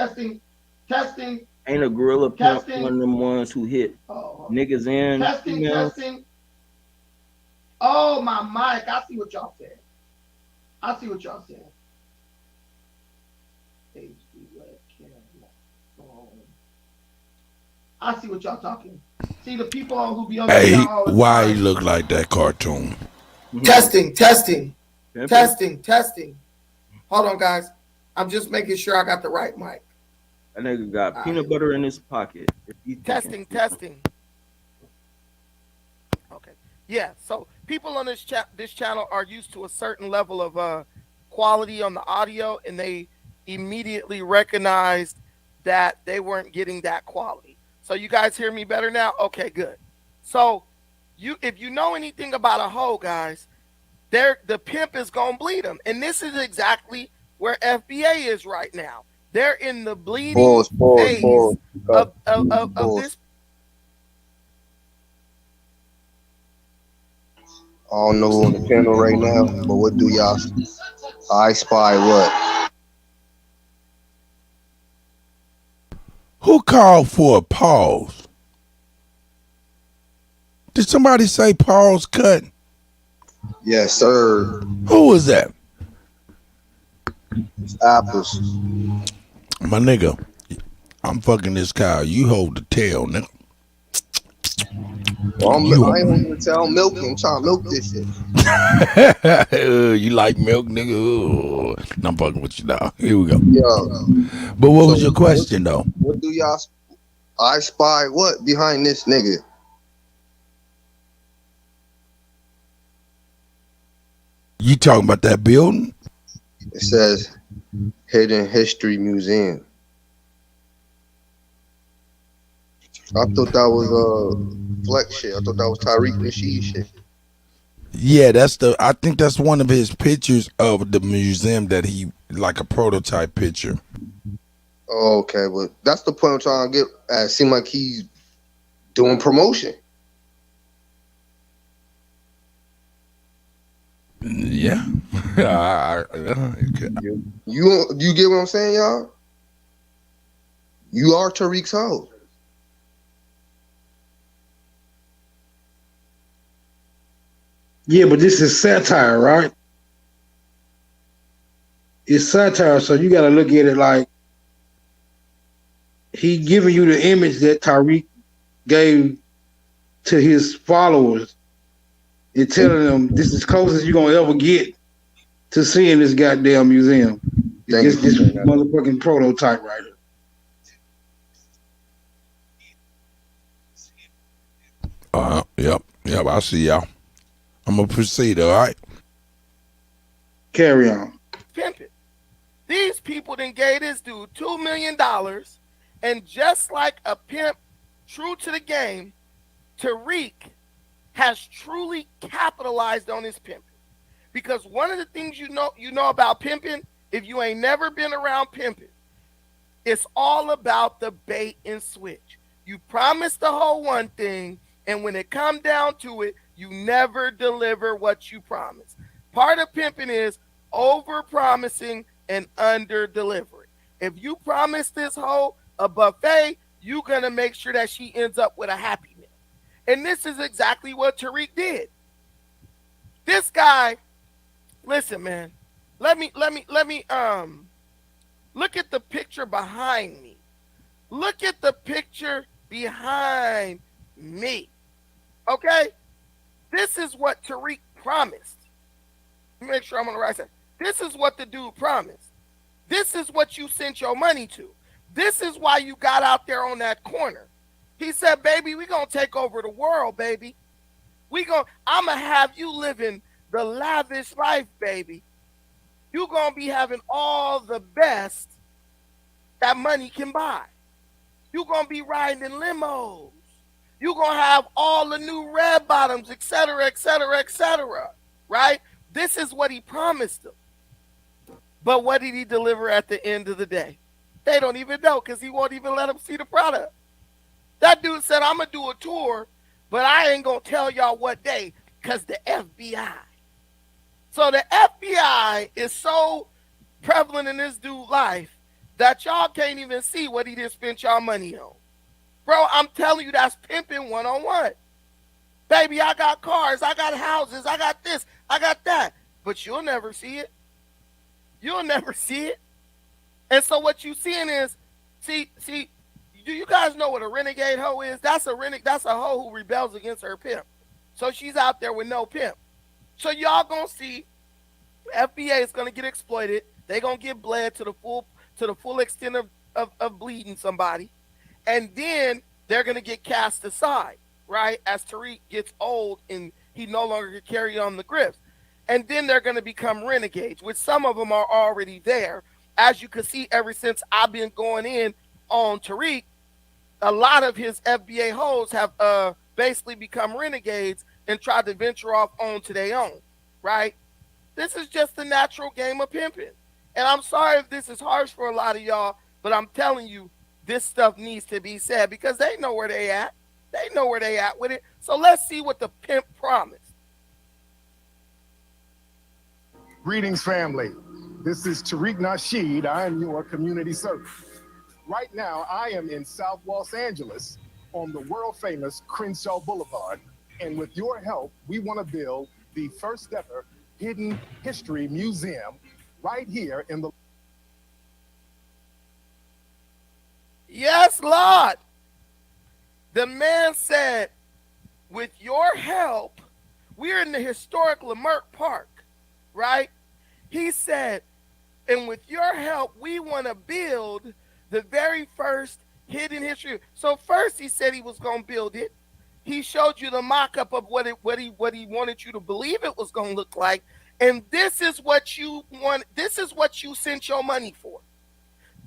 Ain't a gorilla pimp one of them ones who hit niggas in? Testing. Oh, my mic. I see what y'all said. I see what y'all talking. See the people who be on the Hey, all the why time. he look like that cartoon? Testing. Hold on, guys. I'm just making sure I got the right mic. That nigga got peanut butter in his pocket. Testing. Okay. Yeah. So people on this channel are used to a certain level of quality on the audio, and they immediately recognized that they weren't getting that quality. So you guys hear me better now? Okay, good. So if you know anything about a hoe, guys, the pimp is gonna bleed them, and this is exactly where FBA is right now. They're in the bleeding phase of this. I don't know who on the panel right now, but what do y'all? I spy what? Who called for a pause? Did somebody say pause cut? Yes, sir. Who was that? It's Apples. My nigga, I'm fucking this cow. You hold the tail, nigga. Well, I ain't gonna tell I'm milking. I'm trying to milk this shit. You like milk, nigga? Ooh. I'm fucking with you now. Here we go. Yeah. But what was your question, though? What do y'all? I spy what behind this nigga? You talking about that building? It says Hidden History Museum. I thought that was Flex shit. I thought that was Tariq Nasheed shit. Yeah, I think that's one of his pictures of the museum that he, like a prototype picture. Oh, okay, but that's the point I'm trying to get at. It seems like he's doing promotion. Yeah. You get what I'm saying, y'all? You are Tariq's hoe. Yeah, but this is satire, right? It's satire, so you got to look at it like he giving you the image that Tariq gave to his followers and telling them this is close as you're going to ever get to seeing this goddamn museum. This motherfucking prototype right here. Yep, I see y'all. I'm going to proceed, all right? Carry on. Pimping. These people then gave this dude $2 million, and just like a pimp true to the game, Tariq has truly capitalized on his pimping. Because one of the things you know about pimping, if you ain't never been around pimping, it's all about the bait and switch. You promise the whole one thing, and when it come down to it, you never deliver what you promise. Part of pimping is over-promising and under-delivering. If you promise this hoe a buffet, you're going to make sure that she ends up with a Happy Meal. And this is exactly what Tariq did. This guy, listen, man, let me look at the picture behind me. Look at the picture behind me. Okay? This is what Tariq promised. Let me make sure I'm on the right side. This is what the dude promised. This is what you sent your money to. This is why you got out there on that corner. He said, baby, we gonna take over the world, baby. I'm gonna have you living the lavish life, baby. You gonna be having all the best that money can buy. You gonna be riding in limos. You're going to have all the new red bottoms, et cetera, right? This is what he promised them. But what did he deliver at the end of the day? They don't even know because he won't even let them see the product. That dude said, I'm going to do a tour, but I ain't going to tell y'all what day because the FBI. So the FBI is so prevalent in this dude's life that y'all can't even see what he just spent y'all money on. Bro, I'm telling you, that's pimping 101. Baby, I got cars, I got houses, I got this, I got that. But you'll never see it. You'll never see it. And so what you seeing is, see, do you guys know what a renegade hoe is? That's a hoe who rebels against her pimp. So she's out there with no pimp. So y'all gonna see FBA is gonna get exploited. They gonna get bled to the full extent of bleeding somebody. And then they're going to get cast aside, right? As Tariq gets old and he no longer can carry on the grips. And then they're going to become renegades, which some of them are already there. As you can see, ever since I've been going in on Tariq, a lot of his FBA hoes have basically become renegades and tried to venture off onto their own, right? This is just the natural game of pimping. And I'm sorry if this is harsh for a lot of y'all, but I'm telling you, this stuff needs to be said because they know where they at. They know where they at with it. So let's see what the pimp promised. Greetings, family. This is Tariq Nasheed. I am your community servant. Right now, I am in South Los Angeles on the world-famous Crenshaw Boulevard. And with your help, we want to build the first ever hidden history museum right here in the... Yes, Lord. The man said, with your help, we're in the historic Leimert Park, right? He said, and with your help, we want to build the very first hidden history. So first he said he was going to build it. He showed you the mock-up of what he wanted you to believe it was going to look like. And this is what you want. This is what you sent your money for.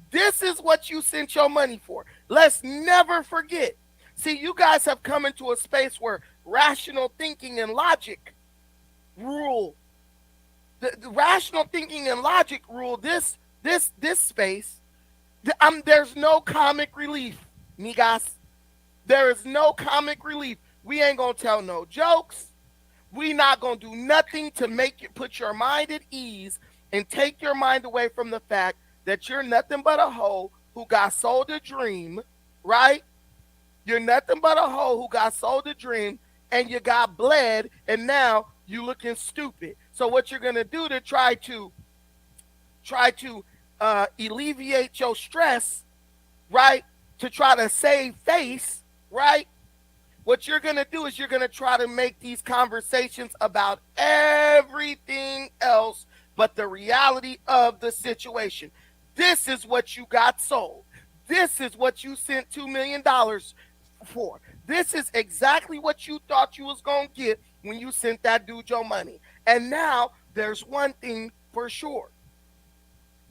This is what you sent your money for. Let's never forget. See, you guys have come into a space where rational thinking and logic rule. The rational thinking and logic rule this space. There's no comic relief, migas. There is no comic relief. We ain't gonna tell no jokes. We not gonna do nothing to make you put your mind at ease and take your mind away from the fact that you're nothing but a hoe who got sold a dream, right? You're nothing but a hoe who got sold a dream and you got bled and now you looking stupid. So what you're gonna do to try to alleviate your stress, right? To try to save face, right? What you're gonna do is you're gonna try to make these conversations about everything else but the reality of the situation. This is what you got sold. This is what you sent $2 million for. This is exactly what you thought you was going to get when you sent that dude your money. And now there's one thing for sure.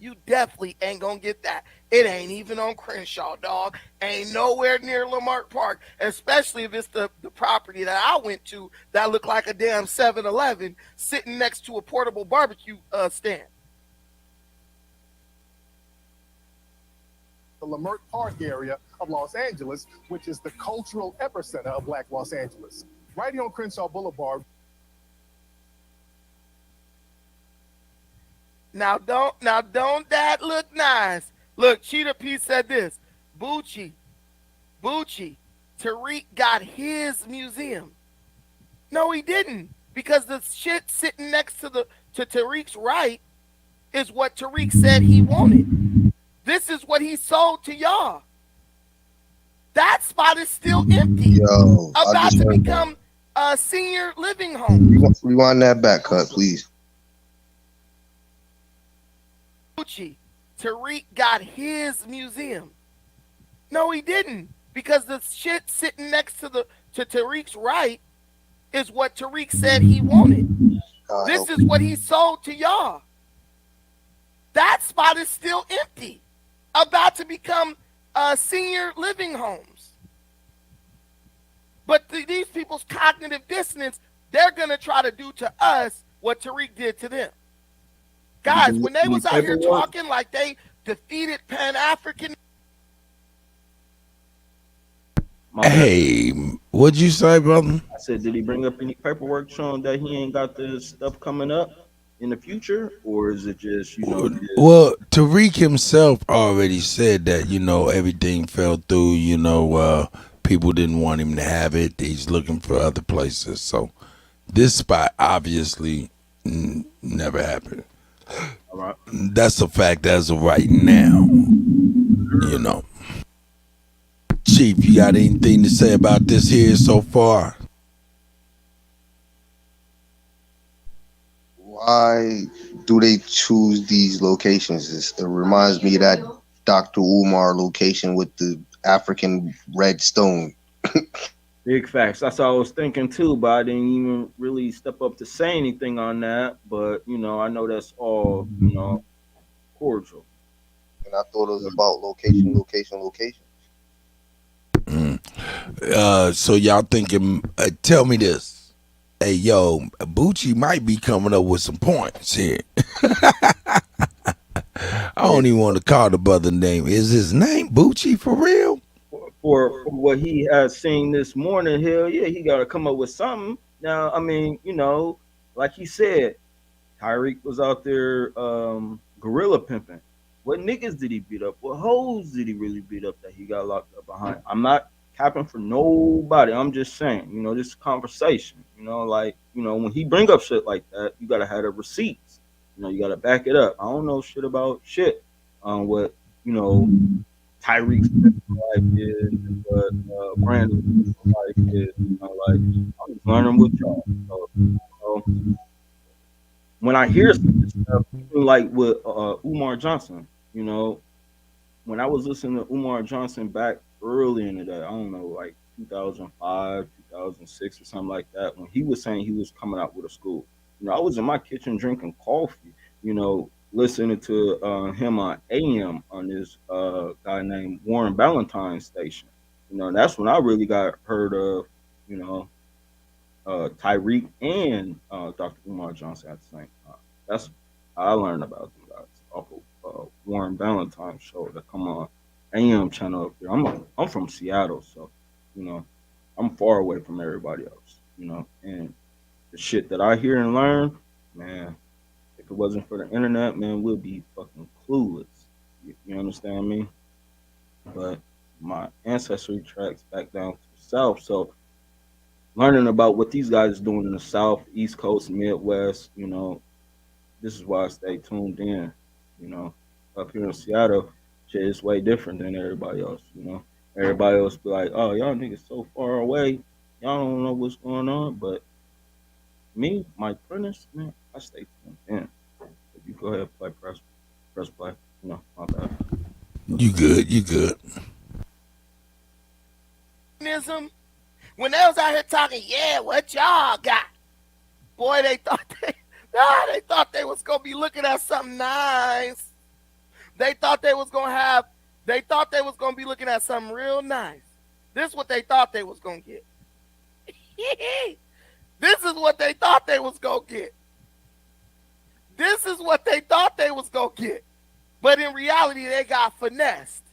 You definitely ain't going to get that. It ain't even on Crenshaw, dog. Ain't nowhere near Leimert Park, especially if it's the property that I went to that looked like a damn 7-Eleven sitting next to a portable barbecue stand. The Leimert Park area of Los Angeles, which is the cultural epicenter of Black Los Angeles. Right here on Crenshaw Boulevard. Now don't that look nice? Look, Cheetah P said this. Bucci, Tariq got his museum. No, he didn't. Because the shit sitting next to Tariq's right is what Tariq said he wanted. This is what he sold to y'all. That spot is still empty. About to become a senior living home. Rewind that back cut, please. Gucci, Tariq got his museum. No, he didn't. Because the shit sitting next to Tariq's right is what Tariq said he wanted. This is what he sold to y'all. That spot is still empty. About to become senior living homes. But these people's cognitive dissonance, they're going to try to do to us what Tariq did to them. Guys, when they was out here talking like they defeated Pan-African. Hey, what'd you say, brother? I said, did he bring up any paperwork showing that he ain't got this stuff coming up in the future? Or is it just, Well, Tariq himself already said that, everything fell through, people didn't want him to have it. He's looking for other places. So this spot obviously never happened. All right. That's a fact as of right now. Chief, you got anything to say about this here so far? Why do they choose these locations? It reminds me of that Dr. Umar location with the African red stone. Big facts. That's what I was thinking too, but I didn't even really step up to say anything on that. But I know that's all cordial. And I thought it was about location. So y'all thinking? Tell me this. Hey, yo, Bucci might be coming up with some points here. don't even want to call the brother name. Is his name Bucci for real? For what he has seen this morning, hell yeah, he got to come up with something. Now, I mean, you know, like he said, Tyreek was out there gorilla pimping. What niggas did he beat up? What hoes did he really beat up that he got locked up behind? I'm not capping for nobody. I'm just saying, you know, this conversation, you know, like, you know, when he bring up shit like that, you got to have the receipts. You know, you got to back it up. I don't know shit about shit on what, you know, Tyreek's life is and what Brandon's life is. You know, like, I'm just learning with y'all. So, you know, when I hear some of this stuff, even like with Umar Johnson, you know, when I was listening to Umar Johnson back early in the day, I don't know, like 2005, 2006 or something like that, when he was saying he was coming out with a school, you know, I was in my kitchen drinking coffee, you know, listening to him on AM on this guy named Warren Ballantyne's station. You know, and that's when I really got heard of, you know, Tyreek and Dr. Umar Johnson at the same time. That's how I learned about them guys off of Warren Ballantyne's show that come on AM channel up there. I'm from Seattle, so you know I'm far away from everybody else. You know, and the shit that I hear and learn, man, if it wasn't for the internet, man, we'll be fucking clueless. You understand me? But my ancestry tracks back down to the South, so learning about what these guys are doing in the South, East Coast, Midwest, you know, this is why I stay tuned in. You know, up here in Seattle, shit is way different than everybody else. You know, everybody else be like, "Oh, y'all niggas so far away, y'all don't know what's going on." But me, my apprentice, man, I stay tuned in. If you go ahead, press play. You know, my bad. You good? You good? When they was out here talking, yeah, what y'all got? Boy, they thought they was gonna be looking at something nice. They thought they was gonna be looking at something real nice. This is what they thought they was gonna get. This is what they thought they was gonna get. This is what they thought they was gonna get. But in reality, they got finessed.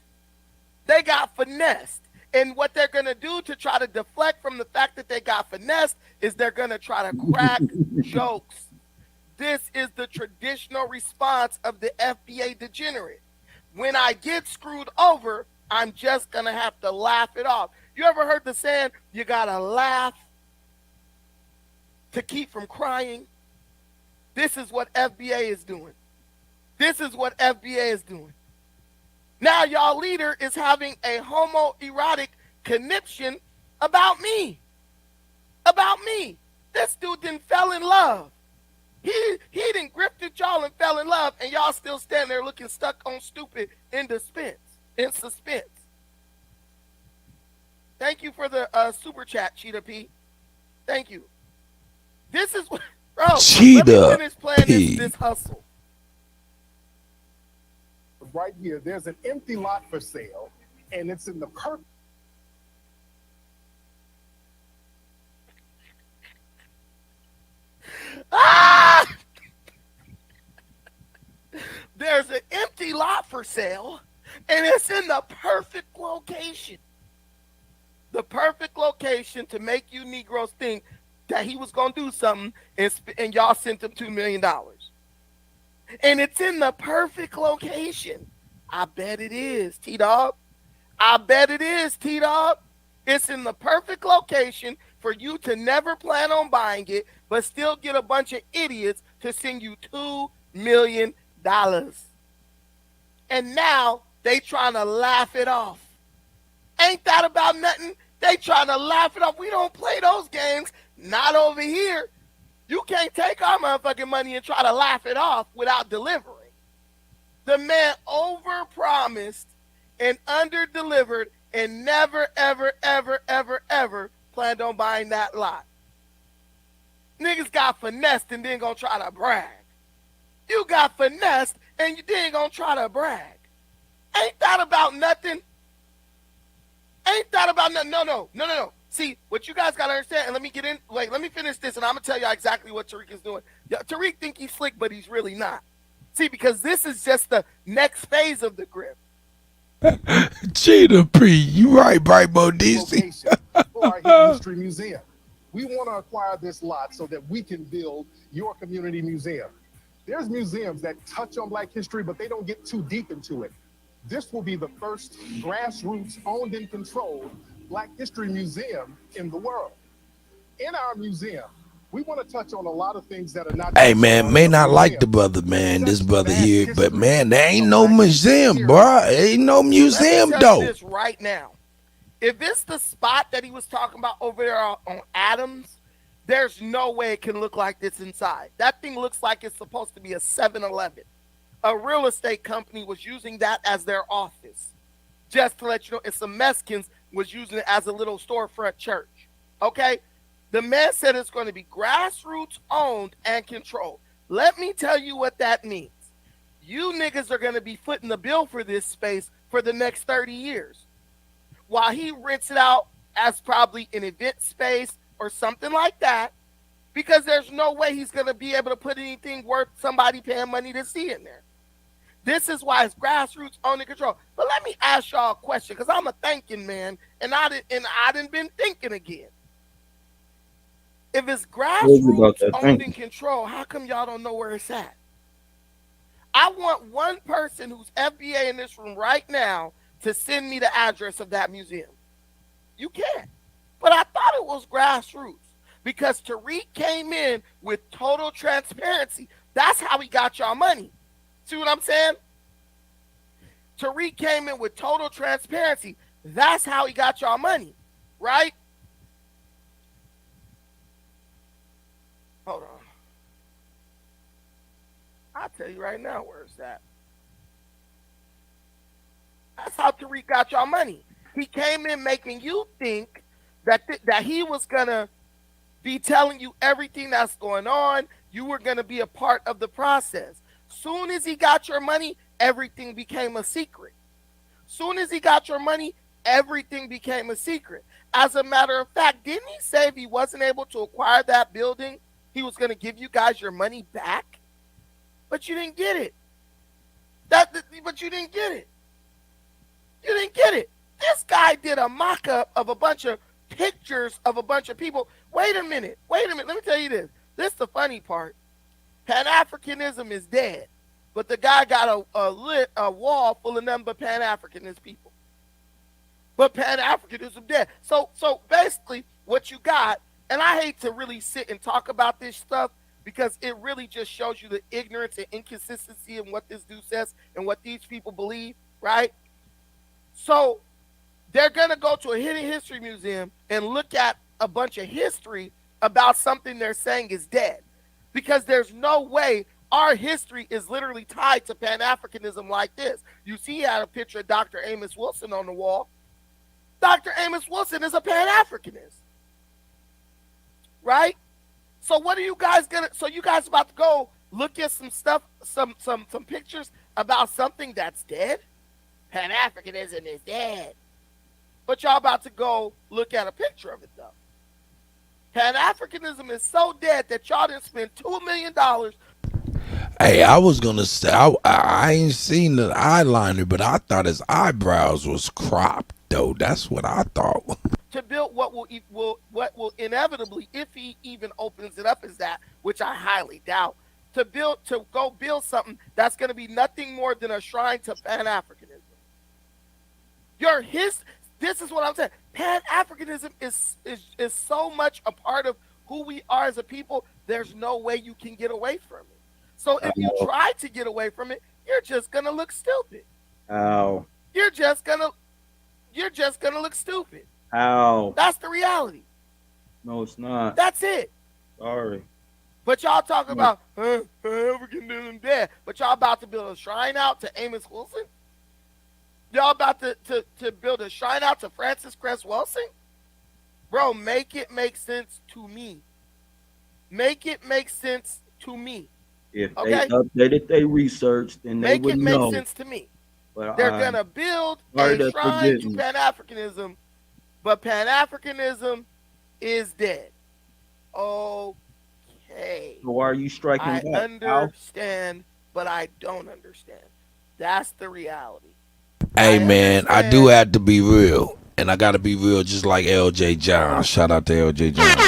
They got finessed. And what they're going to do to try to deflect from the fact that they got finessed is they're going to try to crack jokes. This is the traditional response of the FBA degenerate. When I get screwed over, I'm just going to have to laugh it off. You ever heard the saying, you got to laugh to keep from crying? This is what FBA is doing. This is what FBA is doing. Now y'all leader is having a homoerotic conniption about me. About me. This dude didn't fell in love. He didn't grifted y'all and fell in love, and y'all still standing there looking stuck on stupid in suspense. Thank you for the super chat, Cheetah P. Thank you. This is what, bro. Cheetah let me finish playing P. this hustle. Right here, there's an empty lot for sale, and it's in the perfect. There's an empty lot for sale, and it's in the perfect location. The perfect location to make you Negroes think that he was going to do something, and y'all sent him $2 million. And it's in the perfect location. I bet it is, T-Dog. I bet it is, T-Dog. It's in the perfect location for you to never plan on buying it, but still get a bunch of idiots to send you $2 million. And now they trying to laugh it off. Ain't that about nothing? They trying to laugh it off. We don't play those games. Not over here. You can't take our motherfucking money and try to laugh it off without delivering. The man overpromised and underdelivered and never, ever, ever, ever, ever planned on buying that lot. Niggas got finessed and then gonna try to brag. You got finessed and you then gonna try to brag. Ain't that about nothing? Ain't that about nothing? No. See, what you guys got to understand, and let me get in, let me finish this, and I'm going to tell you exactly what Tariq is doing. Tariq think he's slick, but he's really not. See, because this is just the next phase of the grip. Cheetah P, you right, Brightbo DC. For our Hidden History Museum. We want to acquire this lot so that we can build your community museum. There's museums that touch on Black history, but they don't get too deep into it. This will be the first grassroots owned and controlled Black history museum in the world. In our museum, we want to touch on a lot of things that are not. Hey man, may not like the brother, man. This brother here, but man, there ain't no museum, bro. Ain't no museum Let me tell you though. this right now. If it's the spot that he was talking about over there on Adams, there's no way it can look like this inside. That thing looks like it's supposed to be a 7-Eleven. A real estate company was using that as their office. Just to let you know, and some Mexicans was using it as a little storefront church. Okay? The man said it's going to be grassroots owned and controlled. Let me tell you what that means. You niggas are going to be footing the bill for this space for the next 30 years. While he rents it out as probably an event space or something like that, because there's no way he's going to be able to put anything worth somebody paying money to see in there. This is why it's grassroots owned and control. But let me ask y'all a question, because I'm a thinking man, and I didn't been thinking again. If it's grassroots owned and control, how come y'all don't know where it's at? I want one person who's FBA in this room right now to send me the address of that museum. You can't. But I thought it was grassroots because Tariq came in with total transparency. That's how he got y'all money. See what I'm saying? Tariq came in with total transparency. That's how he got y'all money, right? Hold on. I'll tell you right now where it's at. That's how Tariq got y'all money. He came in making you think that he was going to be telling you everything that's going on. You were going to be a part of the process. Soon as he got your money, everything became a secret. Soon as he got your money, everything became a secret. As a matter of fact, didn't he say if he wasn't able to acquire that building, he was going to give you guys your money back? But you didn't get it. But you didn't get it. You didn't get it. This guy did a mock-up of a bunch of pictures of a bunch of people. Wait a minute. Let me tell you this. This is the funny part. Pan-Africanism is dead. But the guy got a wall full of nothing but Pan-Africanist people. But Pan-Africanism dead. So basically what you got, and I hate to really sit and talk about this stuff because it really just shows you the ignorance and inconsistency in what this dude says and what these people believe, right? So they're going to go to a hidden history museum and look at a bunch of history about something they're saying is dead. Because there's no way our history is literally tied to Pan-Africanism like this. You see, he had a picture of Dr. Amos Wilson on the wall. Dr. Amos Wilson is a Pan-Africanist. Right? So what are you guys so you guys about to go look at some stuff, some pictures about something that's dead? Pan-Africanism is dead. But y'all about to go look at a picture of it though. Pan-Africanism is so dead that y'all didn't spend $2 million. Hey, I was gonna say I ain't seen the eyeliner, but I thought his eyebrows was cropped though. That's what I thought. To build what will inevitably, if he even opens it up, is that, which I highly doubt, to go build something that's going to be nothing more than a shrine to Pan-Africanism. This is what I'm saying. Pan-Africanism is so much a part of who we are as a people. There's no way you can get away from it. So if you try to get away from it, you're just gonna look stupid. Ow. You're just gonna look stupid. Ow. That's the reality. No, it's not. That's it. Sorry. But y'all talking about Africanism dead. But y'all about to build a shrine out to Amos Wilson? Y'all about to build a shrine out to Francis Cress Wilson? Bro, make it make sense to me. Make it make sense to me. If okay? they updated their research, then they would know. Make it make sense to me. But they're going to build a shrine to Pan-Africanism, but Pan-Africanism is dead. Okay. So why are you striking I back? understand but I don't understand. That's the reality. Hey man, I do have to be real, and I gotta be real, just like LJ John. Shout out to LJ John.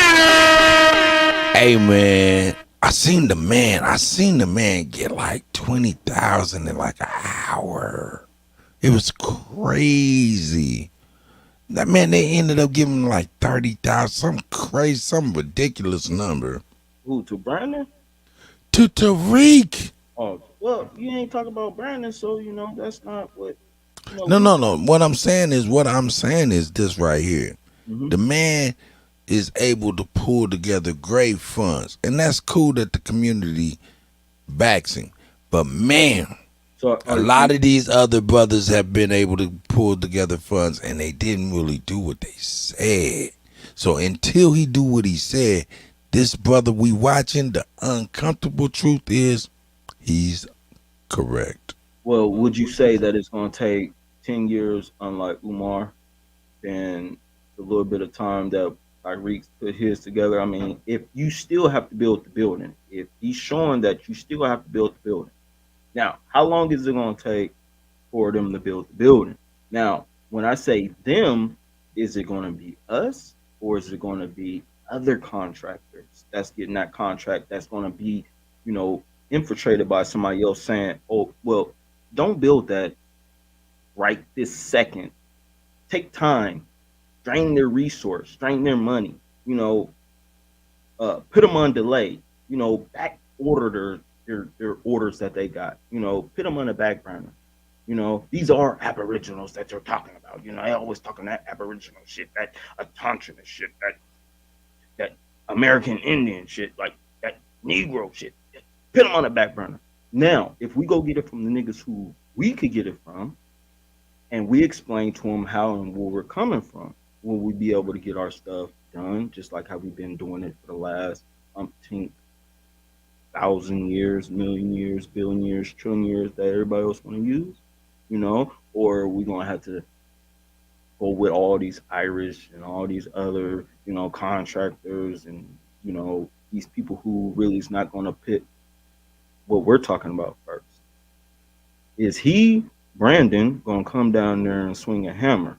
Hey man, I seen the man get like 20,000 in like an hour. It was crazy. That man, they ended up giving him like 30,000, some crazy, some ridiculous number. Who, to Brandon? To Tariq. Oh, well, you ain't talking about Brandon, so you know that's not what. You No, know, no, no. What I'm saying is this right here. Mhm. The man is able to pull together great funds, and that's cool that the community backs him. But man, So a lot of these other brothers have been able to pull together funds, and they didn't really do what they said. So until he do what he said, this brother we watching, the uncomfortable truth is, he's correct. Well, would you say that it's going to take 10 years, unlike Umar, and the little bit of time that Tyreek put his together? I mean, if you still have to build the building, if he's showing that you still have to build the building. Now, how long is it going to take for them to build the building? Now, when I say them, is it going to be us or is it going to be other contractors that's getting that contract that's going to be, you know, infiltrated by somebody else saying, oh, well, don't build that right this second. Take time, drain their resource, drain their money, you know, put them on delay, you know, back order their orders that they got, you know, put them on the back burner. You know, these are aboriginals that you're talking about. You know, I always talking that aboriginal shit, that Tonkinese shit, that American Indian shit, like that Negro shit. Put them on the back burner. Now, if we go get it from the niggas who we could get it from, and we explain to them how and where we're coming from, will we be able to get our stuff done, just like how we've been doing it for the last umpteen 1,000 years, million years, billion years, trillion years that everybody else want to use, you know? Or are we gonna have to go with all these Irish and all these other, you know, contractors and, you know, these people who really is not gonna pit what we're talking about first? Is he, Brandon, gonna come down there and swing a hammer?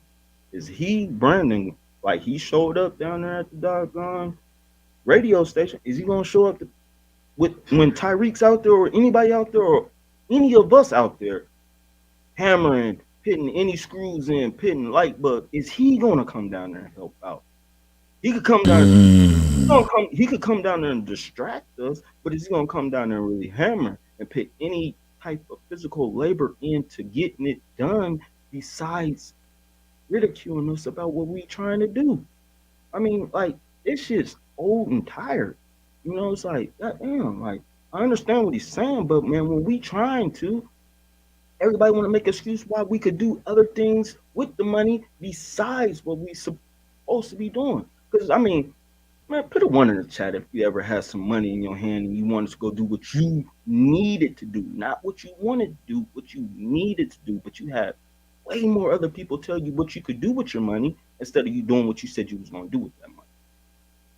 Is he, Brandon, like he showed up down there at the doggone radio station? Is he gonna show up with when Tyreek's out there or anybody out there or any of us out there hammering, pitting any screws in, pitting light bulb? Is he gonna come down there and help out? He could come down. He could come down there and distract us, but is he gonna come down there and really hammer and put any type of physical labor into getting it done besides ridiculing us about what we trying to do? I mean, like, this shit's old and tired. You know, it's like, goddamn, like, I understand what he's saying, but man, when we trying to, everybody want to make excuse why we could do other things with the money besides what we supposed to be doing. Because, I mean, man, put a one in the chat if you ever had some money in your hand and you wanted to go do what you needed to do, not what you wanted to do, what you needed to do, but you had way more other people tell you what you could do with your money instead of you doing what you said you was going to do with that money.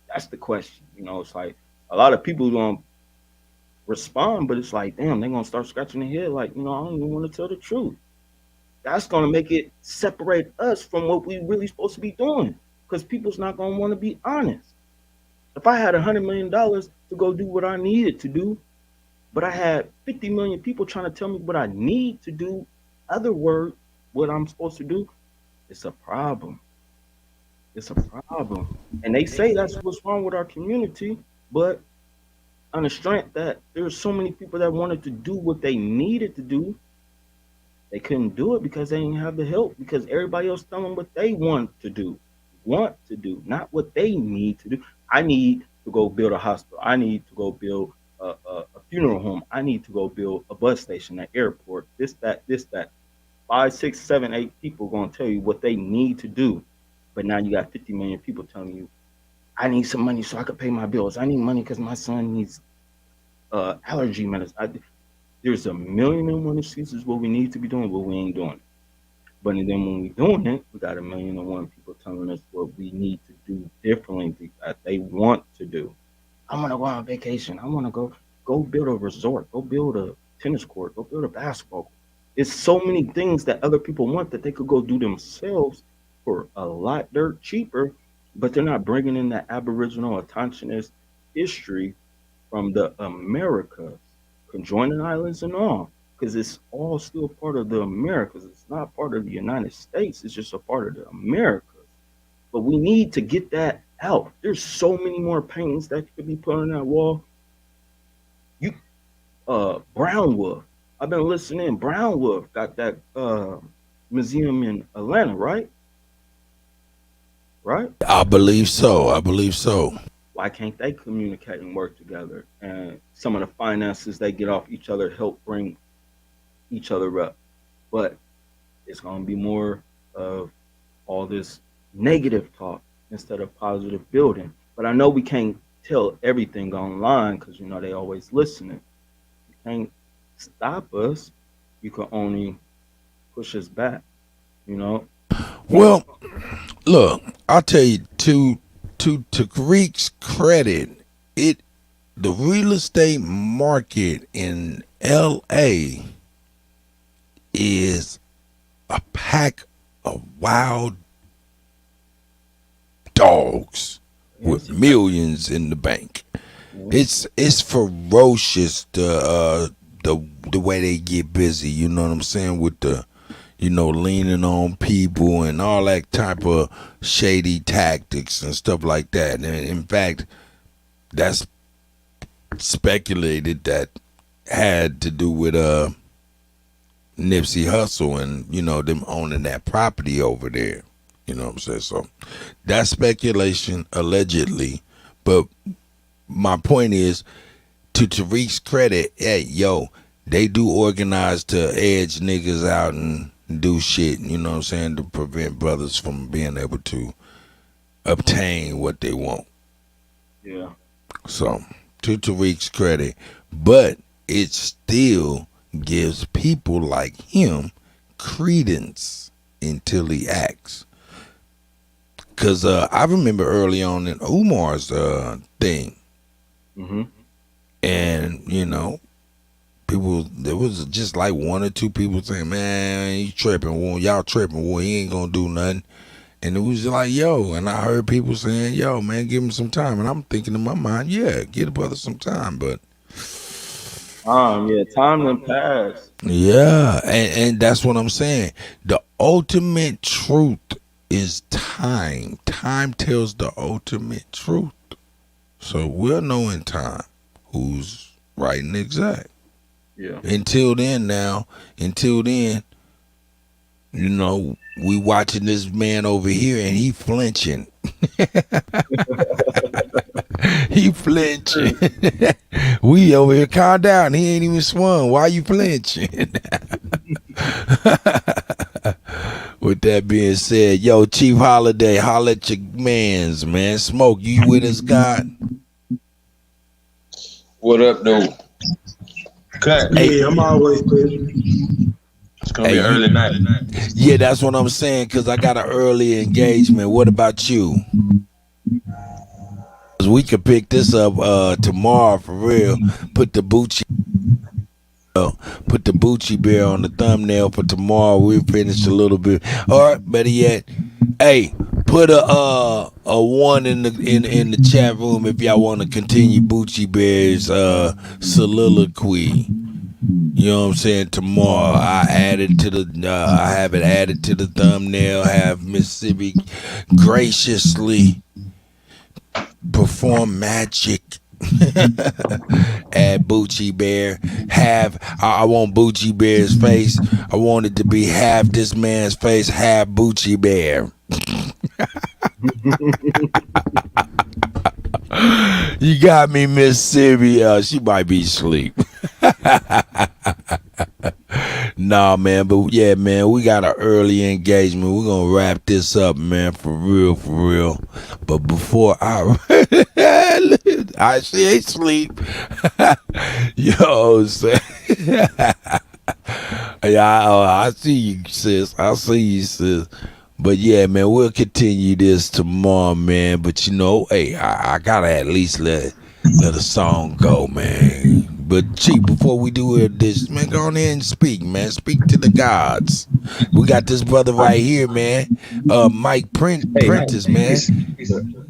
That's the question. You know, it's like a lot of people don't respond, but it's like, damn, they're going to start scratching their head like, you know, I don't even want to tell the truth. That's going to make it separate us from what we really supposed to be doing because people's not going to want to be honest. If I had $100 million to go do what I needed to do, but I had 50 million people trying to tell me what I need to do, other word, what I'm supposed to do, it's a problem. It's a problem. And they say that's what's wrong with our community, but on the strength that there's so many people that wanted to do what they needed to do, they couldn't do it because they didn't have the help, because everybody else telling them what they want to do, not what they need to do. I need to go build a hospital. I need to go build a funeral home. I need to go build a bus station, an airport, this, that. 5, 6, 7, 8 people going to tell you what they need to do. But now you got 50 million people telling you, I need some money so I can pay my bills. I need money because my son needs allergy medicine. There's a million and one excuses what we need to be doing, but we ain't doing it. But then when we're doing it, we got a million and one people telling us what we need to do differently that they want to do. I want to go on vacation. I want to go build a resort. Go build tennis court, go build a basketball court. It's so many things that other people want that they could go do themselves for a lot dirt cheaper, but they're not bringing in that Aboriginal autochthonous history from the Americas, conjoining islands and all, because it's all still part of the Americas. It's not part of the United States. It's just a part of the Americas. But we need to get that out. There's so many more paintings that could be put on that wall. Brown Wolf. I've been listening. Brown Wolf got that museum in Atlanta, right? Right? I believe so. I believe so. Why can't they communicate and work together? And some of the finances they get off each other help bring each other up. But it's going to be more of all this negative talk instead of positive building. But I know we can't tell everything online because, you know, they always listening. You can't stop us. You can only push us back, you know? Well, look, I'll tell you, to Tariq's credit, the real estate market in LA is a pack of wild dogs with millions in the bank. It's ferocious the way they get busy, you know what I'm saying, with the, you know, leaning on people and all that type of shady tactics and stuff like that. And in fact, that's speculated that had to do with Nipsey Hussle and, you know, them owning that property over there. You know what I'm saying? So that's speculation, allegedly. But my point is, to Tariq's credit, hey, yo, they do organize to edge niggas out and do shit, you know what I'm saying, to prevent brothers from being able to obtain what they want. Yeah. So, to Tariq's credit. But it still gives people like him credence until he acts. Because I remember early on in Umar's thing. Mm-hmm. And, you know, there was just like one or two people saying, man, he tripping. Well, y'all tripping. Well, he ain't going to do nothing. And it was like, yo, and I heard people saying, yo, man, give him some time. And I'm thinking in my mind, yeah, give the brother some time. But time done passed. Yeah, and that's what I'm saying. The ultimate truth is time. Time tells the ultimate truth. So we'll know in time who's right and exact. Yeah. Until then, you know, we watching this man over here and he flinching. He flinching. We over here, calm down. He ain't even swung. Why you flinching? With that being said, yo, Chief Holiday, holla at your mans, man. Smoke, you with us, God? What up, dude? Cut. Hey, I'm always good. It's gonna be early night tonight. Yeah, that's what I'm saying, because I got an early engagement. What about you? We could pick this up tomorrow for real. Put the Bucci bear on the thumbnail for tomorrow. We'll finish a little bit. All right, better yet, hey, put a one in the chat room if y'all want to continue Bucci Bear's soliloquy. You know what I'm saying? Tomorrow, I have it added to the thumbnail. Have Mississippi graciously perform magic at Bucci Bear. I want Bucci Bear's face. I want it to be half this man's face, half Bucci Bear. You got me, Mississippi. She might be asleep. Nah, man, but yeah, man, we got an early engagement. We're gonna wrap this up, man, for real. But before she ain't sleep. Yo, say, yeah, I see you, sis. But yeah, man, we'll continue this tomorrow, man. But you know, hey, I gotta at least let a song go, man. But Chief, before we do this, man, go on in and speak, man. Speak to the gods. We got this brother right here, man. Mike Prentice, man.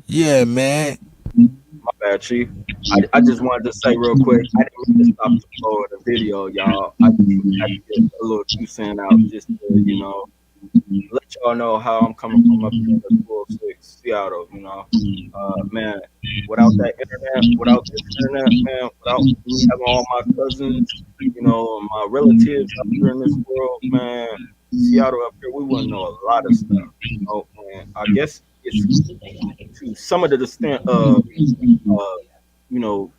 Yeah, man. My bad, Chief. I just wanted to say real quick, I didn't mean to stop the flow of the video, y'all. I just had to get a little 2 cents out just to, you know, let y'all know how I'm coming from up here in the 206 Seattle, you know. Man, without that internet, without this internet, man, without me having all my cousins, you know, my relatives up here in this world, man, Seattle up here, we wouldn't know a lot of stuff. You know, and I guess it's to some of the extent of, you know,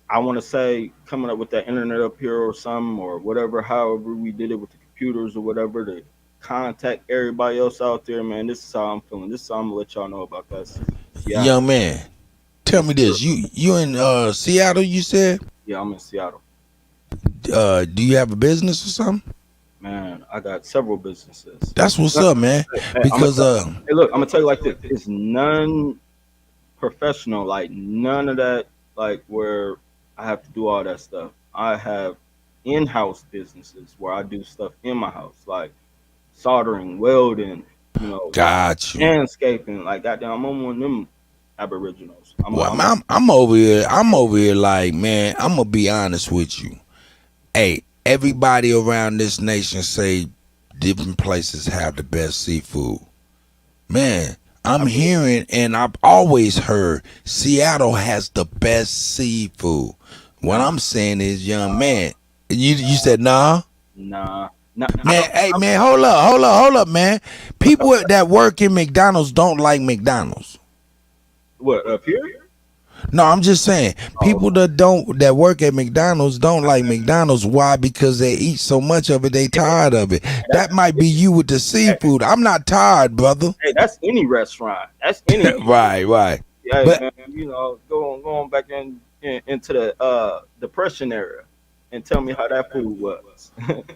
I want to say coming up with that internet up here or something or whatever, however we did it with the computers or whatever to contact everybody else out there, man. This is how I'm feeling. This is how I'm gonna let y'all know about that. Yeah. Young man, tell me this. You in Seattle, you said? Yeah, I'm in Seattle. Do you have a business or something? Man, I got several businesses. That's what's up, man. Because hey, look, I'm gonna tell you like this. It's none professional, like none of that, like where I have to do all that stuff. I have in-house businesses where I do stuff in my house, like soldering, welding, you know, landscaping. Like goddamn, I'm on one of them aboriginals. I'm over here like, man, I'm gonna be honest with you. Hey, everybody around this nation say different places have the best seafood. Man, I'm hearing and I've always heard Seattle has the best seafood. What I'm saying is, young man, you said nah? Nah. Man, hey man, hold up, man. People that work in McDonald's don't like McDonald's. What, up here? No, I'm just saying, people that work at McDonald's don't like McDonald's. Why? Because they eat so much of it, they tired of it. That might be you with the seafood. I'm not tired, brother. Hey, that's any restaurant. That's any right. Yeah, But man, you know, going back into the depression era and tell me how that food was.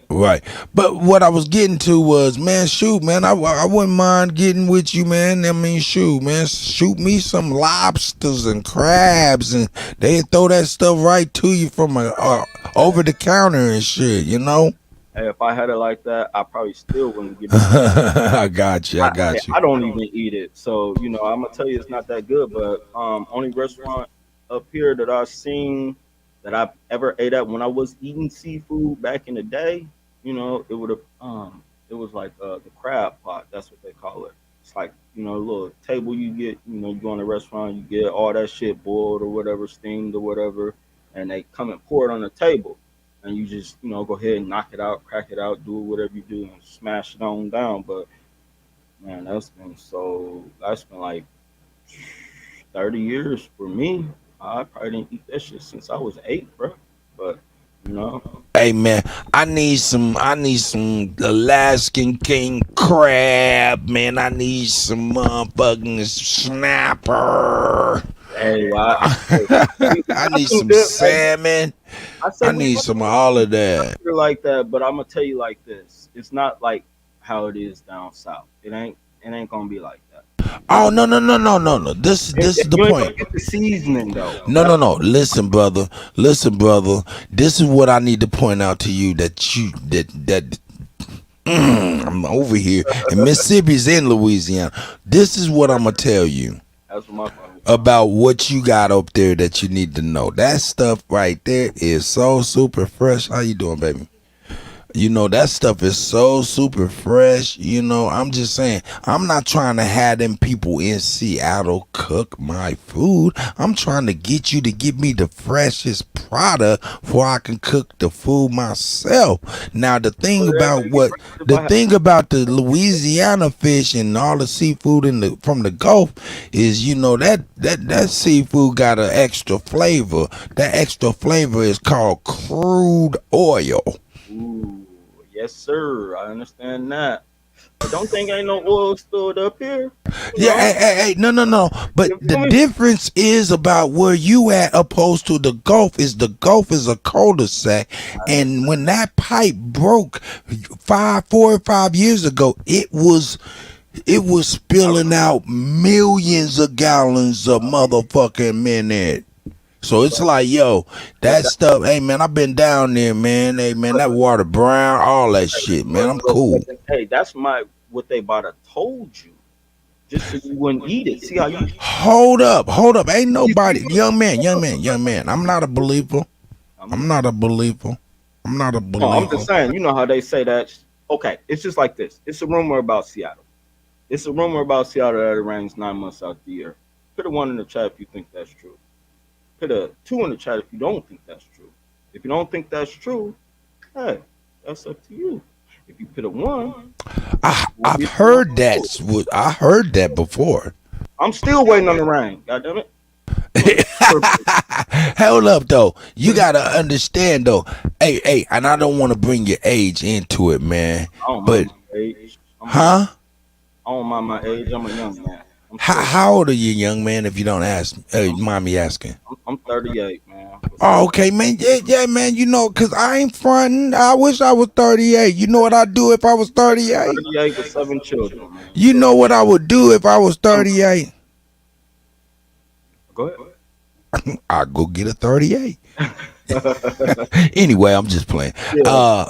right. But what I was getting to was, man, shoot, man, I wouldn't mind getting with you, man. I mean, shoot, man, shoot me some lobsters and crabs, and they throw that stuff right to you from over the counter and shit, you know? Hey, if I had it like that, I probably still wouldn't give it. I got you. I don't even eat it. So, you know, I'm going to tell you it's not that good, but only restaurant up here that I've seen that I've ever ate at when I was eating seafood back in the day, you know, it would have, it was like the crab pot. That's what they call it. It's like, you know, a little table you get, you know, you go in a restaurant, you get all that shit boiled or whatever, steamed or whatever, and they come and pour it on the table. And you just, you know, go ahead and knock it out, crack it out, do whatever you do and smash it on down. But man, that's been like 30 years for me. I probably didn't eat that shit since I was 8, bro. But you know. Hey man, I need some Alaskan king crab, man. I need some motherfucking snapper. Hey, I need some salmon. I need some of all of that. Like that, but I'm gonna tell you like this: it's not like how it is down south. It ain't gonna be like that. Oh no! This is the point. Get the seasoning though. No. Listen, brother. This is what I need to point out to you that I'm over here and Mississippi's in Louisiana. This is what I'm gonna tell you about what you got up there that you need to know. That stuff right there is so super fresh. How you doing, baby? You know, that stuff is so super fresh. You know, I'm just saying, I'm not trying to have them people in Seattle cook my food. I'm trying to get you to give me the freshest product before I can cook the food myself. Now, the thing about the Louisiana fish and all the seafood from the Gulf is, you know, that seafood got an extra flavor. That extra flavor is called crude oil. Ooh, yes, sir. I understand that. But don't think ain't no oil stored up here. Yeah, hey, no. But the difference is about where you at opposed to the Gulf is a cul-de-sac. And when that pipe broke 4 or 5 years ago, it was it was spilling out millions of gallons of motherfucking minute. So it's like, yo, that stuff. Hey man, I've been down there, man. Hey man, that water brown, all that shit, man. I'm cool. Hey, that's what they about to told you, just so you wouldn't eat it. See how you Hold up. Ain't nobody, young man. I'm not a believer. I'm not a believer. No, I'm just saying. You know how they say that. Okay, it's just like this. It's a rumor about Seattle. It's a rumor about Seattle that it rains 9 months out the year. Put a 1 in the chat if you think that's true. Put a 2 in the chat if you don't think that's true. If you don't think that's true, hey, that's up to you. If you put a 1, I've heard that. I heard that before. I'm still waiting on the rain. God damn it. Hold up though. You gotta understand though. Hey, and I don't want to bring your age into it, man. But huh? I don't mind my age. I'm a young man. How old are you, young man? If you don't ask, mind me asking. I'm 38, man. Oh, okay, man. Yeah, man. You know, cause I ain't fronting. I wish I was 38. You know what I'd do if I was 38? 38 with 7 children, man. You know what I would do if I was 38? Go ahead. I'd go get a 38. Anyway, I'm just playing. No,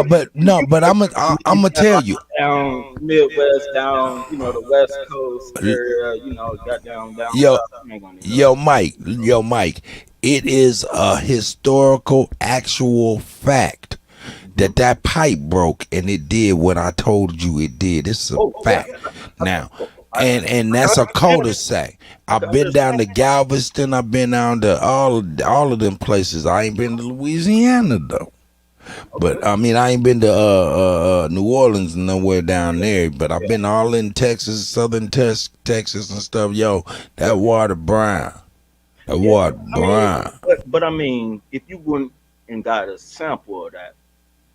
but I'm gonna tell you. Down Midwest, down the West Coast area, got down. Yo, Mike. It is a historical, actual fact that pipe broke, and it did what I told you it did. It's a fact. Now, and that's a cul-de-sac. I've been down to Galveston. I've been down to all of them places. I ain't been to Louisiana though. But I mean, I ain't been to New Orleans and nowhere down there. But I've been all in Texas, southern Texas and stuff. Yo, that water brown. That water brown. But I mean, if you went and got a sample of that,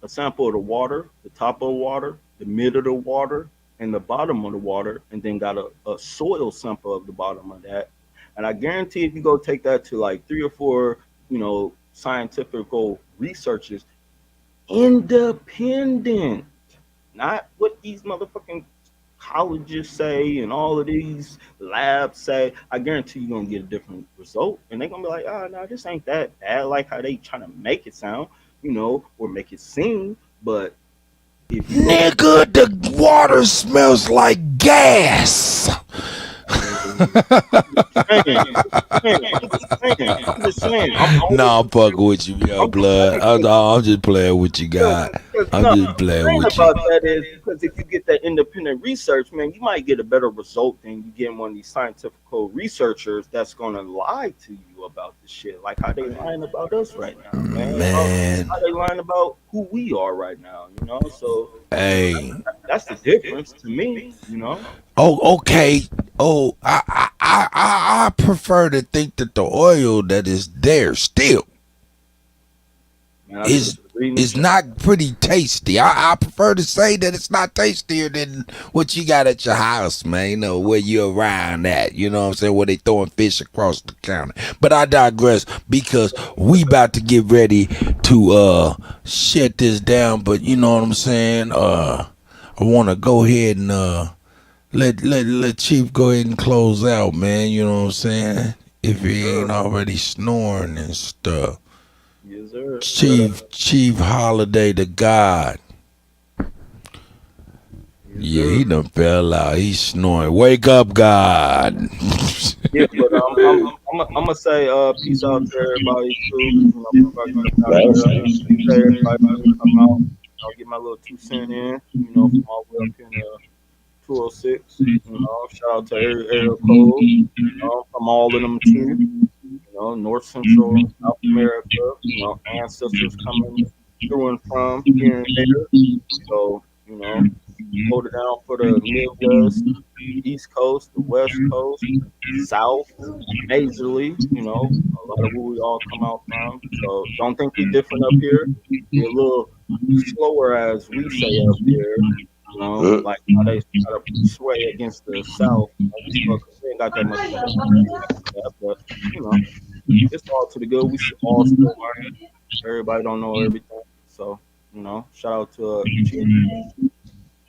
a sample of the water, the top of the water, the mid of the water, and the bottom of the water, and then got a soil sample of the bottom of that, and I guarantee if you go take that to like 3 or 4, scientific researchers, independent, not what these motherfucking colleges say and all of these labs say, I guarantee you're gonna get a different result, and they're gonna be like, oh no, this ain't that bad, like how they trying to make it sound, or make it seem, but nigga, the water smells like gas. Nah, I'm fucking with you, yo, blood. I'm just playing with you, God. I'm just playing with you. About that is because if you get that independent research, man, you might get a better result than you get one of these scientific researchers that's gonna lie to you about the shit, like how they lying about us right now, man. How they lying about who we are right now, So hey, that's the difference to me, Oh, okay. Oh, I prefer to think that the oil that is there still is not pretty tasty. I prefer to say that it's not tastier than what you got at your house, man. Where you're around at. You know what I'm saying? Where they throwing fish across the counter. But I digress because we about to get ready to shut this down. But you know what I'm saying? I want to go ahead and let Chief go ahead and close out, man. You know what I'm saying? If he ain't already snoring and stuff. Yes, sir. Chief Holiday the God. Yeah, he done fell out. He's snoring. Wake up, God. Yeah, but I'm gonna say peace out to everybody too. Everybody come out. I'll get my little 2 cents in. From all the way up in 206. Shout out to area code. From all of them too. North Central, South America. Ancestors coming through and from here and there. So hold it down for the Midwest, East Coast, the West Coast, South, majorly. A lot of where we all come out from. So don't think we different up here. Be a little slower, as we say up here. Like how they try to sway against the South. We ain't got that much. But it's all to the good. We all still learning. Everybody don't know everything. So shout out to Chief.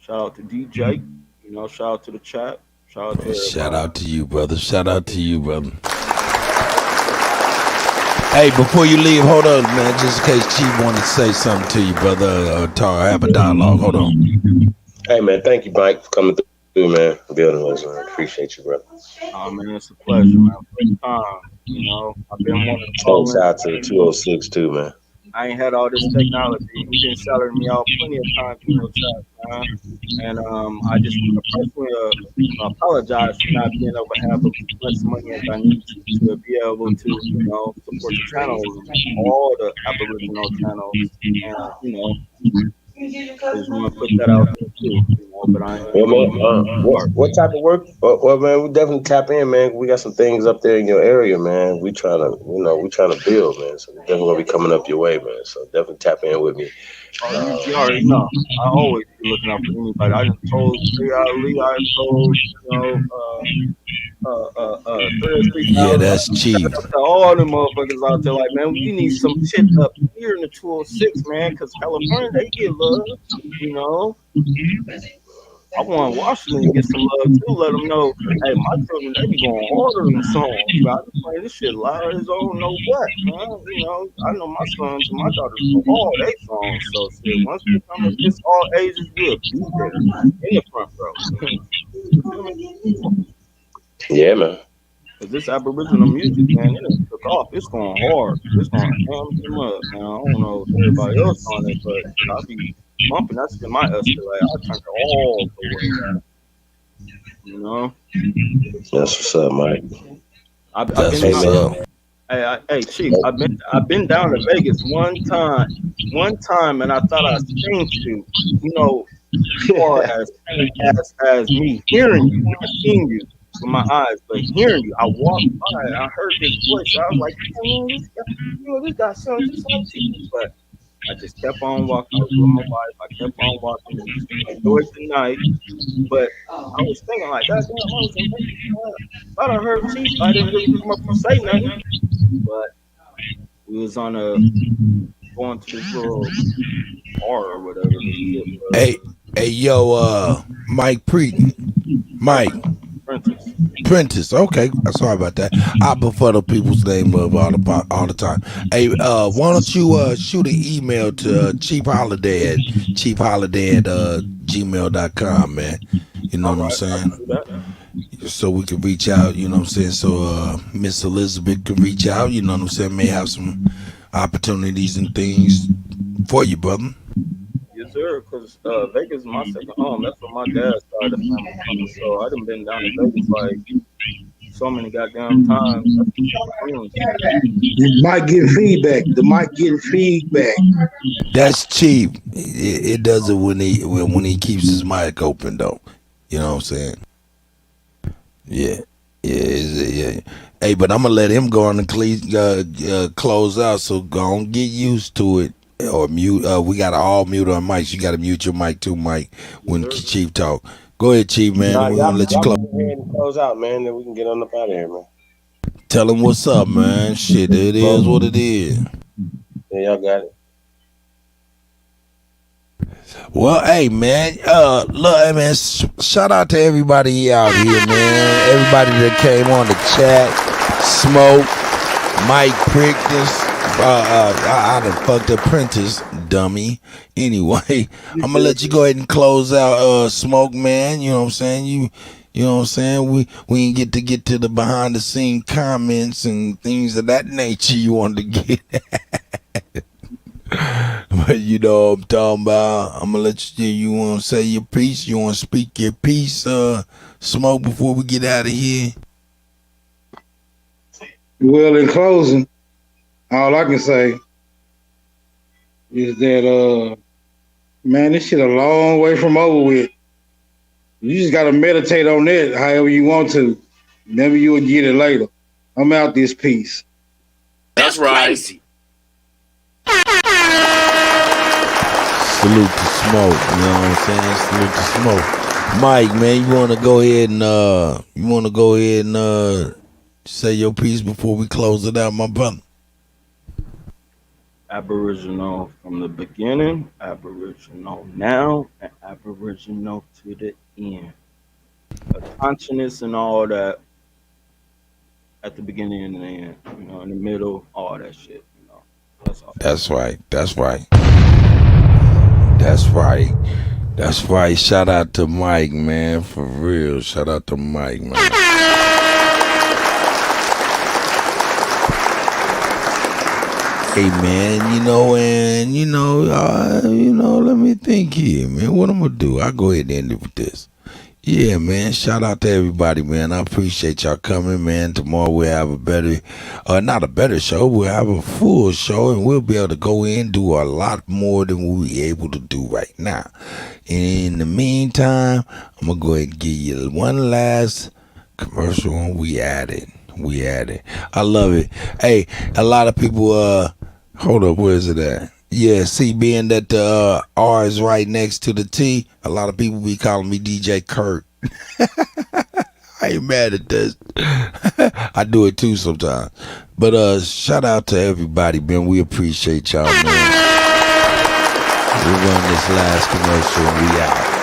Shout out to DJ. You know, shout out to the chat. Shout out to everybody. Shout out to you, brother. Shout out to you, brother. Hey, before you leave, hold on, man. Just in case Chief wanted to say something to you, brother. Tar, have a dialogue. Hold on. Hey, man. Thank you, Mike, for coming through, man. Building us, man. Appreciate you, brother. Oh, man, it's a pleasure, man. First time, you know. I've been wanting to call Shout out to the 206 too, man. I ain't had all this technology. He been shouting me out plenty of times in your chat, man. And I just want to personally apologize for not being able to have as much money as I need to be able to, you know, support the channels, all the Aboriginal channels, and you know, I just want to put that out there too. You know, but I Well, man, what type of work? Well, man, we definitely tap in, man. We got some things up there in your area, man. We trying to build, man. So we definitely gonna be coming up your way, man. So definitely tap in with me. You already know. I always be looking out for anybody. I just told Ali, I told, you know, Yeah, that's Chief. all them motherfuckers out there, like, man, we need some shit up here in the 206, man, because California, they get love, you know. I want Washington to get some love too. Let them know, hey, my children, they be going harder than songs. I just play this shit loud as I don't know what, man. You know, I know my sons and my daughters go all they songs. So shit, once we come up, it's all ages, we'll be there in the front row. Yeah, man. Cause this Aboriginal music, man, it took off. It's going hard. It's going ham them up, man. I don't know if everybody else on it, but I'll be bumping. That's in my escalade. I turn it all the way up. You know. That's what's up, Mike. I've been down. Hey, Chief. I've been down to Vegas one time, and I thought I seen you. You know, as far as me hearing you, not seeing you with my eyes, but hearing you. I walked by and I heard his voice. I was like, man, this guy sounds just like Chief. But I just kept on walking. I was with my wife. I kept on walking. Enjoyed the night. But I was thinking like, God damn, I thought I heard Chief. I didn't really come up and say nothing. But we was on going to this little bar or whatever. Hey, yo, Mike Mike. Prentice. Okay, sorry about that. I prefer the people's name of all the time. Hey, why don't you shoot an email to Chief Holiday at chiefholiday@gmail.com, man. You know what I'm saying? So we can reach out, you know what I'm saying? So Miss Elizabeth can reach out, you know what I'm saying? May have some opportunities and things for you, brother. Yes, sir, because Vegas is my second home. That's where my dad's side of the family comes. So I done been down to Vegas like so many goddamn times. The mic getting feedback. The mic getting feedback. That's cheap. It does it when he keeps his mic open, though. You know what I'm saying? Yeah. Hey, but I'm gonna let him go on and close out. So go on, get used to it. Or mute. We gotta all mute our mics. You gotta mute your mic too, Mike, when Chief talk. Go ahead, Chief, man. We're gonna let you close. Go ahead and close out, man. Then we can get on up out of here, man. Tell him what's up, man. Shit, it is what it is. Yeah, y'all got it. Well, hey, man. Look, hey, man. Shout out to everybody out here, man. Everybody that came on the chat. Smoke, Mike Practice. I done fucked up Prentice, dummy. Anyway, I'm gonna let you go ahead and close out Smoke, man. You know what I'm saying? You know what I'm saying? We ain't get to the behind the scene comments and things of that nature you wanted to get. But you know what I'm talking about. I'm gonna let you wanna say your piece, you wanna speak your piece, Smoke, before we get out of here. Well, in closing, all I can say is that, man, this shit a long way from over with. You just got to meditate on that however you want to. Maybe you will get it later. I'm out this piece. That's right. Salute to Smoke, you know what I'm saying? Salute to Smoke. Mike, man, you want to go ahead and say your piece before we close it out, my brother? Aboriginal from the beginning, Aboriginal now, and Aboriginal to the end. The consciousness and all that at the beginning and the end, you know, in the middle, all that shit, you know. That's all. That's right. That's right. That's right. That's right. Shout out to Mike, man. For real. Shout out to Mike, man. Hey, man, let me think here, man. What I'm gonna do? I'll go ahead and end it with this. Yeah, man. Shout out to everybody, man. I appreciate y'all coming, man. Tomorrow we'll have a better, not a better show. We'll have a full show, and we'll be able to go in and do a lot more than we're able to do right now. In the meantime, I'm gonna go ahead and give you one last commercial, and we at it. I love it. Hey, a lot of people, hold up, where is it at? Yeah, see, being that the R is right next to the T, a lot of people be calling me DJ Kurt. I ain't mad at this. I do it too sometimes. But shout out to everybody, man. We appreciate y'all, man. We run this last commercial and we out.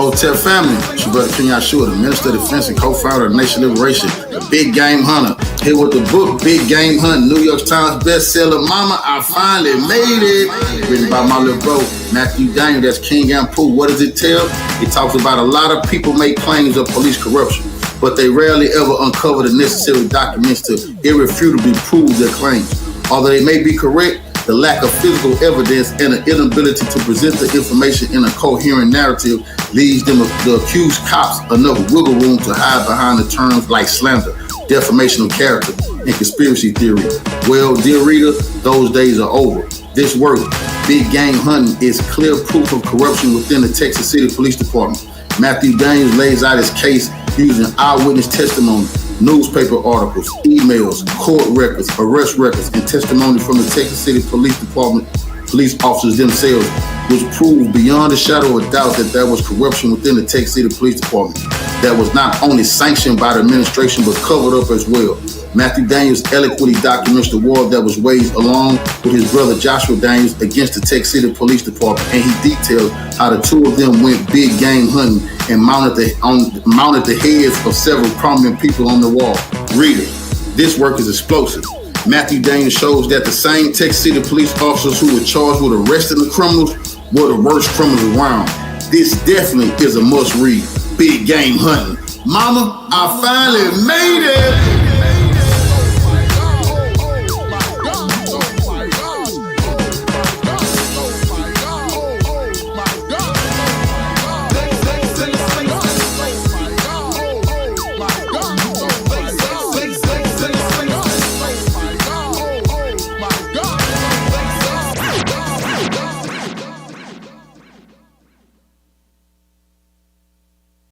Hotel family, it's your brother King Yahshua, the Minister of Defense and co-founder of Nation Liberation, the Big Game Hunter. Here with the book, Big Game Hunting, New York Times bestseller, Mama, I Finally Made It. Written by my little bro, Matthew Daniel, that's King Ampu. What does it tell? It talks about a lot of people make claims of police corruption, but they rarely ever uncover the necessary documents to irrefutably prove their claims. Although they may be correct, the lack of physical evidence and an inability to present the information in a coherent narrative leaves them, the accused cops, enough wiggle room to hide behind the terms like slander, defamation of character, and conspiracy theory. Well, dear reader, those days are over. This work, Big Game Hunting, is clear proof of corruption within the Texas City Police Department. Matthew Daniels lays out his case using eyewitness testimony, newspaper articles, emails, court records, arrest records, and testimony from the Texas City Police Department police officers themselves, which proved beyond a shadow of a doubt that there was corruption within the Texas City Police Department that was not only sanctioned by the administration but covered up as well. Matthew Daniels eloquently documents the war that was waged along with his brother Joshua Daniels against the Texas City Police Department, and he details how the two of them went big game hunting and mounted the heads of several prominent people on the wall. Reader, this work is explosive. Matthew Daniels shows that the same Texas City police officers who were charged with arresting the criminals were the worst criminals around. This definitely is a must read. Big Game Hunting. Mama, I finally made it!